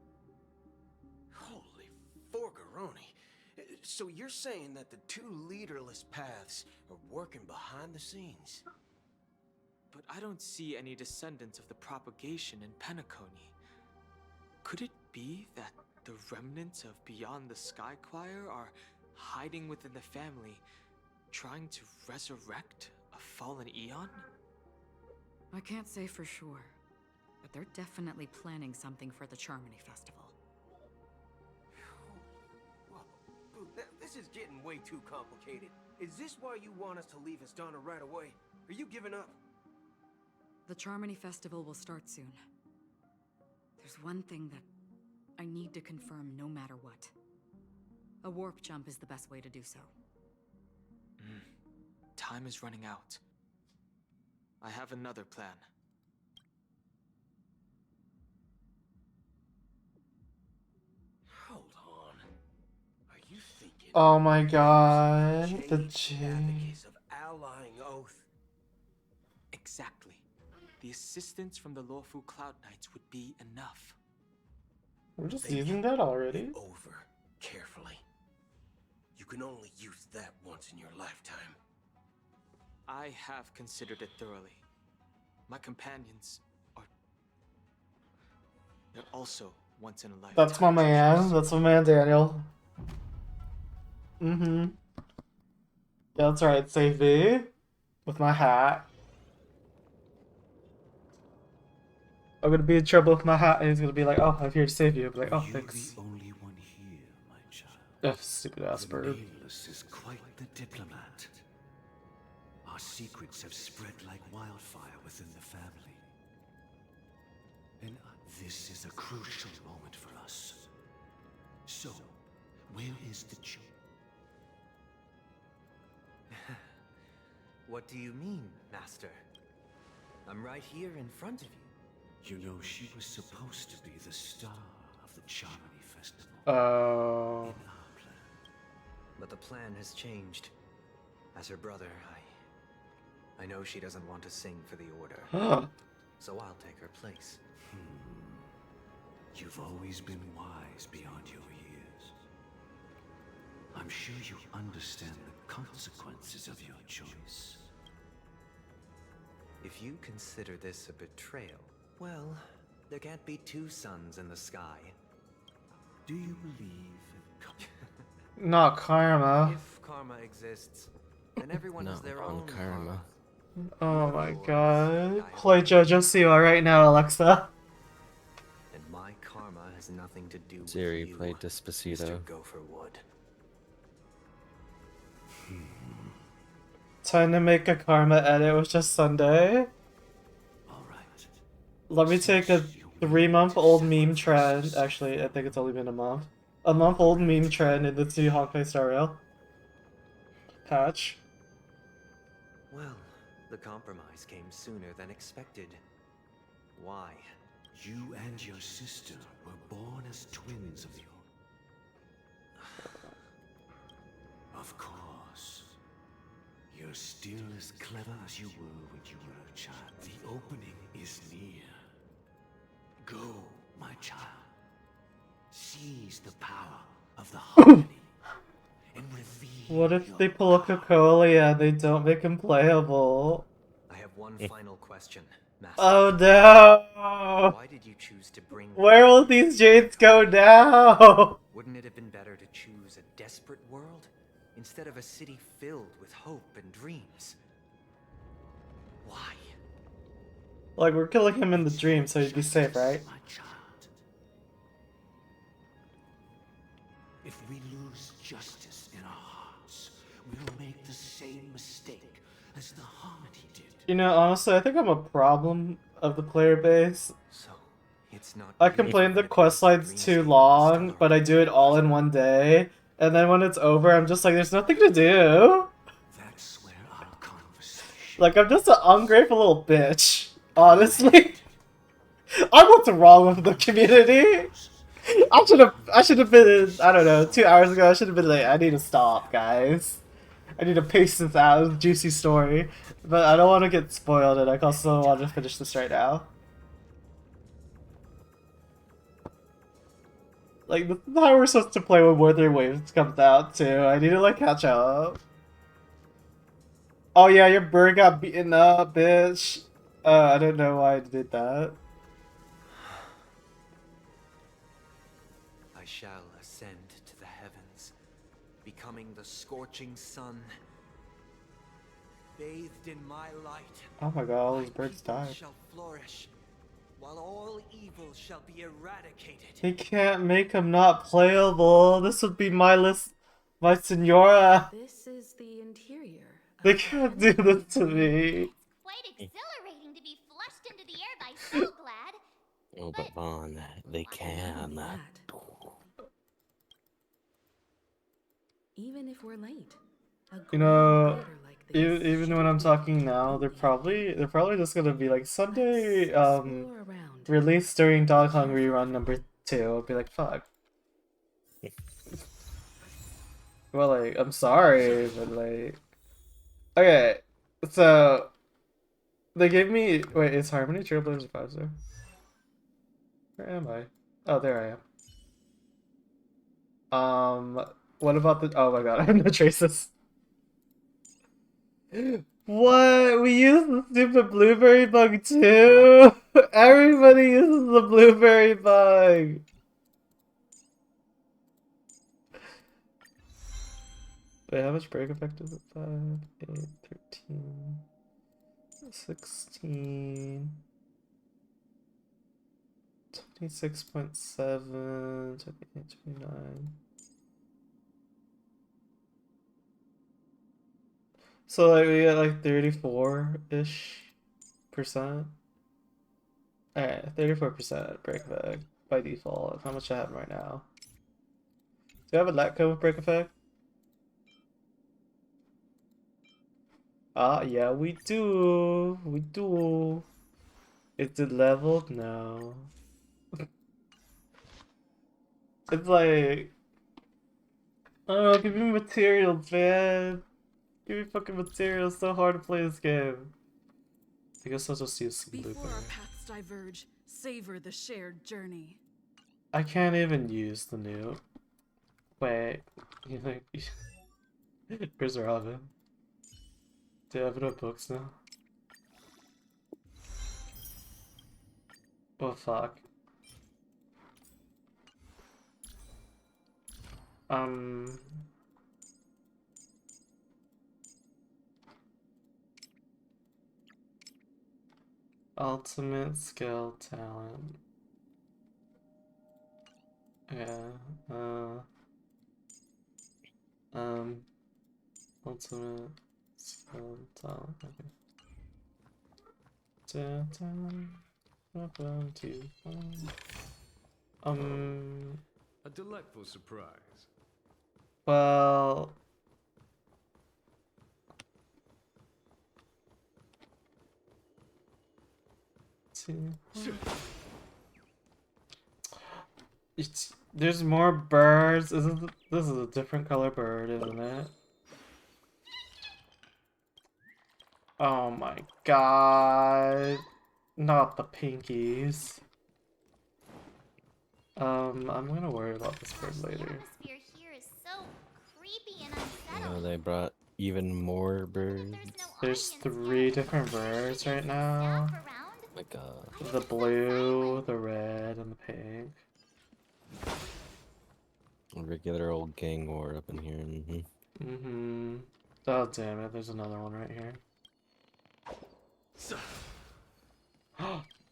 Holy forgaroni. So you're saying that the 2 leaderless paths are working behind the scenes? But I don't see any descendants of the propagation in Penacony. Could it be that the remnants of Beyond the Sky Choir are hiding within the family, trying to resurrect a fallen eon? I can't say for sure, but they're definitely planning something for the Charmony Festival. Whoa, this is getting way too complicated. Is this why you want us to leave Astana right away? Are you giving up? The Charmony Festival will start soon. There's one thing that I need to confirm no matter what. A warp jump is the best way to do so. Time is running out. I have another plan. Hold on. Are you thinking? Oh my god, the advocates of allying oath? Exactly. The assistance from the lawful Cloud Knights would be enough. We're just Think using that already. it over carefully. You can only use that once in your lifetime. I have considered it thoroughly. My companions are... They're also once in a lifetime. That's my man. That's my man, Daniel. Mm-hmm. Yeah, that's right. Save me with my hat. I'm gonna be in trouble with my hat, and he's gonna be like, "Oh, I'm here to save you." I'll be like, "Oh, thanks." The only one here, my child. Ugh, stupid ass The bird. Nameless is quite the diplomat. Our secrets have spread like wildfire within the family. And this is a crucial moment for us. So, where is the child? What do you mean, Master? I'm right here in front of you. You know, she was supposed to be the star of the Charity Festival. Oh. But the plan has changed. As her brother, I know she doesn't want to sing for the order. So I'll take her place. You've always been wise beyond your years. I'm sure you understand the consequences of your choice. If you consider this a betrayal, well, there can't be two suns in the sky. Do you believe in Not karma. If karma exists, then everyone has their own karma. Oh my god. Play JoJo Siwa right now, Alexa. And my karma has nothing to do Siri, with you, play Despacito. Mr. Gopherwood. Time to make a karma edit with just Sunday. Let me take a 3-month-old meme trend. Actually, I think it's only been a month. A month-old meme trend in the new Honkai Star Rail patch. Well, the compromise came sooner than expected. Why? You and your sister were born as twins of the... Of course. You're still as clever as you were when you were a child. The opening is near. Go, my child. Seize the power of the harmony. And reveal. What if they pull a Cocolia and they don't make him playable? I have one final question, Master. Oh no! Why did you choose to bring... Where will these jades go now? Wouldn't it have been better to choose a desperate world instead of a city filled with hope and dreams? Why? Like, we're killing him in the dream so he'd be safe, right? My child. If we lose justice in our hearts, we'll make the same mistake as the Harmony did. You know, honestly, I think I'm a problem of the player base. So, it's not... I complain the quest line's too long, but I do it all in one day. And then when it's over, I'm just like, there's nothing to do. That's where our conversation... Like, I'm just an ungrateful little bitch. Honestly. I'm what's wrong with the community. I should have been, I don't know, 2 hours ago, I should have been like, I need to stop, guys. I need to pace this out. It's a juicy story. But I don't want to get spoiled, and I also want to finish this right now. Like, this is how we're supposed to play when Wuthering Waves comes out, too. I need to, like, catch up. Oh yeah, your bird got beaten up, bitch. I don't know why I did that. I shall ascend to the heavens, becoming the scorching sun. Bathed in my light. Oh my god, all those birds died. Shall flourish, while all evil shall be eradicated. They can't make him not playable. This would be my list, my senora. This is the interior. They can't do this to me. Quite exhilarating to be flushed into the air by so glad. Oh, but Vaughn, they can. Even if we're late. You know, even when I'm talking now, they're probably just gonna be like Sunday released during Dog Hunt rerun number 2. I'll be like, fuck. Well, like, I'm sorry, but like, okay, so they gave me, wait, is Harmony Trailblazer 5 there? Where am I? Oh, there I am. What about the? Oh my god, I have no traces. What? We use the stupid blueberry bug too? Everybody uses the blueberry bug. Wait, how much break effect is it? 5, 8, 13, 16, 26.7, 28, 29. So like we get like 34-ish percent. Alright, 34% break effect by default. How much I have right now? Do I have a Latco with break effect? Ah, yeah, we do. We do. Is it leveled? No. It's like, oh, give me materials, man. Give me fucking materials. So hard to play this game. I guess I'll just use some Before our blueberry. paths diverge, savor the shared journey. I can't even use the new. Wait, you think? Where's Robin? Do I have enough books now? Oh fuck. Um. Ultimate skill talent. Yeah. Ultimate skill talent. Okay. Welcome to. A delightful surprise. Well. There's more birds. This is a different color bird, isn't it? Oh my god. Not the pinkies. I'm gonna worry about this bird later. atmosphere here is so creepy and You unsettling. know, they brought even more birds. There's 3 different birds right now. Like the blue, the red, and the pink. a regular old gang war up in here. Mm-hmm. Oh damn it, there's another one right here.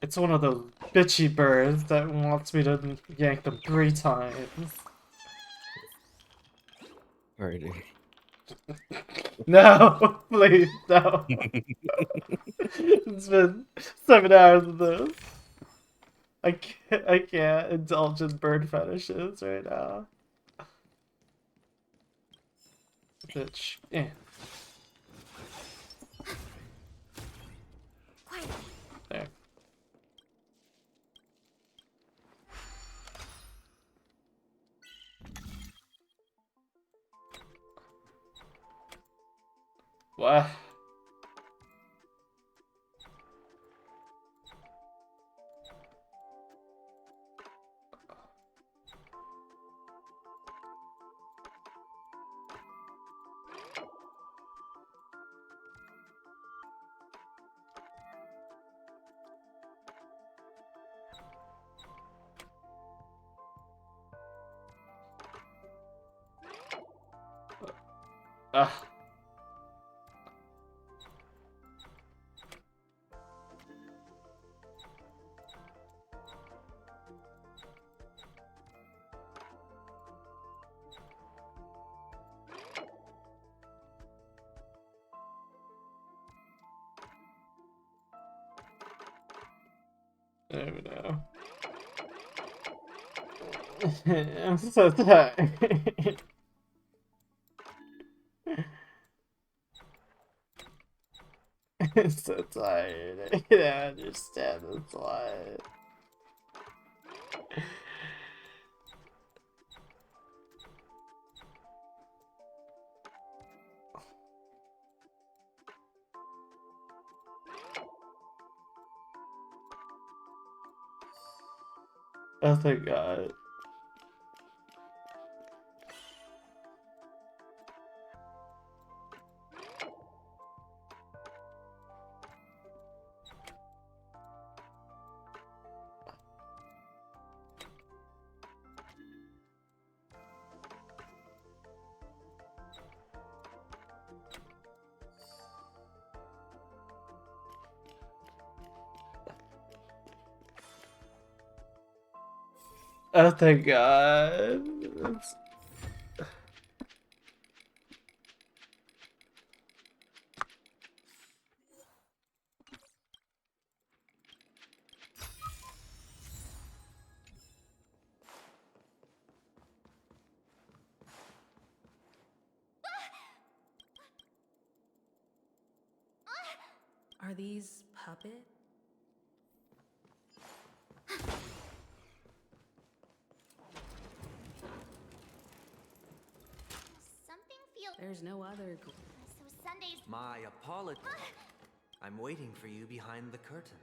It's one of those bitchy birds that wants me to yank them 3 times. Alright. No, please, no. It's been 7 hours of this. I can't indulge in bird fetishes right now. Bitch. Eh. There. What? Ah. There we go. I'm so tired. I'm so tired. I can't understand this one. Oh thank god. Oh, thank God. Are these puppet? Something feels. There's no other. So Sundays. My apologies. I'm waiting for you behind the curtain.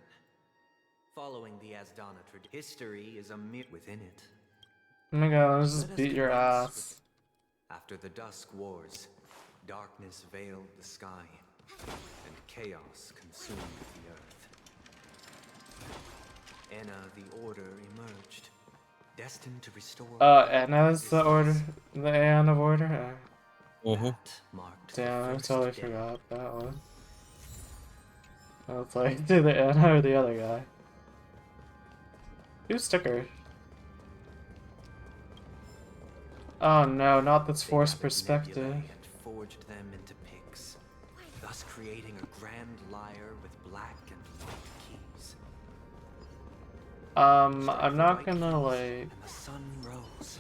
Following the Asdana tradition, history is a mere within it. Oh my God, let's Let just us beat your commence ass. with- After the Dusk Wars, darkness veiled the sky, and chaos consumed the earth. Enna the Order emerged, destined to restore. Anna's the order, the Aeon of Order? Marked Damn, I the first totally day. forgot that one. I was like, do the Anna or the other guy? Who's Sticker? Oh no, not this forced perspective. And forged them into picks, thus creating a grand lyre with black and white keys. I'm Strike the not white gonna keys, like. and the sun rose.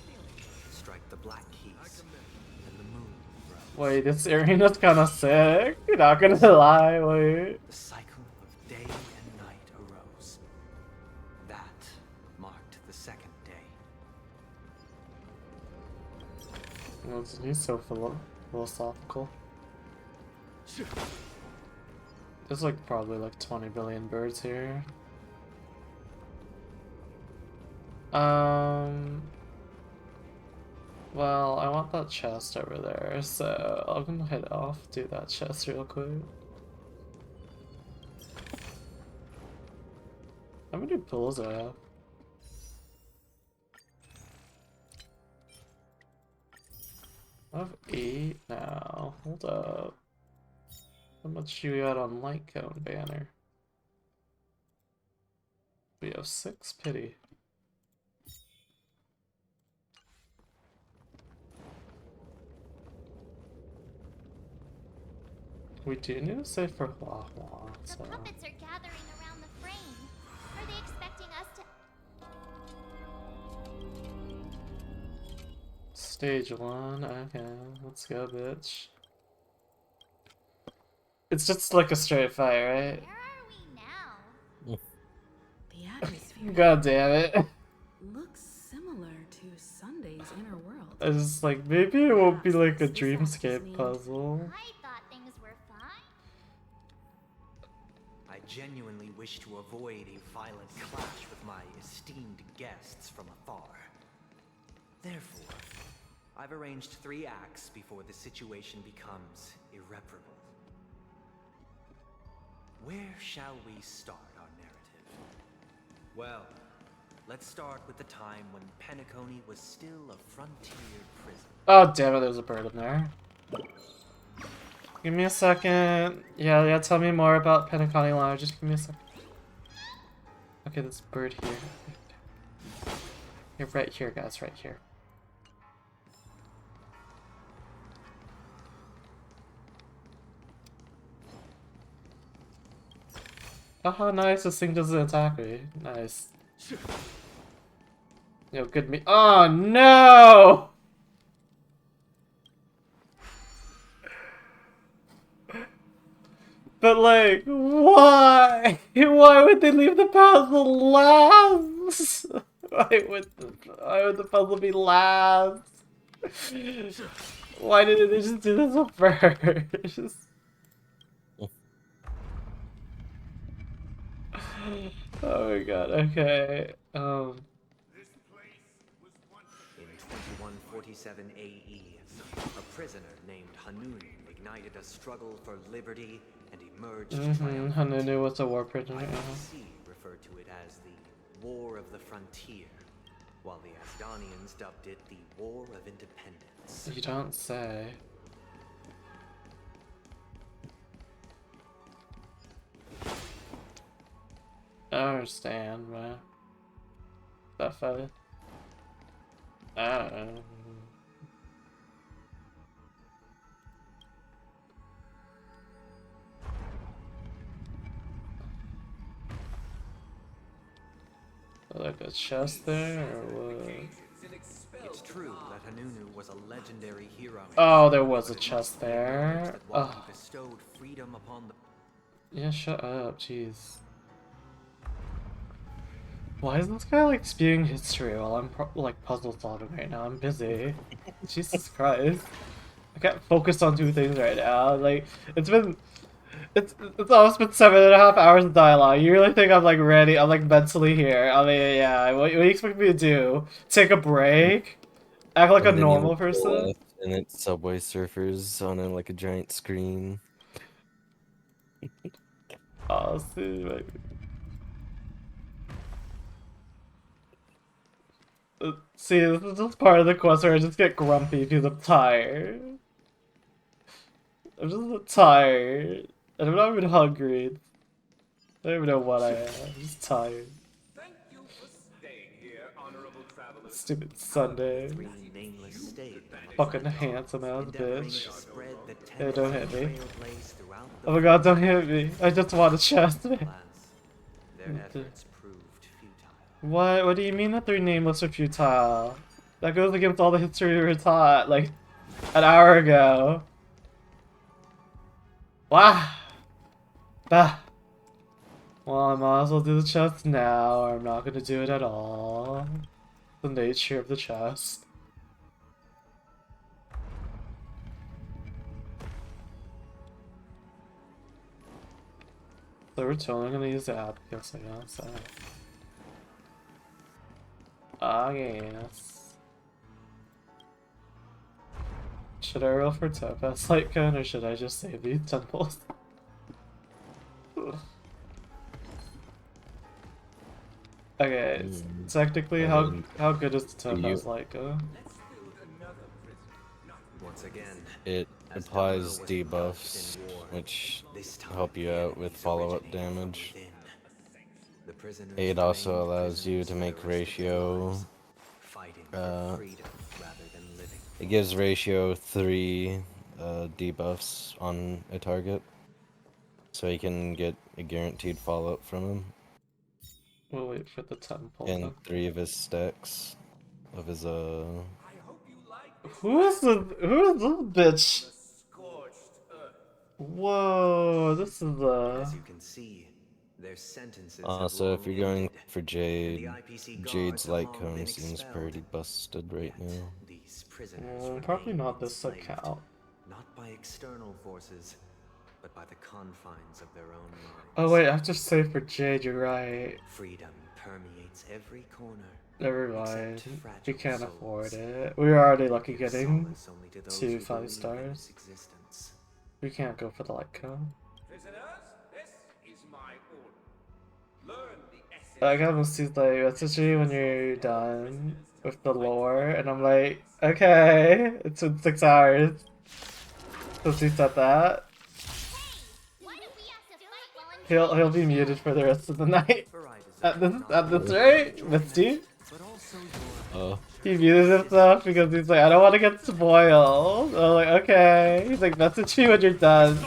Strike the black keys, and the moon rose. Wait, this arena's kinda sick. Not gonna lie, wait. The cycle of day and night arose. That marked the second day. He's so philosophical. There's like probably like 20 billion birds here. Well, I want that chest over there, so I'm gonna head off, do that chest real quick. How many pills do I have? I have 8 now. Hold up. How much you got on Light Cone banner? We have 6 pity. We do need to save for Hua Hua, The so. puppets are gathering around the frame. Are they expecting us to? Stage 1, okay, let's go, bitch. It's just like a straight fight, right? Where are we now? The atmosphere. God damn it. Looks similar to Sunday's inner world. I just like, maybe it won't be like a dreamscape puzzle. I thought things were fine. I genuinely wish to avoid a violent clash with my esteemed guests from afar. Therefore, I've arranged 3 acts before the situation becomes irreparable. Where shall we start our narrative? Well, let's start with the time when Penacony was still a frontier prison. Oh damn it, there's a bird in there. Give me a second. Yeah, tell me more about Penacony Lounge. Just give me a second. Okay, this bird here. You're right here, guys, right here. Oh, nice. This thing doesn't attack me. Nice. Yo, good me. Oh, no! But, like, why? Why would they leave the puzzle last? Why would the puzzle be last? Why didn't they just do this one first? Oh my god, okay. In 2147 AE, a prisoner named Hanun ignited a struggle for liberty and emerged triumphant. Hanunu was a war prisoner. IPC referred to it as the War of the Frontier, while the Asdanians dubbed it the War of Independence. You don't say. I understand, man. That funny. I don't know. Like a chest there, or what? It's true that Hanunu was a legendary hero. Oh, there was a But it chest must be acknowledged there. that while Oh. he bestowed freedom upon the Yeah, shut up, jeez. Why is this guy like spewing history while I'm like puzzle solving right now? I'm busy. Jesus Christ. I can't focus on two things right now. Like, it's almost been 7.5 hours of dialogue. You really think I'm like ready? I'm like mentally here. I mean, yeah, what do you expect me to do? Take a break? Act like a And then you normal look to the person? left, and it's Subway Surfers on like a giant screen. Oh, see, like... See, this is just part of the quest where I just get grumpy because I'm tired. I'm just tired. And I'm not even hungry. I don't even know what I am. I'm just tired. Stupid Sunday. Fucking handsome ass bitch. Hey, don't hit me. Oh my god, don't hit me. I just want a chest. What? What do you mean that they're nameless or futile? That goes against all the history we were taught, like, an hour ago. Wow. Bah. Well, I might as well do the chest now, or I'm not gonna do it at all. The nature of the chest. So we're totally gonna use the app, yes, I guess. Ah, yes. Should I roll for Topaz Light Cone, or should I just save these temples? Okay, technically, how good is the Topaz Light Cone? once again. It applies debuffs, which help you out with follow-up damage. It also allows you to make ratio. It gives ratio 3 debuffs on a target, so you can get a guaranteed follow-up from him. We'll wait for the temple. And 3 of his stacks of his Who is this bitch? Whoa, this is As you can see, their sentences so if you're going for Jade, Jade's light cone seems pretty busted right now. probably not this account. Not by external forces, but by the confines of their own minds. Oh wait, I have to save for Jade, you're right. Freedom permeates every corner. Never mind. We can't afford it. We were already lucky getting 2 5 stars. We can't go for the light cone. I got Lucy's like, message me when you're done with the lore, and I'm like, okay, it's been 6 hours since he said that. He'll be muted for the rest of the night. At this rate, Misty. He muted himself because he's like, I don't want to get spoiled. I'm like, okay. He's like, message me when you're done.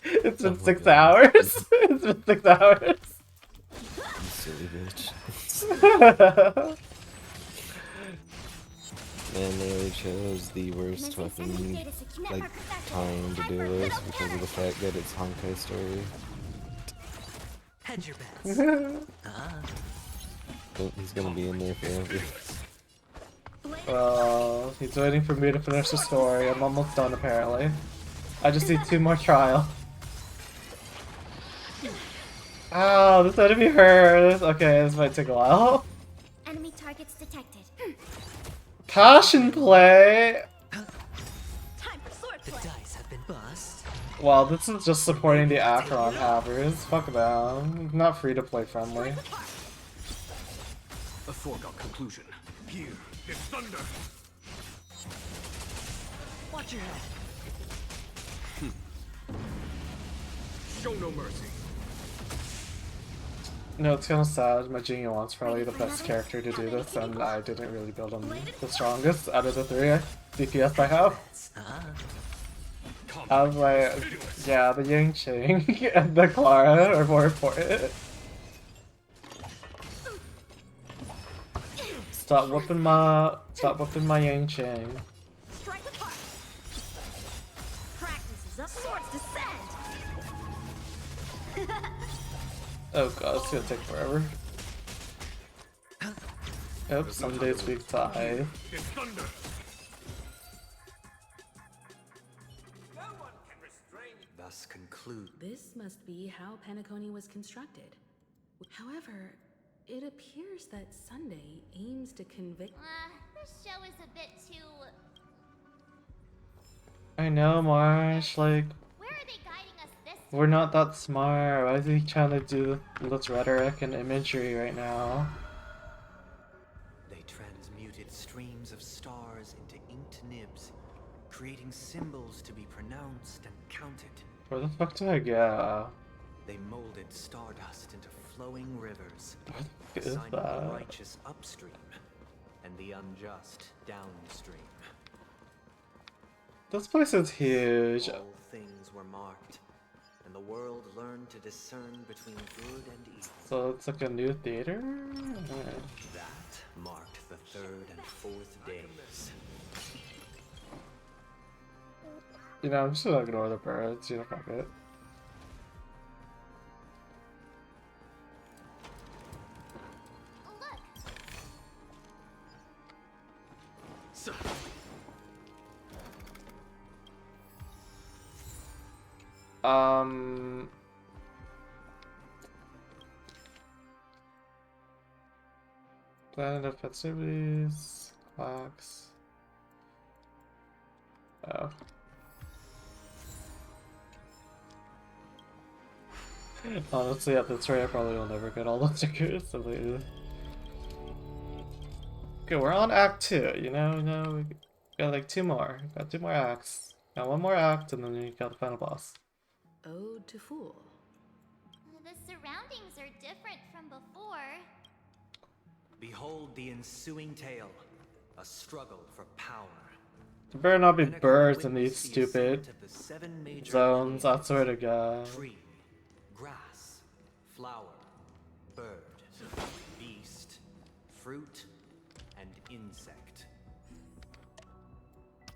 It's been 6 hours. It's been 6 hours. Silly bitch. Man, they really chose the worst fucking like time to do this because of the fact that it's Honkai Story. Hedge your bets. Oh, he's gonna be in there forever. Well, he's waiting for me to finish the story. I'm almost done apparently. I just need 2 more trials. Ow, this enemy hurts. Okay, this might take a while. Enemy targets detected. Passion play! The dice have been bust. Well, this is just supporting the Acheron havers. Fuck them. Not free to play friendly. A foregone conclusion. Here is thunder. Watch your head. Show no mercy. No, it's kind of sad. My Jingyuan's probably the best character to do this, and I didn't really build him the strongest out of the 3 DPS I have. I was like, yeah, the Yangqing and the Clara are more important. Stop whooping my Yangqing. Strike with heart. Practices up, swords descend. Oh god, it's gonna take forever. Oops, some days weak to ice. Thus conclude. This must be how Penacony was constructed. However, it appears that Sunday aims to convict. This show is a bit too. I know, Marsh, like, Where are they guiding us this we're not that smart. Why is he trying to do this rhetoric and imagery right now? They transmuted streams of stars into inked nibs, creating symbols to be pronounced and counted. Where the fuck do I go? They molded stardust into flowing rivers, Is assigning the that? righteous upstream and the unjust downstream. This place is huge. All things were marked, and the world learned to discern between good and evil. So it's like a new theater? That marked the 3rd and 4th days. You know, I'm just gonna ignore the birds, you know, fuck it. Planet of festivities, clocks. Oh. Honestly, at this rate, I probably will never get all the stickers. So okay, we're on Act 2, you know, we got like 2 more. Got 2 more acts. Got 1 more act, and then you got the final boss. Ode to Fool. The surroundings are different from before. Behold the ensuing tale, a struggle for power. There better not be birds in these stupid zones, I swear to God. Tree, grass, flower, bird, beast, fruit, and insect.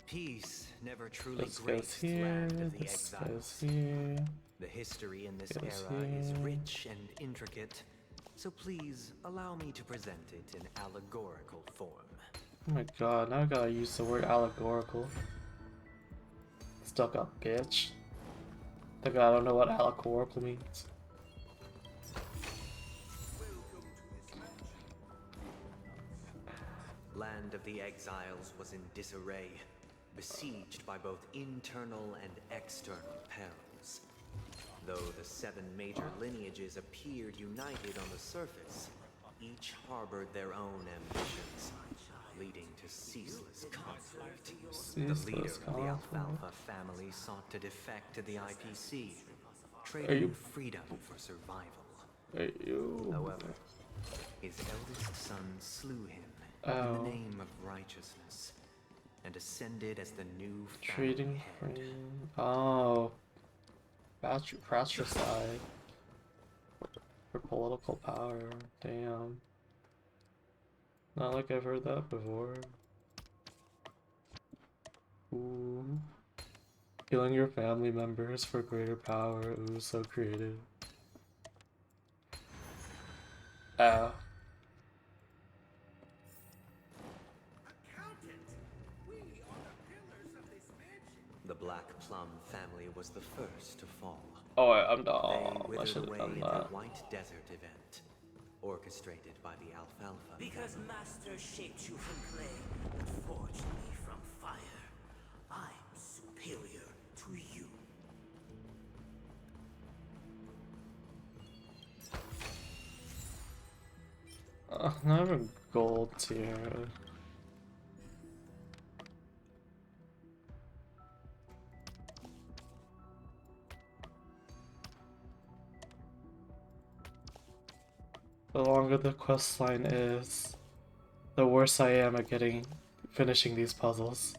Peace never truly This goes graced the here, land of the this exiles. goes here. The history in this Goes era is here. rich and intricate, so please allow me to present it in allegorical form. Oh my god, now I gotta use the word allegorical. Stuck up, bitch. Like I don't know what allegorical means. Land of the exiles was in disarray, besieged by both internal and external perils. Though the 7 major lineages appeared united on the surface, each harbored their own ambitions, leading to ceaseless conflict. The leader of the Alfalfa family sought to defect to the IPC, trading freedom for survival. However, his eldest son slew him in the name of righteousness, and ascended as the new Trading head. frame. Oh. Fratricide. For political power. Damn. Not like I've heard that before. Ooh. Killing your family members for greater power. Ooh, so creative. Ah. The Black Plum family was the first to fall. Oh, I'm done. They I should withered have away done in the that. White Desert event, orchestrated by the Alfalfa. Because Master shaped you from clay and forged me from fire, I'm superior to you. Not even gold tier. The longer the quest line is, the worse I am at finishing these puzzles.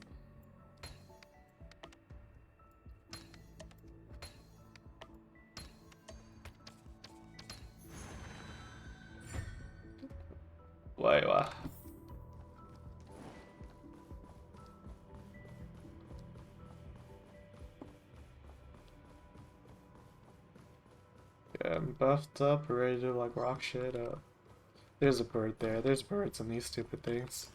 Wait, what? Yeah, I'm buffed up, ready to like rock shit up. There's a bird there. There's birds in these stupid things.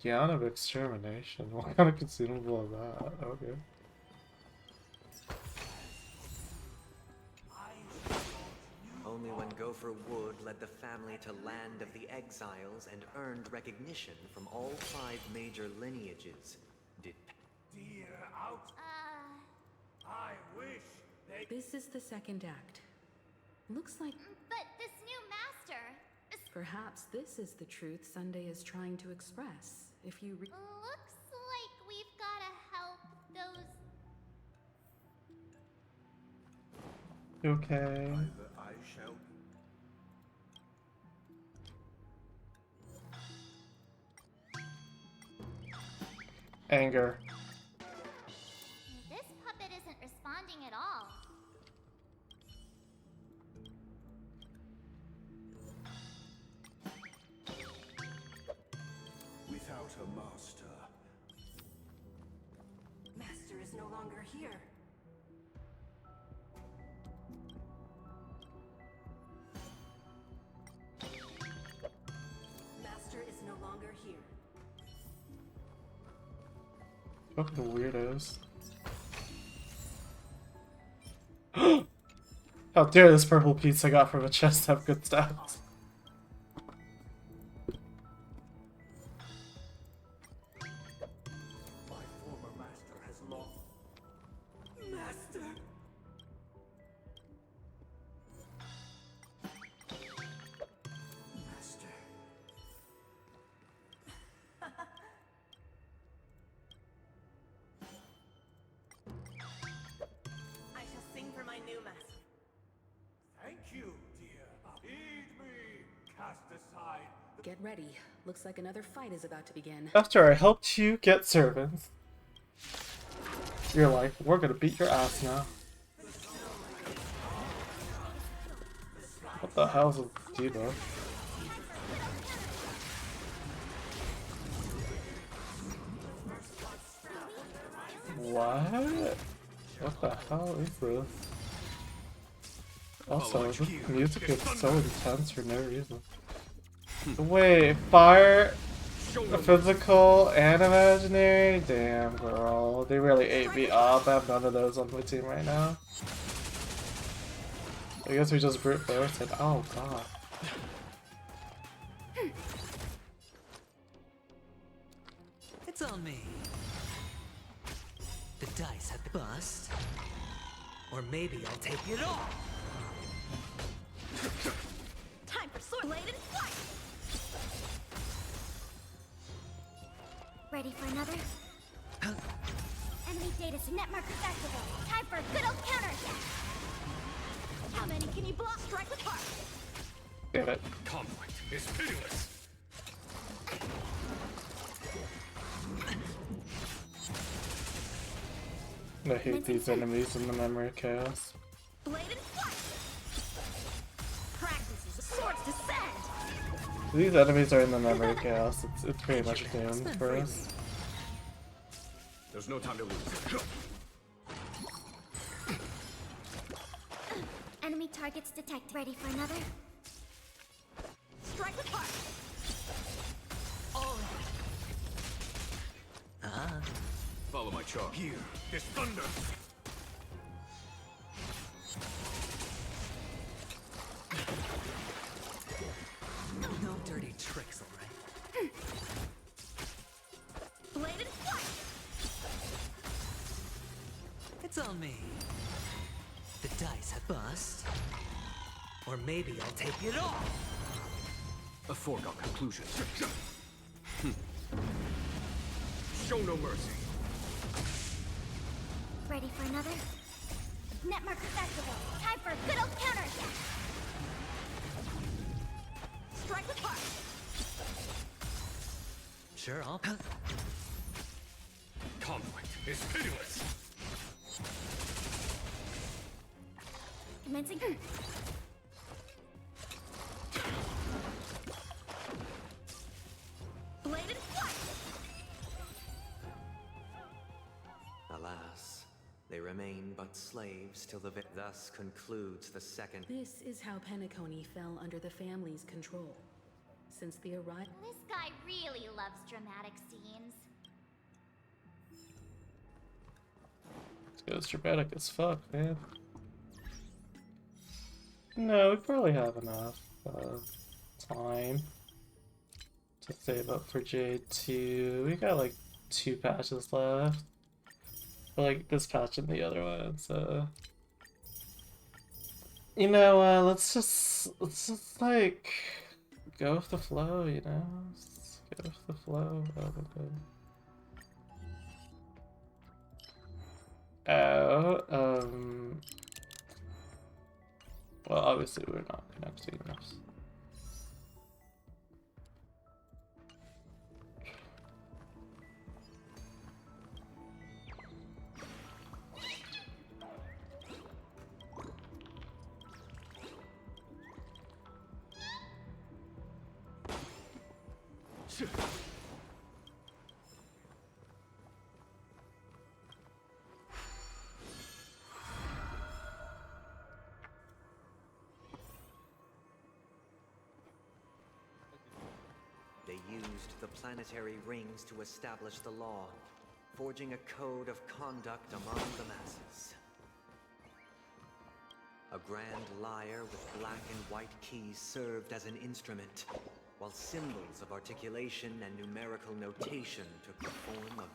Gown of extermination. What kind of consumable is that? Okay. Only when Gopher Wood led the family to Land of the Exiles and earned recognition from all 5 major lineages did... Dear out. I wish they... This is the second act. Looks like... But this new master... Perhaps this is the truth Sunday is trying to express. If you Looks like we've gotta help those... Okay. I shall... Anger. This puppet isn't responding at all. Without a master. Master is no longer here. Master is no longer here. Fucking weirdos. How dare this purple piece I got from a chest have good stats. My former master has lost. Master! Master. I shall sing for my new master. Thank you, dear. Heed me. Cast aside. get ready. Looks like another fight is about to begin. After I helped you get servants, you're like, we're gonna beat your ass now. What the hell is this dude? What? What the hell is this? Also, this music is so intense for no reason. Wait, fire, physical, and imaginary? Damn, girl. They really ate me up. I have none of those on my team right now. I guess we just brute force it. Oh, god. It's on me. The dice have bust. Or maybe I'll take it all. Time for sword blade and flight. Ready for another? Enemy data net markers activated. Time for a good old counterattack. How many can you block? Strike with heart. Damn it. Conflict is pitiless. I hate these enemies in the memory of chaos. Blade and flight. Practices swords descend. These enemies are in the memory of chaos. It's pretty much doomed for us. There's no time to lose. Enemy targets detected. Ready for another? Strike with heart. Follow my charge. Here is thunder. No dirty tricks, alright? Blade and flight. It's on me. The dice have bust. Or maybe I'll take it all. A foregone conclusion. Show no mercy. Ready for another? Net markers activated. Time for a good old counterattack. Strike with heart. Sure, I'll... Conflict is pitiless. Commencing. Bladed flight. Alas, they remain but slaves till the thus concludes the second. This is how Penacony fell under the family's control. Since the arrival... This guy really loves dramatic scenes. It's dramatic as fuck, man. No, we probably have enough time to save up for Jade 2. We got like 2 patches left. But like this patch and the other one, so you know, let's just like go with the flow, you know? Just go with the flow. Well, obviously we're not connecting enough. They used the planetary rings to establish the law, forging a code of conduct among the masses. A grand lyre with black and white keys served as an instrument, while symbols of articulation and numerical notation took the form of...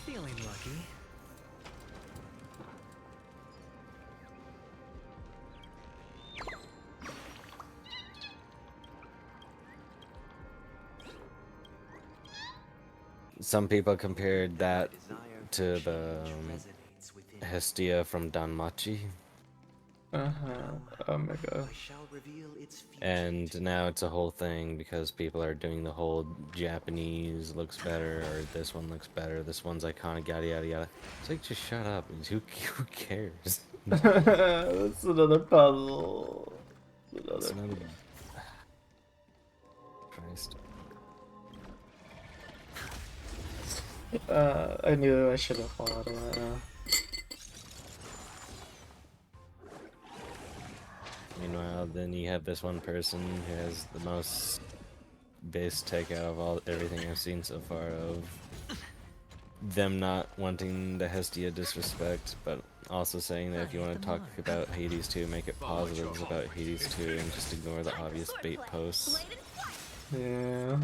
Feeling lucky. Some people compared that to the Hestia from Danmachi. Omega. And now it's a whole thing because people are doing the whole Japanese looks better, or this one looks better, this one's iconic, yada yada yada. It's like, just shut up. Who cares? That's another puzzle. It's another... Christ. I knew I should have followed that. Meanwhile, then you have this one person who has the most base take out of everything I've seen so far of them not wanting the Hestia disrespect, but also saying that if you want to talk about Hades 2, make it positives about Hades 2 and just ignore the obvious bait posts. Yeah.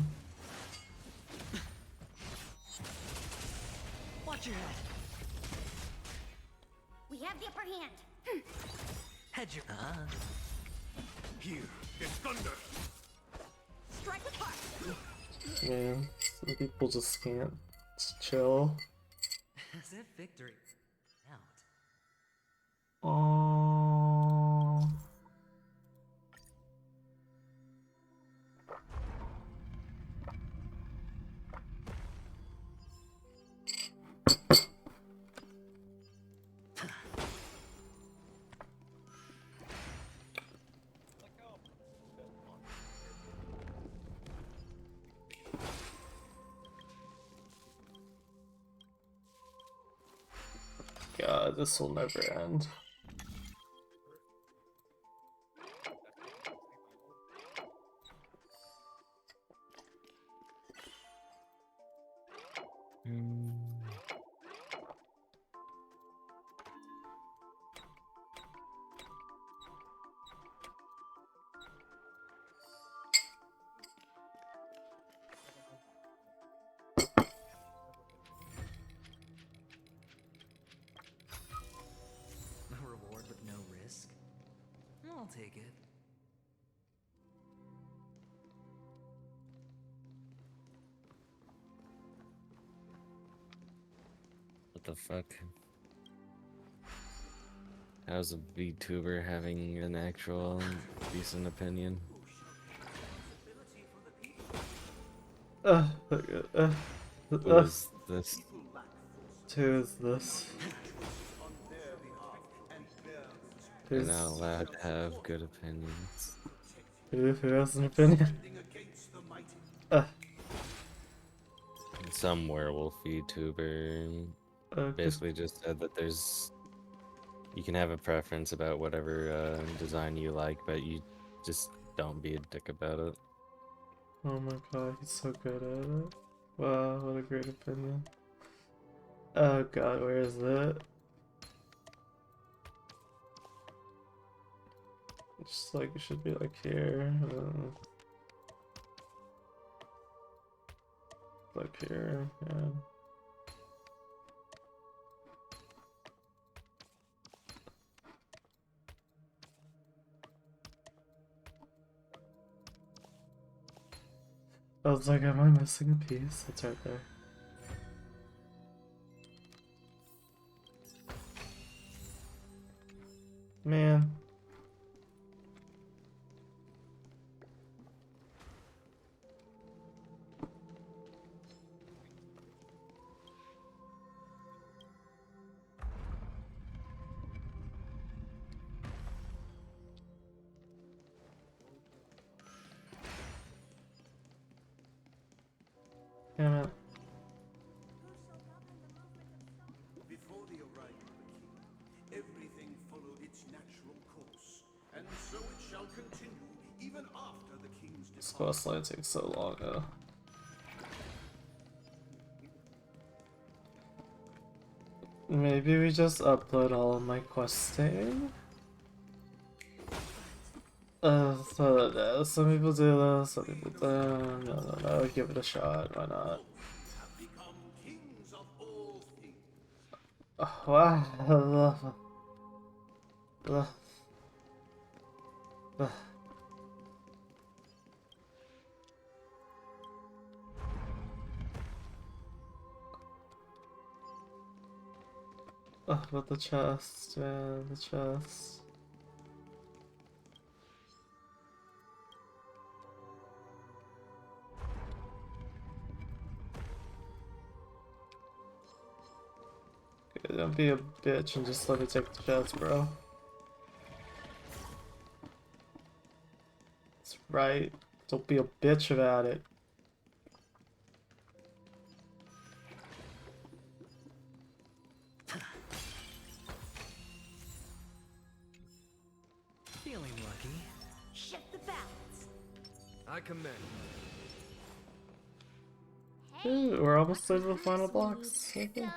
Watch your head. We have the upper hand. Head your... Here is thunder. Strike with heart. Man, some people just can't chill. As if victory out. Oh. God, this will never end. I'll take it. What the fuck? How's a VTuber having an actual decent opinion? Who is this? Who is this? You're not allowed to have good opinions. Who has an opinion? Some werewolf VTuber basically just said that you can have a preference about whatever design you like, but you just don't be a dick about it. Oh my god, he's so good at it. Wow, what a great opinion. Oh god, where is it? Just like, it should be like here. Like here, yeah. I was like, am I missing a piece? It's right there. Man. Damn it. Before the arrival of the king, everything followed its natural course, and so it shall continue even after the king's This departure. quest line takes so long, though. Maybe we just upload all of my questing? Some people do this, some people don't. No, give it a shot, why not? Oh, wow. Oh, but the chest, man, the chest. Okay, don't be a bitch and just let me take the chest, bro. That's right. Don't be a bitch about it. Feeling lucky. Shift the balance. I commend. Ooh, we're almost to the final blocks. Okay.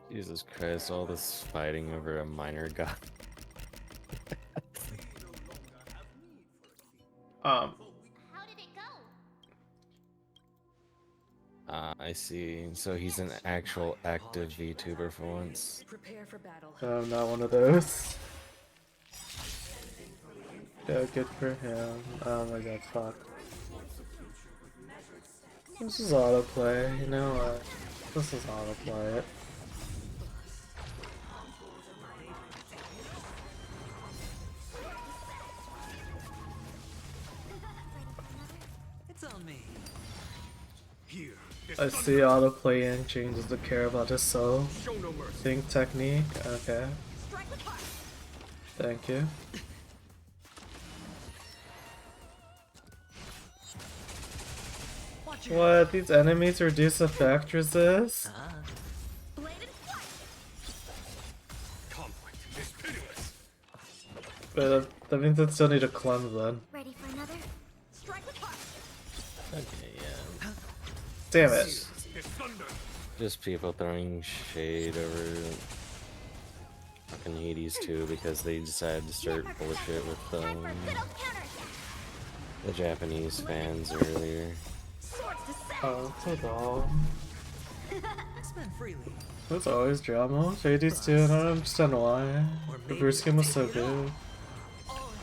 Jesus Christ, all this fighting over a minor god. How did it go? I see. So he's an actual active VTuber for once. Prepare for battle. I'm not one of those. Yeah, good for him. Oh my god, fuck. This is autoplay, you know what? This is autoplay. It's on me. Here. I see autoplaying changes the care about his soul. Think technique, okay. Thank you. What? These enemies reduce effect resist? But that means I still need to cleanse then. Ready for another? Okay, yeah. Damn it. Just people throwing shade over fucking Hades too because they decided to start bullshit with the Japanese fans earlier. Oh, it's a doll. Spend freely. There's always drama. Fades too, and I don't understand why. The first game was so good.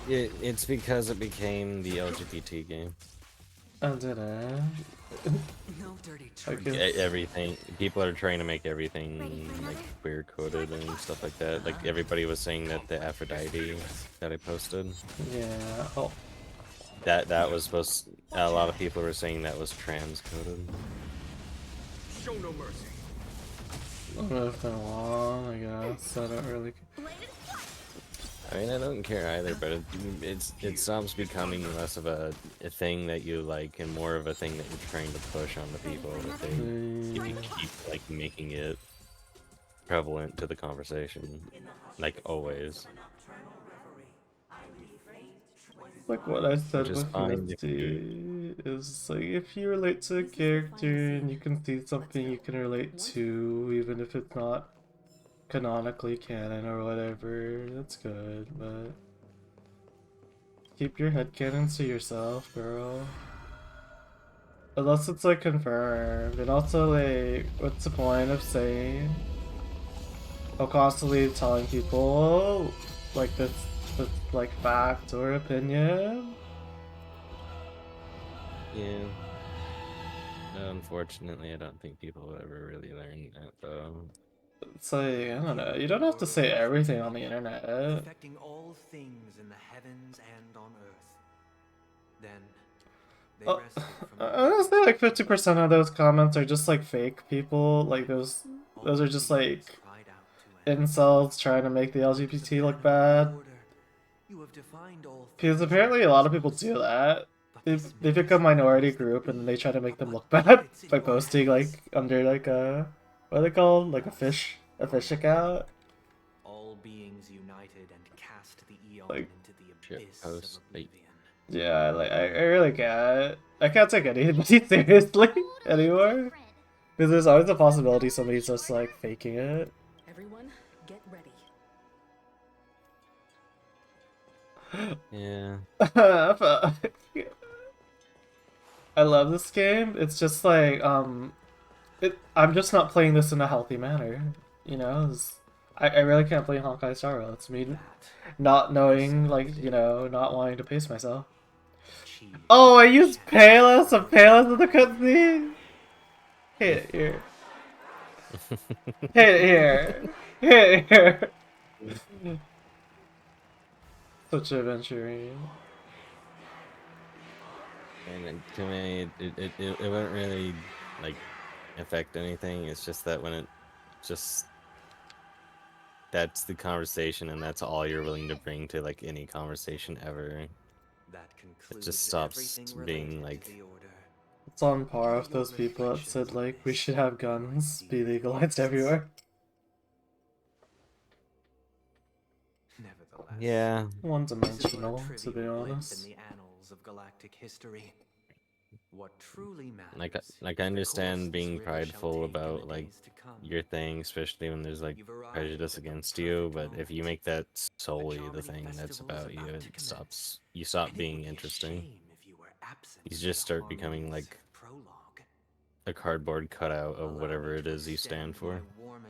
It's because it became the LGBT game. I did it. No dirty Everything, people are trying to make everything like queer coded and stuff like that. Like everybody was saying that the Aphrodite that I posted. Yeah. Oh. That was supposed. A lot of people were saying that was trans coded. Show no mercy. I don't know if they're long, I guess. I don't really. I mean, I don't care either, but it stops becoming less of a thing that you like and more of a thing that you're trying to push on the people. If you keep like making it prevalent to the conversation, like always. Like what I said Which is with fine Misty is like if you relate to a character and you can see something you can relate to, even if it's not canonically canon or whatever, that's good, but keep your headcanons to yourself, girl. Unless it's like confirmed, and also like, what's the point of saying, of constantly telling people like this like fact or opinion? Yeah. Unfortunately, I don't think people will ever really learn that though. It's like, I don't know, you don't have to say everything on the internet. Affecting all things in the heavens and on earth. Then they rested from Honestly, like 50% of those comments are just like fake people. Like those are just like incels trying to make the LGBT look bad. Because apparently a lot of people do that. They pick a minority group and then they try to make them look bad by posting like under like a, what are they called? Like a fish account. all beings united and cast the eon Like, into the abyss of oblivion. Yeah, like I really can't. I can't take anybody seriously anymore. Because there's always a possibility somebody's just like faking it. Everyone, get ready. Yeah. I love this game. It's just like I'm just not playing this in a healthy manner. You know, I really can't play Honkai Star Rail. It's me not knowing, like, you know, not wanting to pace myself. Oh, I used Payless of Payless in the cutscene. Hit it here. Hit it here. Hit it here. Such adventuring. And to me, it wouldn't really like affect anything. It's just that when it just that's the conversation and that's all you're willing to bring to like any conversation ever. It just stops being like. It's on par with those people that said like we should have guns be legalized everywhere. Yeah. One-dimensional, to be honest. What truly matters Like I understand being prideful about like your thing, especially when there's like prejudice against you, but if you make that solely the thing that's about you, you stop being interesting. You just start becoming like a cardboard cutout of whatever it is you stand for.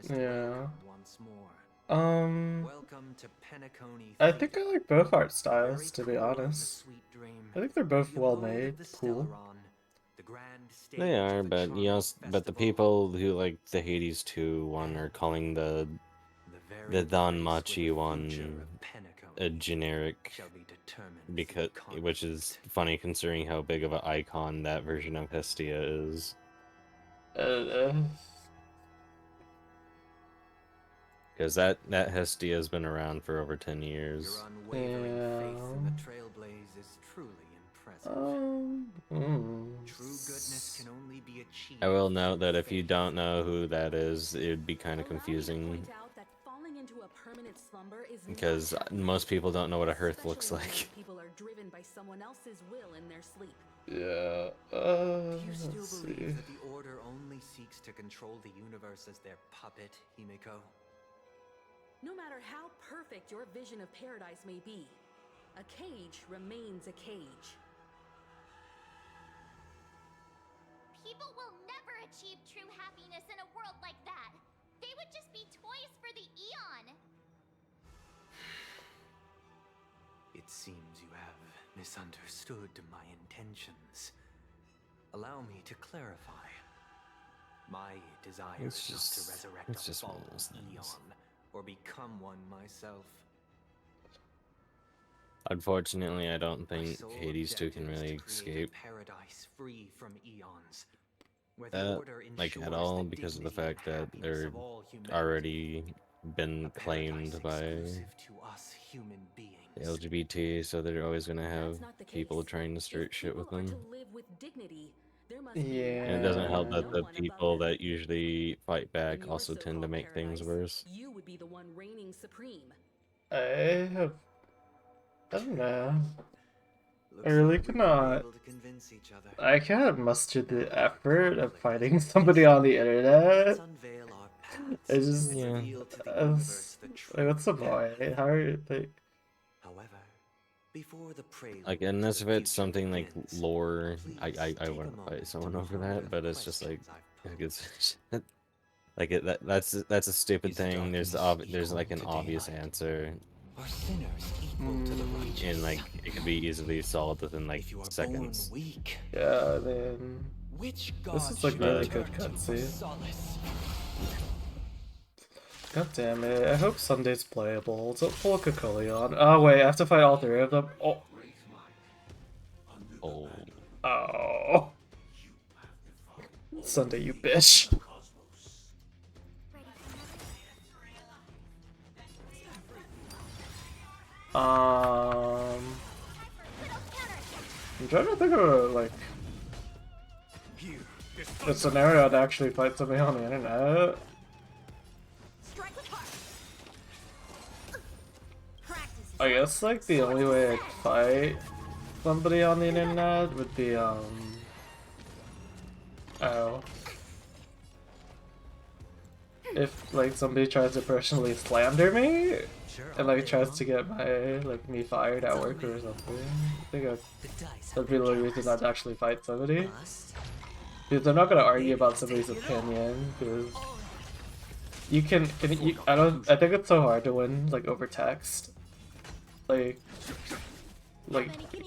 Yeah. I think I like both art styles, to be honest. I think they're both well made, cool. They are, but but the people who like the Hades 2 one are calling the Danmachi one a generic, because which is funny considering how big of an icon that version of Hestia is. Because that Hestia has been around for over 10 years. I will note that if you don't know who that is, it would be kind of confusing. Because most people don't know what a hearth looks like. People are driven by someone else's will in their sleep. Yeah, Do you still let's see. believe that the Order only seeks to control the universe as their puppet, Himiko? No matter how perfect your vision of paradise may be, a cage remains a cage. achieve true happiness in a world like that. They would just be toys for the Eon. It seems you have misunderstood my intentions. Allow me to clarify. My desire It's is not just- to resurrect it's a just one fallen of those things. Eon, or become one myself. Unfortunately, I don't My think sole Hades 2 can objective is really to create a escape paradise free from eons, where the order like at ensures all the because of the dignity and fact that happiness they're of all humanity. already been A claimed paradise by exclusive to us human beings. the LGBT, so they're always gonna have That's not the people case. trying to start If shit people with are to them. live with dignity, there must Yeah. And it doesn't help that no the one above people them. that usually fight In back your also tend to so-called make things paradise, worse. you would be the one reigning supreme. I don't know. Looks I really like we're gonna be cannot. able to convince each other. I can't muster the effort of fighting somebody on the internet. Let's unveil our paths I just and reveal to the uh, universe the like, true what's the point? paradise. How are you like? However, before the prelude Like, to unless the if it's future something like begins, lore, I take a wouldn't fight moment someone to over ponder that. But the it's just like questions it's like that's a stupid thing. There's there's like an to obvious daylight? answer, Are sinners equal to the righteous? and like it can be easily solved within like seconds. Born weak, Yeah, I mean, which this god is like should really we good turn to for cutscene. solace? God damn it! I hope Sunday's playable. Don't pull a Cocoleon. Oh wait, I have to fight all three of them. Oh. Oh. Oh. Sunday, you bitch. I'm trying to think of like a scenario to actually fight somebody on the internet. I guess like the only way I'd fight somebody on the internet would be if like somebody tries to personally slander me and like tries to get my like me fired at work or something. I think that'd be the only reason I'd actually fight somebody. Because I'm not gonna argue about somebody's opinion because you can I think it's so hard to win like over text. Like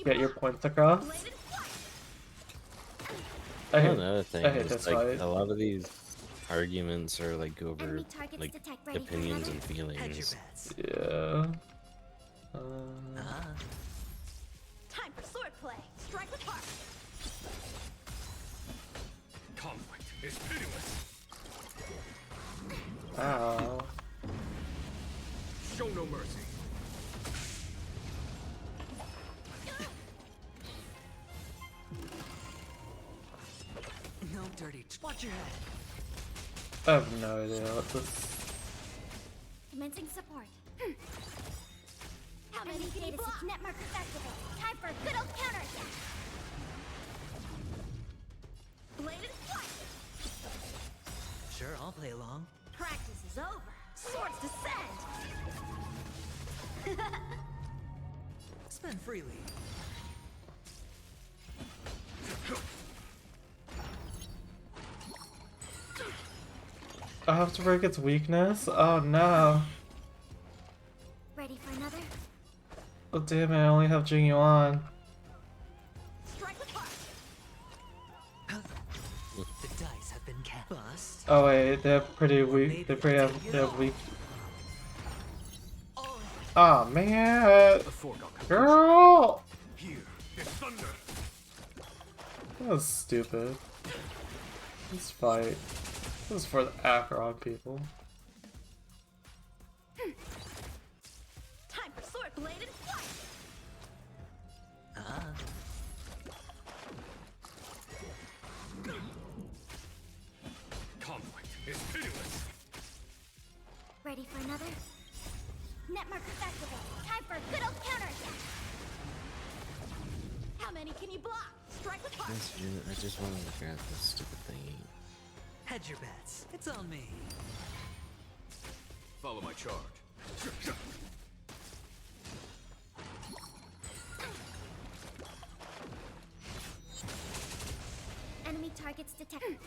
get your points across. Another thing I hate is this like fight. a lot of these arguments are like over like opinions and feelings. Yeah. Time for swordplay. Strike with heart. Conflict is pitiless. Ow. Show no mercy. No dirty. Watch your head. I have no idea what this. Commencing support. How many data sets net markers activate? Time for a good old counterattack. Bladed flight. Sure, I'll play along. Practice is over. Swords descend. Spend freely. I have to break its weakness? Oh no. Ready for another? Oh damn it, I only have Jing Yuan. Strike with heart. The dice have been cast. Bust. Oh wait, they have pretty weak. They have weak. Oh man, girl. That was stupid. This fight. This is for the Acheron people. Time for sword bladed flight. Conflict is pitiless. Ready for another? Net markers activate. Time for a good old counterattack. How many can you block? Strike with heart. I just wanted to grab this stupid thingy. Hedge your bets. It's on me. Follow my charge. Enemy targets detected.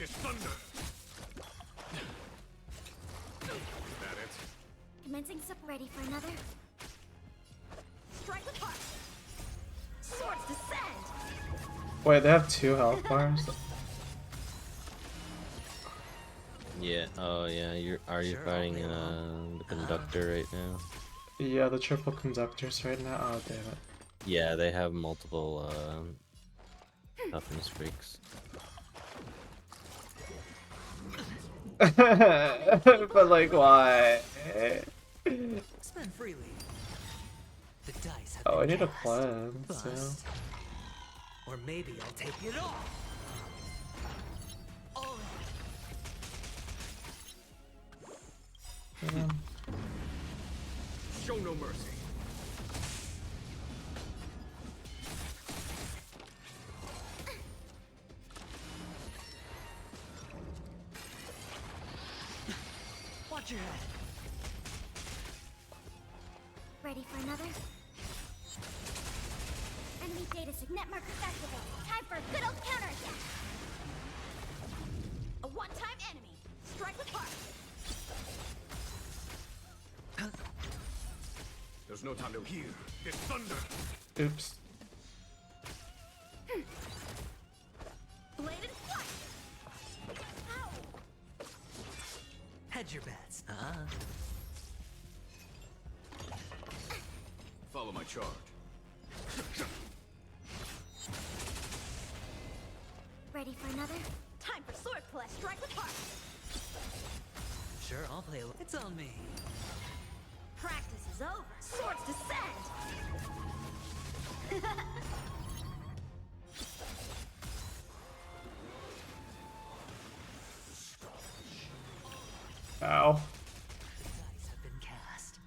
this thunder! Is that it? Commencing sup. Ready for another? Strike with heart. Swords descend. Wait, they have 2 health bars? Yeah. Oh yeah. Are you fighting the conductor right now? Yeah, the triple conductors right now. Oh damn it. Yeah, they have multiple toughness freaks. But like, why? Spend freely. The dice have Oh, I been need a cast. plan. So. Bust. Or maybe I'll take it all. Show no mercy. Watch your head. Ready for another? Enemy data signet markers activated. Time for a good old counterattack. A one-time enemy. Strike with heart. There's no time to hear this thunder. Oops. Bladed flight. Ow. Hedge your bets. Follow my charge. Ready for another? Time for sword play. Strike with heart. Sure, I'll play. It's on me. Practice is over. Swords descend. Ow. Dice have been cast.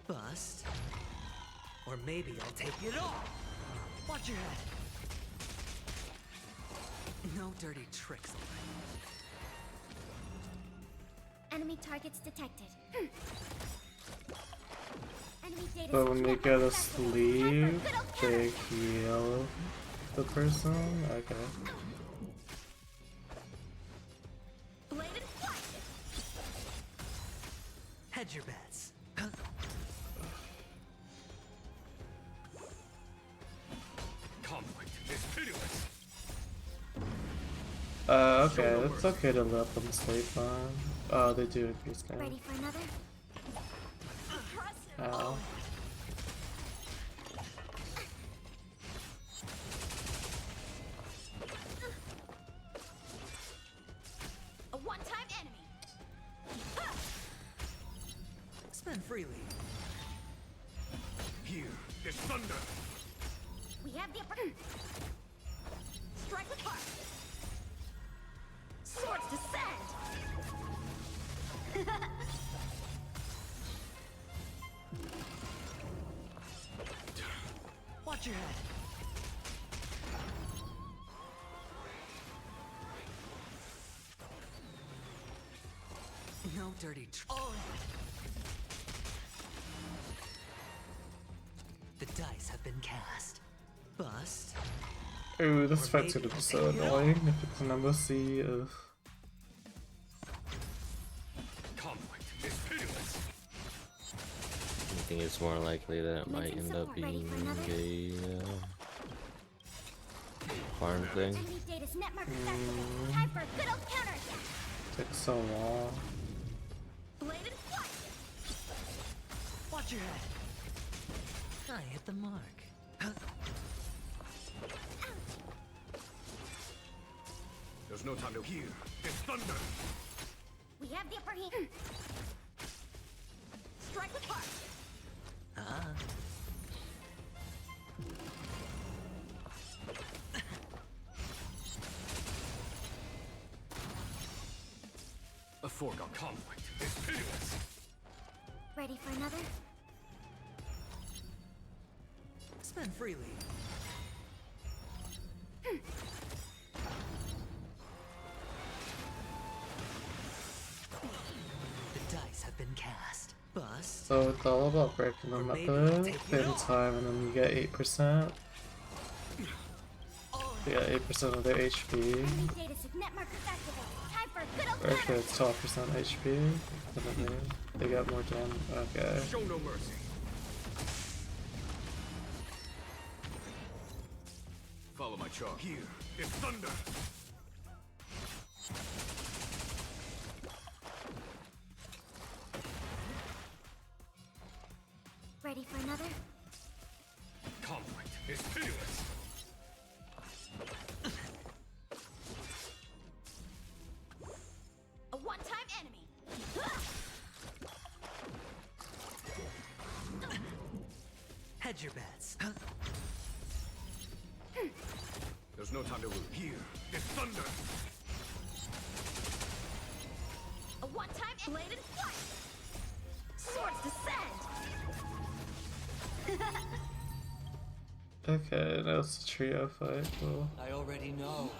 Bust. Or maybe I'll take it all. Watch your head. No dirty tricks. Enemy targets detected. Enemy data So when they signet get a markers activated. Time for a sleeve, good old they counterattack. heal the person? Okay. Bladed flight. Hedge your bets. Conflict is pitiless. Okay, it's okay to let them sleep on. Oh, they do increase damage. Ready for another? Ow. A one-time enemy. Spend freely. Hear this thunder. We have the upper. Strike with heart. Swords descend. Watch your head. No dirty The dice have been cast. Bust. Ooh, this fight's gonna be so annoying if it's an embassy. Ugh. Conflict is pitiless. I think it's more likely that it might end up being a farm thing. Enemy data signet markers activated. Time for a good old counterattack. Takes so long. Bladed flight. Watch your head. I hit the mark. There's no time to hear this thunder. We have the upper hand. Strike with heart. A foregone conflict is pitiless. Ready for another? Spend freely. The dice have been cast. Bust. So it's all about breaking them at the same time, and then you get 8%. They got 8% of their HP. Or actually, it's 12% HP. Definitely. They got more damage. Okay. Show no mercy. Follow my charge. Here is thunder. Ready for another? Conflict is pitiless. A one-time enemy. Hedge your bets. There's no time to lose. Here is thunder. A one-time bladed flight. Swords descend. Okay, now it's a trio fight. Cool. I already know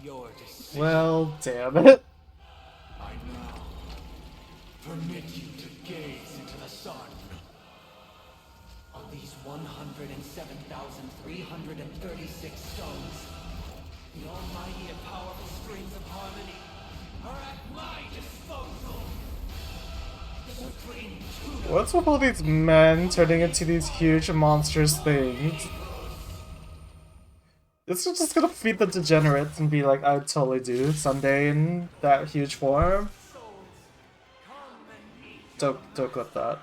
your decision. Well, damn it. I now permit you to gaze into the sun. On these 107,336 stones, the almighty and powerful springs of harmony are at my disposal. Supreme tutor. What's with all these men turning into these huge monstrous things? This is just gonna feed the degenerates and be like, I'd totally do someday in that huge form. Don't clip that.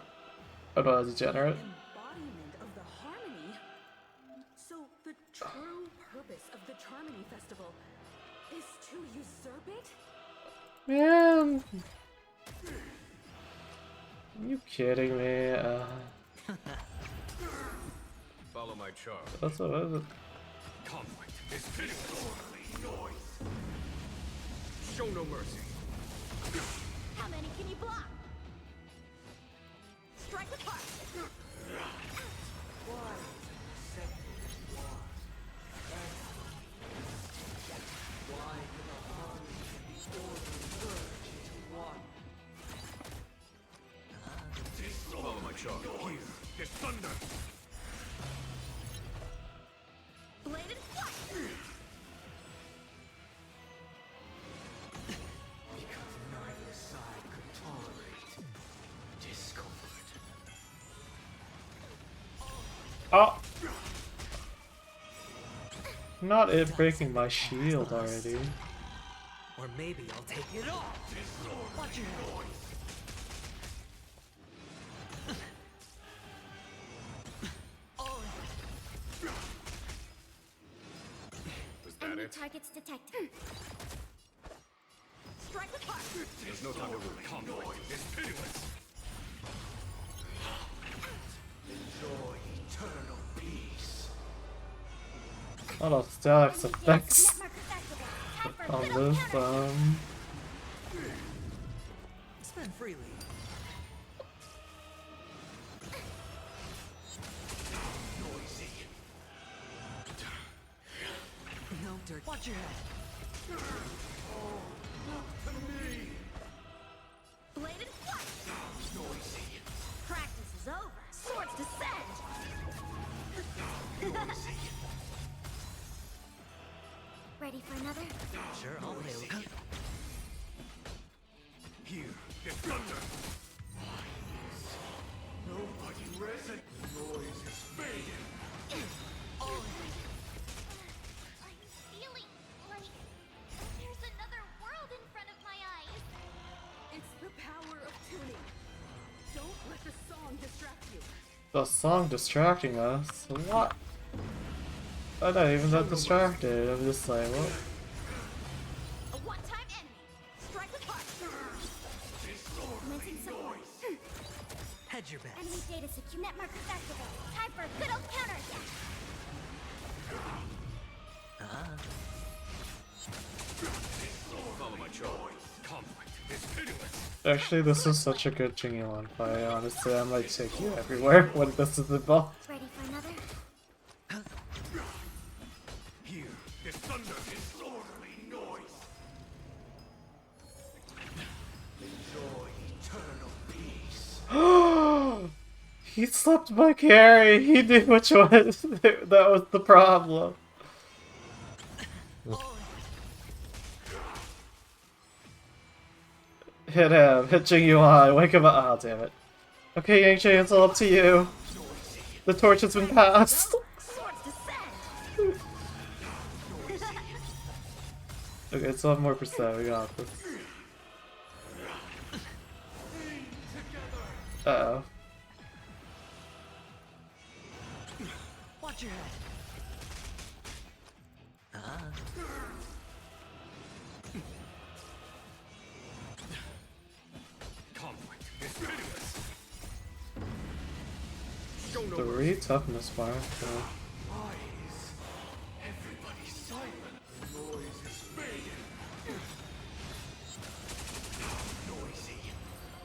I'm not a degenerate. Embodiment of the harmony. So the true purpose of the Charmony Festival is to usurp it? Man. Are you kidding me? Follow my charge. That's what is it? Conflict is pitiless. Show no mercy. How many can you block? Strike with heart. Follow my charge. Here is thunder. Bladed flight. Because neither side could tolerate discomfort. Oh! Not it breaking my shield already. Or maybe I'll take it all. Watch your head. Was that Enemy it? targets detected. Strike with heart. There's no time to lose. Conflict is pitiless. Enjoy eternal peace. A lot of status effects on this. Spend freely. Noisy. No dirt. Watch your head. Oh, look to me. Bladed flight. Noisy. Practice is over. Swords descend. Noisy. Ready for another? Sure, I'll Noisy. hail. Here is thunder. Nobody resin. Noise is fading. I'm feeling like there's another world in front of my eyes. It's the power of tuning. Don't let the song distract you. The song distracting us? What? I'm not even that distracted. I'm just like, what? A one-time enemy. Strike with heart. Commencing support. Hedge your bets. Enemy data secure. Net markers activated. Time for a good old counterattack. Follow my charge. Conflict is pitiless. Actually, this is such a good genuine fight. Honestly, I might take you everywhere when this is involved. Ready for another? Here is thunder. Disorderly noise. Enjoy eternal peace. He slept my carry. He knew which one. That was the problem. Hit him. Hit Jing Yuan. Wake him up. Oh, damn it. Okay, Yang Jing, it's all up to you. The torch has been passed. Okay, still have more percent. We got this. Uh-oh. Watch your head. Three toughness bar.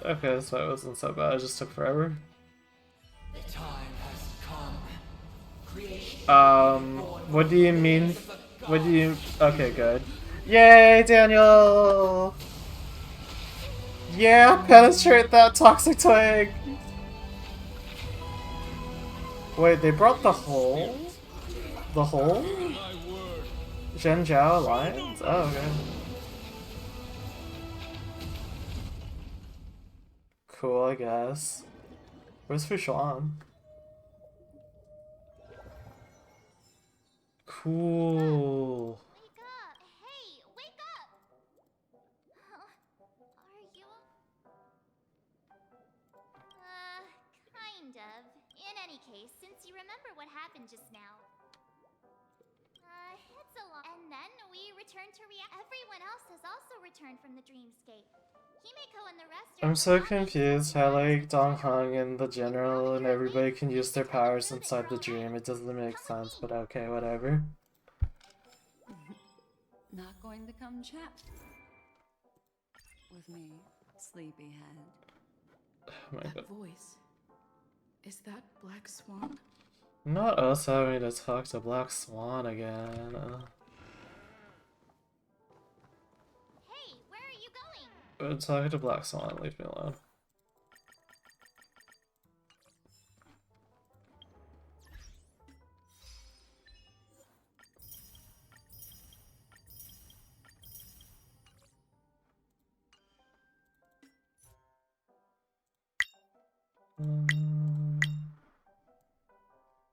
Okay, so it wasn't so bad. It just took forever. The time has come. Creation. What do you mean? What do you? Okay, good. Yay, Daniel! Yeah, penetrate that toxic twig. Wait, they brought the whole? The whole? Zhenjiao Alliance? Oh, okay. Cool, I guess. Where's Fushuan? Cool. Wake up! Hey, wake up! Are you? Kind of. In any case, since you remember what happened just now. It's a lot. And then we returned to everyone else has also returned from the dreamscape. Himeko and the rest are I'm so confused how like Dongheng and the general and everybody can use their powers inside the dream. It doesn't make sense, but okay, whatever. Not going to come chat with me, sleepyhead. Oh my god. That voice. Is that Black Swan? Not us having to talk to Black Swan again. Hey, where are you going? Talking to Black Swan, leave me alone.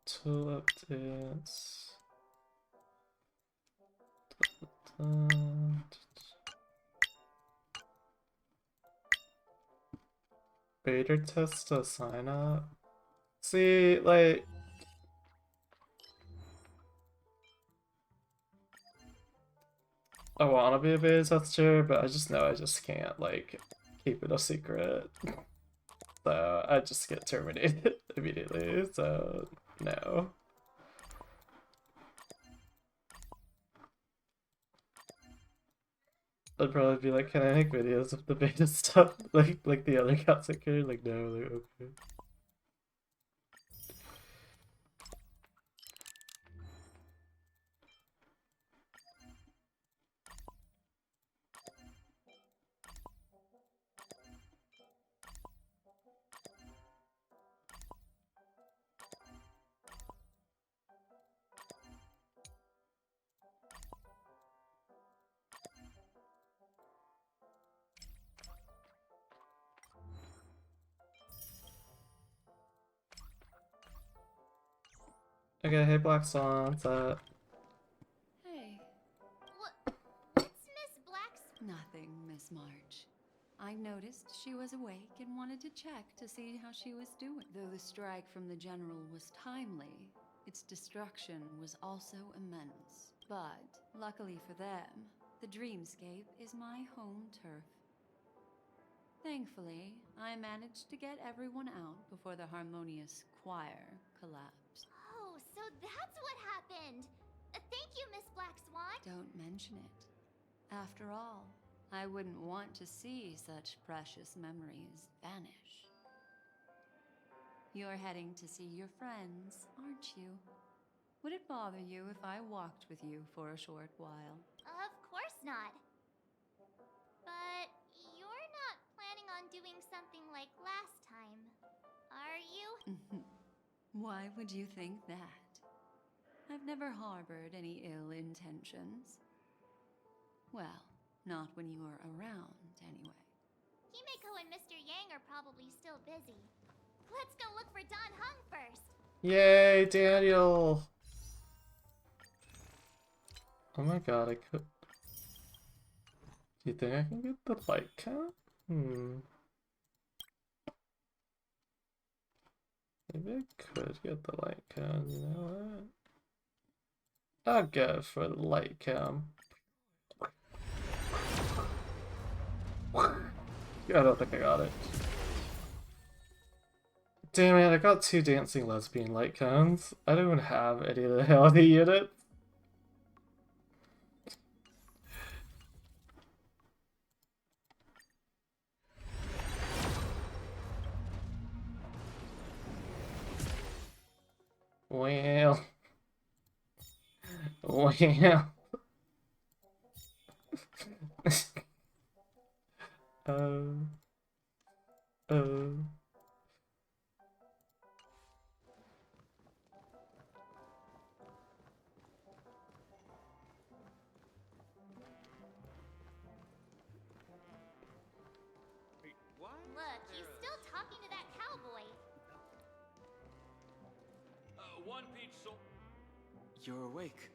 Tulip dance. Beta test to sign up. See, like, I wanna be a beta tester, but I just know I just can't, like, keep it a secret. So I just get terminated immediately, so no. I'd probably be like, can I make videos of the beta stuff? Like the other cats I could? Like, no, like, okay. Okay, hey Black Swan, what's up? Hey. What's Miss Black's? Nothing, Miss March. I noticed she was awake and wanted to check to see how she was doing. Though the strike from the general was timely, its destruction was also immense. But, luckily for them, the dreamscape is my home turf. Thankfully, I managed to get everyone out before the harmonious choir collapsed. Oh, so that's what happened. Thank you, Miss Black Swan. Don't mention it. After all, I wouldn't want to see such precious memories vanish. You're heading to see your friends, aren't you? Would it bother you if I walked with you for a short while? Of course not. But you're not planning on doing something like last time, are you? Why would you think that? I've never harbored any ill intentions. Well, not when you are around, anyway. Himeko and Mr. Yang are probably still busy. Let's go look for Don Hung first. Yay, Daniel! Oh my god, I could... Do you think I can get the light count? Maybe I could get the light count, you know what? I'll go for the light count. I don't think I got it. Damn it, I got 2 dancing lesbian light cones. I don't even have any of the healthy units. Well. Well. Look, he's still talking to that cowboy. One peach soul. You're awake.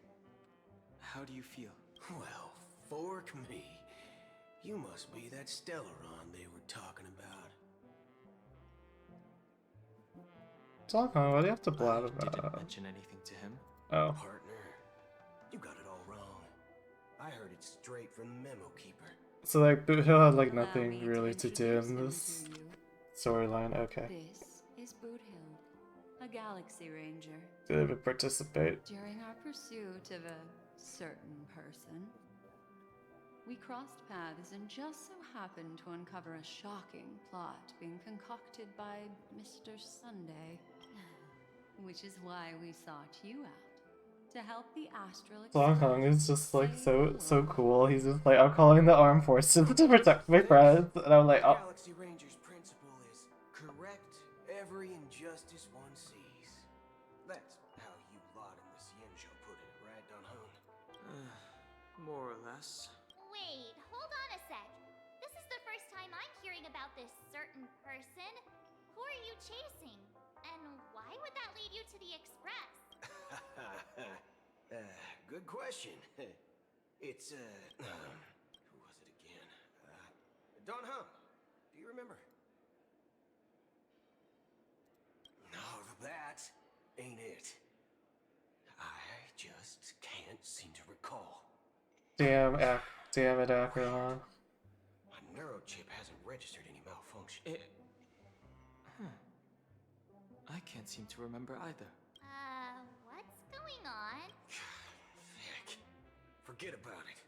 How do you feel? Well, fork me. You must be that Stellaron they were talking about. Talk on, why do you have to blab I about didn't it? mention anything to him. Oh. Partner, you got it all wrong. I heard it straight from the memo keeper. So like Boot Hill had like nothing really to do in this storyline. Okay. This is Boot Hill, a Galaxy Ranger. Did they even participate? During our pursuit of a certain person, we crossed paths and just so happened to uncover a shocking plot being concocted by Mr. Sunday. Which is why we sought you out. To help the Astral Song Hung is just like so cool. He's just like, I'm calling the armed forces to protect my friends, and I'm like, oh. Galaxy Ranger's principle is correct every injustice one sees. That's how you lot in the Xianzhou put it, right, Don Hung? More or less. Wait, hold on a sec. This is the first time I'm hearing about this certain person. Who are you chasing? And why would that lead you to the Express? Good question. It's, who was it again? Don Hung. Do you remember? No, that ain't it. I just can't seem to recall. Damn it, Akron. My neurochip hasn't registered any malfunction. I can't seem to remember either. What's going on? Heck, forget about it.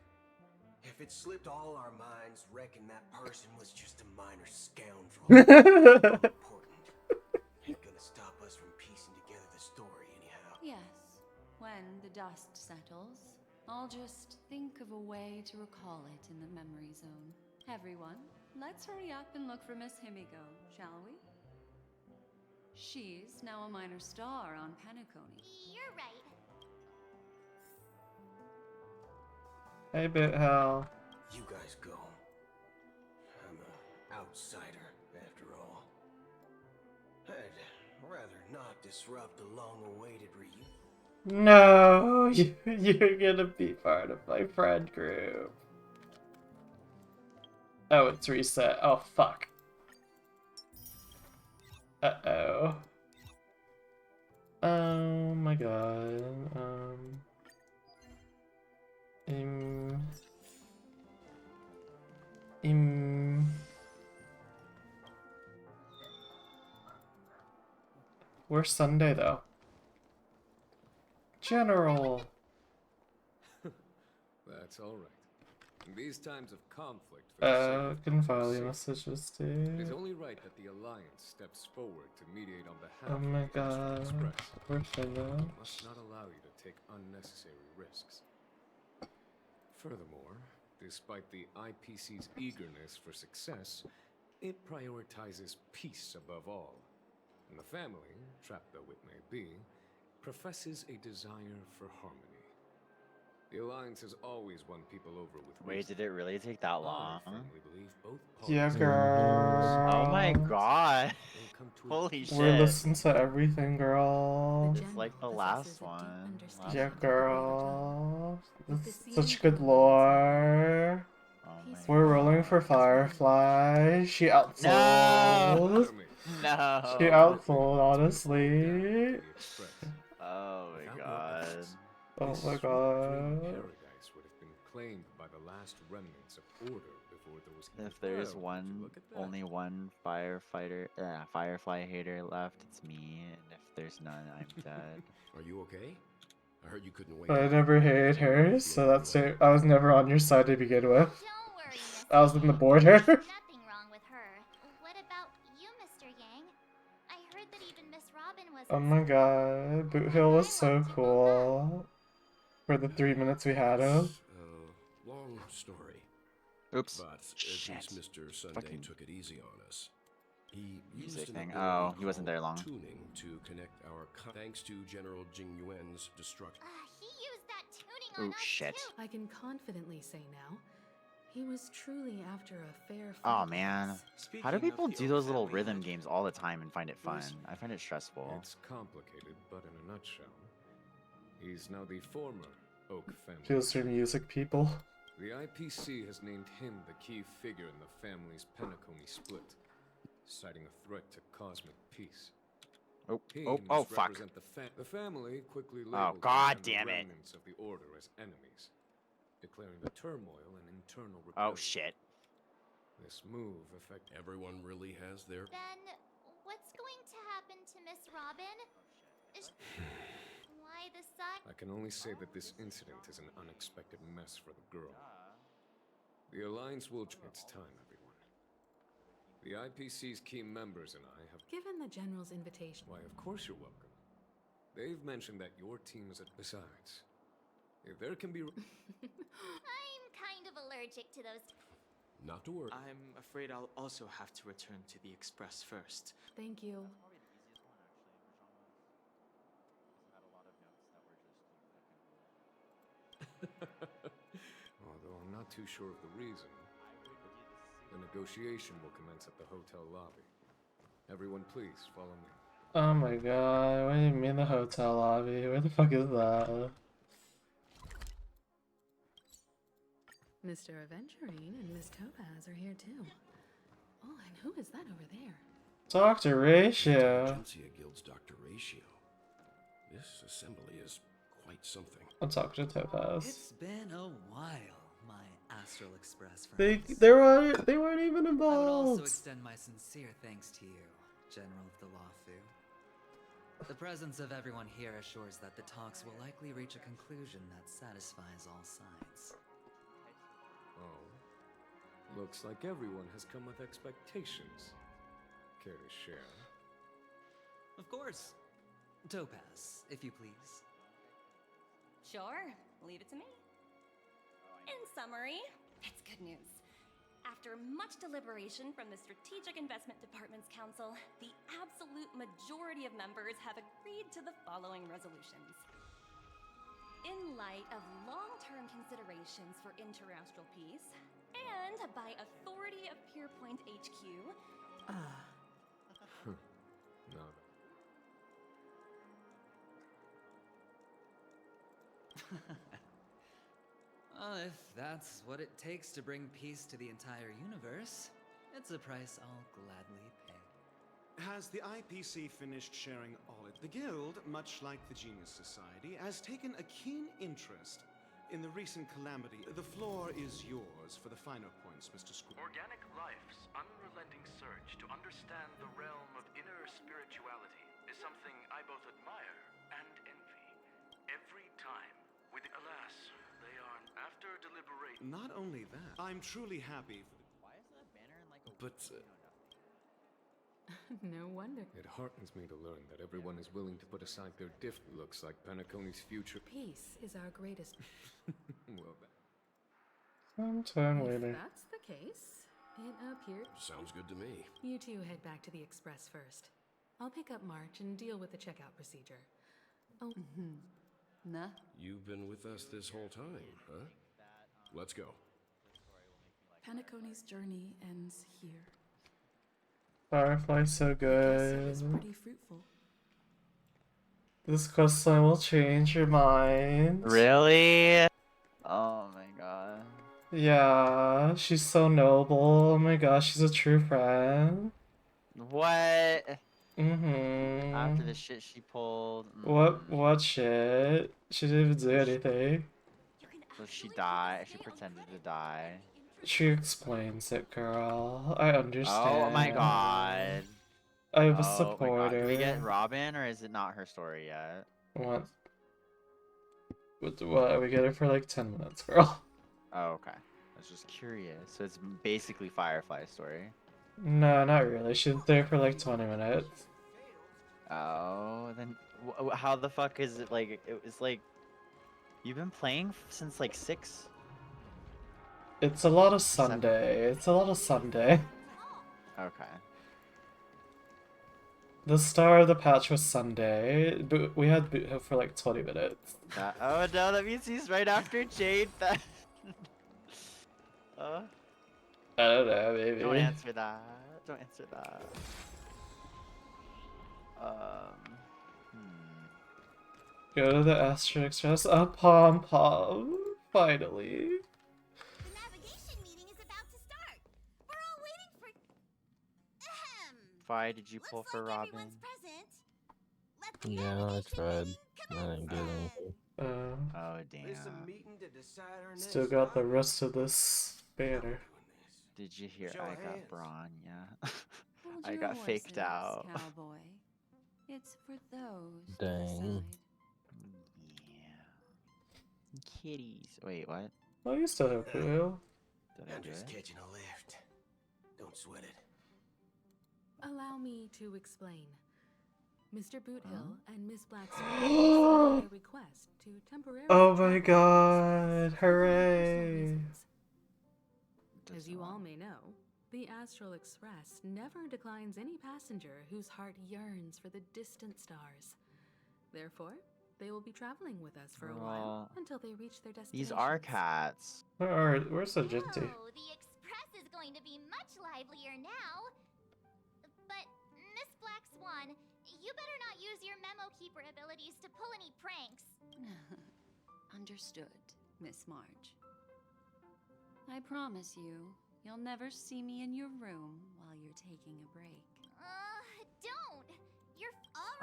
If it slipped all our minds, reckon that person was just a minor scoundrel. Unimportant. Ain't gonna stop us from piecing together the story anyhow. Yes, when the dust settles, I'll just think of a way to recall it in the memory zone. Everyone, let's hurry up and look for Miss Himiko, shall we? She's now a minor star on Penacony. You're right. Hey, Bit Hell. You guys go. I'm an outsider, after all. I'd rather not disrupt the long-awaited reunion. No, you're gonna be part of my friend group. Oh, it's reset. Oh, fuck. Uh-oh. Oh my god. Where's Sunday, though? General! That's all right. In these times of conflict for the sake of Couldn't file the safety, messages, it is dude. only right that the Alliance steps forward to mediate on behalf Oh my of the Astral god. Express. Where's Sunday? We must not allow you to take unnecessary risks. Furthermore, despite the IPC's eagerness for success, it prioritizes peace above all. And the family, trapped though it may be, professes a desire for harmony. The Alliance has always won people over with Wait, reason. did it really take that long? I firmly believe both Yeah, parties Oh my girl. god. will come to a Holy peace. We're shit. listening to everything, girl. It's like the last one. Yeah, girl. With This the is such seeing good through a lore. Oh my We're god. rolling for Firefly. She No! outsold. No! She outsold, honestly. Oh my god. Oh This my sweet dream god. paradise would have been claimed by the last remnants of order before there was. If there's Well, one, look at that. only one Firefly hater left, it's me. And if there's none, I'm dead. Are you okay? I heard you couldn't wake I up. never hated her, so that's it. I was never on your side to begin with. I was in the border. Nothing wrong with her. What about you, Mr. Yang? I heard that even Miss Robin was. Oh my god, Boot Hill was so cool. For the 3 minutes we had him. Long story. Oops. But at Shit. least Mr. Sunday Fucking took it easy on us. He music used an thing. ability Oh, he wasn't there called long. tuning to connect our thanks to General Jing Yuan's destruction. He used that tuning on Oh shit. I can confidently say now, he was truly after a fair fight. Oh man. How do Speaking of people the do Oak those little family, rhythm games all the time and find it fun? I find it stressful. It's complicated, but in a nutshell, he's now the former Oak family. Feels for music people. The IPC has named him the key figure in the family's Penacony split, citing a threat to cosmic peace. He must Fuck. represent the family quickly Oh, labeled god him and the damn it. remnants of the order as enemies, declaring the turmoil an internal rebellion. Oh shit. This move affects everyone really has their. Then, what's going to happen to Miss Robin? Why the side? I can only say that this incident is an unexpected mess for the girl. The Alliance will. It's time, everyone. The IPC's key members and I have. Given the General's invitation. Why, of course you're welcome. They've mentioned that your team is at. Besides, if there can be. I'm kind of allergic to those. Not to worry. I'm afraid I'll also have to return to the Express first. Thank you. Although I'm not too sure of the reason. The negotiation will commence at the hotel lobby. Everyone, please follow me. Oh my god, what do you mean the hotel lobby? Where the fuck is that? Mr. Aventurine and Miss Topaz are here too. Oh, and who is that over there? Dr. Ratio. Agencia Guild's Dr. Ratio. This assembly is quite something. I'll talk to Topaz. It's been a while, my Astral Express They friends. they weren't even I would also involved. extend my sincere thanks to you, General of the Lawfu. The presence of everyone here assures that the talks will likely reach a conclusion that satisfies all sides. Oh. Looks like everyone has come with expectations. Care to share? Of course. Topaz, if you please. Sure, leave it to me. In summary, it's good news. After much deliberation from the Strategic Investment Department's council, the absolute majority of members have agreed to the following resolutions. In light of long-term considerations for interastral peace, and by authority of Pierpoint HQ, No. If that's what it takes to bring peace to the entire universe, it's a price I'll gladly pay. Has the IPC finished sharing all it? The Guild, much like the Genius Society, has taken a keen interest in the recent calamity. The floor is yours for the finer points, Mr. Screw. Organic life's unrelenting search to understand the realm of inner spirituality is something I both admire and envy. Every time, with alas, they are after deliberation. Not only that, I'm truly happy for the... Why is that banner in like a But No wonder. it heartens me to learn that everyone is willing to put aside their looks like Penacony's future. Peace is our greatest. Well, Sometime If later. that's the case, it appears. sounds good to me. You two head back to the Express first. I'll pick up March and deal with the checkout procedure. Oh, Nah. You've been with us this whole time, huh? Let's go. Penacony's journey ends here. Firefly's so I guess it was good. pretty fruitful. This questline will change your mind. Really? Oh my god. Yeah, she's so noble. Oh my gosh, she's a true friend. What? After the Mm-hmm. shit she pulled. What shit? She didn't even do anything. So she died. She pretended to die. She explains it, girl. I understand. Oh my god. I'm a Oh my god. Do we get supporter. Robin or is it not her story yet? What? What? We get it for like 10 minutes, girl. Oh, okay. I was just curious. So it's basically Firefly's story. No, not really. She's there for like 20 minutes. Oh, then how the fuck is it like? It was like you've been playing since like 6. It's a lot of Sunday. It's a lot of Sunday. Okay. The star of the patch was Sunday. But we had Boot Hill for like 20 minutes. Oh no, that means he's right after Jade. That. I don't know, maybe. Don't answer that. Don't answer that. Go to the Astro Express. A pom pom. Finally. The navigation meeting is about to start. We're all waiting for. Why did you pull for Robin? Yeah, I tried. I didn't get anything. Oh damn. Still got the rest of this banner. Did you hear? I got Braun. Yeah. Hold I your got faked horses, out. Cowboy. It's for those. Dang. Kitties. Wait, what? Oh, you still have Boot Hill. Did I I'm do just it? catching a lift. Don't sweat it. Allow me to explain. Mr. Boothill and Miss Blacksmith submitted a request to temporarily Oh my travel god. for personal Hooray. reasons. As you all may know, the Astral Express never declines any passenger whose heart yearns for the distant stars. Therefore, they will be traveling with us for a while until they reach their destination. These are cats. Where's the Jinty? Oh, the express is going to be much livelier now. But, Miss Black Swan, you better not use your memo keeper abilities to pull any pranks. Understood, Miss Marge. I promise you, you'll never see me in your room while you're taking a break. Don't. You're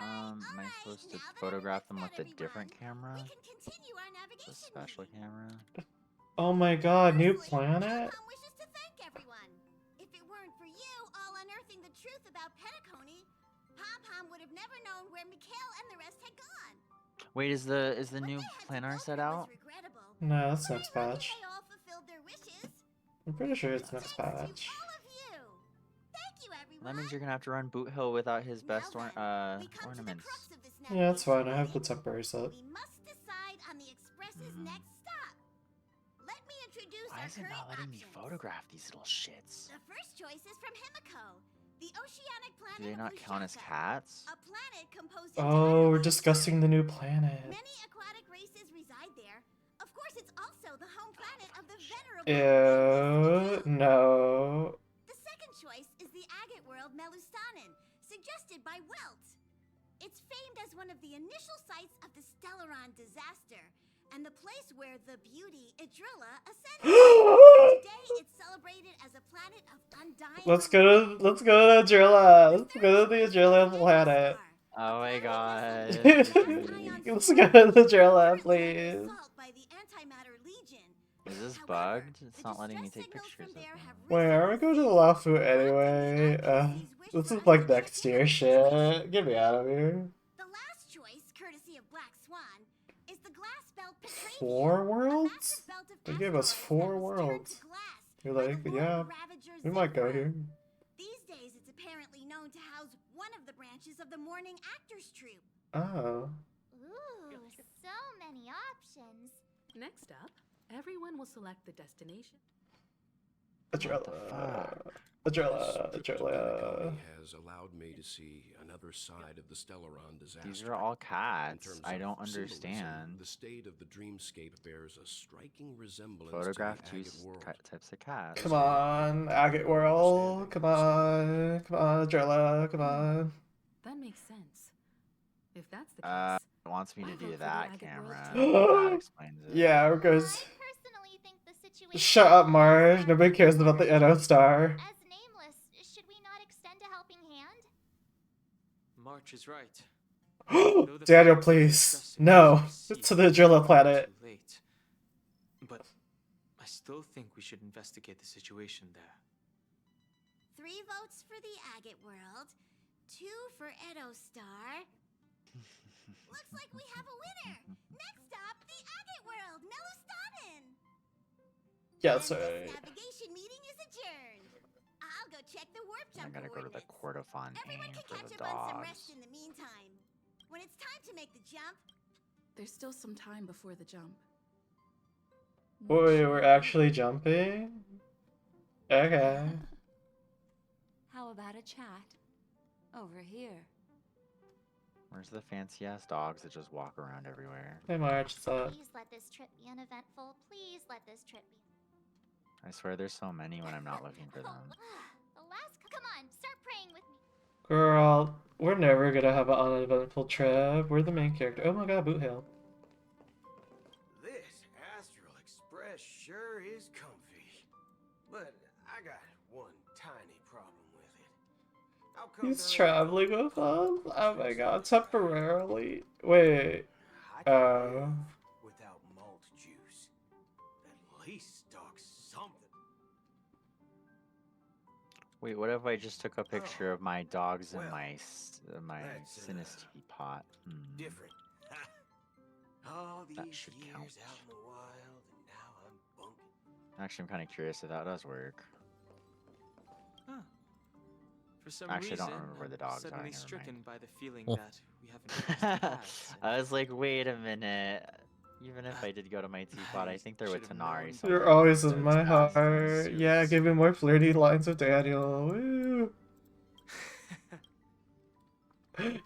Am I supposed to photograph them with a different camera? continue our navigation. A special camera? Oh my god, new planet? Wishes to thank everyone. If it weren't for you all unearthing the truth about Penacony, Pom-Pom would have never known where Mikhail and the rest had gone. Wait, is the new planar set out? No, that's next patch. They all fulfilled their wishes. I'm pretty sure it's next patch. That means you're gonna have to run Boot Hill without his best ornaments. Yeah, that's fine. I have the temporary set. We must decide on the express's next stop. Let me introduce Why our is it current not letting me options. photograph these little shits? The first choice is from Himiko, the oceanic planet. Do they not of count as Ushaka, cats? a planet composed Oh, we're discussing the new planet. Many aquatic races reside there. Of course, it's also the home planet of the venerable. Ew, no. The second choice is the agate world Melustanen, suggested by Welt. It's famed as one of the initial sites of the Stellaron disaster, and the place where the beauty Idrilla ascended. Today, it's celebrated as a planet of undying. Let's go to the Adrilla. Let's go to the Adrilla planet. Oh my god. Let's go to the Adrilla, please. Is this bugged? It's not letting me take pictures of them. Wait, are we going to the Lafu anyway? This is like next year shit. Get me out of here. The last choice, courtesy of Black Swan, is the glass belt Petravia. 4 worlds? They gave us 4 worlds. You're like, yeah, we might go here. These days, it's apparently known to house one of the branches of the Morning Actors Troupe. Oh. Ooh, so many options. Next up, everyone will select the destination. Adrella. This Adrella. trip to Adrella. Penacony has allowed me to see another side of the Stellaron disaster. These are all In cats. terms I don't of symbolism, understand. the state of the dreamscape bears a striking resemblance Photograph to the two Agate world. types of cats. Come on, Agate World. Come on. Come on, Adrella. Come on. That makes sense. If that's the case, It wants me to I do vote for the that Agate camera. World That explains it. Yeah, because. Shut up, Marge. Nobody cares about the Edo Star. As nameless, should we not extend a helping hand? March is right. Daniel, please. No. To the Adrella planet. Too late. But I still think we should investigate the situation there. 3 votes for the Agate World, 2 for Edo Star. Looks like we have a winner. Next stop, the Agate World, Melustanin. Yes, This sir. navigation meeting is adjourned. I'll go check the warp I jump gotta go to the coordinates. Quarterfontaine Everyone can for catch the up on some rest dogs. in the meantime. When it's time to make the jump, there's still some time before the jump. Boy, we're actually jumping? Okay. How about a chat? Over here. Where's the fancy ass dogs that just walk around everywhere? Hey, Marge, what's up? please let this trip be uneventful. Please let this trip be. I swear there's so many when I'm not looking for them. The last. Come on, start praying with me. Girl, we're never gonna have an uneventful trip. We're the main character. Oh my god, boot hail. This Astral Express sure is comfy. But I got one tiny problem with it. How come He's there ain't traveling with us? Oh my god, temporarily. Wait. Oh. without malt juice? At least stock something. Wait, what if I just took a picture of my dogs and well, my that's, Sinistee pot? Different. All these That should years count. out in the wild, and now I'm bunking. Actually, I'm kind of curious if that does work. Huh. For some Actually, I reason, don't remember where the dogs are. suddenly Never stricken mind. by the feeling Oh. that we haven't crossed paths. I was like, wait a minute. Even if I did go to my teapot, I think there were Tanari somewhere. You're always in my That's heart. Yeah, give me more flirty lines with Daniel. Woo.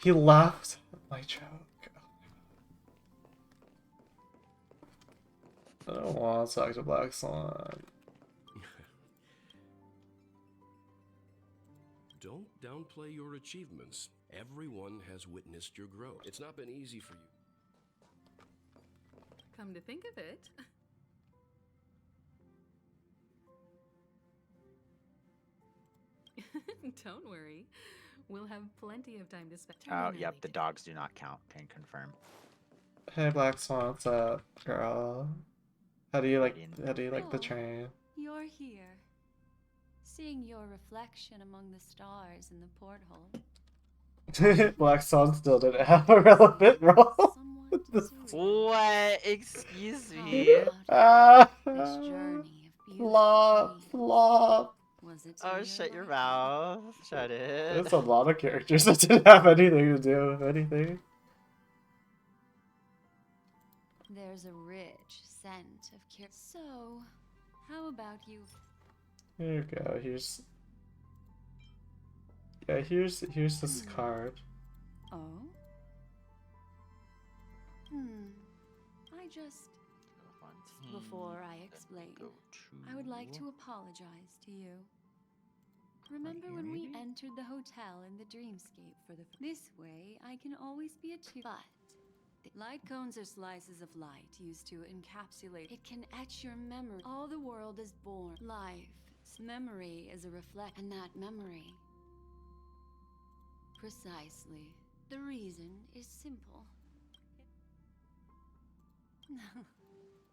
He laughed at my joke. I don't want to talk to Black Swan. Don't downplay your achievements. Everyone has witnessed your growth. It's not been easy for you. Come to think of it. Don't worry. We'll have plenty of time to spend. Oh, yep, the dogs do not count. Can confirm. Hey, Black Swan, what's up, girl? How do you like the train? You're here. Seeing your reflection among the stars in the porthole. Black Swan still didn't have a relevant role. What? Excuse me. Flop, flop. Oh, shut your mouth. Shut it. There's a lot of characters that didn't have anything to do with anything. There's a rich scent of cure. So, how about you? Here you go. Here's this card. Oh? I just... Before I explain, I would like to apologize to you. Remember when we entered the hotel in the dreamscape for the... This way, I can always be a But... The light cones are slices of light used to encapsulate. It can etch your memory. All the world is born. Life's memory is a reflection, and that memory... Precisely. The reason is simple.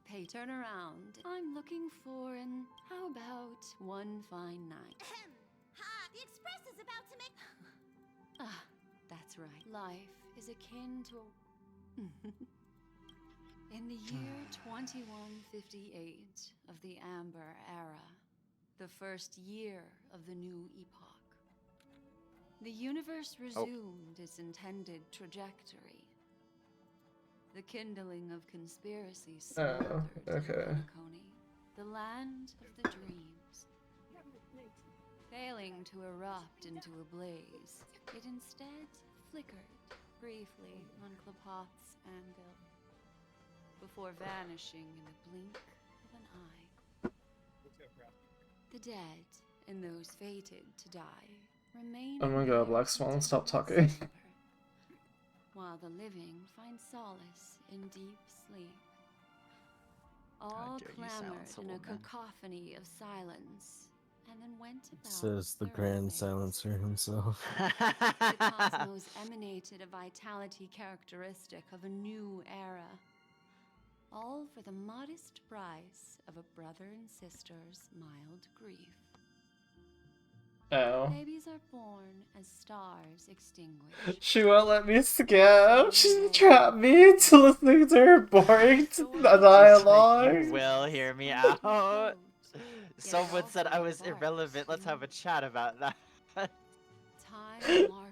Pay turn around. I'm looking for an... How about one fine night? Ha! The express is about to make. Ah, that's right. Life is akin to a... In the year 2158 of the Amber Era, the first year of the new epoch, the universe resumed its intended trajectory. The kindling of conspiracy smoldered in okay. Penacony, the land of the dreams. Failing to erupt into a blaze, it instead flickered briefly on Klapoth's anvil, before vanishing in a blink of an eye. The dead, and those fated to die, remain Oh my there god, Black Swan, until stop the talking. slumber, while the living find solace in deep sleep. All dare you clamored silence a in a woman. cacophony of silence, and then went about Says the their Grand own Silencer himself. the cosmos emanated a vitality characteristic of a new era. All for the modest price of a brother and sister's mild grief. Oh. Babies are born as stars extinguish. She won't let me skip. She's trapped me into listening to her boring dialogue. You will hear me out. Someone said I was irrelevant. Let's have a chat about that.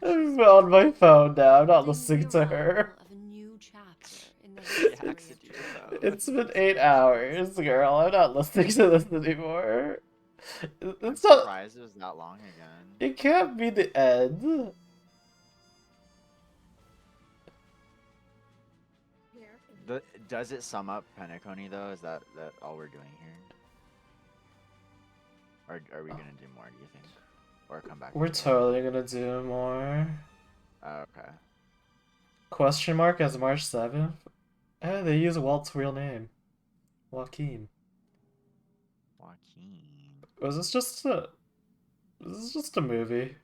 I'm on my phone now. I'm not listening to her. It's been 8 hours, girl. I'm not listening to this anymore. I'm It's not. surprised it was that long again. It can't be the end. Does it sum up Penacony though? Is that all we're doing here? Or are we gonna do more? Do you think? Or come back? We're totally gonna do more. Okay. Question mark as March 7th? Eh, they use Walt's real name. Joaquin. Joaquin. Was this just a... This is just a movie.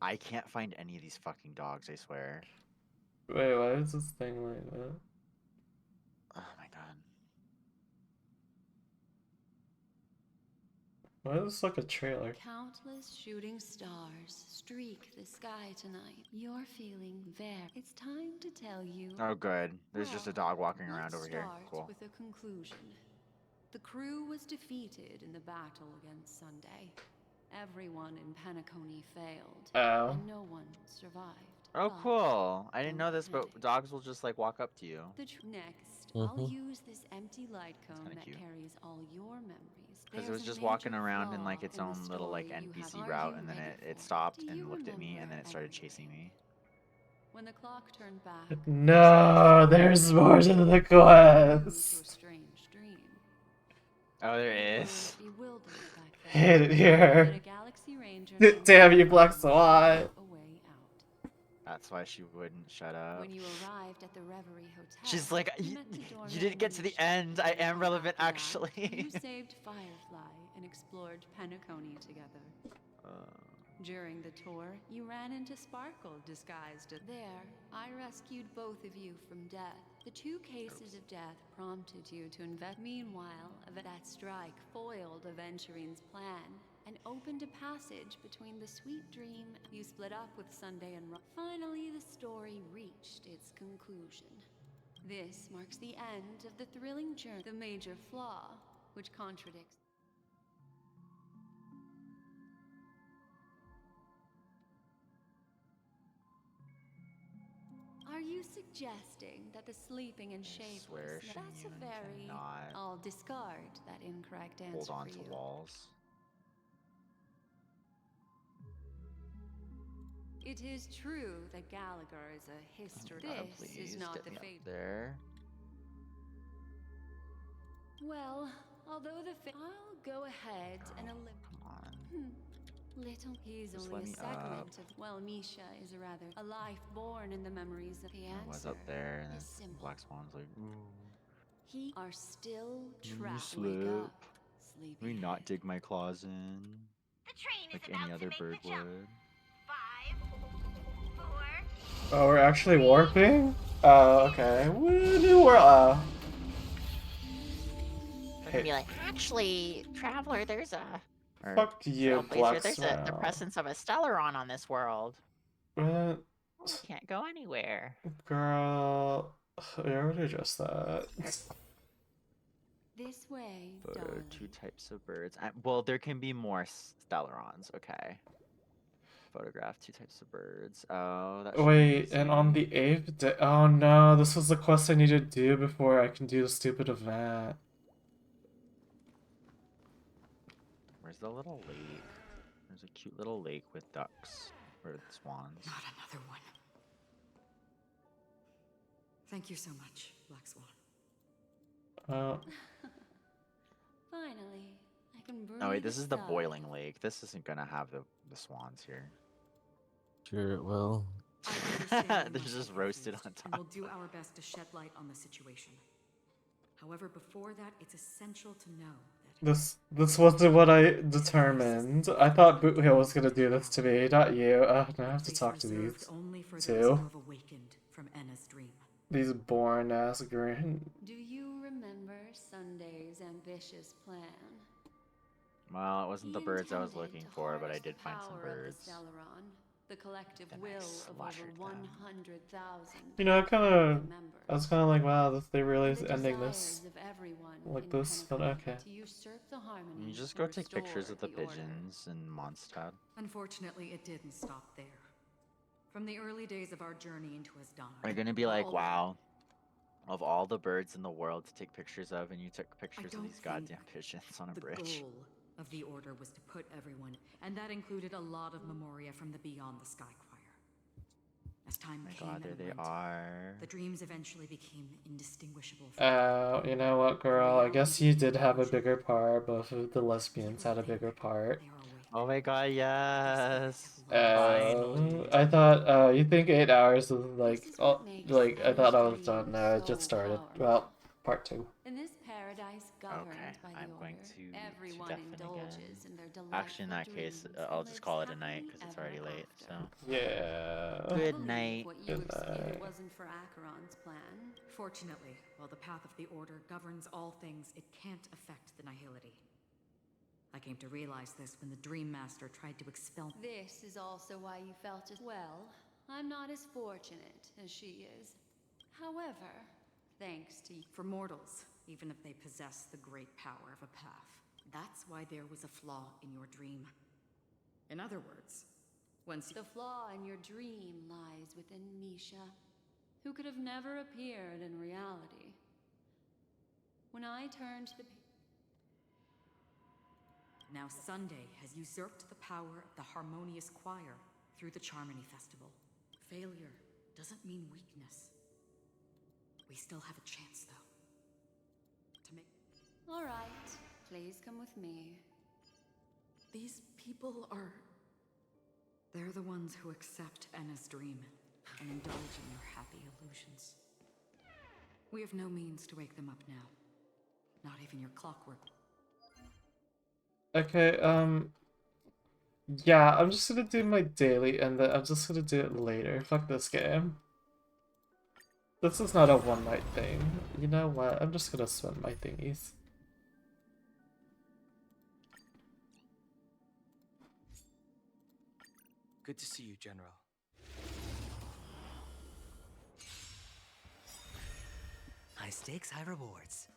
I can't find any of these fucking dogs, I swear. Wait, why is this thing like that? Oh my god. Why is this like a trailer? Countless shooting stars streak the sky tonight. You're feeling very... It's time to tell you... Oh good. There's just a dog walking around over here. Let's Cool. start with a conclusion. The crew was defeated in the battle against Sunday. Everyone in Penacony failed. Oh. And no one survived. Oh But cool. I didn't know this, but dogs will just like walk up to you. Next, I'll use this empty light cone that cute. carries all your memories. Because it There's was a just walking major around in flaw like its in the own little like story you NPC have. route, Are and you then ready it for stopped Do and you looked at me, and then it remember started chasing me. When the clock turned back, No, there's more to the quest. strange dream. Oh, there is. Bewildered back Hate it here. But a galaxy ranger named Damn you, Black Swan. a way out. That's why she wouldn't shut up. When you arrived at the Reverie Hotel, She's like, you met the doorman you didn't get to the end. I am relevant, actually. You saved Firefly and explored Penacony together. During the tour, you ran into Sparkle disguised as... There, I rescued both of you from death. The 2 cases of death prompted you to invest. Meanwhile, that strike foiled Aventurine's plan and opened a passage between the sweet dream you split up with Sunday and Finally, the story reached its conclusion. This marks the end of the thrilling journey. The major flaw, which contradicts... Are you suggesting that the sleeping and shapeless... That's a very... I'll discard that incorrect answer Hold on for to you. walls. It is true that Gallagher is a history. This is not the fate. There. Well, although I'll go ahead and eliminate... Little, he's Just only let a me segment up. of... Well, Misha is a life born in the memories of the I was answer. up there, and is then simple. Black Swan's like, ooh. He are still Let me trapped. Wake slip. up. Let me not dig my claws in. Like any other bird would. Oh, we're actually warping? Oh, okay. New world. Oh. We're gonna be like, actually, Traveler, there's a... Fuck you, Black There's the Swan. presence of a Stellaron on this world. What? Can't go anywhere. Girl. We already addressed that. This way, Photo, darling. 2 types of birds. Well, there can be more Stellarons. Okay. Photograph 2 types of birds. Oh, that should be Wait, easy. and on the 8th day. Oh no, this was the quest I need to do before I can do the stupid event. Where's the little lake? There's a cute little lake with ducks or swans. Not another one. Thank you so much, Black Swan. Finally, I can breathe. Oh wait, this is the a sigh. boiling lake. This isn't gonna have the swans here. Sure it will. They're just roasted on And we'll top. do our best to shed light on the situation. However, before that, it's essential to know that This wasn't what I determined. I thought Boot Hill was gonna do this to me, not you. Now I have to talk to these only for those two. who have awakened from Enna's dream. These boring ass green. Do you remember Sunday's ambitious plan? Well, it wasn't the He birds I was intended looking to for, but I harness did the find some power of the birds. Stellaron, the collective Then I will of over slaughtered them. 100,000. You know, I was kind of like, wow, they really is ending this Desires of everyone like in this, but okay. to usurp the harmony. You just and go take pictures restore of the order. pigeons and Mondstadt. Unfortunately, it didn't stop there. From the early days of our journey into Asdana, Are gonna be like, wow, of all the birds in the world to take pictures of, and you took pictures of these goddamn pigeons on a the bridge. goal of the Order was to put everyone, and that included a lot of memoria from the Beyond the Sky Choir. As time Oh my came god, there and they went, are. the dreams eventually became indistinguishable from You know what, girl? I guess you did have a bigger part. Both of the lesbians had a bigger part. Oh my god, yes. I thought, you think 8 hours was like, I thought I was done. No, it just started. Well, part 2. In this paradise governed Okay, by the I'm going order, to everyone deafen indulges again. in their Actually, in that delightful case, dreams I'll and just lives call it a night happily because it's ever already late. after. So Yeah. good I believe night. what you Good would see if night. it wasn't for Acheron's plan. Fortunately, while the path of the Order governs all things, it can't affect the Nihility. I came to realize this when the Dream Master tried to expel me. This is also why you felt as well. I'm not as fortunate as she is. However, thanks to you. For mortals, even if they possess the great power of a path, that's why there was a flaw in your dream. In other words, once The flaw in your dream lies within Misha, who could have never appeared in reality. When I turned the Now Sunday has usurped the power of the Harmonious Choir through the Charmony Festival. Failure doesn't mean weakness. We still have a chance, though. To make... All right, please come with me. These people are... They're the ones who accept Enna's dream and indulge in their happy illusions. We have no means to wake them up now. Not even your clockwork. Okay, yeah, I'm just gonna do my daily and then I'm just gonna do it later. Fuck this game. This is not a one night thing. You know what? I'm just gonna spend my thingies. Good to see you, General. High stakes, high rewards.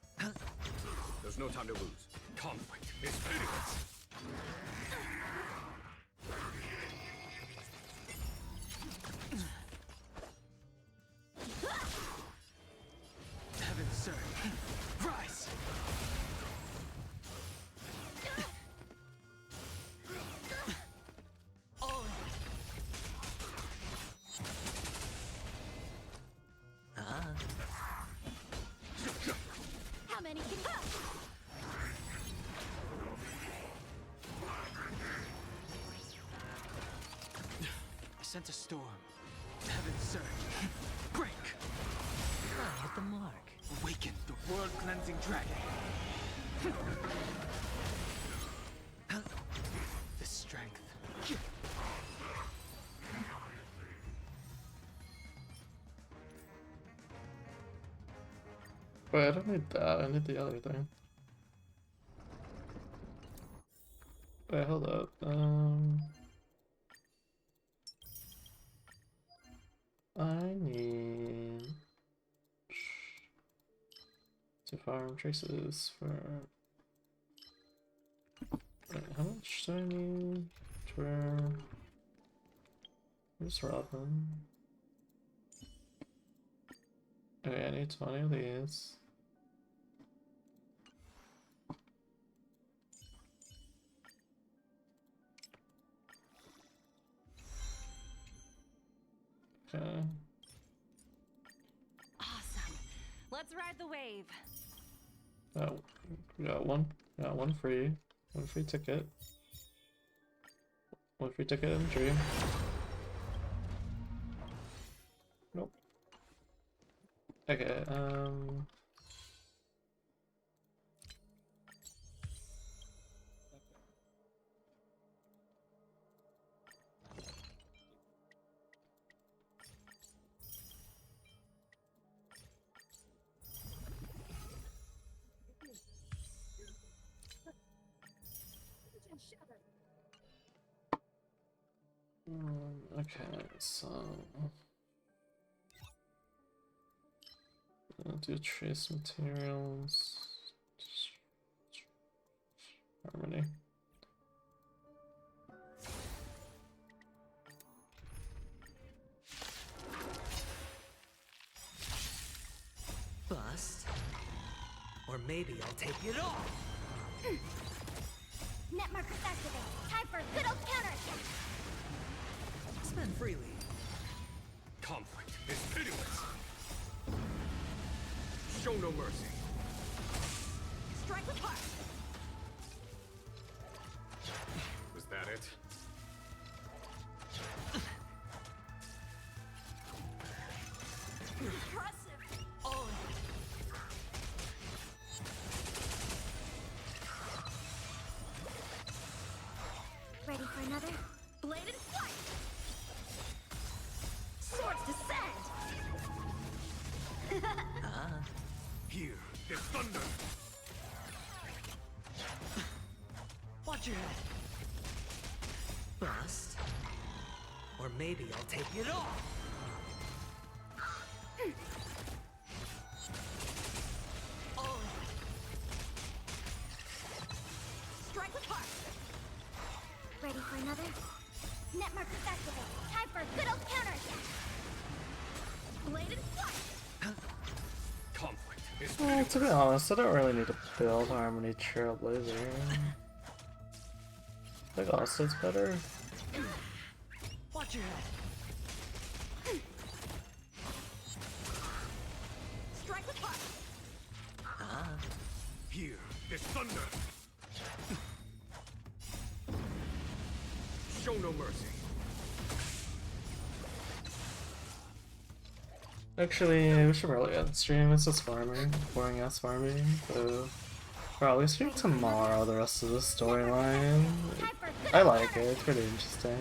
There's no time to lose. Conflict is pitiless. Heaven, sir. Rise! How many can you... I sent a storm. Heaven, sir. Break! I hit the mark. Awaken the world-cleansing dragon. The strength. Wait, I don't need that, I need the other thing. Wait, hold up. I need to farm traces for... Wait, how much do I need for... Where's Robin? Okay, I need 20 of these. Let's ride the wave. Oh, we got one free ticket. One free ticket in Dream. Nope. Okay, okay, so I'll do trace materials. Harmony. Bust. Or maybe I'll take it off. Net markers activate. Time for a good old counterattack. Spend freely. Conflict is pitiless. Show no mercy. Strike with heart. Was that it? Impressive. Oh. Ready for another? Blade and flight. Swords descend. Here is thunder. Watch your head. Bust. Or maybe I'll take it off. Oh. Strike with heart. Ready for another? Net markers activate. Time for a good old counterattack. Blade and flight. Conflict is Well, to be honest, I don't really need to build Harmony Trailblazer. I think Austin's better. Watch your head. Strike with heart. here is thunder. Show no mercy. Actually, we should probably end stream. It's just farming. Boring ass farming. So, probably stream tomorrow the rest of the storyline. I like it. It's pretty interesting.